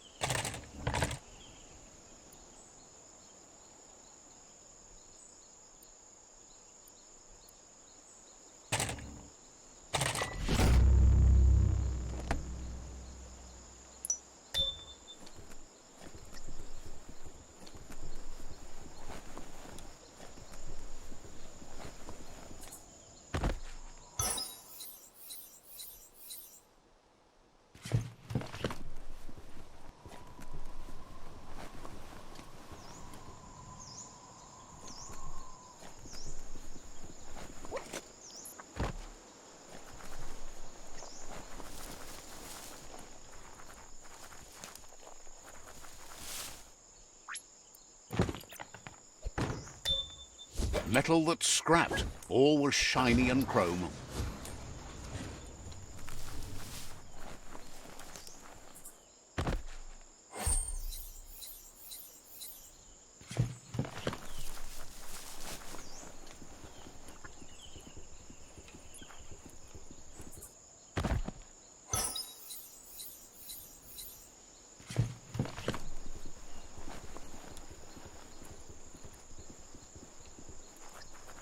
Metal that's scrapped, all was shiny and chrome.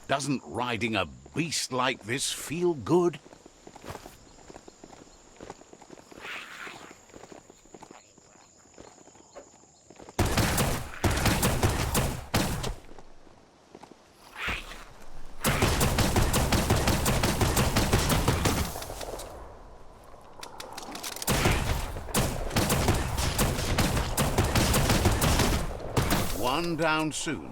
Doesn't riding a beast like this feel good? One down soon.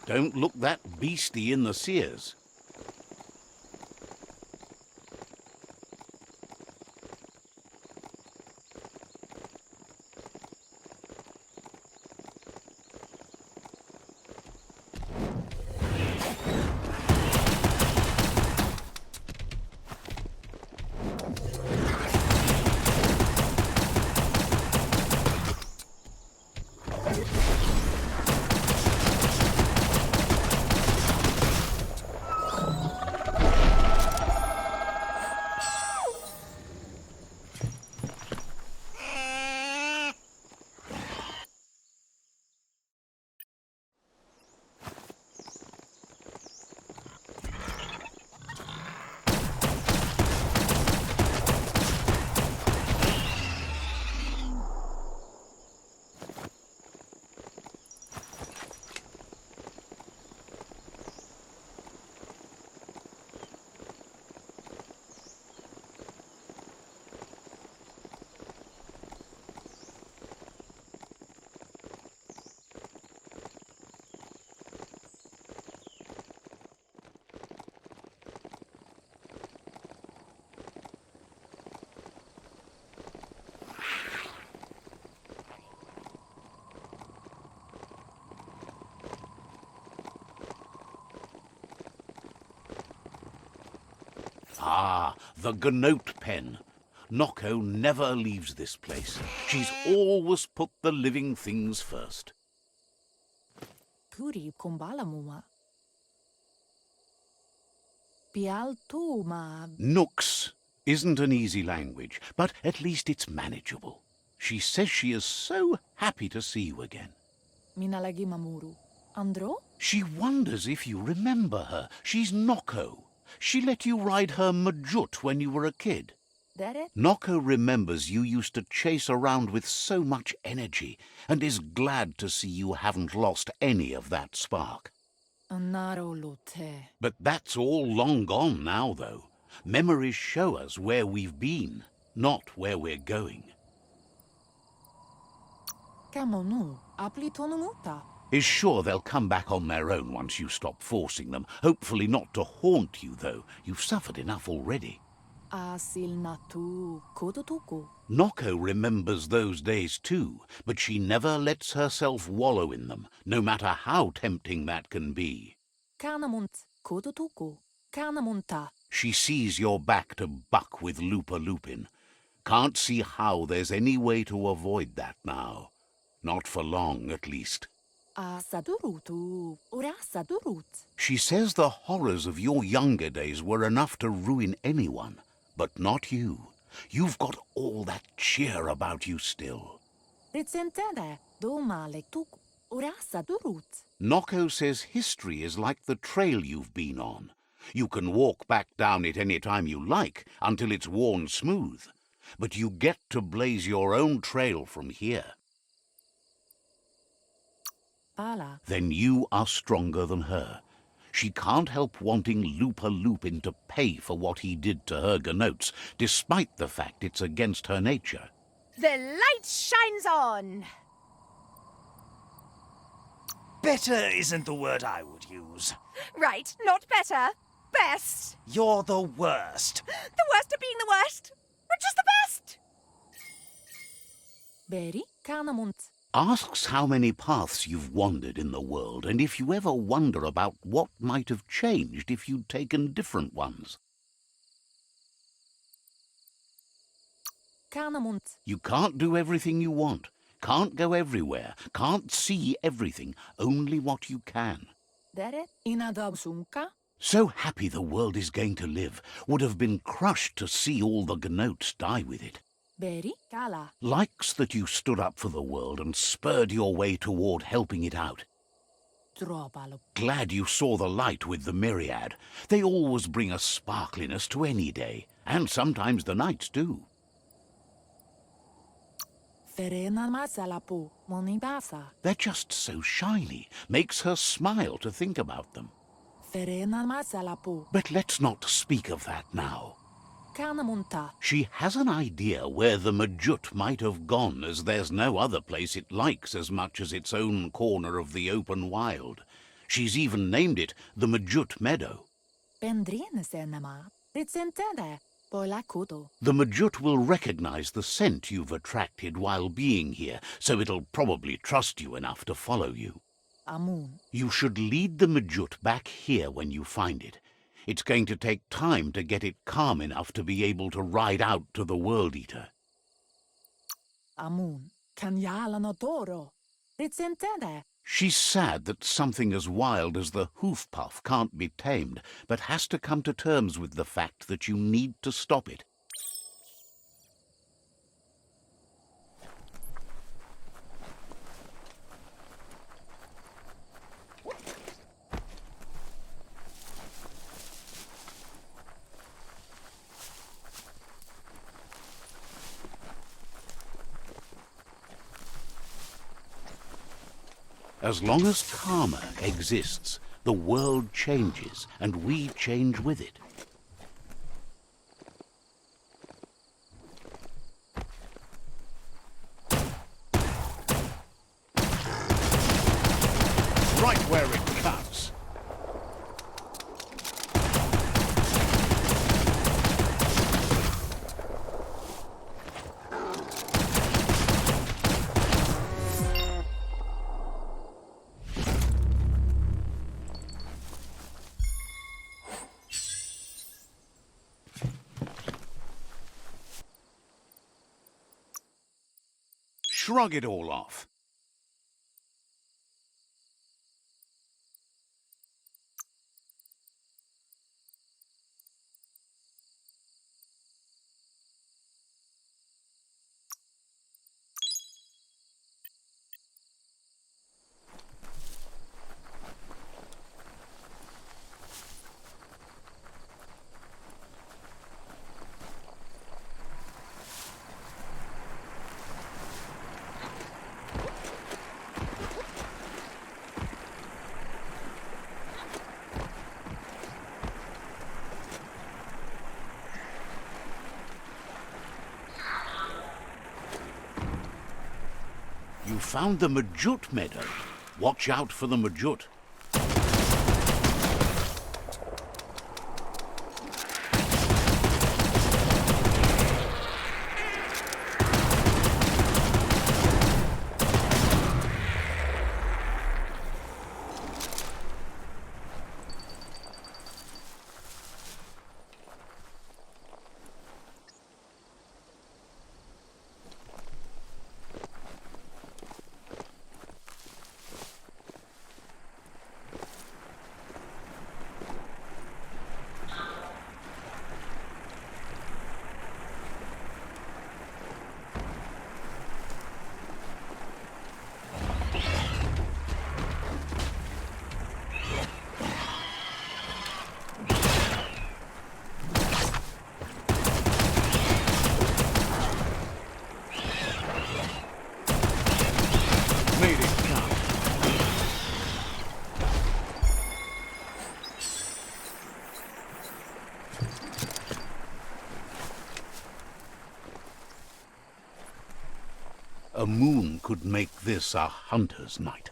Don't look that beastie in the sears. Ah, the Gnote pen. Noko never leaves this place. She's always put the living things first. Puri kumbala muma. Pial tu ma. Nooks isn't an easy language, but at least it's manageable. She says she is so happy to see you again. Minalagi mamuru. Andro? She wonders if you remember her. She's Noko. She let you ride her Majut when you were a kid. Dere? Noko remembers you used to chase around with so much energy and is glad to see you haven't lost any of that spark. Anaro lote. But that's all long gone now, though. Memories show us where we've been, not where we're going. Kamonu. Apli tonumuta. Is sure they'll come back on their own once you stop forcing them. Hopefully not to haunt you, though. You've suffered enough already. Asil natu. Kodotuku. Noko remembers those days too, but she never lets herself wallow in them, no matter how tempting that can be. Kanamunt. Kodotuku. Kanamunta. She sees you're back to buck with Lupa Lupin. Can't see how there's any way to avoid that now. Not for long, at least. Sadurutu. Ura sadurut. She says the horrors of your younger days were enough to ruin anyone, but not you. You've got all that cheer about you still. Ritsentere. Domale tuk. Ura sadurut. Noko says history is like the trail you've been on. You can walk back down it any time you like, until it's worn smooth. But you get to blaze your own trail from here. Pala. Then you are stronger than her. She can't help wanting Lupa Lupin to pay for what he did to her Gnotes, despite the fact it's against her nature. The light shines on! Better isn't the word I would use. Right, not better. Best. You're the worst. The worst of being the worst. We're just the best. Beri. Kanamunt. Asks how many paths you've wandered in the world, and if you ever wonder about what might have changed if you'd taken different ones. Kanamunt. You can't do everything you want, can't go everywhere, can't see everything, only what you can. Dere. Inadabsunka. So happy the world is going to live, would have been crushed to see all the Gnotes die with it. Beri. Kala. Likes that you stood up for the world and spurred your way toward helping it out. Dropalo. Glad you saw the light with the myriad. They always bring a sparkliness to any day, and sometimes the nights too. Ferena masalapu. Monibasa. They're just so shiny, makes her smile to think about them. Ferena masalapu. But let's not speak of that now. Kanamunta. She has an idea where the Majut might have gone, as there's no other place it likes as much as its own corner of the open wild. She's even named it the Majut Meadow. Pendrine senema. Ritsentere. Pola kudo. The Majut will recognize the scent you've attracted while being here, so it'll probably trust you enough to follow you. Amun. You should lead the Majut back here when you find it. It's going to take time to get it calm enough to be able to ride out to the World Eater. Amun. Kanyala no toro. Ritsentere. She's sad that something as wild as the hoof puff can't be tamed, but has to come to terms with the fact that you need to stop it. As long as karma exists, the world changes, and we change with it. Right where it cuts. shrug it all off. You found the Majut meadow. Watch out for the Majut. A moon could make this a hunter's night.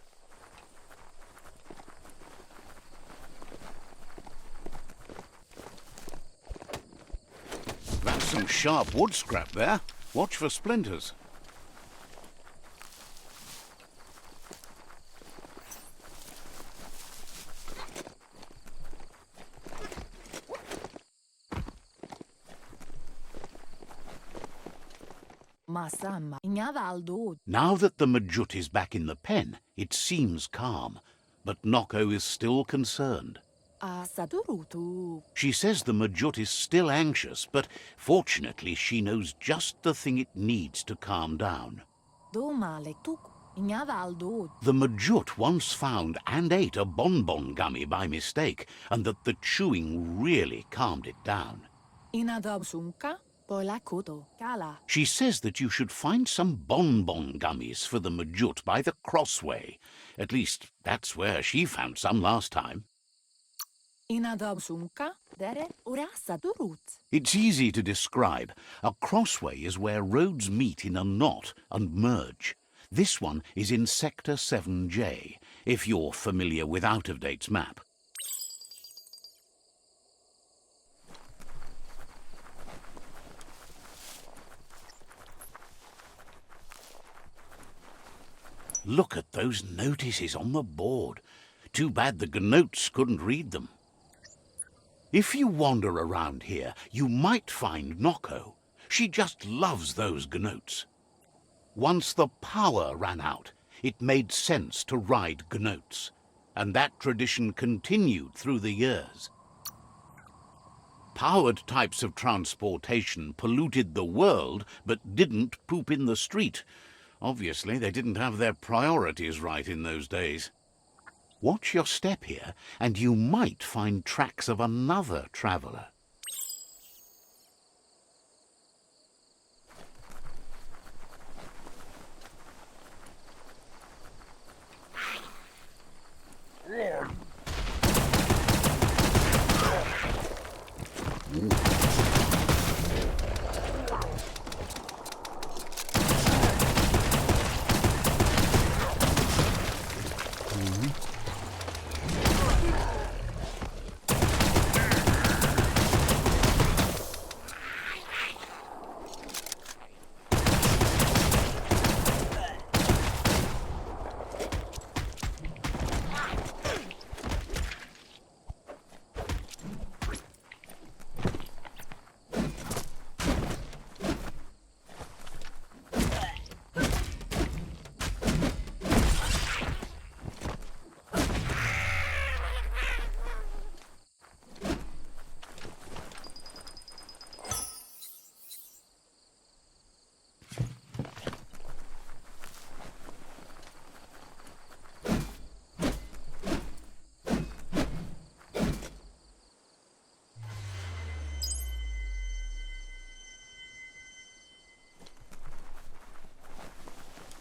That's some sharp wood scrap there. Watch for splinters. Now that the Majut is back in the pen, it seems calm, but Noko is still concerned. She says the Majut is still anxious, but fortunately she knows just the thing it needs to calm down. The Majut once found and ate a bonbon gummy by mistake, and that the chewing really calmed it down. She says that you should find some bonbon gummies for the Majut by the crossway. At least, that's where she found some last time. It's easy to describe. A crossway is where roads meet in a knot and merge. This one is in Sector 7J, if you're familiar with Out-of-Date's map. Look at those notices on the board. Too bad the gnotes couldn't read them. If you wander around here, you might find Noko. She just loves those gnotes. Once the power ran out, it made sense to ride gnotes, and that tradition continued through the years. Powered types of transportation polluted the world, but didn't poop in the street. Obviously, they didn't have their priorities right in those days. Watch your step here, and you might find tracks of another traveller.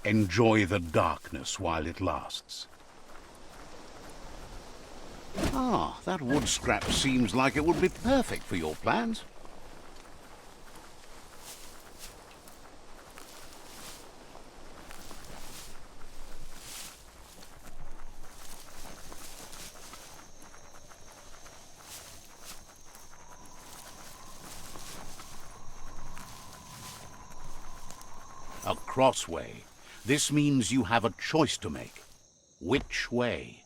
Enjoy the darkness while it lasts. Ah, that wood scrap seems like it would be perfect for your plans. A crossway. This means you have a choice to make. Which way?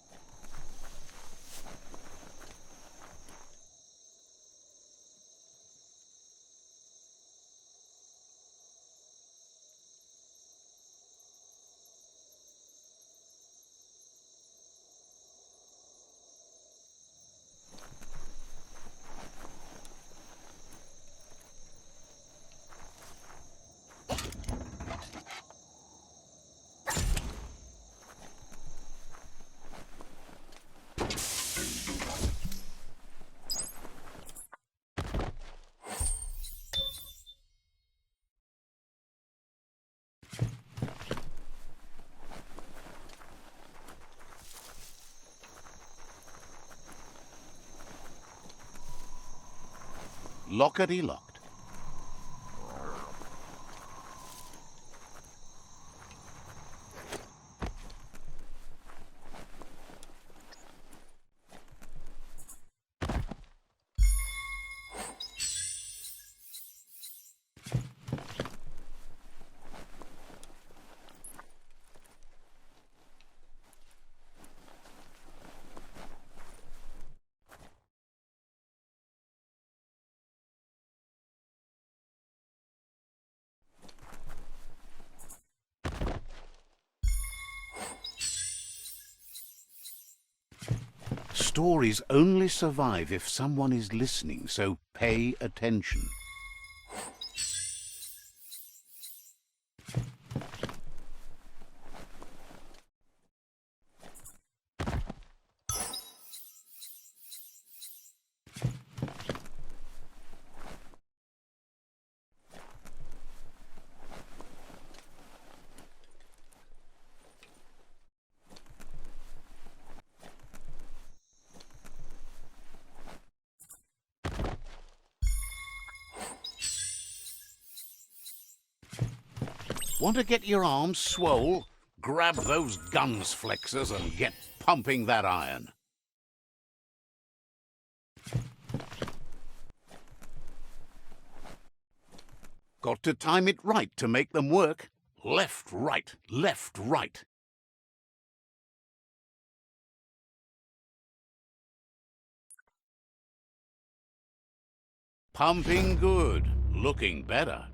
Lockety-locked. Stories only survive if someone is listening, so pay attention. Want to get your arms swole? Grab those guns flexors and get pumping that iron. Got to time it right to make them work. Left, right, left, right. Pumping good, looking better.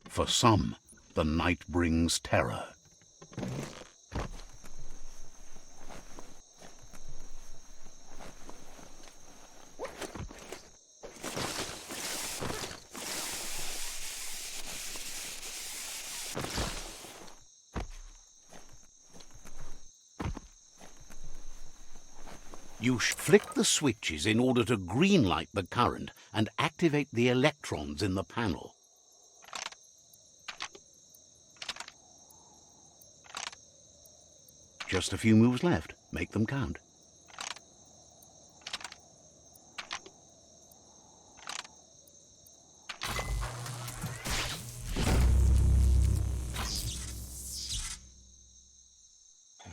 For some, the night brings terror. You flick the switches in order to greenlight the current and activate the electrons in the panel. Just a few moves left. Make them count.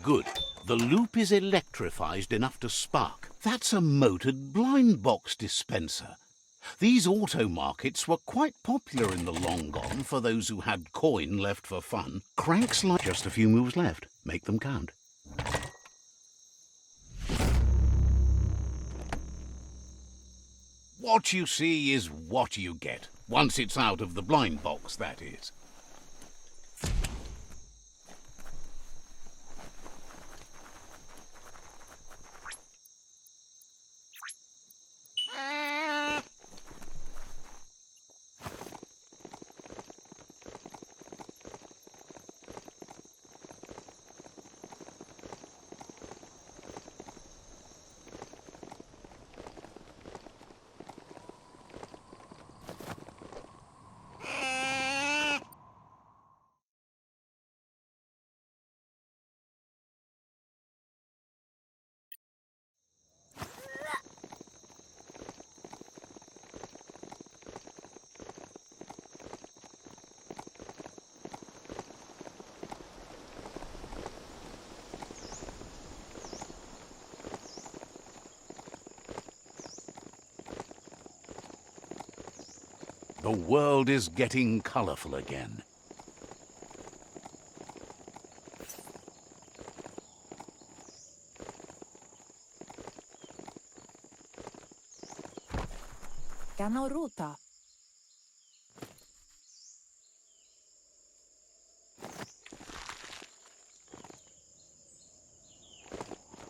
Good. The loop is electrified enough to spark. That's a motored blind box dispenser. These auto markets were quite popular in the long gone for those who had coin left for fun. Cranks like just a few moves left. Make them count. What you see is what you get. Once it's out of the blind box, that is. The world is getting colourful again. Ganoruta.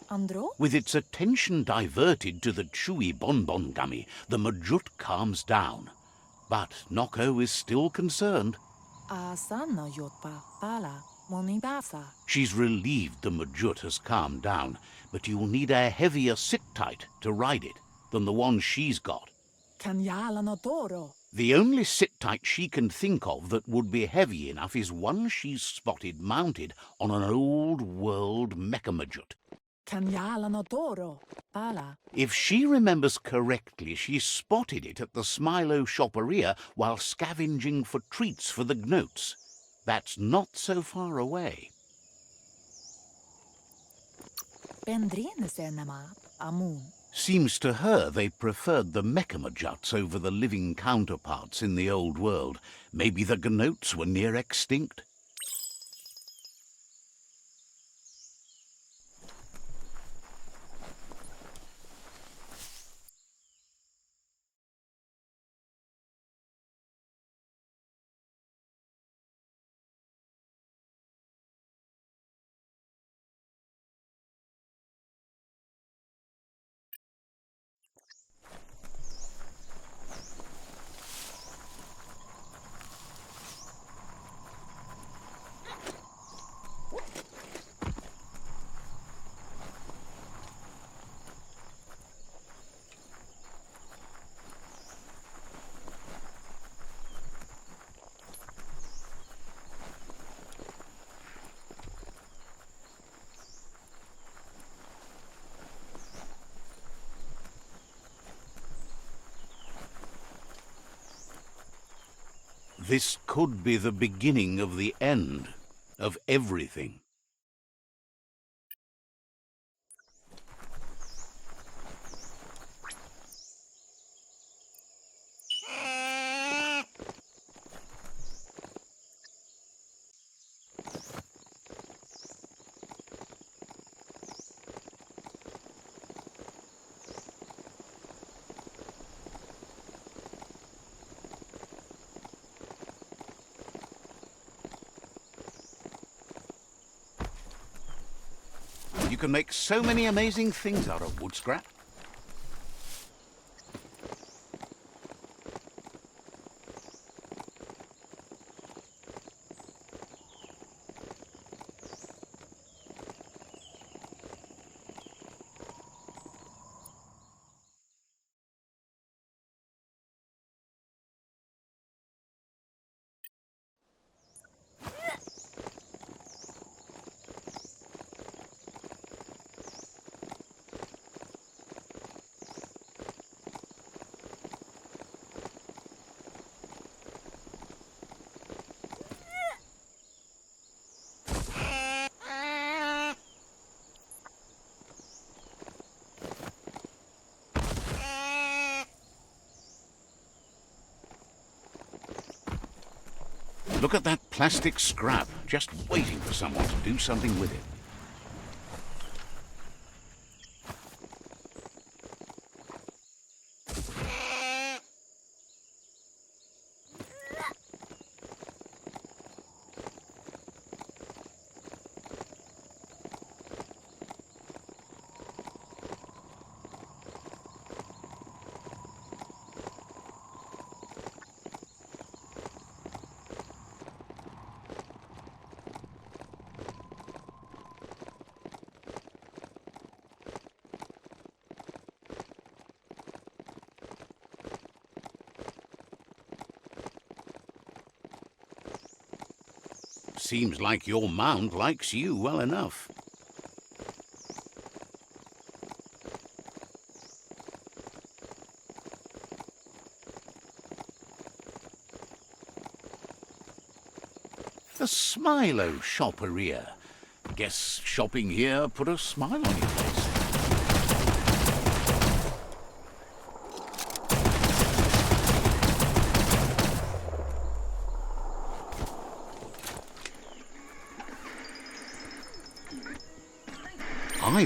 Andro? With its attention diverted to the chewy bonbon gummy, the Majut calms down. But Noko is still concerned. Asana yotpa pala monibasa. She's relieved the Majut has calmed down, but you'll need a heavier sit-tight to ride it than the one she's got. Kanyala notoro. The only sit-tight she can think of that would be heavy enough is one she's spotted mounted on an old-world Mecha-Majut. Kanyala notoro. Pala. If she remembers correctly, she spotted it at the Smilo Shopperia while scavenging for treats for the Gnotes. That's not so far away. Pendrinesenema amun. Seems to her they preferred the Mecha-Majuts over the living counterparts in the old world. Maybe the Gnotes were near extinct. This could be the beginning of the end of everything. You can make so many amazing things out of wood scrap. Look at that plastic scrap, just waiting for someone to do something with it. Seems like your mount likes you well enough. The Smilo Shopperia. Guess shopping here put a smile on your face.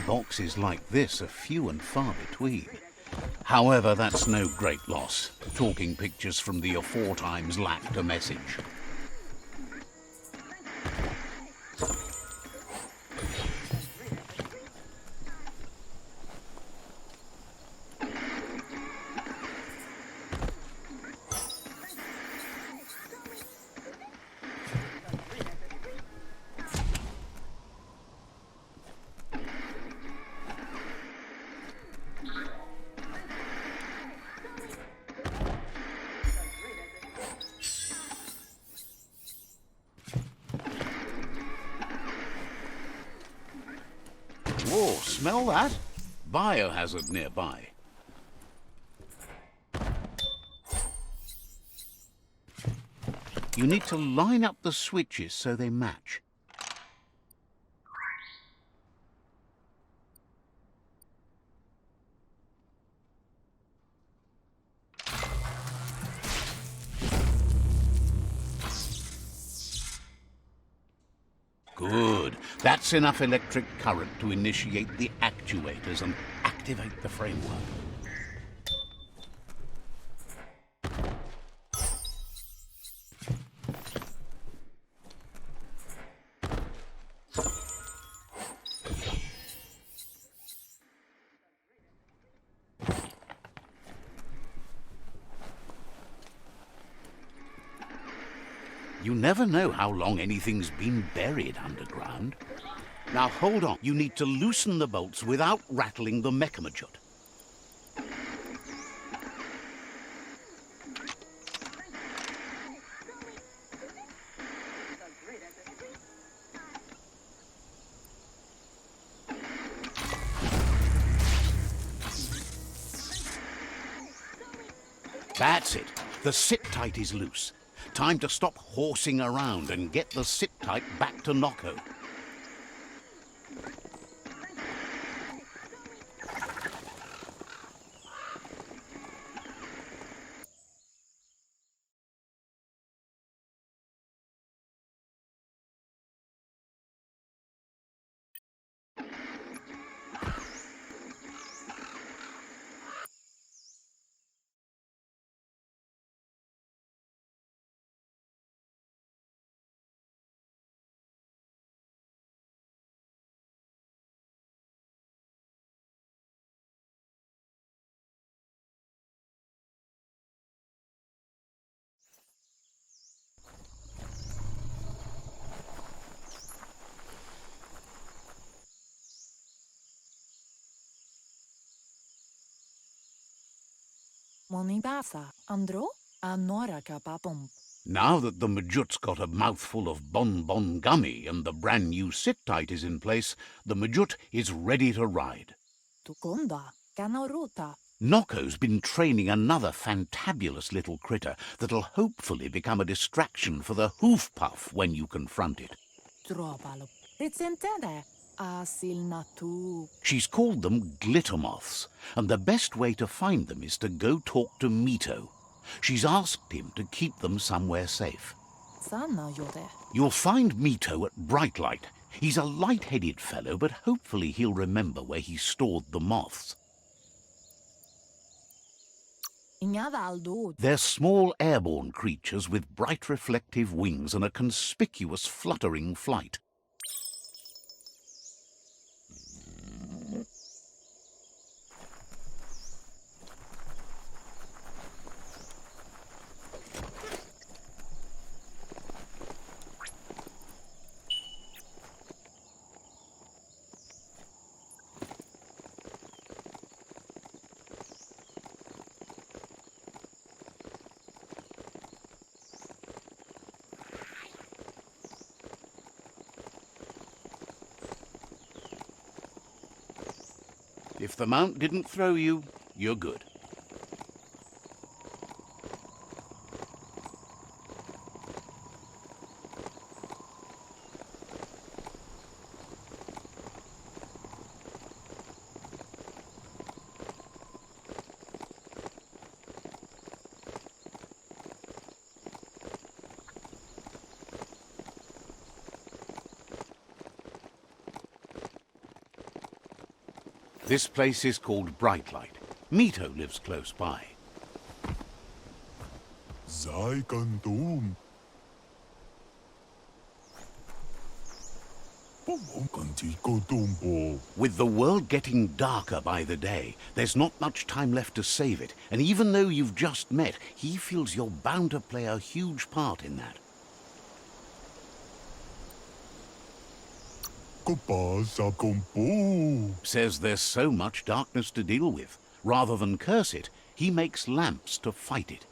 Boxes like this are few and far between. However, that's no great loss. Talking pictures from the aforetimes lacked a message. Whoa, smell that? Biohazard nearby. You need to line up the switches so they match. Good. That's enough electric current to initiate the actuators and activate the framework. You never know how long anything's been buried underground. Now hold on, you need to loosen the bolts without rattling the Mechamajut. That's it. The sit-tight is loose. Time to stop horsing around and get the sit-tight back to Nocco. Monibasa, Andro, Anora Kapapum. Now that the Majut's got a mouthful of bonbon gummy and the brand new sit-tight is in place, the Majut is ready to ride. Tukunda, Kanaruta. Nocco's been training another fantabulous little critter that'll hopefully become a distraction for the hoof puff when you confront it. Tropalo. Ritsentende. Asilnatu. She's called them glitter moths, and the best way to find them is to go talk to Mito. She's asked him to keep them somewhere safe. Sana jode. You'll find Mito at Brightlight. He's a light-headed fellow, but hopefully he'll remember where he stored the moths. Ingavaldo. They're small airborne creatures with bright reflective wings and a conspicuous fluttering flight. If the mount didn't throw you, you're good. This place is called Brightlight. Mito lives close by. Zaikantum. With the world getting darker by the day, there's not much time left to save it. And even though you've just met, he feels you're bound to play a huge part in that. Says there's so much darkness to deal with. Rather than curse it, he makes lamps to fight it.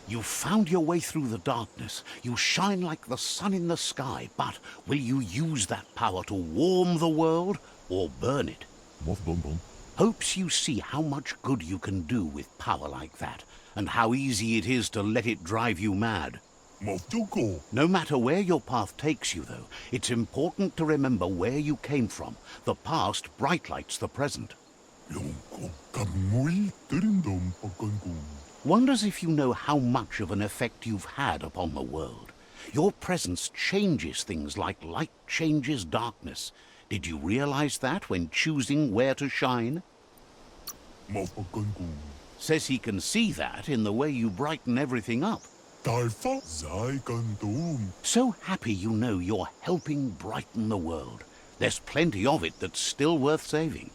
You found your way through the darkness. You shine like the sun in the sky, but will you use that power to warm the world or burn it? Hopes you see how much good you can do with power like that, and how easy it is to let it drive you mad. No matter where your path takes you, though, it's important to remember where you came from. The past brightlights the present. Wonders if you know how much of an effect you've had upon the world. Your presence changes things like light changes darkness. Did you realize that when choosing where to shine? Says he can see that in the way you brighten everything up. So happy you know you're helping brighten the world. There's plenty of it that's still worth saving.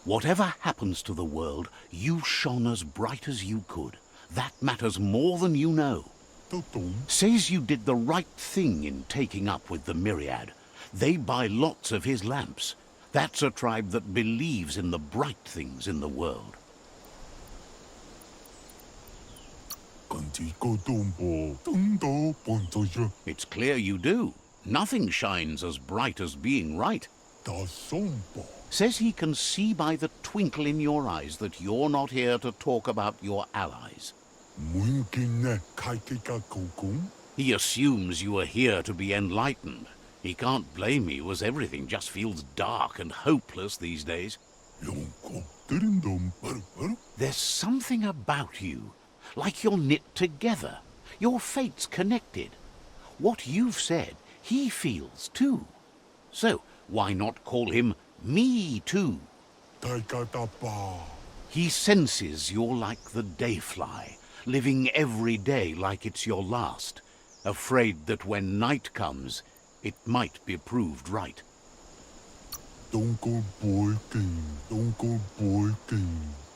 Whatever happens to the world, you shone as bright as you could. That matters more than you know. Says you did the right thing in taking up with the Myriad. They buy lots of his lamps. That's a tribe that believes in the bright things in the world. It's clear you do. Nothing shines as bright as being right. Says he can see by the twinkle in your eyes that you're not here to talk about your allies. He assumes you are here to be enlightened. He can't blame you, as everything just feels dark and hopeless these days. There's something about you, like you're knit together. Your fate's connected. What you've said, he feels too. So, why not call him Me Too? He senses you're like the dayfly, living every day like it's your last, afraid that when night comes, it might be proved right.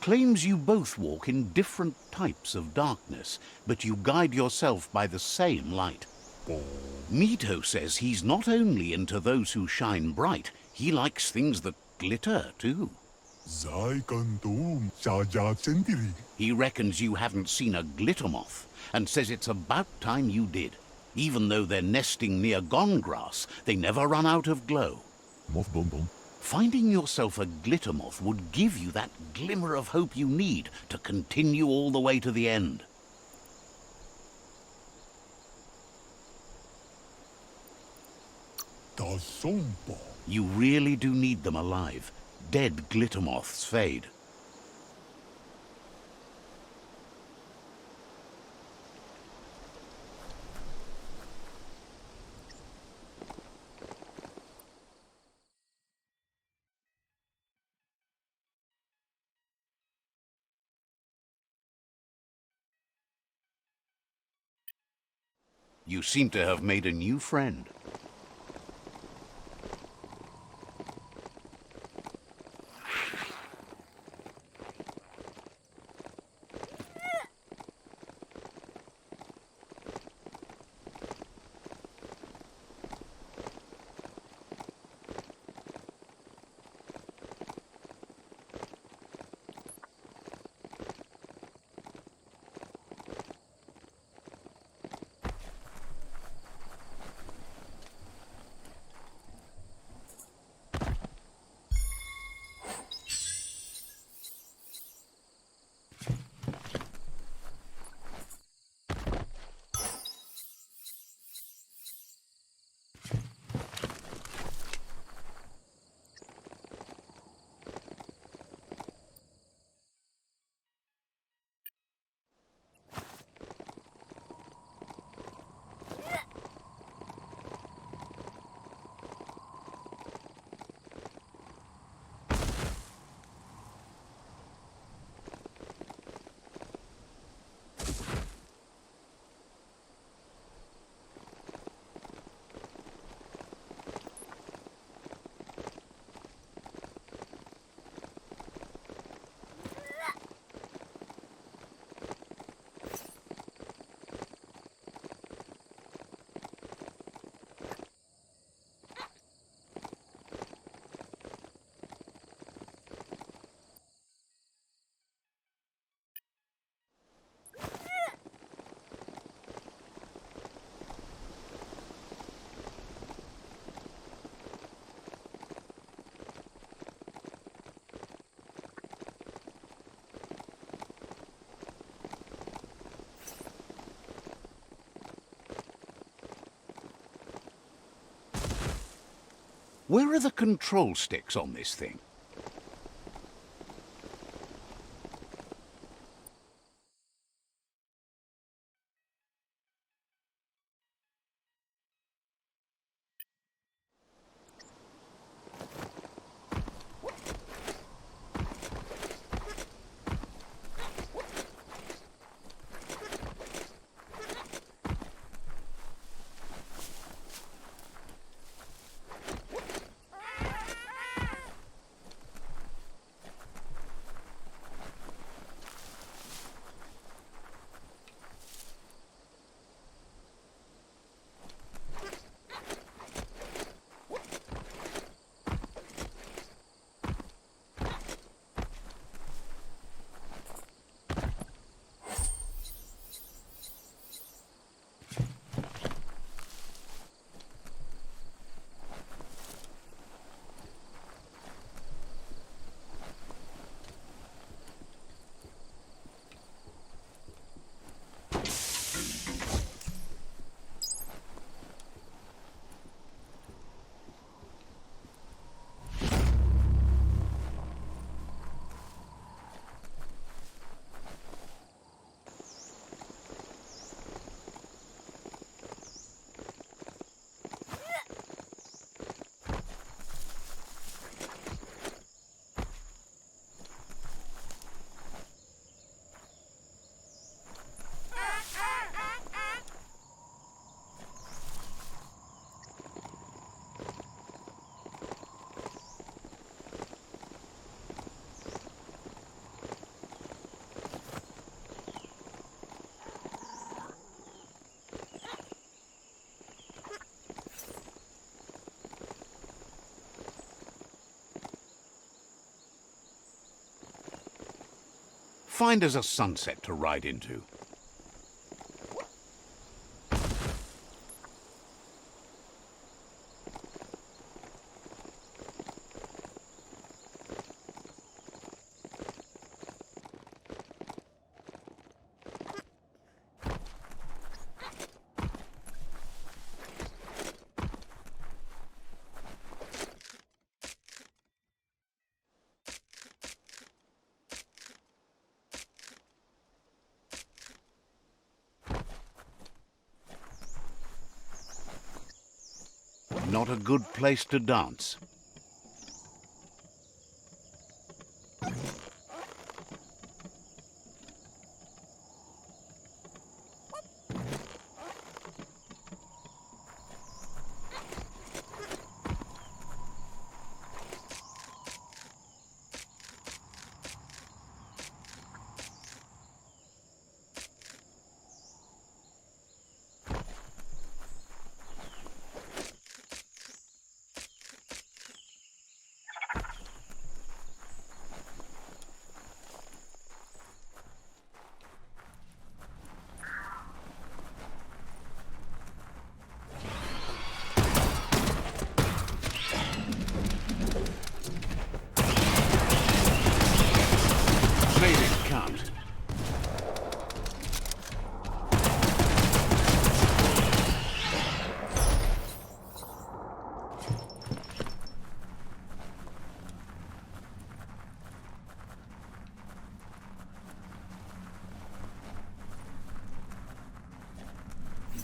Claims you both walk in different types of darkness, but you guide yourself by the same light. Mito says he's not only into those who shine bright, he likes things that glitter too. He reckons you haven't seen a glitter moth, and says it's about time you did. Even though they're nesting near gone grass, they never run out of glow. Finding yourself a glitter moth would give you that glimmer of hope you need to continue all the way to the end. You really do need them alive. Dead glitter moths fade. You seem to have made a new friend. Where are the control sticks on this thing? Find us a sunset to ride into. Not a good place to dance.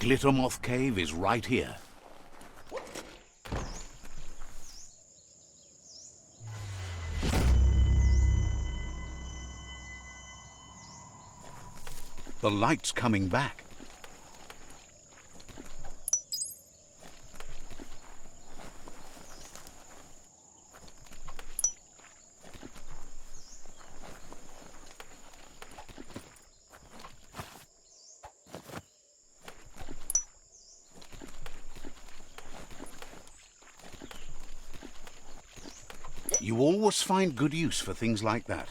Glittermoth Cave is right here. The light's coming back. You always find good use for things like that.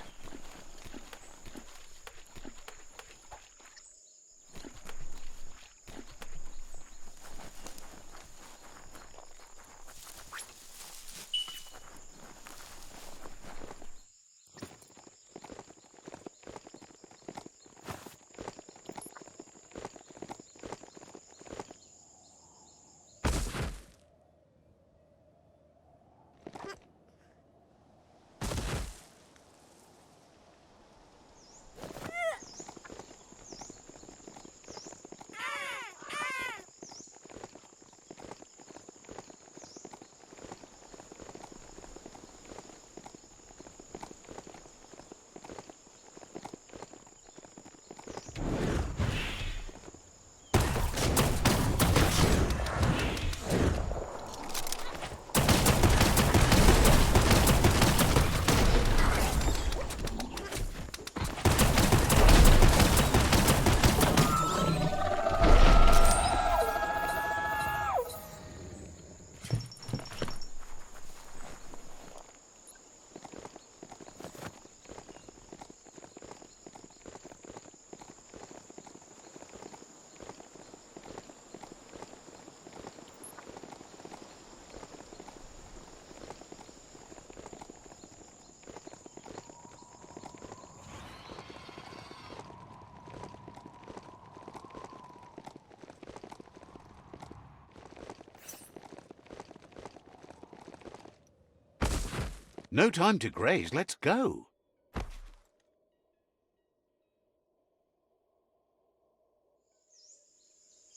No time to graze, let's go.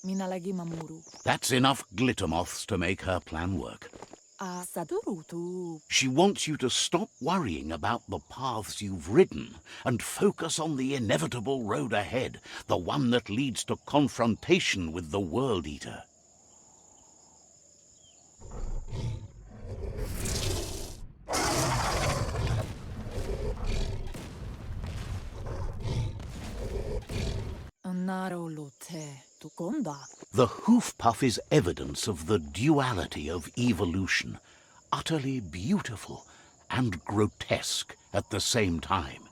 Minalagi mamuru. That's enough glittermoths to make her plan work. Sadurutu. She wants you to stop worrying about the paths you've ridden and focus on the inevitable road ahead, the one that leads to confrontation with the World Eater. Narolote. Tukonda. The hoof puff is evidence of the duality of evolution, utterly beautiful and grotesque at the same time.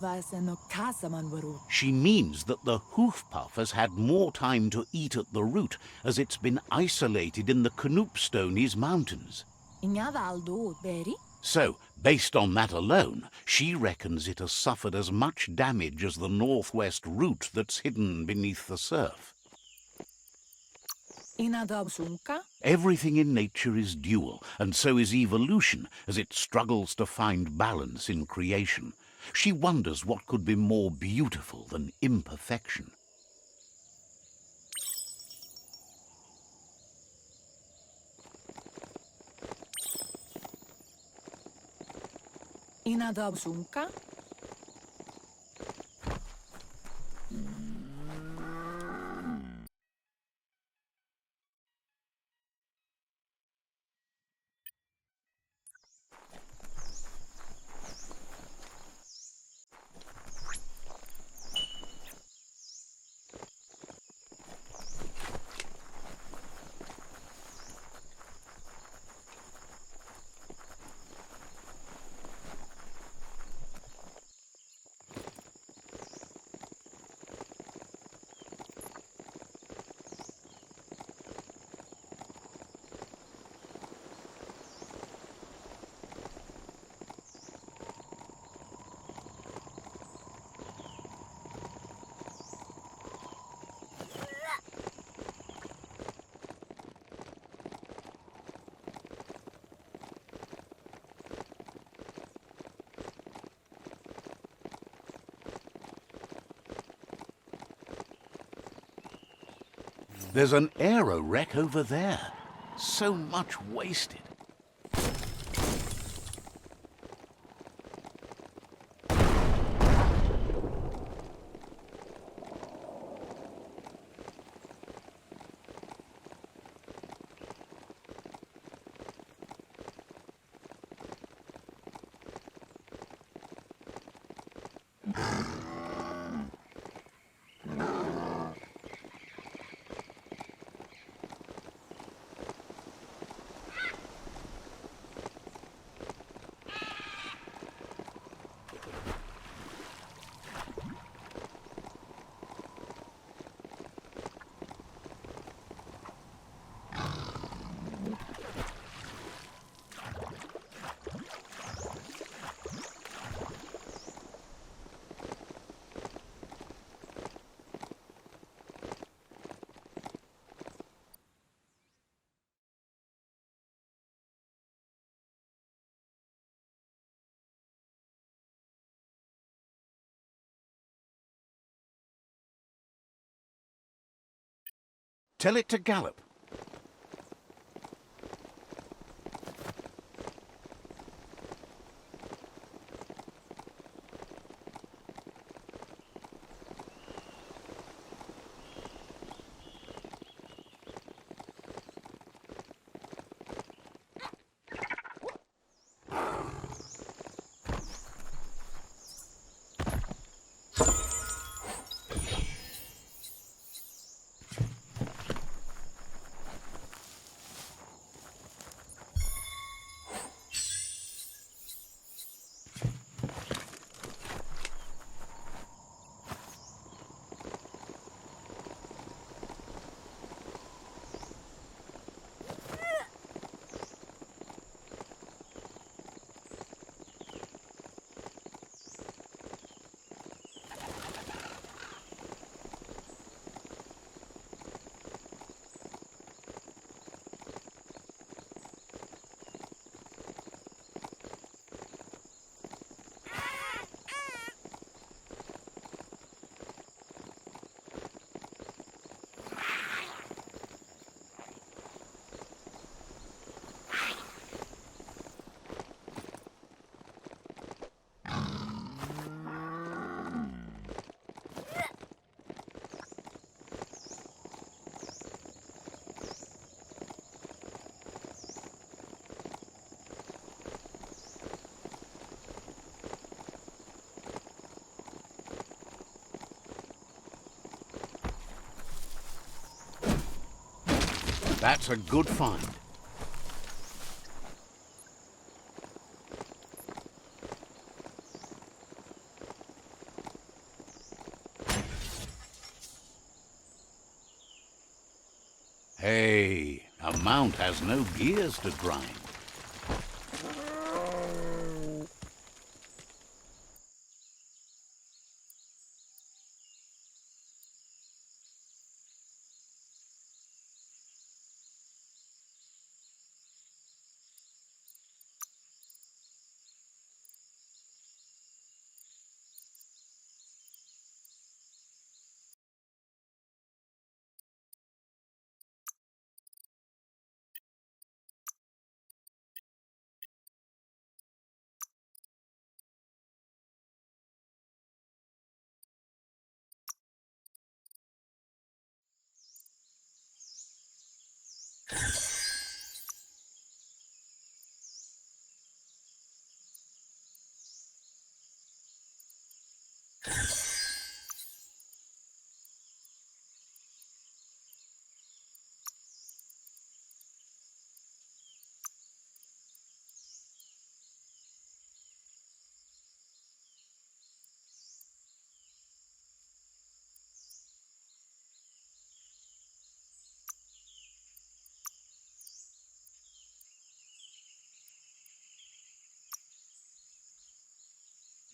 Vaseno kasaman waru. She means that the hoof puff has had more time to eat at the root as it's been isolated in the Knoopstonies Mountains. Inyadaldo beri. So, based on that alone, she reckons it has suffered as much damage as the northwest root that's hidden beneath the surf. Inadabsunka. Everything in nature is dual, and so is evolution, as it struggles to find balance in creation. She wonders what could be more beautiful than imperfection. Inadabsunka. There's an aero wreck over there. So much wasted. Tell it to gallop. That's a good find. Hey, a mount has no gears to grind.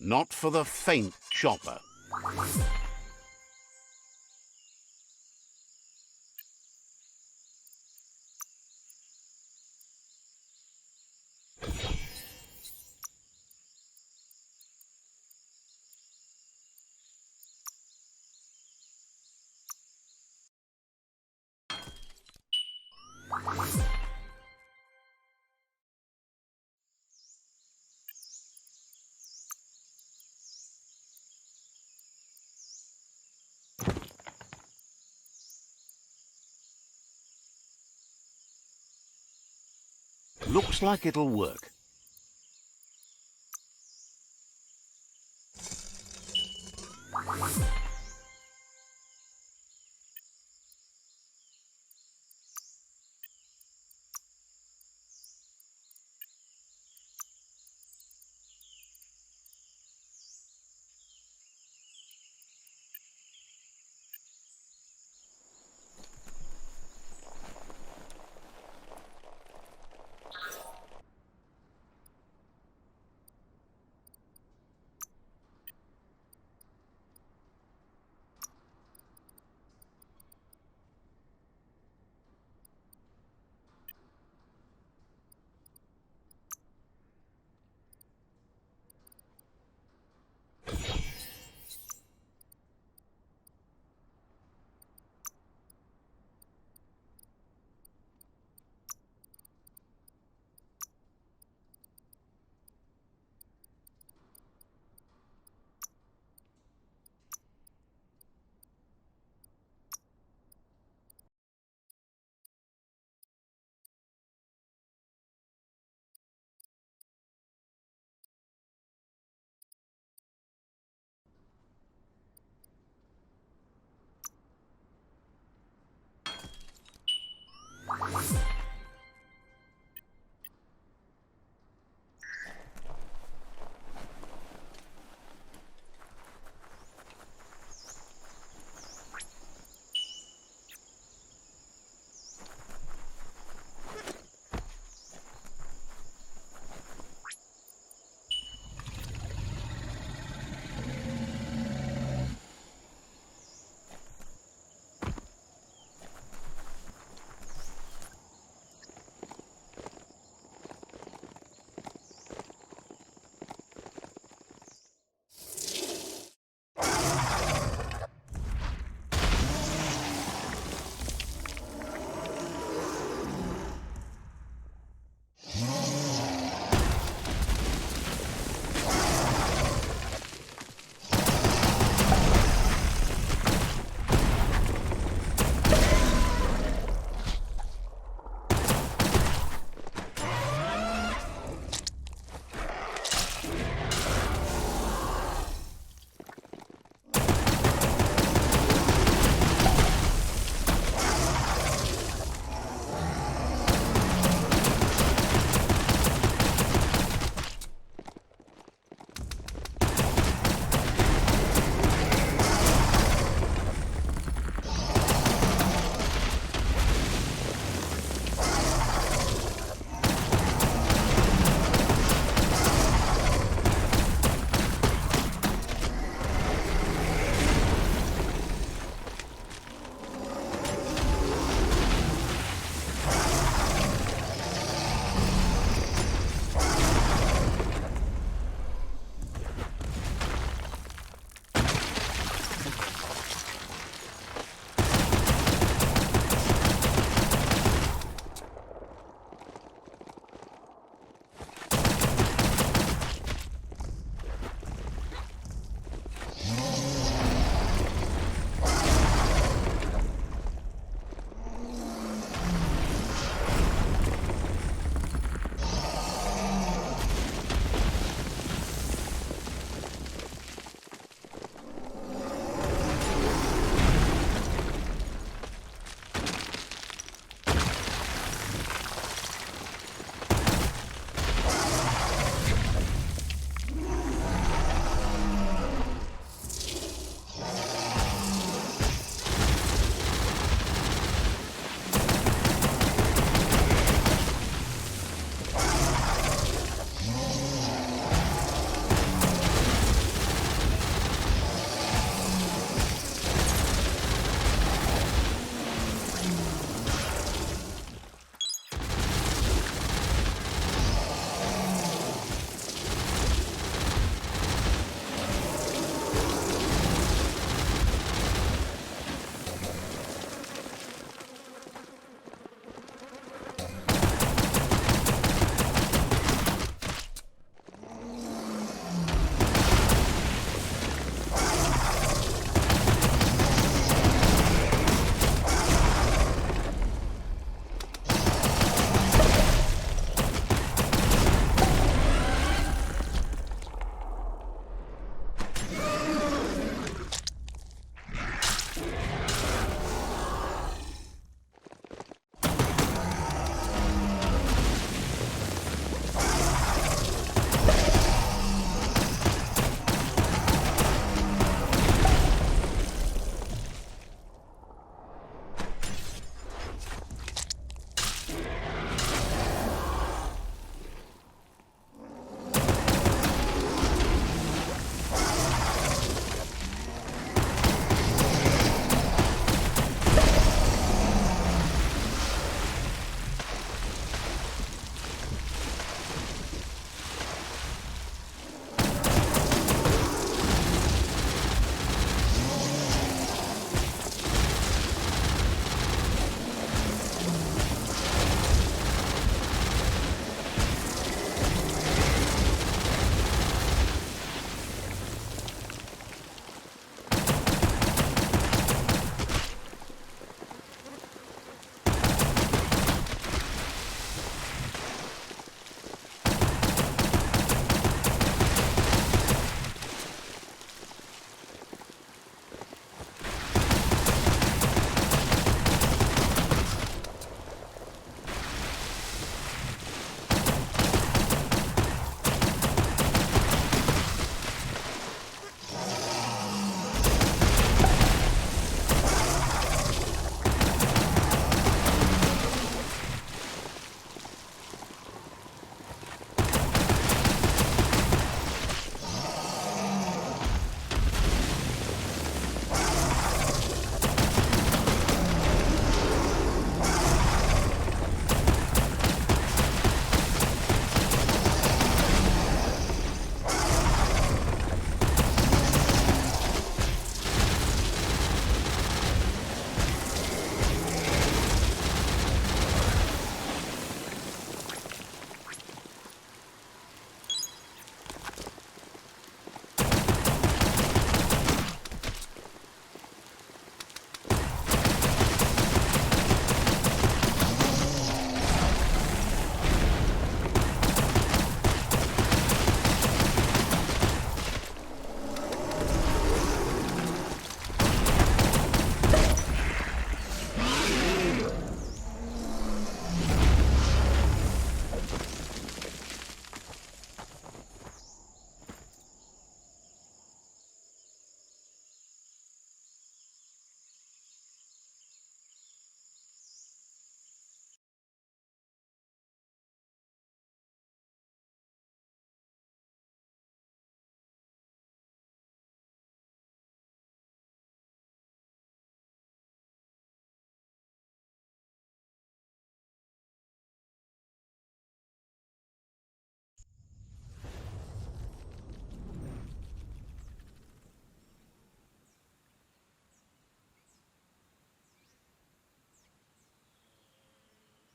Not for the faint chopper. Looks like it'll work.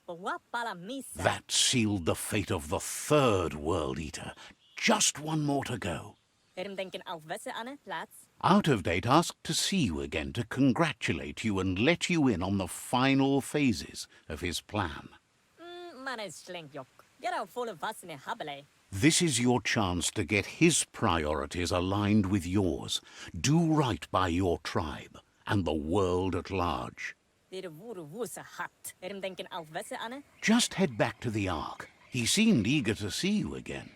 Pua pala misa. That sealed the fate of the third World Eater. Just one more to go. Erim denken aufwesse ane, Platz. Out of Date asked to see you again to congratulate you and let you in on the final phases of his plan. Man is slenkjok. Get out full of was in a habele. This is your chance to get his priorities aligned with yours. Do right by your tribe and the world at large. Dit woede woese hat. Erim denken aufwesse ane. Just head back to the Ark. He seemed eager to see you again.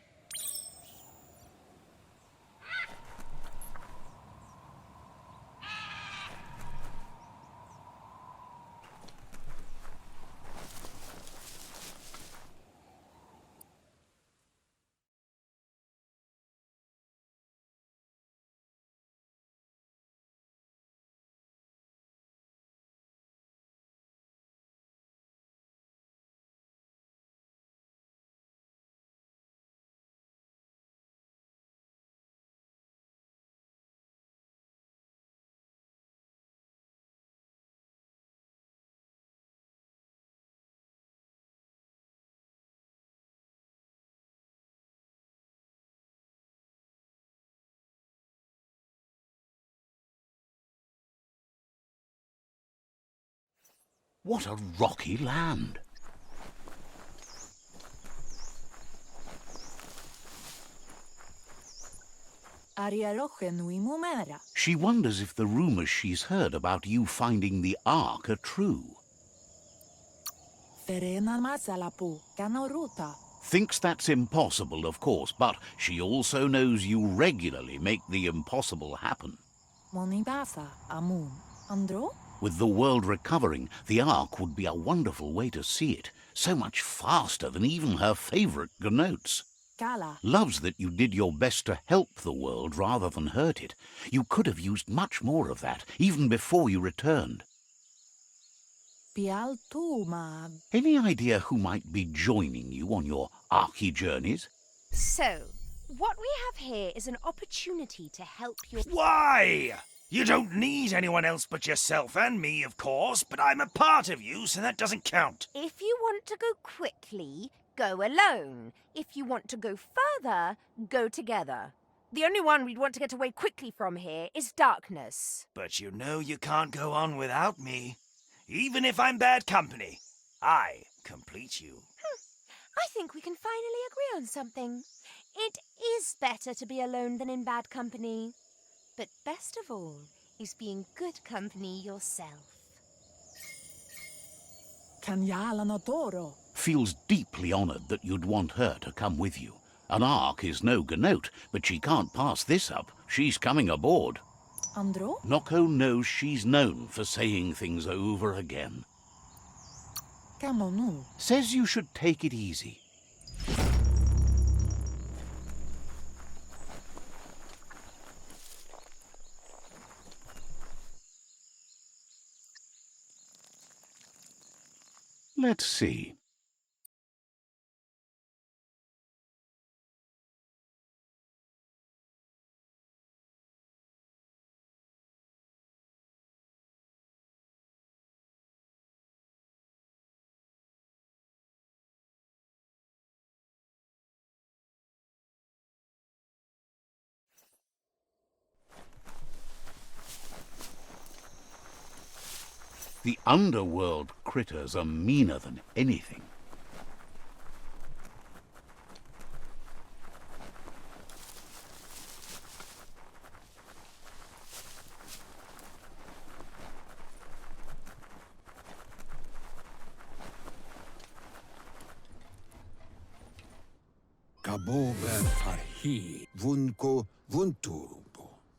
What a rocky land! Ariaroche nui mumera. She wonders if the rumors she's heard about you finding the Ark are true. Ferena masalapu, canoruta. Thinks that's impossible, of course, but she also knows you regularly make the impossible happen. Monibasa, amun. Andro? With the world recovering, the Ark would be a wonderful way to see it. So much faster than even her favorite gnotes. Kala. Loves that you did your best to help the world rather than hurt it. You could have used much more of that, even before you returned. Pial tu mag. Any idea who might be joining you on your Arky journeys? So, what we have here is an opportunity to help your... Why? You don't need anyone else but yourself and me, of course, but I'm a part of you, so that doesn't count. If you want to go quickly, go alone. If you want to go further, go together. The only one we'd want to get away quickly from here is darkness. But you know you can't go on without me. Even if I'm bad company, I complete you. I think we can finally agree on something. It is better to be alone than in bad company. But best of all is being good company yourself. Canyala notoro. Feels deeply honored that you'd want her to come with you. An Ark is no gnote, but she can't pass this up. She's coming aboard. Andro? Noko knows she's known for saying things over again. Camonu. Says you should take it easy. Let's see. The underworld critters are meaner than anything. Kabober farhi, vunko vunturubo.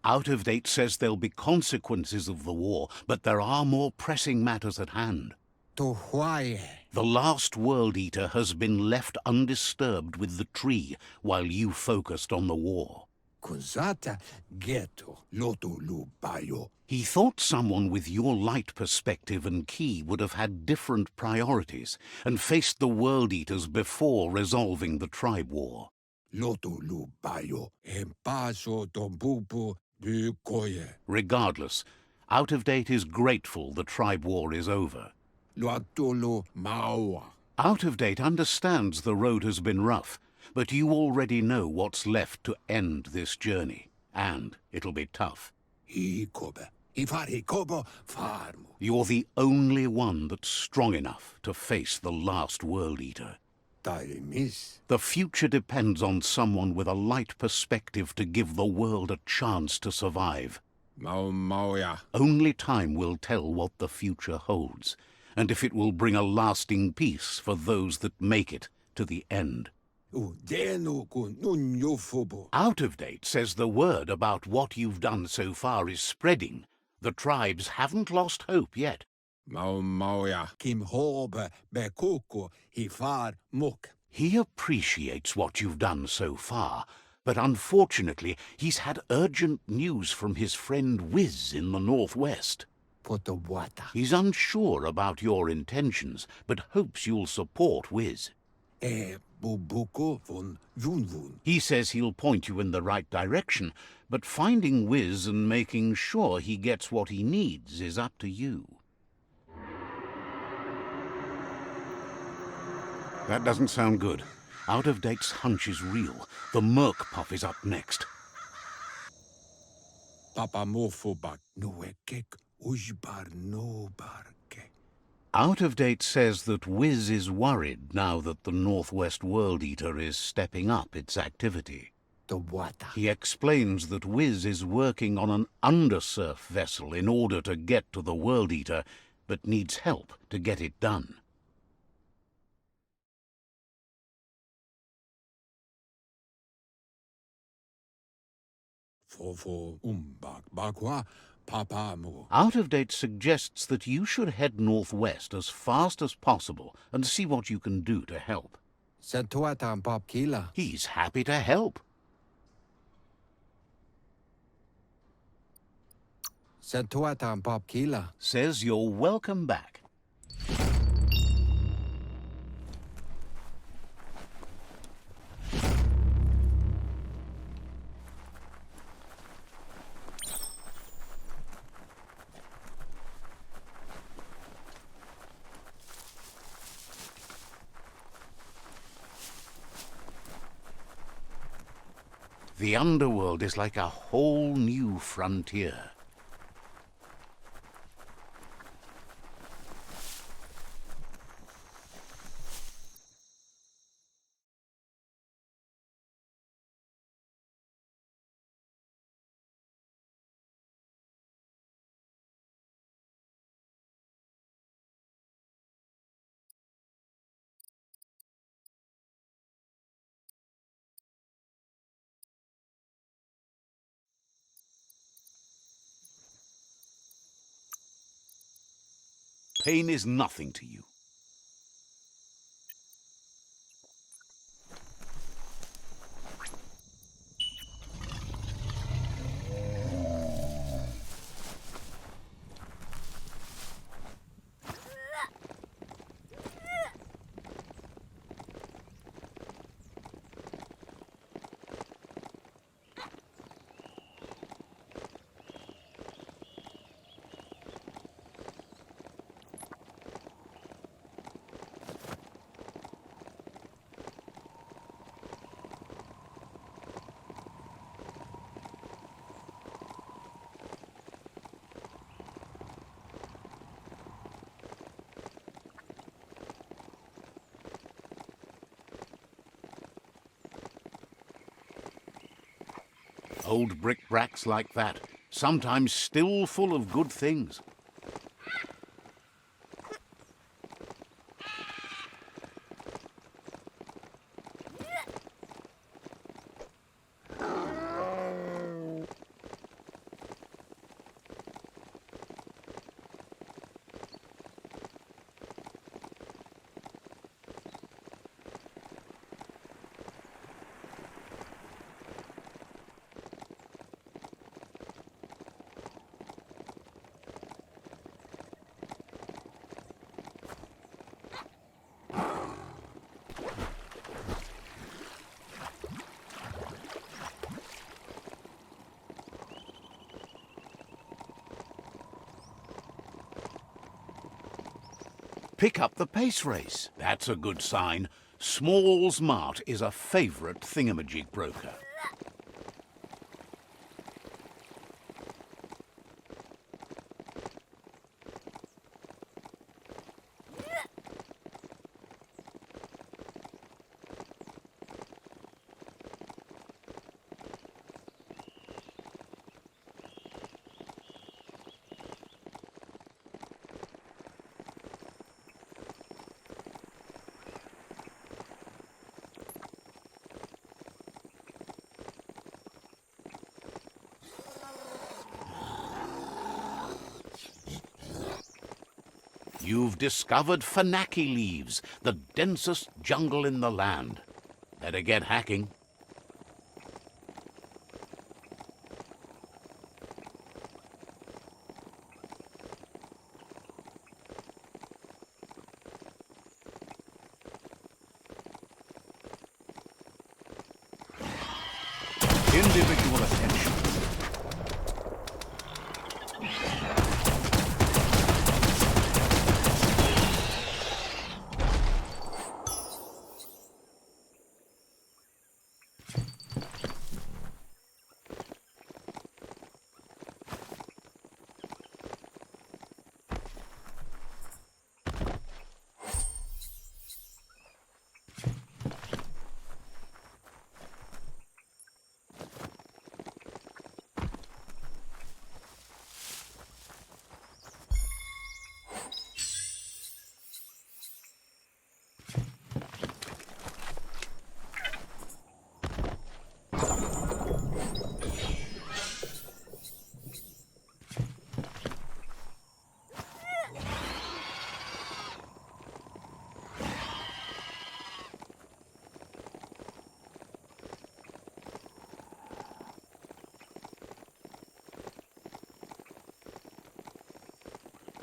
Out of Date says there'll be consequences of the war, but there are more pressing matters at hand. To huaye. The last World Eater has been left undisturbed with the tree while you focused on the war. Kuzata ghetto loto lubayo. He thought someone with your light perspective and key would have had different priorities and faced the World Eaters before resolving the tribe war. Loto lubayo. Empaso tombupo de koye. Regardless, Out of Date is grateful the tribe war is over. Luatolo maoa. Out of Date understands the road has been rough, but you already know what's left to end this journey. And it'll be tough. Hikobe. Hifar hikobo farmu. You're the only one that's strong enough to face the last World Eater. Taimis. The future depends on someone with a light perspective to give the world a chance to survive. Mauya. Only time will tell what the future holds, and if it will bring a lasting peace for those that make it to the end. Out of Date says the word about what you've done so far is spreading. The tribes haven't lost hope yet. Mauya. Kim hobe bekoko hifar muk. He appreciates what you've done so far, but unfortunately he's had urgent news from his friend Wiz in the northwest. Potowata. He's unsure about your intentions, but hopes you'll support Wiz. Bubuko von Vunvun. He says he'll point you in the right direction, but finding Wiz and making sure he gets what he needs is up to you. That doesn't sound good. Out of Date's hunch is real. The Merc Puff is up next. Papa mofobak nuekek ujbar no barke. Out of Date says that Wiz is worried now that the Northwest World Eater is stepping up its activity. The water. He explains that Wiz is working on an undersurf vessel in order to get to the World Eater, but needs help to get it done. Fofo umbak bakwa papa mo. Out of Date suggests that you should head northwest as fast as possible and see what you can do to help. Sentuatam pop kila. He's happy to help. Sentuatam pop kila. Says you're welcome back. The underworld is like a whole new frontier. Pain is nothing to you. Old brick-bracks like that, sometimes still full of good things. Pick up the pace race. That's a good sign. Small's Mart is a favourite thingamajig broker. You've discovered Fanaki leaves, the densest jungle in the land. Better get hacking. Individual attention.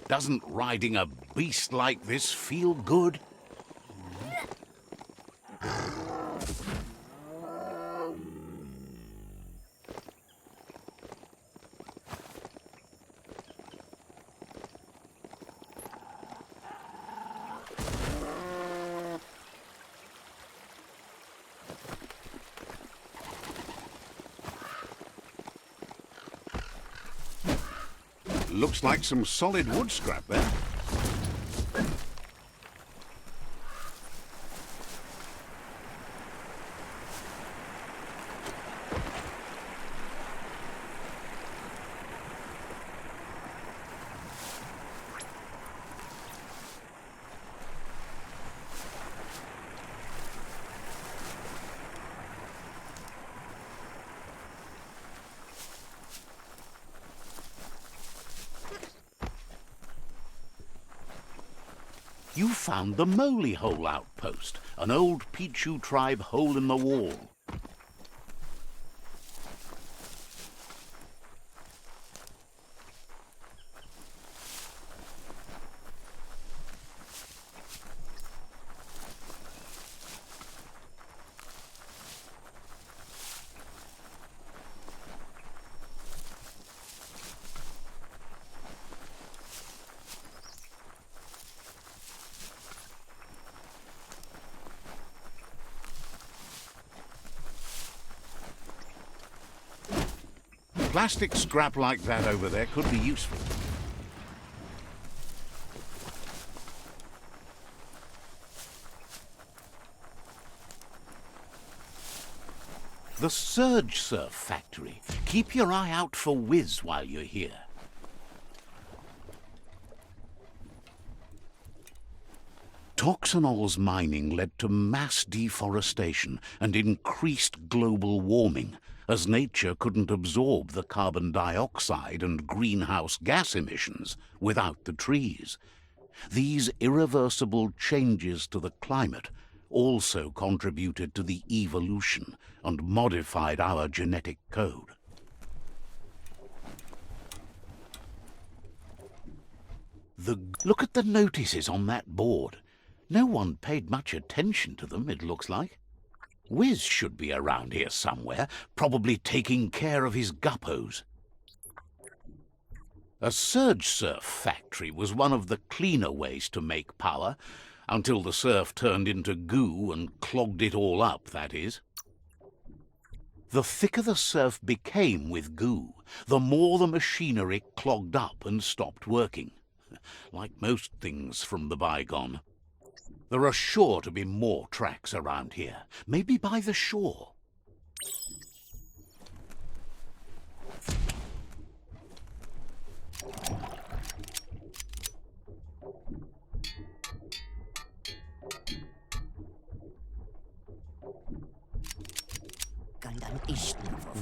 Doesn't riding a beast like this feel good? Looks like some solid wood scrap there. You found the Moly Hole outpost, an old Pichu tribe hole in the wall. Plastic scrap like that over there could be useful. The Surge Surf factory. Keep your eye out for Wiz while you're here. Toxanol's mining led to mass deforestation and increased global warming, as nature couldn't absorb the carbon dioxide and greenhouse gas emissions without the trees. These irreversible changes to the climate also contributed to the evolution and modified our genetic code. Look at the notices on that board. No one paid much attention to them, it looks like. Wiz should be around here somewhere, probably taking care of his guppos. A surge surf factory was one of the cleaner ways to make power, until the surf turned into goo and clogged it all up, that is. The thicker the surf became with goo, the more the machinery clogged up and stopped working. Like most things from the bygone. There are sure to be more tracks around here, maybe by the shore.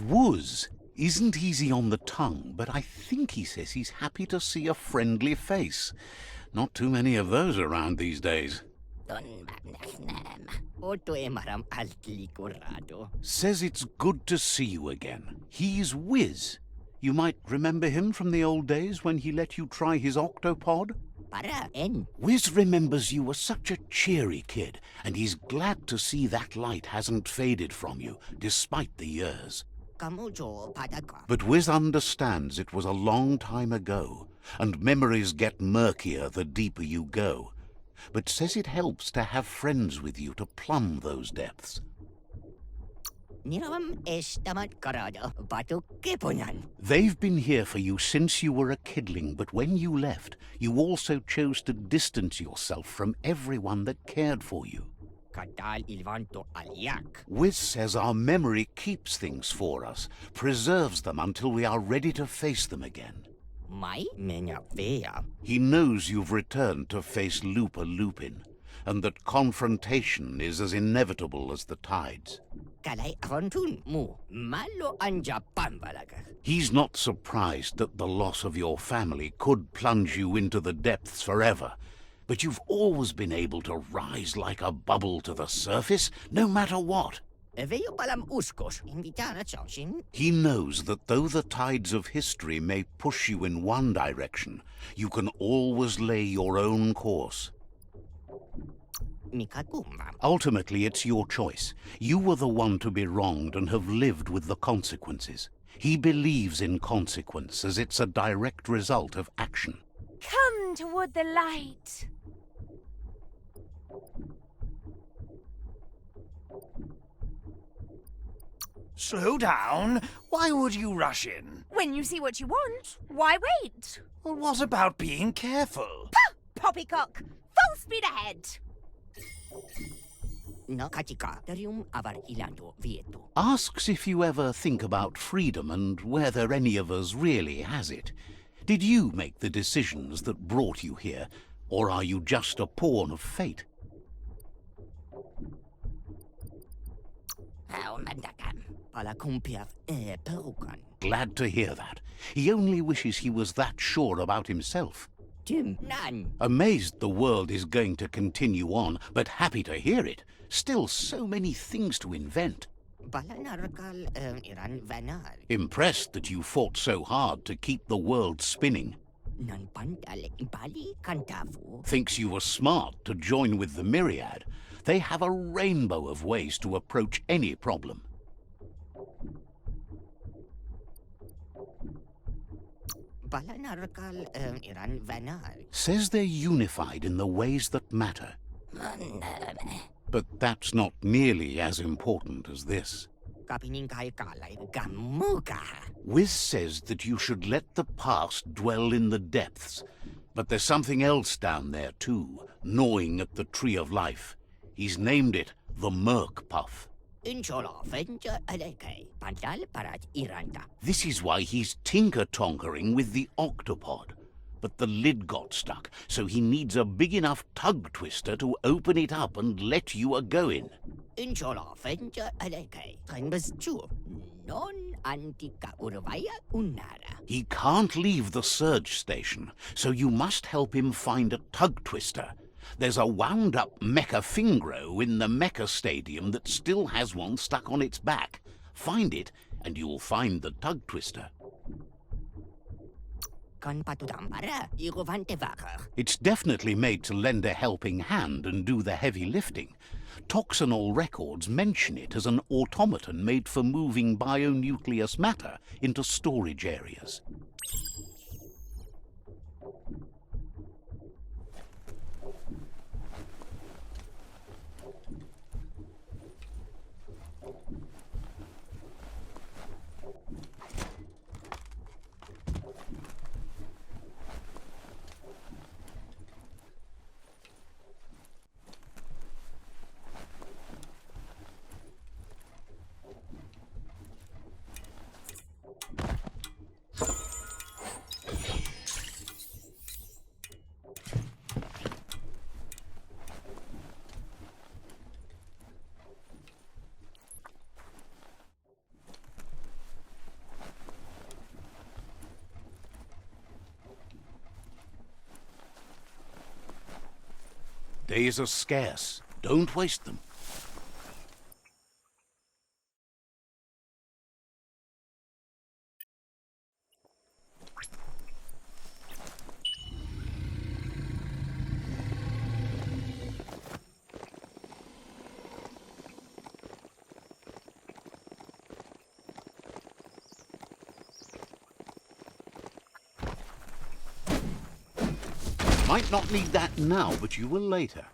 Wuz isn't easy on the tongue, but I think he says he's happy to see a friendly face. Not too many of those around these days. Says it's good to see you again. He's Wiz. You might remember him from the old days when he let you try his octopod? Wiz remembers you were such a cheery kid, and he's glad to see that light hasn't faded from you, despite the years. But Wiz understands it was a long time ago, and memories get murkier the deeper you go, but says it helps to have friends with you to plumb those depths. They've been here for you since you were a kidling, but when you left, you also chose to distance yourself from everyone that cared for you. Wiz says our memory keeps things for us, preserves them until we are ready to face them again. He knows you've returned to face Lupa Lupin, and that confrontation is as inevitable as the tides. He's not surprised that the loss of your family could plunge you into the depths forever, but you've always been able to rise like a bubble to the surface, no matter what. He knows that though the tides of history may push you in one direction, you can always lay your own course. Ultimately, it's your choice. You were the one to be wronged and have lived with the consequences. He believes in consequence as it's a direct result of action. Come toward the light. Slow down. Why would you rush in? When you see what you want, why wait? Well, what about being careful? Pah! Poppycock! Full speed ahead! Asks if you ever think about freedom and whether any of us really has it. Did you make the decisions that brought you here, or are you just a pawn of fate? Glad to hear that. He only wishes he was that sure about himself. Amazed the world is going to continue on, but happy to hear it. Still so many things to invent. Impressed that you fought so hard to keep the world spinning. Thinks you were smart to join with the Myriad. They have a rainbow of ways to approach any problem. Says they're unified in the ways that matter. But that's not nearly as important as this. Wiz says that you should let the past dwell in the depths, but there's something else down there too, gnawing at the Tree of Life. He's named it the Merc Puff. This is why he's tinker-tonkering with the octopod. But the lid got stuck, so he needs a big enough tug twister to open it up and let you a-go-in. He can't leave the surge station, so you must help him find a tug twister. There's a wound-up mecha Fingro in the mecha stadium that still has one stuck on its back. Find it, and you'll find the tug twister. It's definitely made to lend a helping hand and do the heavy lifting. Toxanol records mention it as an automaton made for moving bionucleus matter into storage areas. Days are scarce. Don't waste them. Might not need that now, but you will later.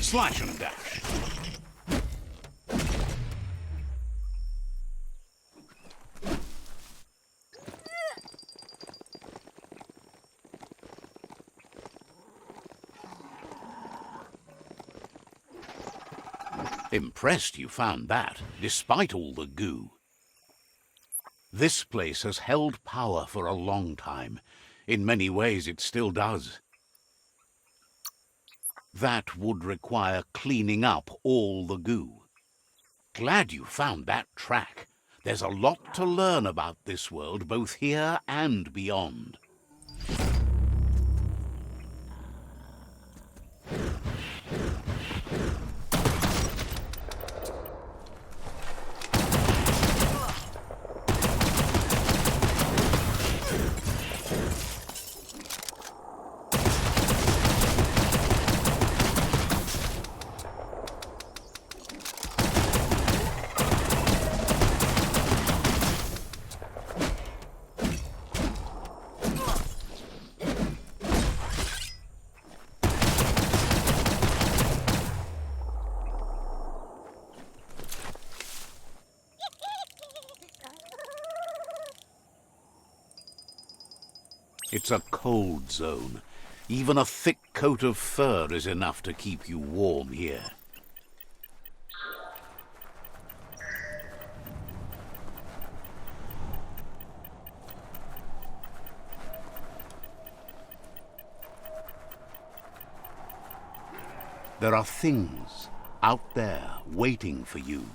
Slash and dash. Impressed you found that, despite all the goo. This place has held power for a long time. In many ways it still does. That would require cleaning up all the goo. Glad you found that track. There's a lot to learn about this world, both here and beyond. It's a cold zone. Even a thick coat of fur is enough to keep you warm here. There are things out there waiting for you.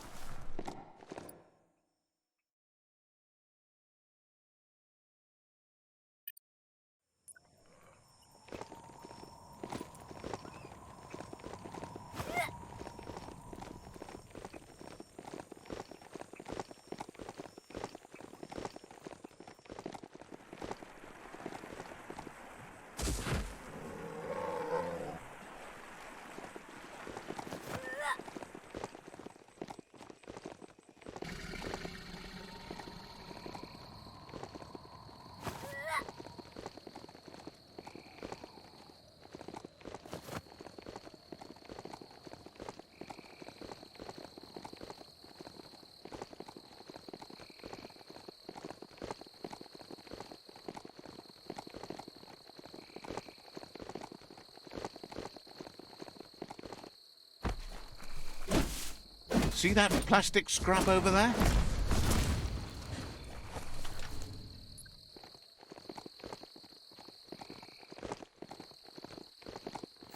See that plastic scrap over there?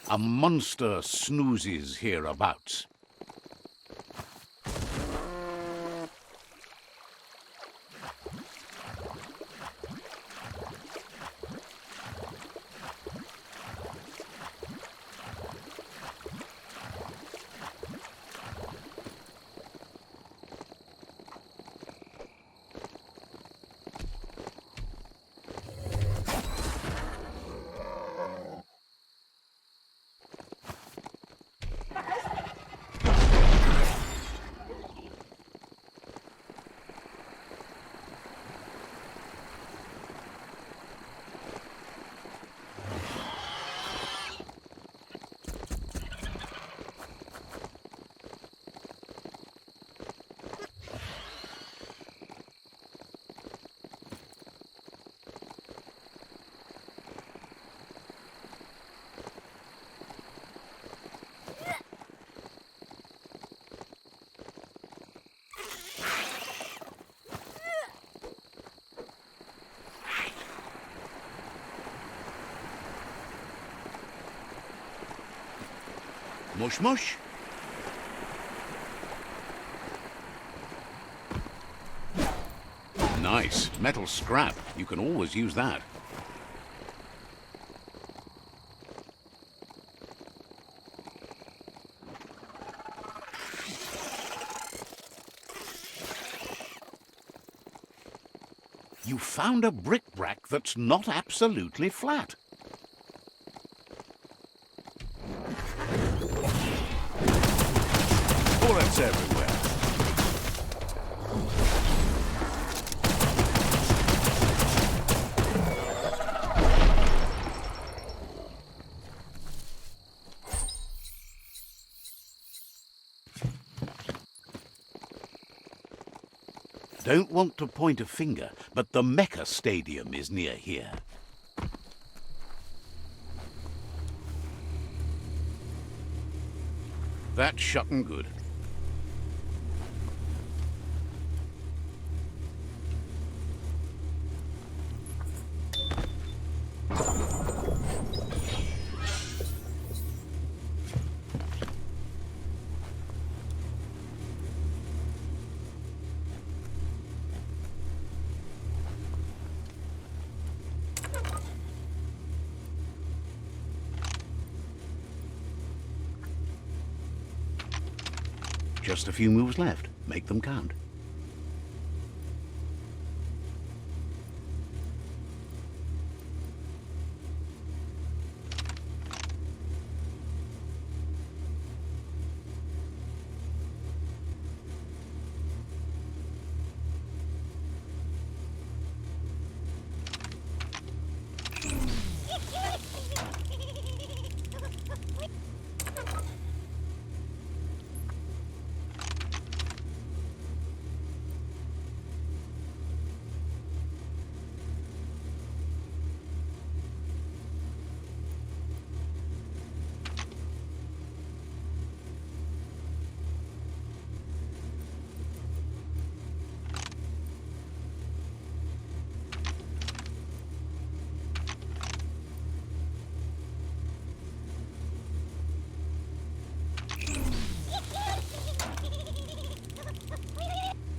A monster snoozes hereabouts. Mush mush. Nice. Metal scrap. You can always use that. You found a bric-brac that's not absolutely flat. Bullets everywhere. Don't want to point a finger, but the Mecha Stadium is near here. That's shut and good. Just a few moves left. Make them count.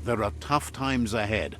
There are tough times ahead.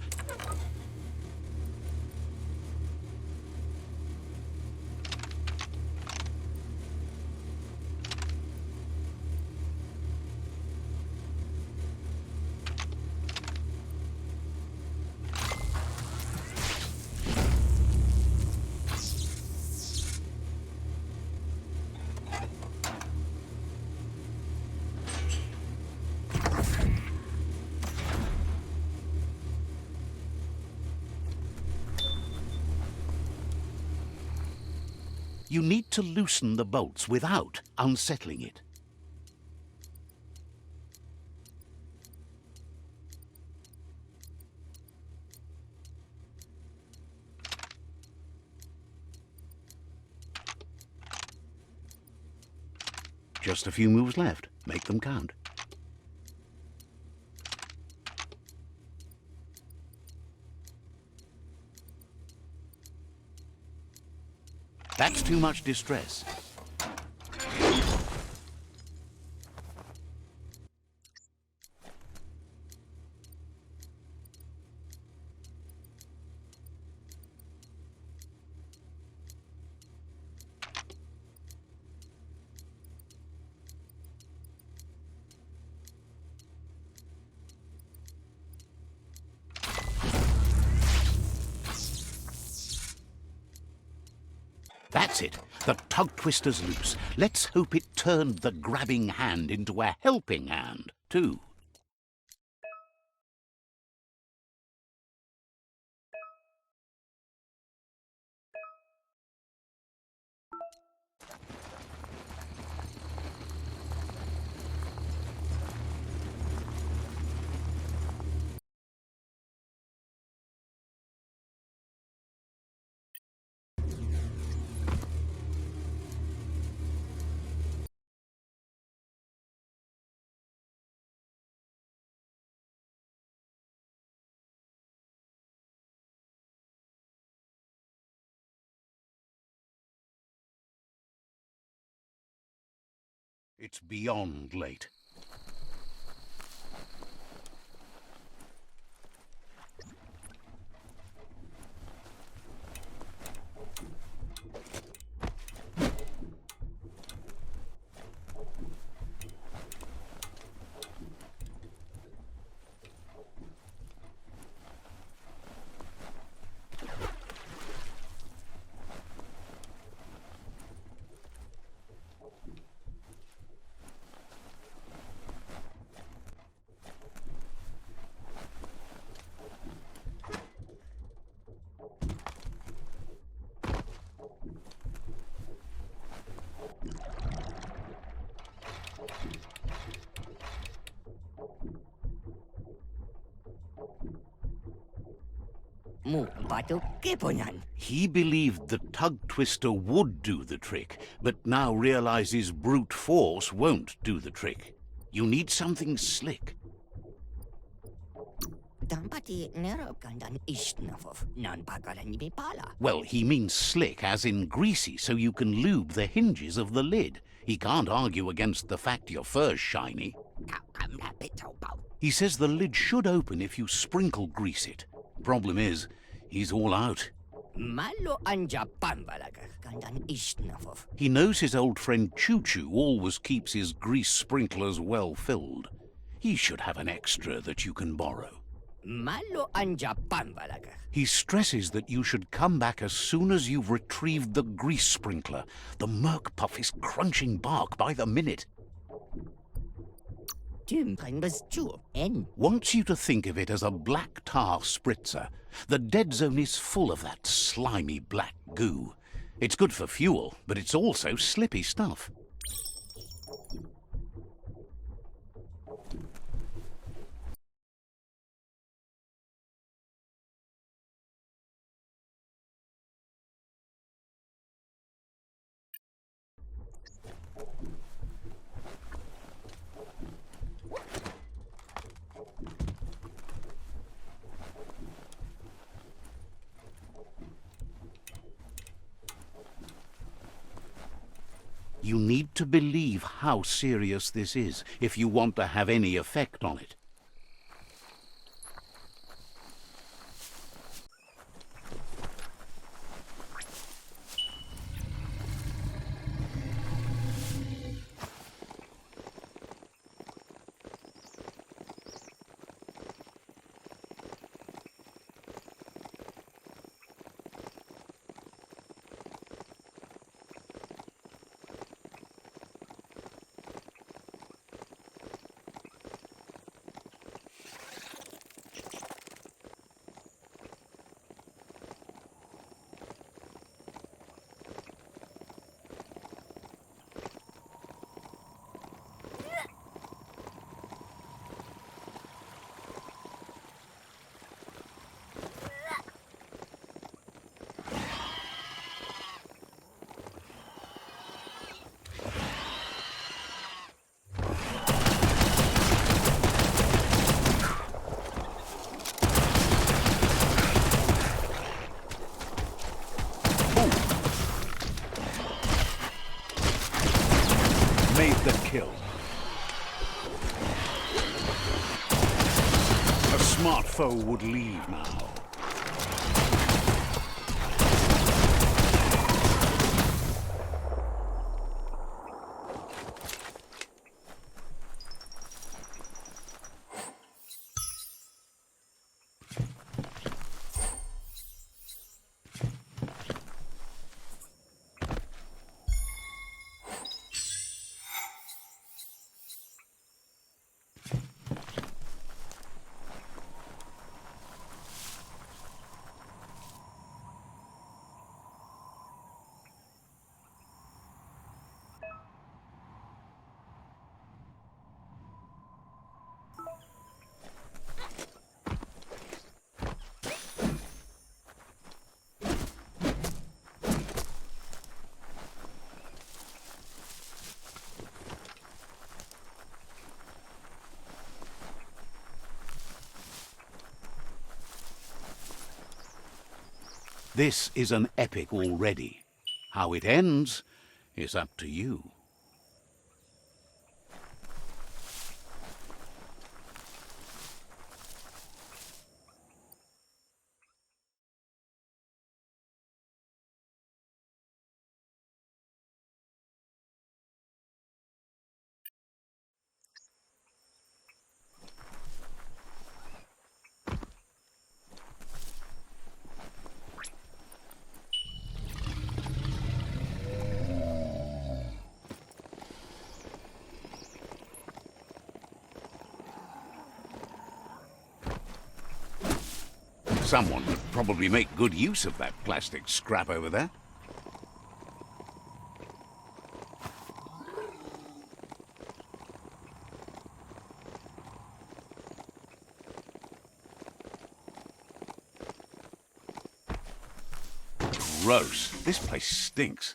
You need to loosen the bolts without unsettling it. Just a few moves left. Make them count. That's too much distress. That's it. The tug twister's loose. Let's hope it turned the grabbing hand into a helping hand, too. It's beyond late. He believed the tug twister would do the trick, but now realizes brute force won't do the trick. You need something slick. Well, he means slick as in greasy, so you can lube the hinges of the lid. He can't argue against the fact your fur's shiny. He says the lid should open if you sprinkle grease it. Problem is, he's all out. He knows his old friend Choo Choo always keeps his grease sprinklers well filled. He should have an extra that you can borrow. He stresses that you should come back as soon as you've retrieved the grease sprinkler. The Merc Puff is crunching bark by the minute. Wants you to think of it as a black tar spritzer. The dead zone is full of that slimy black goo. It's good for fuel, but it's also slippy stuff. You need to believe how serious this is if you want to have any effect on it. Made the kill. A smart foe would leave now. This is an epic already. How it ends is up to you. Someone could probably make good use of that plastic scrap over there. Gross. This place stinks.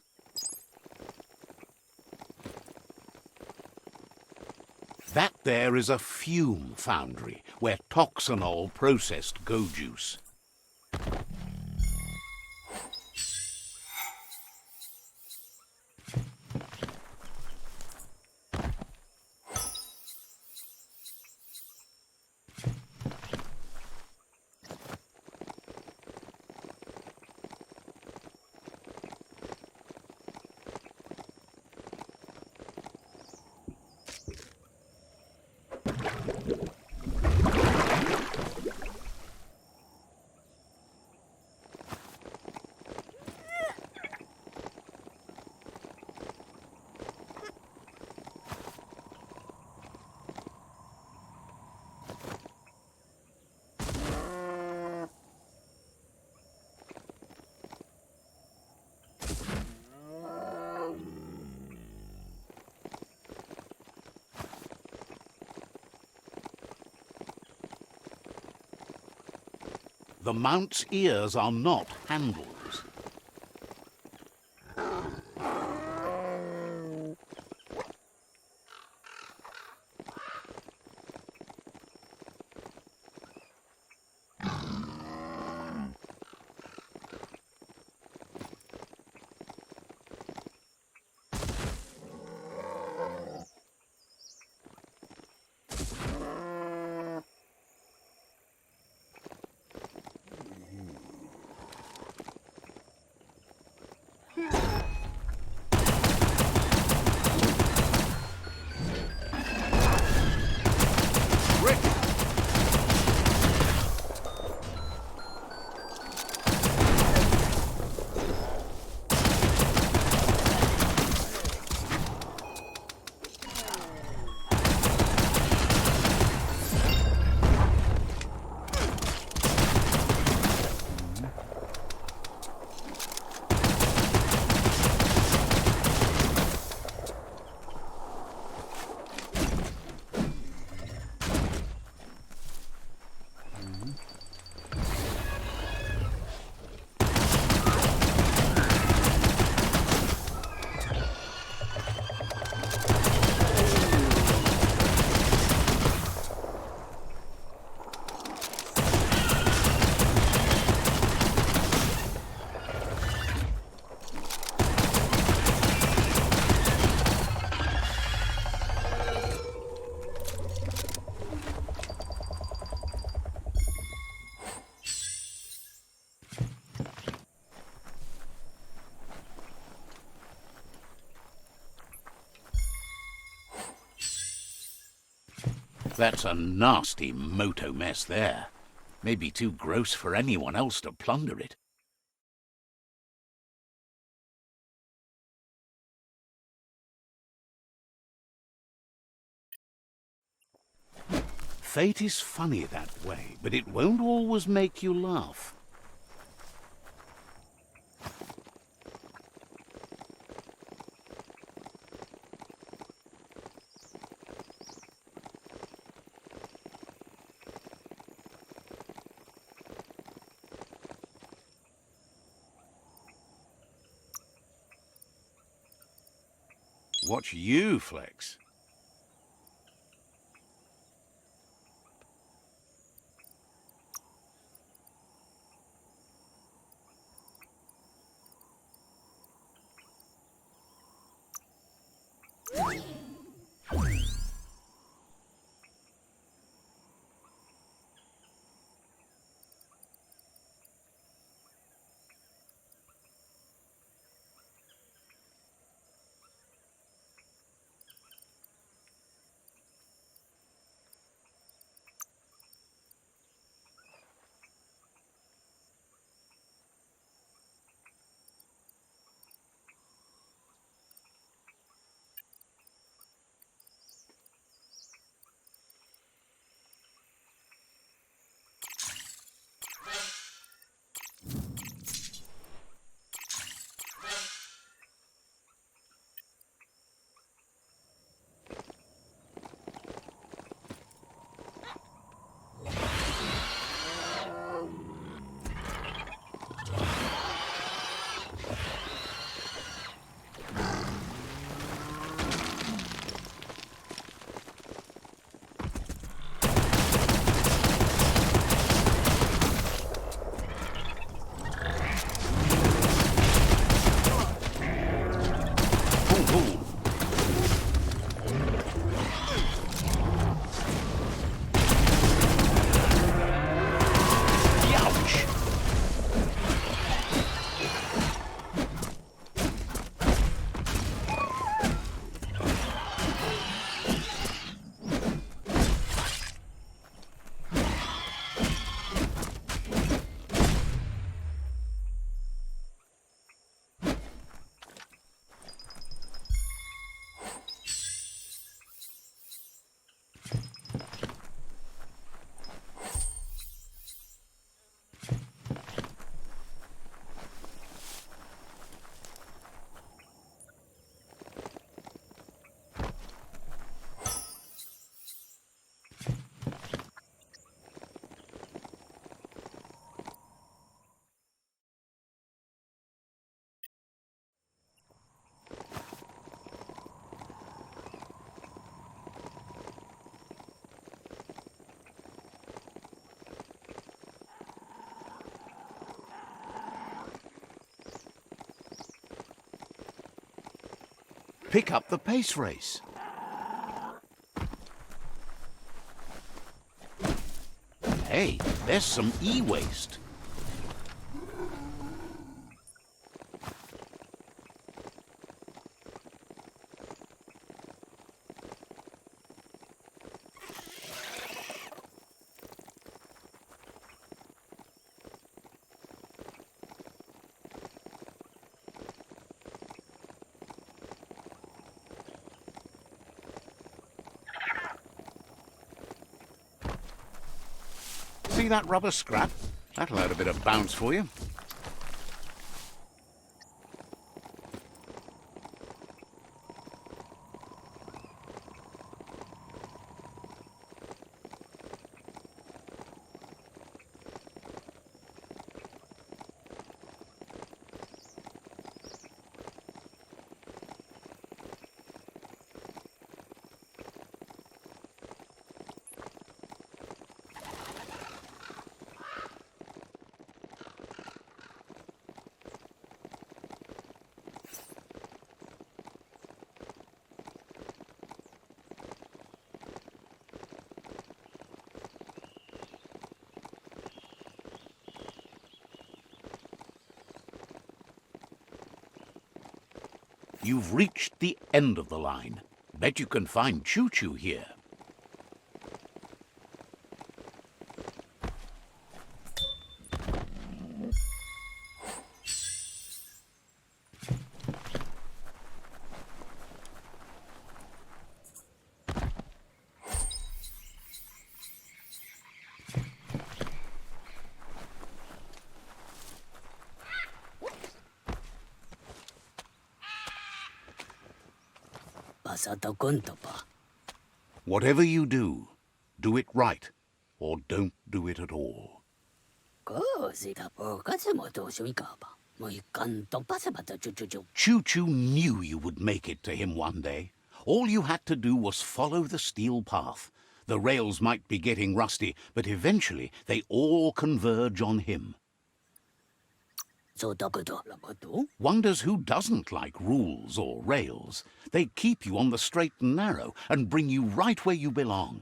That there is a fume foundry where toxanol processed go juice. The mount's ears are not handles. That's a nasty moto mess there. Maybe too gross for anyone else to plunder it. Fate is funny that way, but it won't always make you laugh. Watch you flex. Pick up the pace race. Hey, there's some e-waste. See that rubber scrap? That'll add a bit of bounce for you. You've reached the end of the line. Bet you can find Choo Choo here. Whatever you do, do it right, or don't do it at all. Choo Choo knew you would make it to him one day. All you had to do was follow the steel path. The rails might be getting rusty, but eventually they all converge on him. Wonders who doesn't like rules or rails. They keep you on the straight and narrow and bring you right where you belong.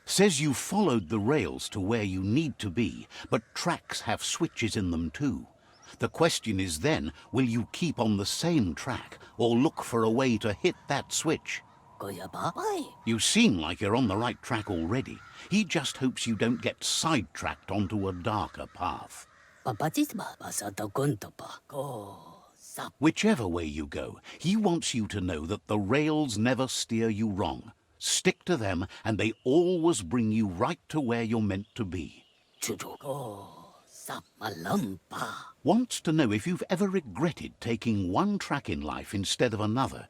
Says you followed the rails to where you need to be, but tracks have switches in them too. The question is then, will you keep on the same track or look for a way to hit that switch? You seem like you're on the right track already. He just hopes you don't get sidetracked onto a darker path. Whichever way you go, he wants you to know that the rails never steer you wrong. Stick to them, and they always bring you right to where you're meant to be. Wants to know if you've ever regretted taking one track in life instead of another.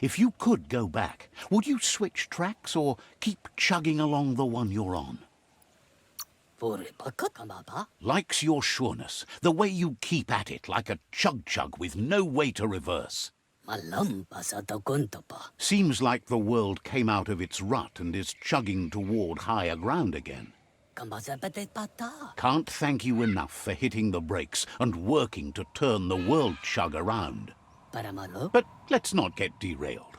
If you could go back, would you switch tracks or keep chugging along the one you're on? Likes your sureness, the way you keep at it like a chug-chug with no way to reverse. Seems like the world came out of its rut and is chugging toward higher ground again. Can't thank you enough for hitting the brakes and working to turn the world chug around. But let's not get derailed.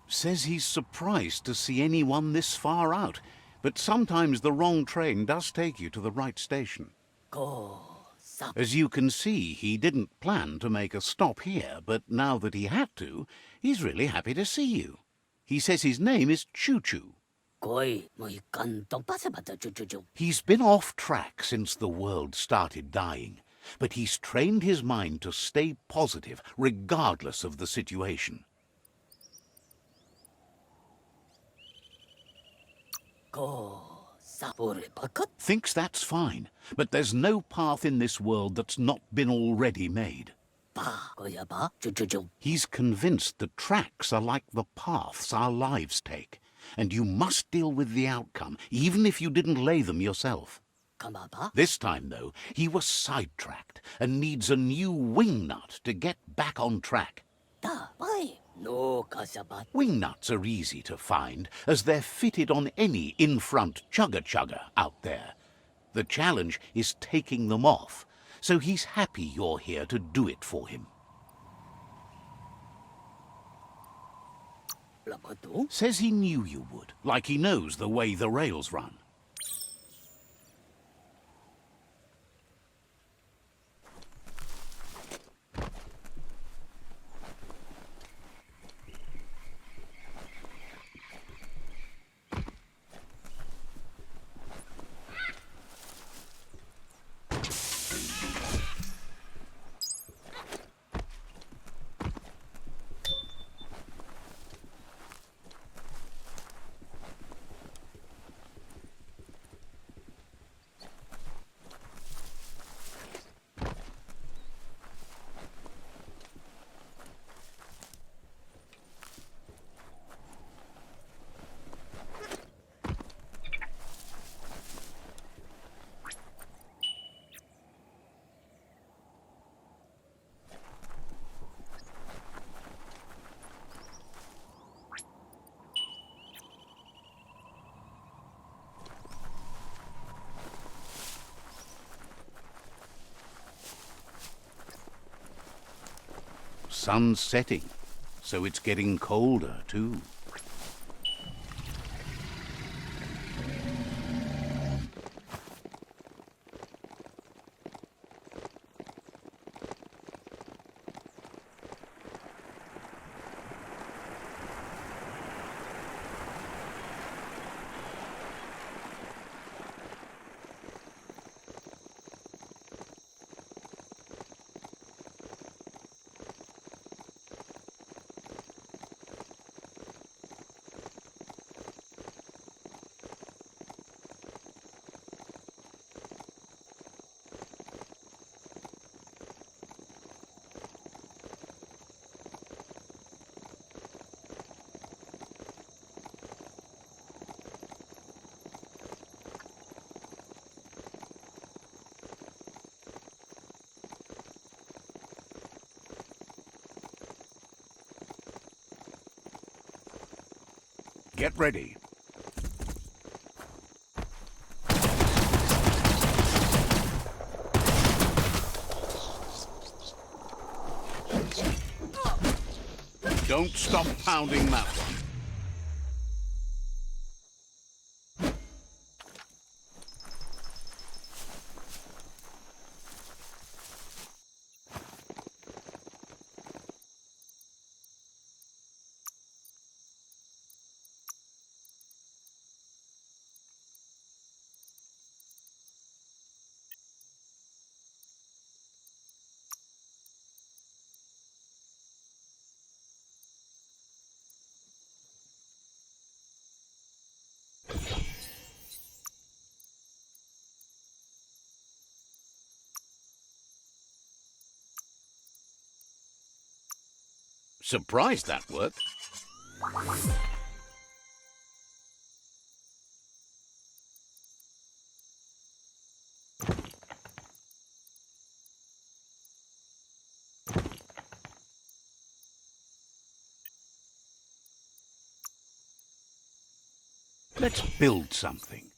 Says he's surprised to see anyone this far out, but sometimes the wrong train does take you to the right station. As you can see, he didn't plan to make a stop here, but now that he had to, he's really happy to see you. He says his name is Choo Choo. He's been off track since the world started dying, but he's trained his mind to stay positive regardless of the situation. Thinks that's fine, but there's no path in this world that's not been already made. He's convinced the tracks are like the paths our lives take, and you must deal with the outcome, even if you didn't lay them yourself. This time, though, he was sidetracked and needs a new wing nut to get back on track. Wing nuts are easy to find, as they're fitted on any in-front chugger-chugger out there. The challenge is taking them off, so he's happy you're here to do it for him. Says he knew you would, like he knows the way the rails run. Sun's setting, so it's getting colder too. Get ready. Don't stop pounding that one. Surprised that worked. Let's build something.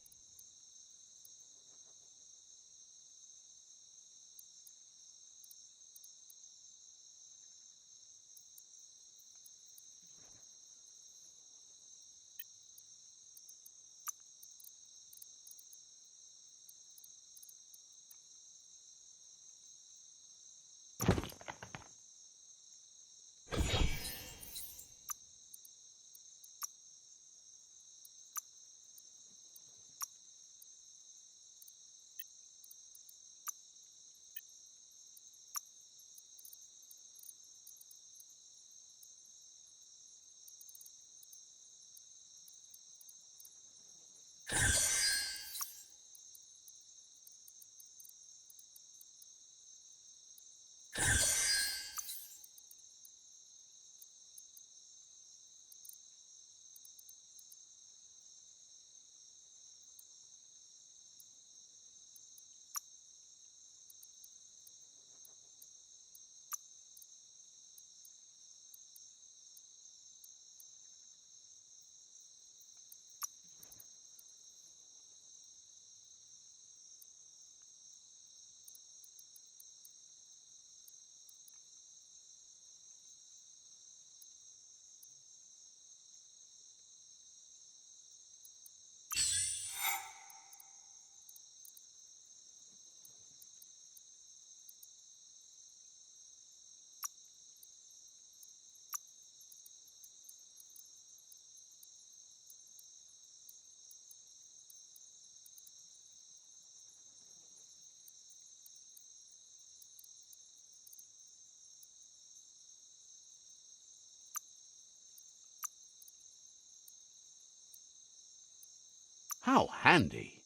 How handy.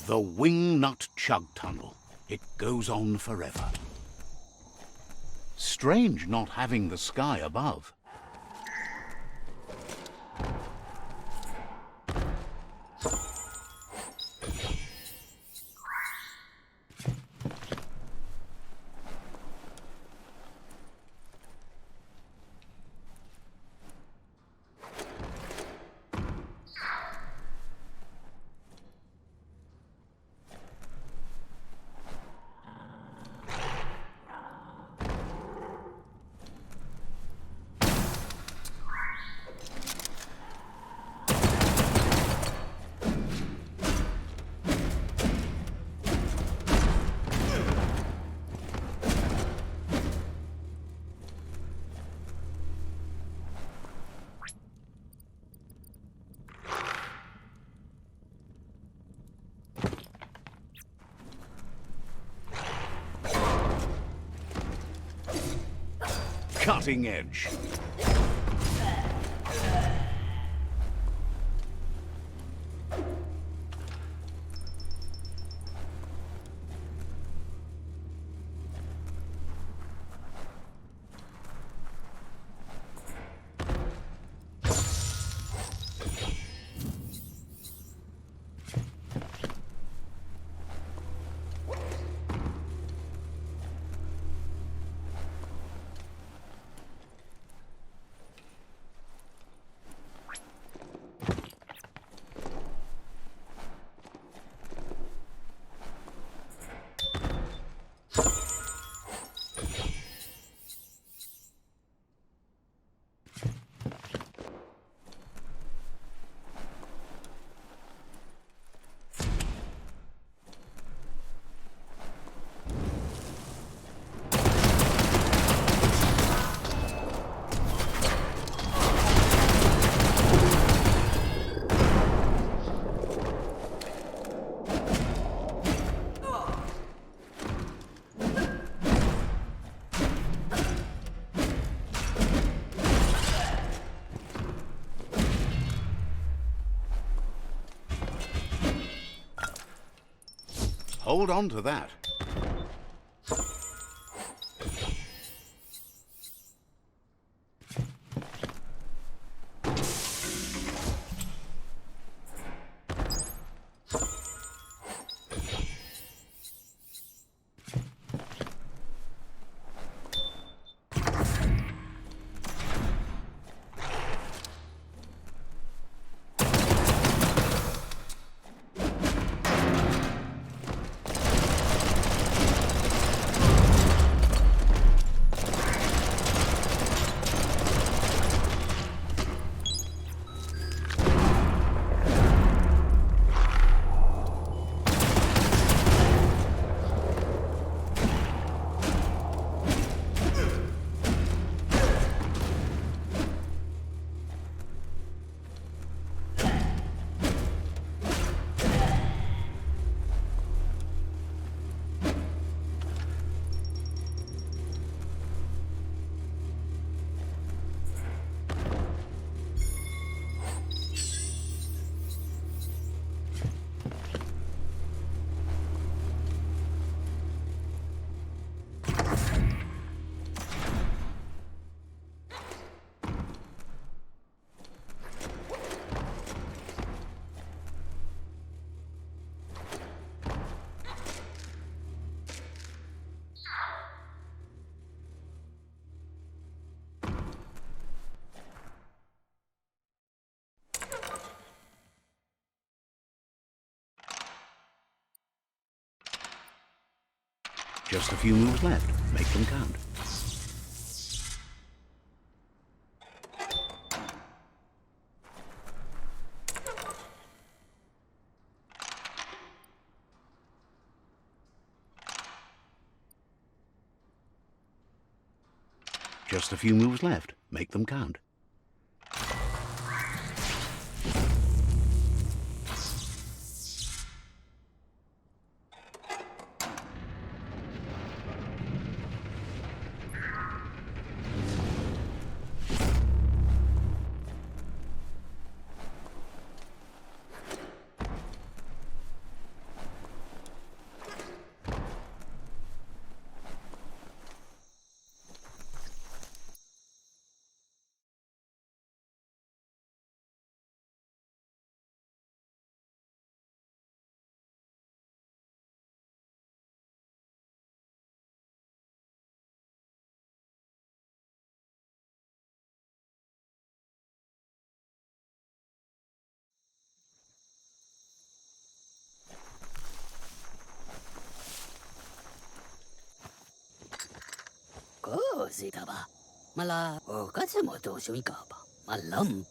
The Wingnut Chug Tunnel. It goes on forever. Strange not having the sky above. Cutting edge. Hold on to that. Just a few moves left. Make them count. Just a few moves left. Make them count.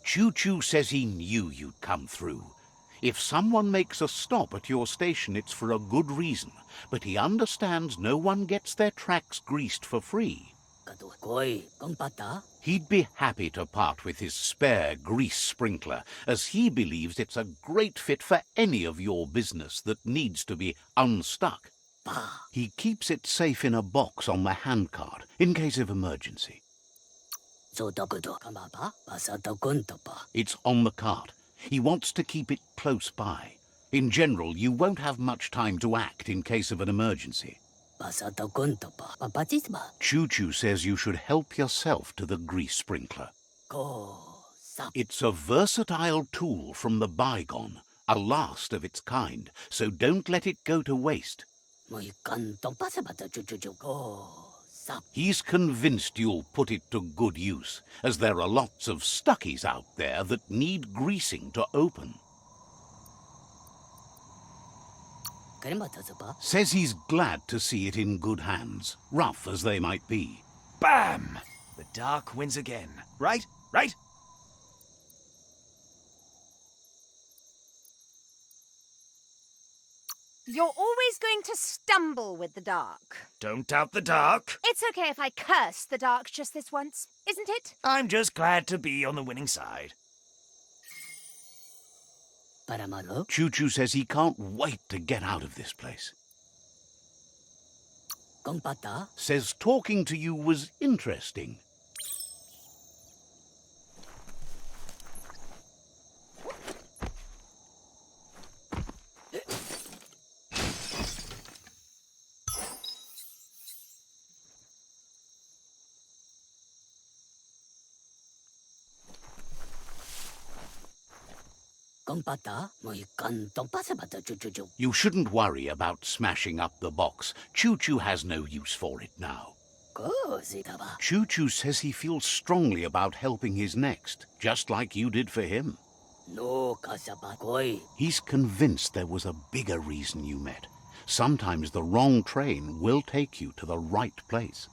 Choo Choo says he knew you'd come through. If someone makes a stop at your station, it's for a good reason, but he understands no one gets their tracks greased for free. He'd be happy to part with his spare grease sprinkler, as he believes it's a great fit for any of your business that needs to be unstuck. He keeps it safe in a box on the handcart, in case of emergency. It's on the cart. He wants to keep it close by. In general, you won't have much time to act in case of an emergency. Choo Choo says you should help yourself to the grease sprinkler. It's a versatile tool from the bygone, a last of its kind, so don't let it go to waste. He's convinced you'll put it to good use, as there are lots of stuckies out there that need greasing to open. Says he's glad to see it in good hands, rough as they might be. Bam! The dark wins again. Right? Right? You're always going to stumble with the dark. Don't doubt the dark. It's okay if I curse the dark just this once, isn't it? I'm just glad to be on the winning side. Choo Choo says he can't wait to get out of this place. Says talking to you was interesting. You shouldn't worry about smashing up the box. Choo Choo has no use for it now. Choo Choo says he feels strongly about helping his next, just like you did for him. He's convinced there was a bigger reason you met. Sometimes the wrong train will take you to the right place.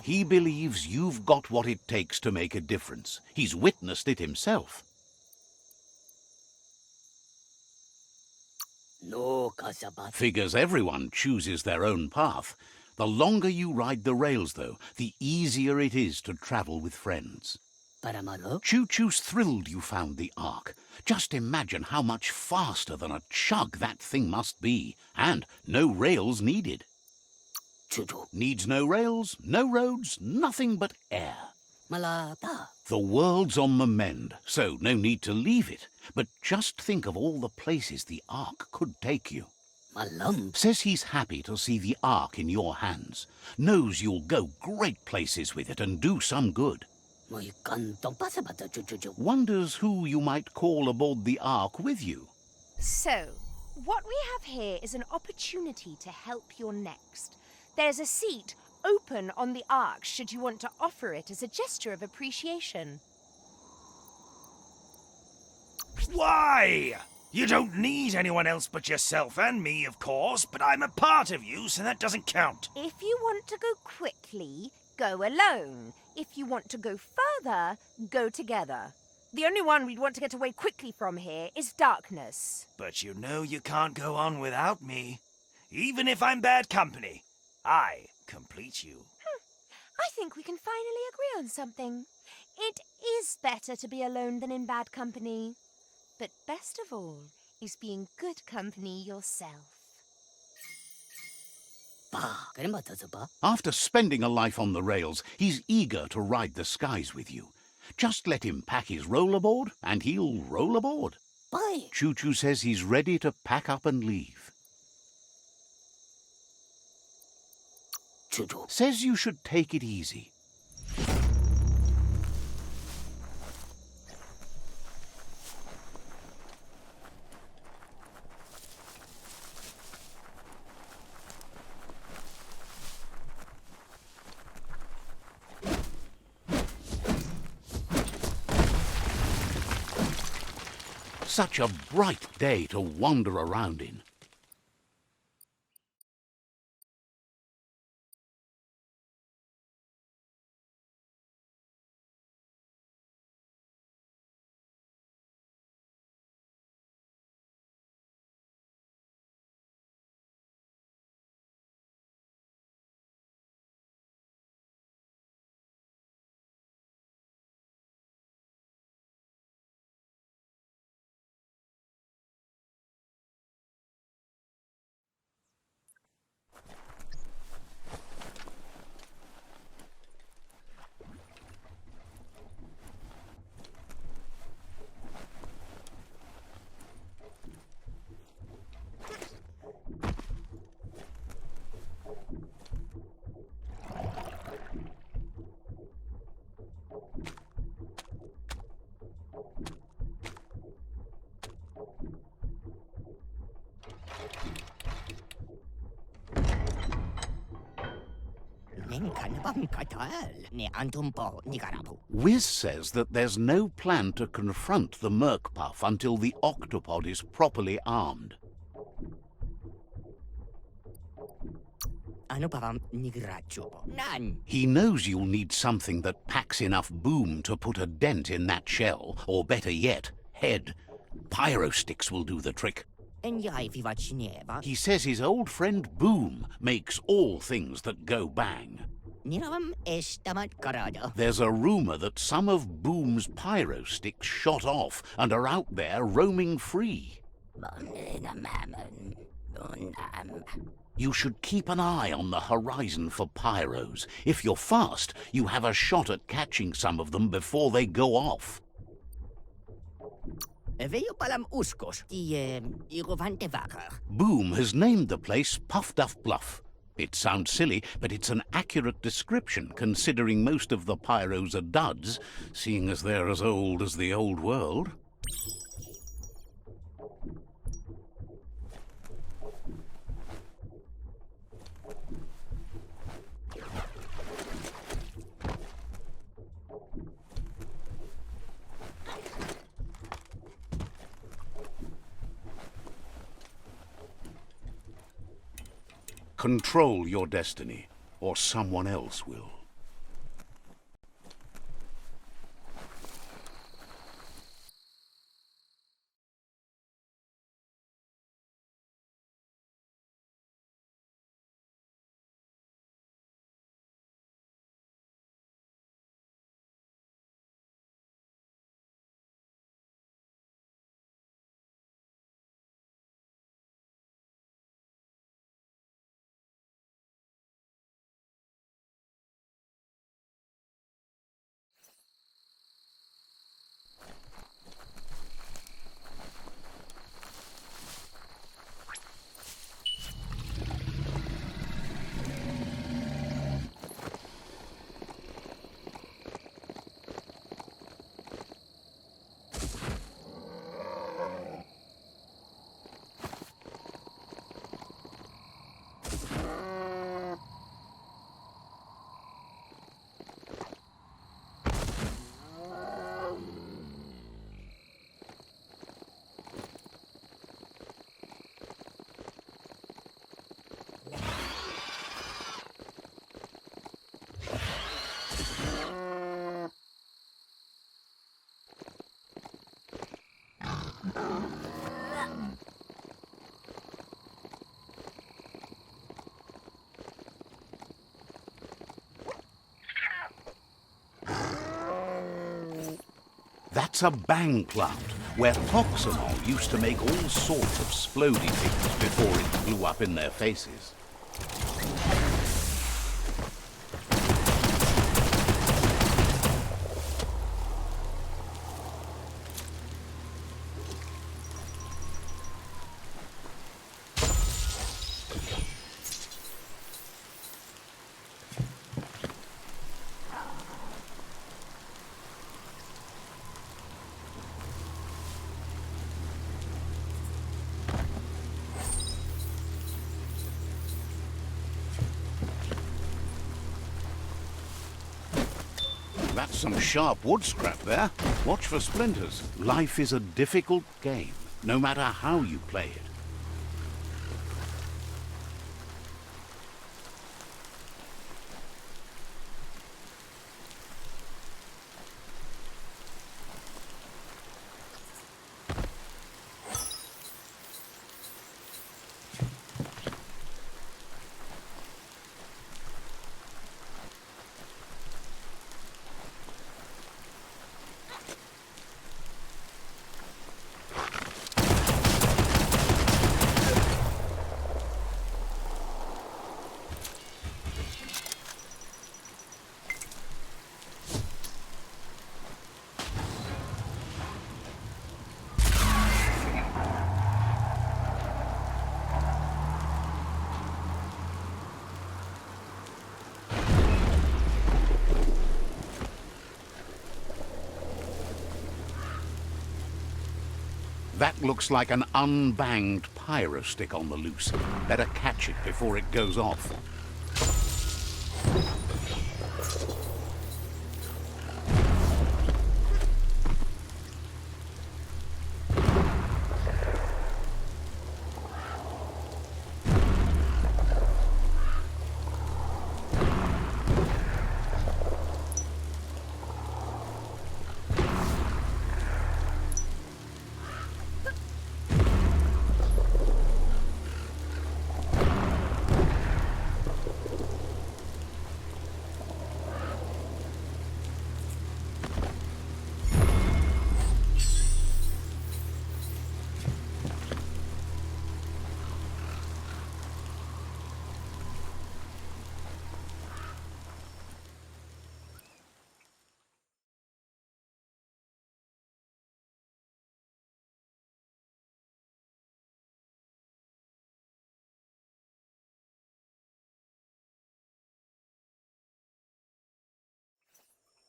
He believes you've got what it takes to make a difference. He's witnessed it himself. Figures everyone chooses their own path. The longer you ride the rails, though, the easier it is to travel with friends. Choo Choo's thrilled you found the Ark. Just imagine how much faster than a chug that thing must be. And no rails needed. Needs no rails, no roads, nothing but air. The world's on the mend, so no need to leave it. But just think of all the places the Ark could take you. Says he's happy to see the Ark in your hands. Knows you'll go great places with it and do some good. Wonders who you might call aboard the Ark with you. So, what we have here is an opportunity to help your next. There's a seat open on the Ark should you want to offer it as a gesture of appreciation. Why? You don't need anyone else but yourself and me, of course, but I'm a part of you, so that doesn't count. If you want to go quickly, go alone. If you want to go further, go together. The only one we'd want to get away quickly from here is darkness. But you know you can't go on without me. Even if I'm bad company, I complete you. I think we can finally agree on something. It is better to be alone than in bad company. But best of all is being good company yourself. After spending a life on the rails, he's eager to ride the skies with you. Just let him pack his rollerboard, and he'll roll aboard. Choo Choo says he's ready to pack up and leave. Says you should take it easy. Such a bright day to wander around in. Wiz says that there's no plan to confront the Merkpuff until the octopod is properly armed. He knows you'll need something that packs enough boom to put a dent in that shell, or better yet, head. Pyro sticks will do the trick. He says his old friend Boom makes all things that go bang. There's a rumor that some of Boom's pyro sticks shot off and are out there roaming free. You should keep an eye on the horizon for pyros. If you're fast, you have a shot at catching some of them before they go off. Boom has named the place Puff Duff Bluff. It sounds silly, but it's an accurate description considering most of the pyros are duds, seeing as they're as old as the old world. Control your destiny, or someone else will. That's a bang plant, where Toxanol used to make all sorts of splody things before it blew up in their faces. That's some sharp wood scrap there. Watch for splinters. Life is a difficult game, no matter how you play it. That looks like an unbanged pyro stick on the loose. Better catch it before it goes off.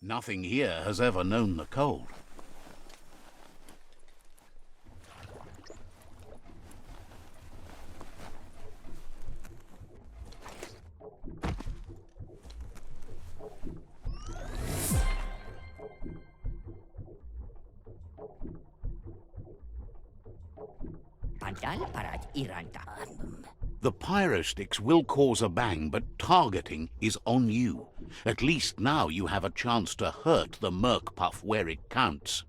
Nothing here has ever known the cold. The pyro sticks will cause a bang, but targeting is on you. At least now you have a chance to hurt the Merc Puff where it counts.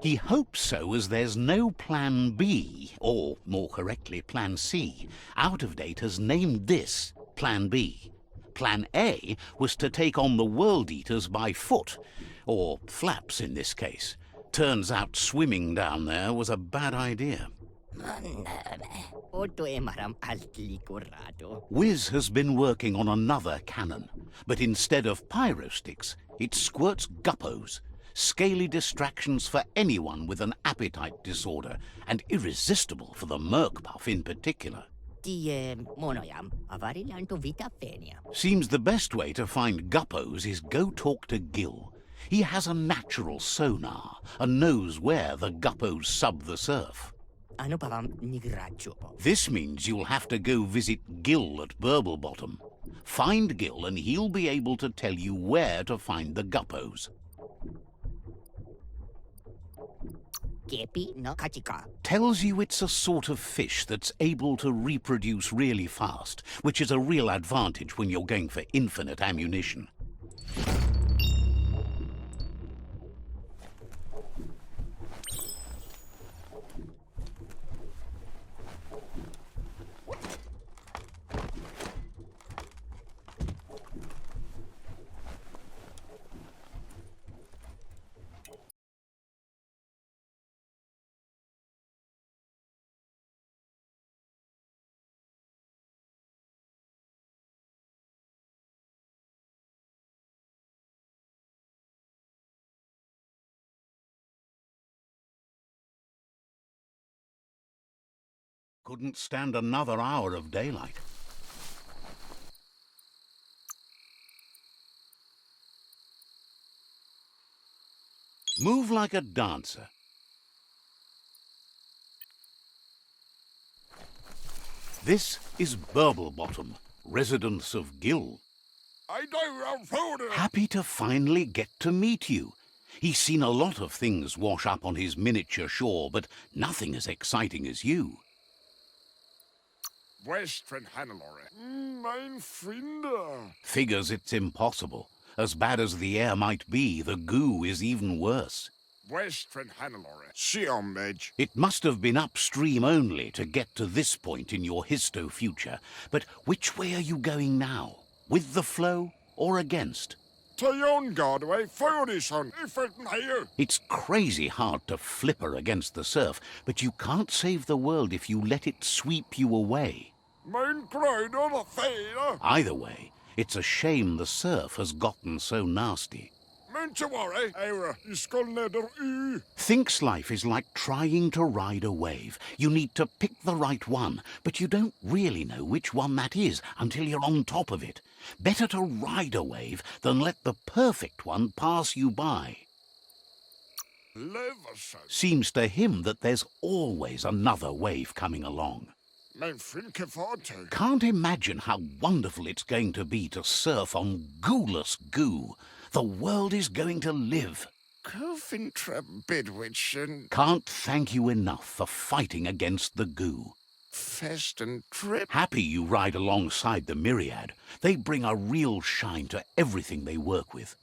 He hopes so, as there's no Plan B, or more correctly Plan C. Out of Date has named this Plan B. Plan A was to take on the World Eaters by foot, or flaps in this case. Turns out swimming down there was a bad idea. Wiz has been working on another cannon, but instead of pyro sticks, it squirts guppos, scaly distractions for anyone with an appetite disorder, and irresistible for the Merc Puff in particular. Seems the best way to find guppos is go talk to Gil. He has a natural sonar and knows where the guppos sub the surf. This means you'll have to go visit Gil at Burblebottom. Find Gil and he'll be able to tell you where to find the guppos. Tells you it's a sort of fish that's able to reproduce really fast, which is a real advantage when you're going for infinite ammunition. couldn't stand another hour of daylight. Move like a dancer. This is Burblebottom, residence of Gill. I don't have food. Happy to finally get to meet you. He's seen a lot of things wash up on his miniature shore, but nothing as exciting as you. Western Hannelore. Mein Friende. Figures it's impossible. As bad as the air might be, the goo is even worse. Western Hannelore. Siomedge. It must have been upstream only to get to this point in your histo-future. But which way are you going now? With the flow or against? Tayon Godway, Fodison, Ifferton here. It's crazy hard to flipper against the surf, but you can't save the world if you let it sweep you away. Mein Groid on a fader. Either way, it's a shame the surf has gotten so nasty. Menchaware, Ayrus, Iskolneder U. Thinks life is like trying to ride a wave. You need to pick the right one, but you don't really know which one that is until you're on top of it. Better to ride a wave than let the perfect one pass you by. Leverson. Seems to him that there's always another wave coming along. Mein Finke Forte. Can't imagine how wonderful it's going to be to surf on gooless goo. The world is going to live. Kofintra Bidwitchen. Can't thank you enough for fighting against the goo. Fest and Trip. Happy you ride alongside the Myriad. They bring a real shine to everything they work with.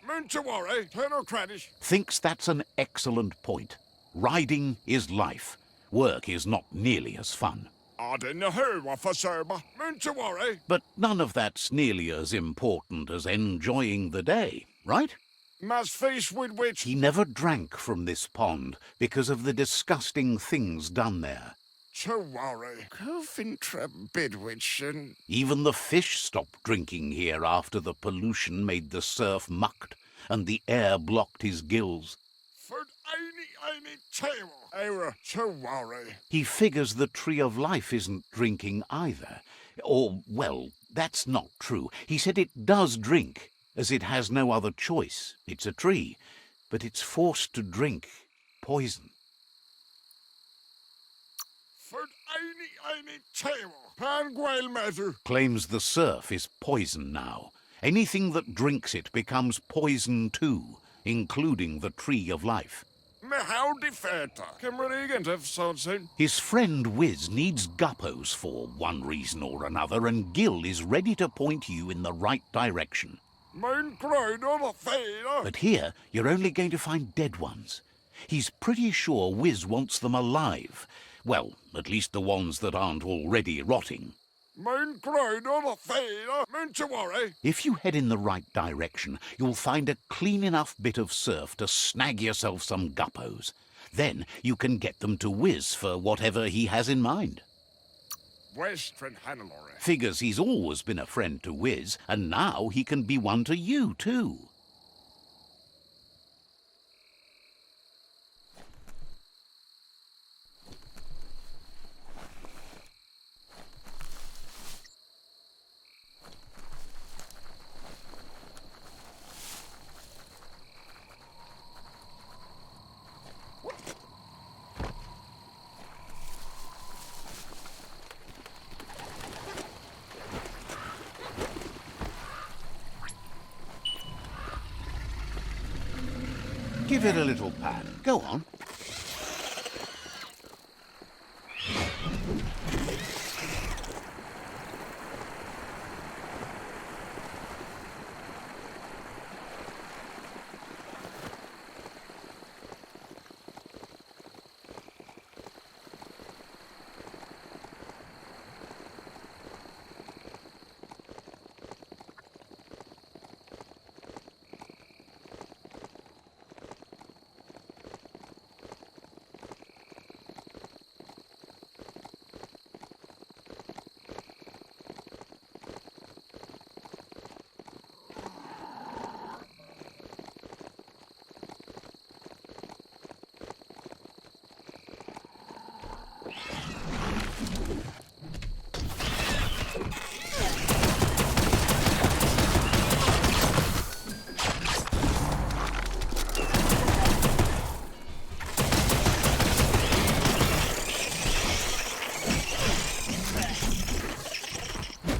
Menchaware, Tenocratish. Thinks that's an excellent point. Riding is life. Work is not nearly as fun. Adenahua for Serba. Menchaware. But none of that's nearly as important as enjoying the day, right? Mas face with which. He never drank from this pond because of the disgusting things done there. Chaware. Kofintra Bidwitchen. Even the fish stopped drinking here after the pollution made the surf mucked and the air blocked his gills. For any table. Ayrus, Chaware. He figures the Tree of Life isn't drinking either. Or, well, that's not true. He said it does drink, as it has no other choice. It's a tree, but it's forced to drink poison. For any table. Panguail matter. Claims the surf is poison now. Anything that drinks it becomes poison too, including the Tree of Life. How defeta. Cameron have something. His friend Wiz needs guppos for one reason or another, and Gill is ready to point you in the right direction. Mein Groid on a fader. But here, you're only going to find dead ones. He's pretty sure Wiz wants them alive. Well, at least the ones that aren't already rotting. Mein Groid on a fader. Menchaware. If you head in the right direction, you'll find a clean enough bit of surf to snag yourself some guppos. Then you can get them to Wiz for whatever he has in mind. Western Hannelore. Figures he's always been a friend to Wiz, and now he can be one to you too. Give it a little pat. Go on.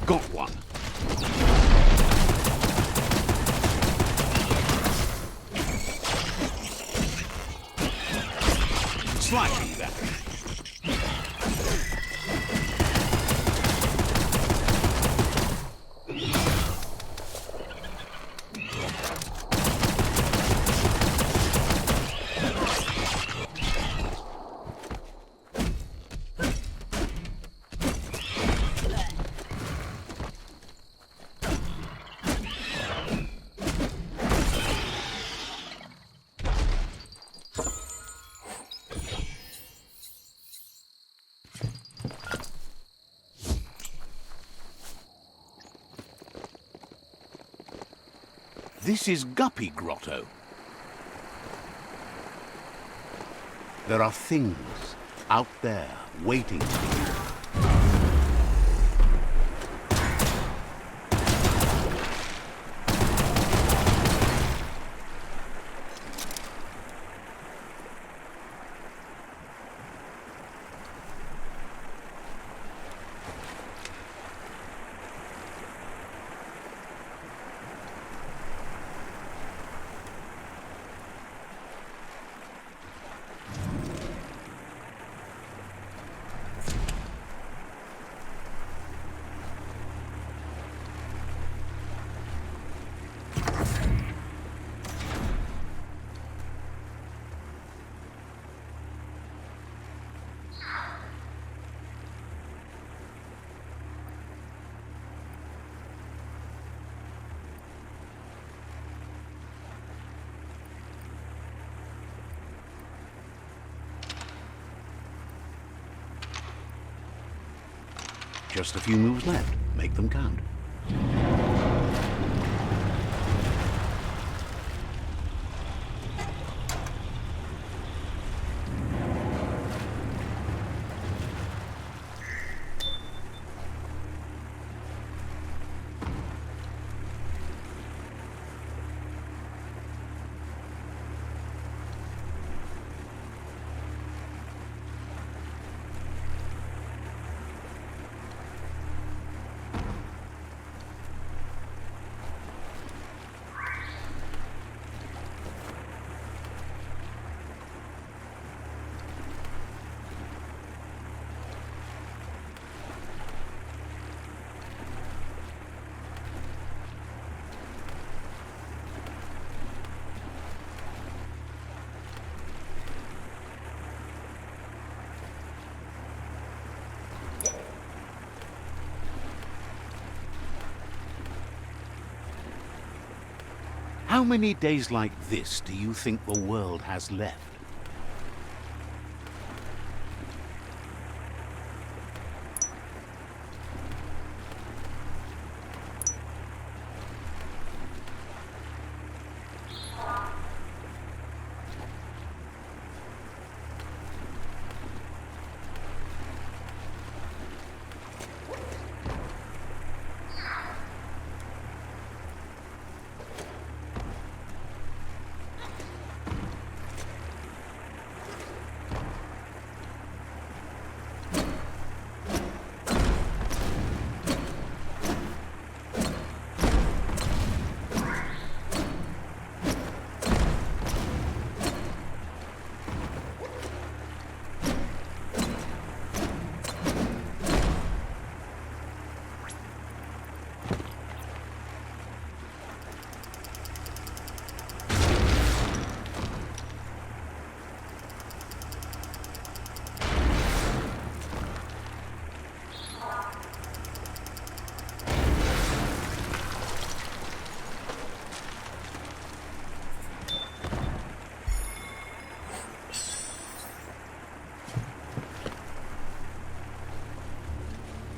Got one. Slightly there. This is Guppy Grotto. There are things out there waiting for you. Just a few moves left. Make them count. How many days like this do you think the world has left?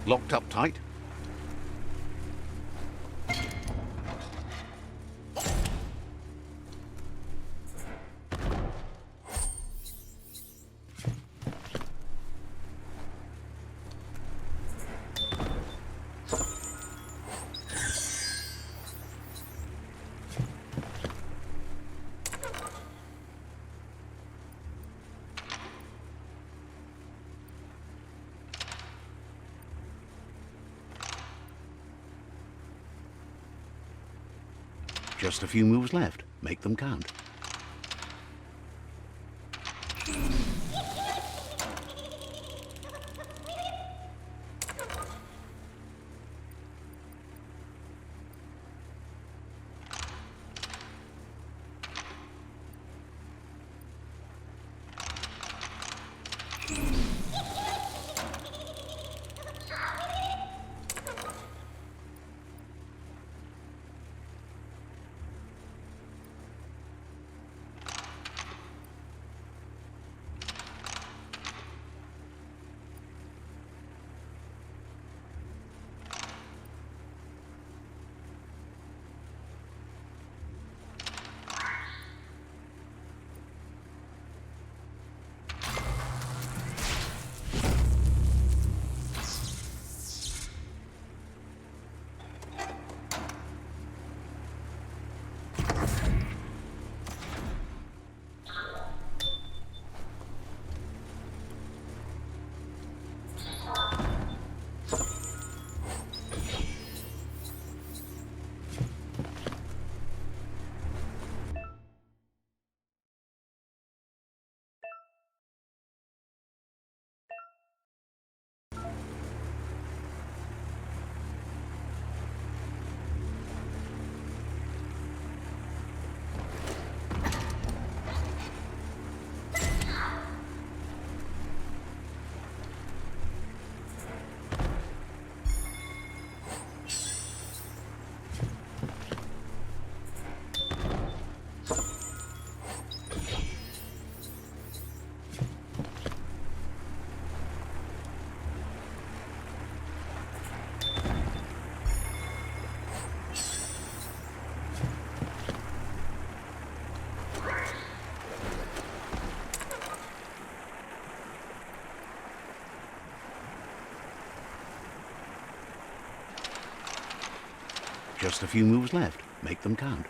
Locked up tight? Just a few moves left. Make them count. Just a few moves left. Make them count.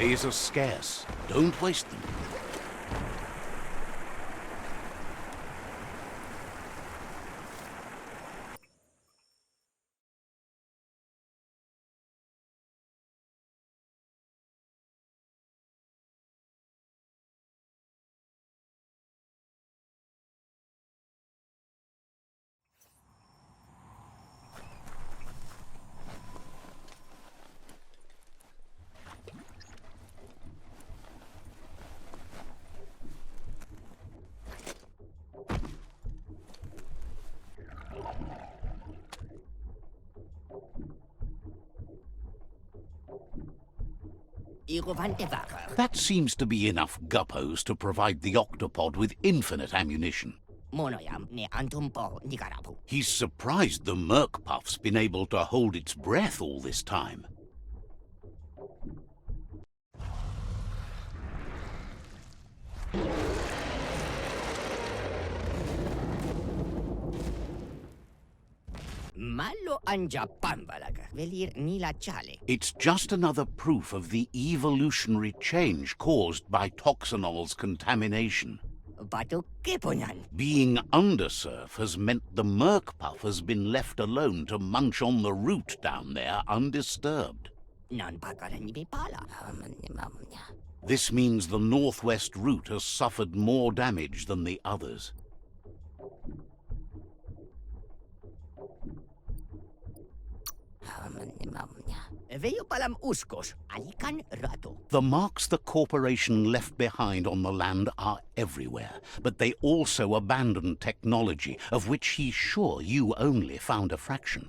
Days are scarce. Don't waste them. That seems to be enough guppos to provide the octopod with infinite ammunition. He's surprised the Merc Puff's been able to hold its breath all this time. It's just another proof of the evolutionary change caused by Toxanol's contamination. batu kipunan. Being undersurf has meant the Merc Puff has been left alone to munch on the root down there undisturbed. Non pakalan ni pala. This means the northwest route has suffered more damage than the others. Veio palam uskos, alikan rato. The marks the corporation left behind on the land are everywhere, but they also abandoned technology of which he's sure you only found a fraction.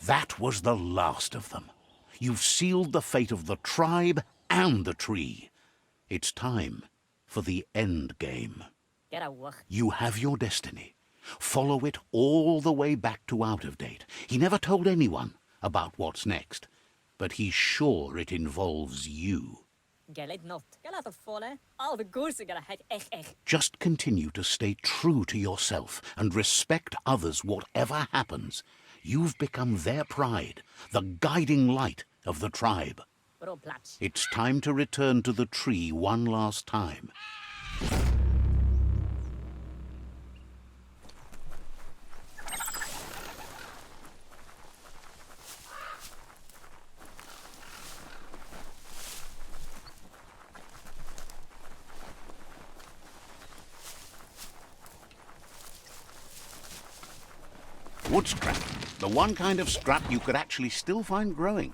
That was the last of them. You've sealed the fate of the tribe and the tree. It's time for the end game. You have your destiny. Follow it all the way back to Out of Date. He never told anyone about what's next, but he's sure it involves you. Just continue to stay true to yourself and respect others whatever happens. You've become their pride, the guiding light of the tribe. It's time to return to the tree one last time. Wood scrap. The one kind of scrap you could actually still find growing.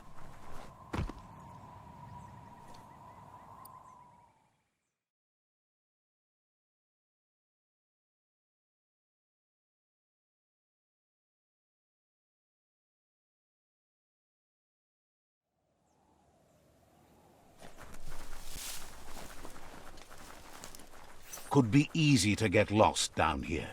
Could be easy to get lost down here.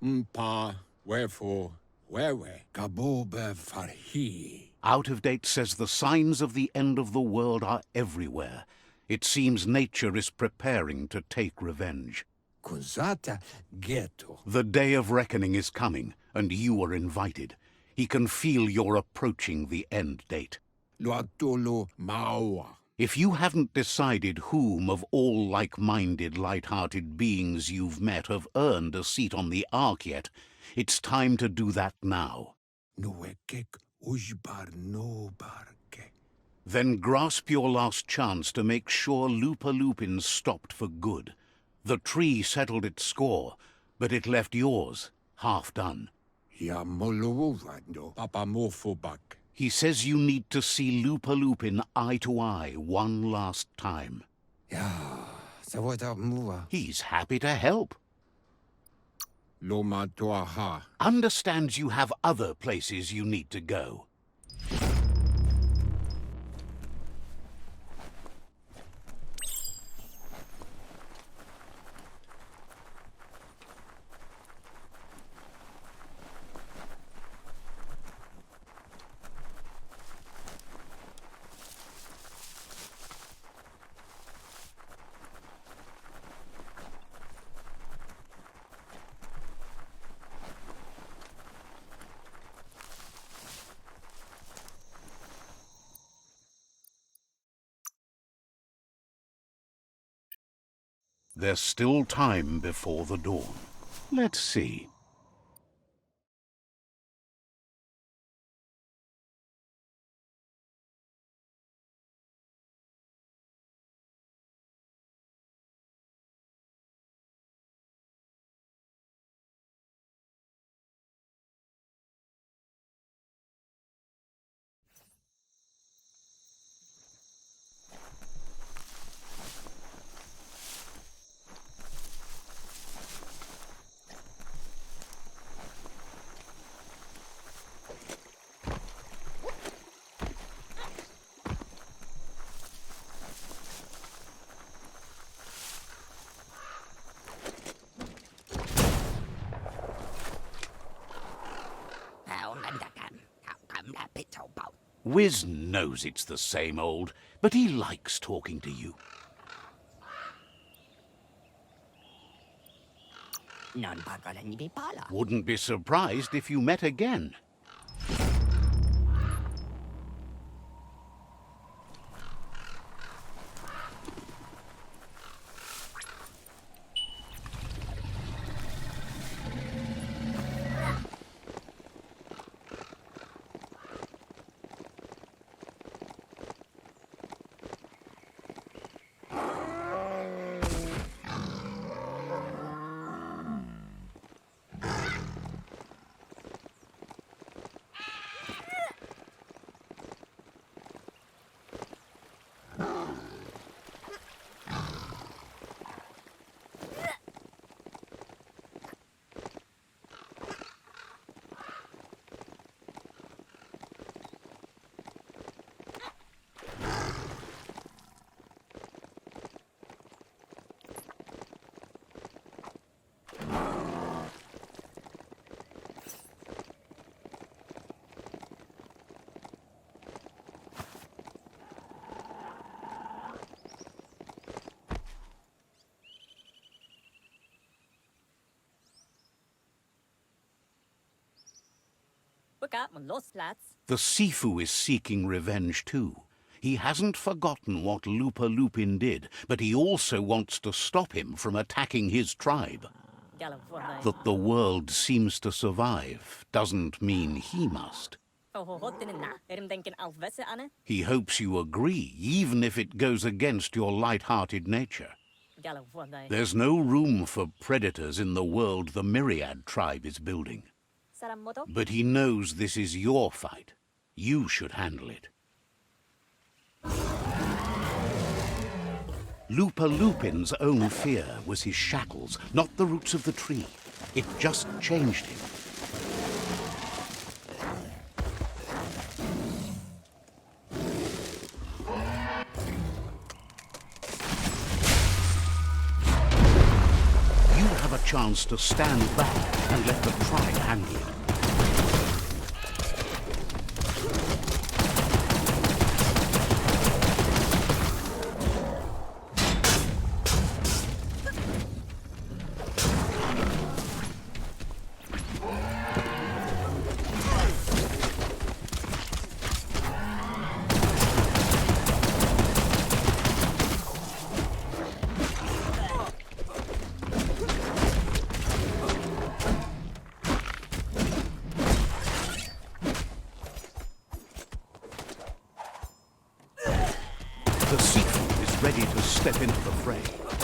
Mpa, wherefore, where, gabobe farhi. Out of Date says the signs of the end of the world are everywhere. It seems nature is preparing to take revenge. Kuzata ghetto. The day of reckoning is coming, and you are invited. He can feel you're approaching the end date. Luatolo maua. If you haven't decided whom of all like-minded, light-hearted beings you've met have earned a seat on the Ark yet, it's time to do that now. Nuekek ujbar no barke. Then grasp your last chance to make sure Lupa Lupin stopped for good. The tree settled its score, but it left yours half done. Ya moluwando papamorphobak. He says you need to see Lupa Lupin eye to eye one last time. Ya, sawata mua. He's happy to help. Loma toaha. Understands you have other places you need to go. There's still time before the dawn. Let's see. Wiz knows it's the same old, but he likes talking to you. Wouldn't be surprised if you met again. The Sifu is seeking revenge too. He hasn't forgotten what Lupa Lupin did, but he also wants to stop him from attacking his tribe. That the world seems to survive doesn't mean he must. He hopes you agree, even if it goes against your light-hearted nature. There's no room for predators in the world the Myriad tribe is building. But he knows this is your fight. You should handle it. Looper Lupin's own fear was his shackles, not the roots of the tree. It just changed him. You have a chance to stand back and let the tribe handle it. Ready to step into the fray.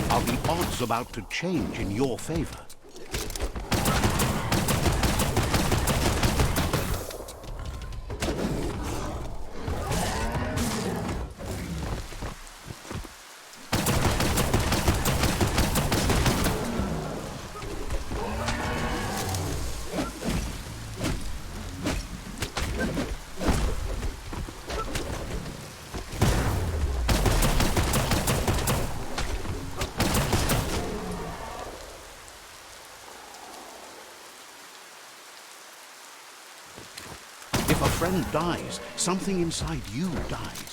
Are the odds about to change in your favor? If a friend dies, something inside you dies.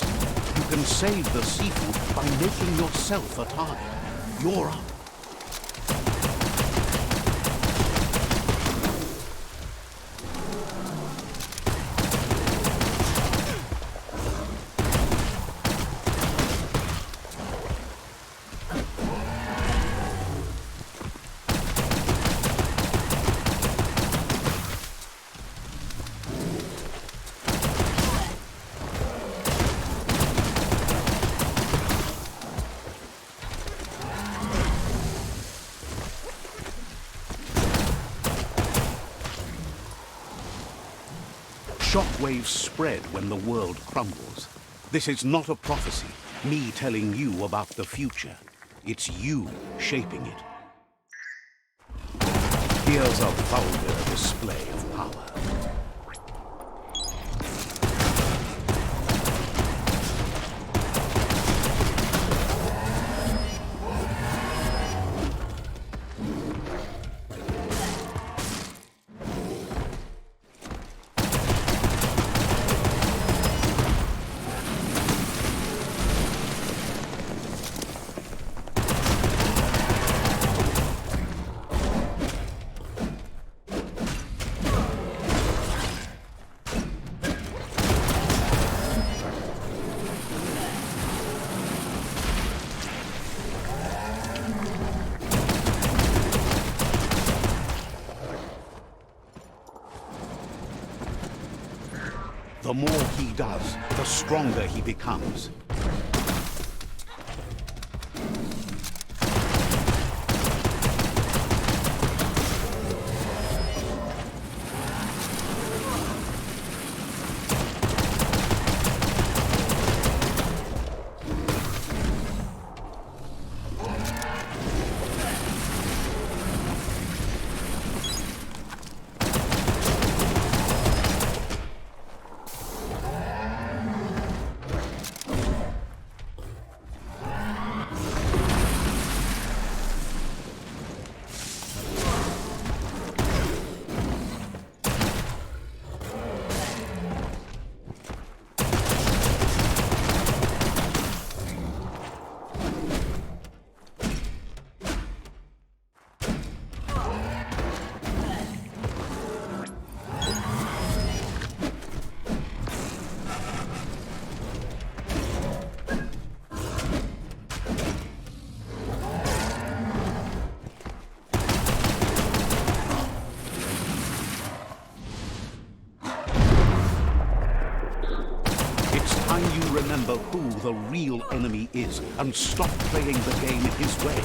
You can save the Sifu by making yourself a target. You're up. Shockwaves spread when the world crumbles. This is not a prophecy, me telling you about the future. It's you shaping it. Here's a vulgar display of power. The more he does, the stronger he becomes. Remember who the real enemy is and stop playing the game his way.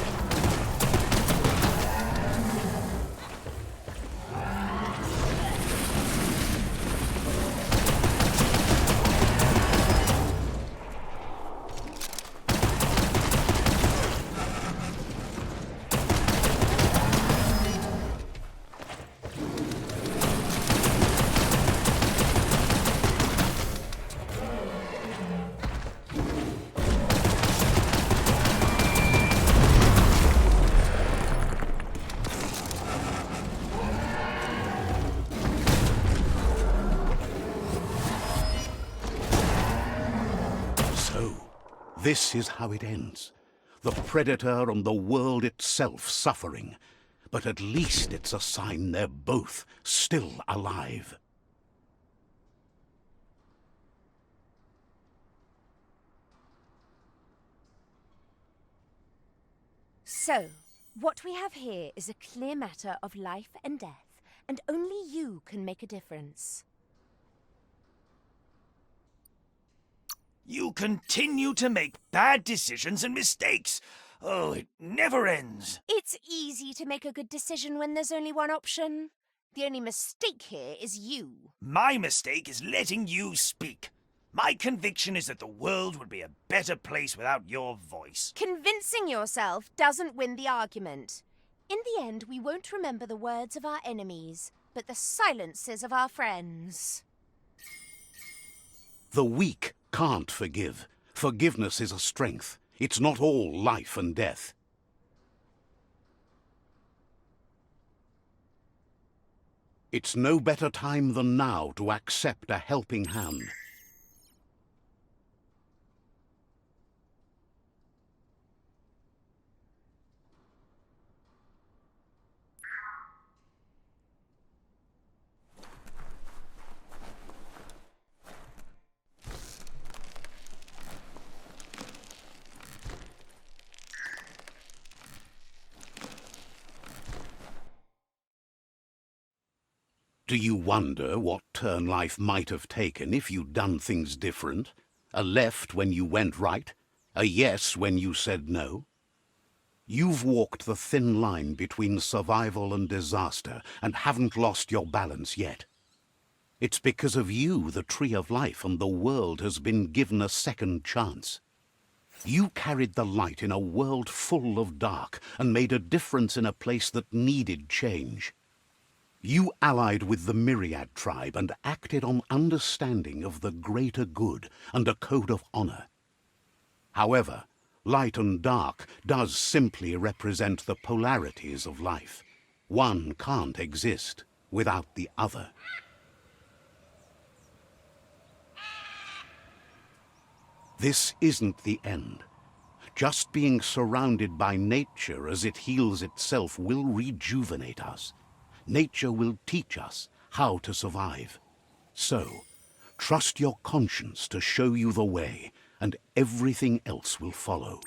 This is how it ends. The Predator and the world itself suffering. But at least it's a sign they're both still alive. So, what we have here is a clear matter of life and death, and only you can make a difference. You continue to make bad decisions and mistakes. Oh, it never ends. It's easy to make a good decision when there's only one option. The only mistake here is you. My mistake is letting you speak. My conviction is that the world would be a better place without your voice. Convincing yourself doesn't win the argument. In the end, we won't remember the words of our enemies, but the silences of our friends. The weak can't forgive. Forgiveness is a strength. It's not all life and death. It's no better time than now to accept a helping hand. Do you wonder what turn life might have taken if you'd done things different? A left when you went right? A yes when you said no? You've walked the thin line between survival and disaster and haven't lost your balance yet. It's because of you the Tree of Life and the world has been given a second chance. You carried the light in a world full of dark and made a difference in a place that needed change. You allied with the Myriad tribe and acted on understanding of the greater good and a code of honor. However, light and dark does simply represent the polarities of life. One can't exist without the other. This isn't the end. Just being surrounded by nature as it heals itself will rejuvenate us. Nature will teach us how to survive. So, trust your conscience to show you the way, and everything else will follow.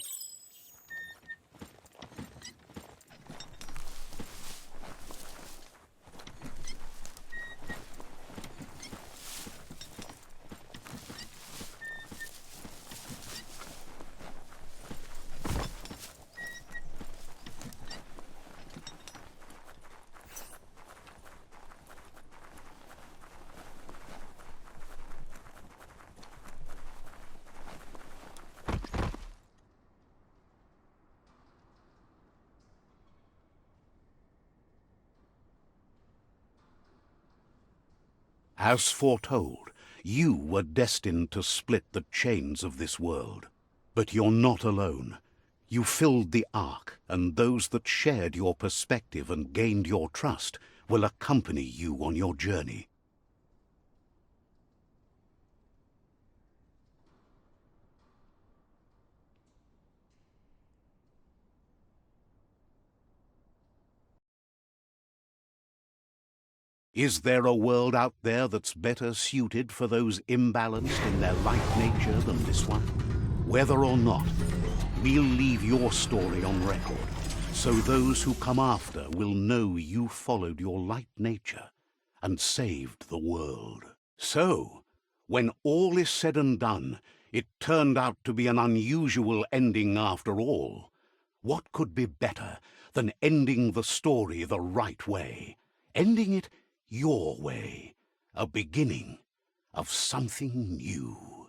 As foretold, you were destined to split the chains of this world. But you're not alone. You filled the ark, and those that shared your perspective and gained your trust will accompany you on your journey. Is there a world out there that's better suited for those imbalanced in their light nature than this one? Whether or not, we'll leave your story on record, so those who come after will know you followed your light nature and saved the world. So, when all is said and done, it turned out to be an unusual ending after all. What could be better than ending the story the right way? Ending it your way, a beginning of something new.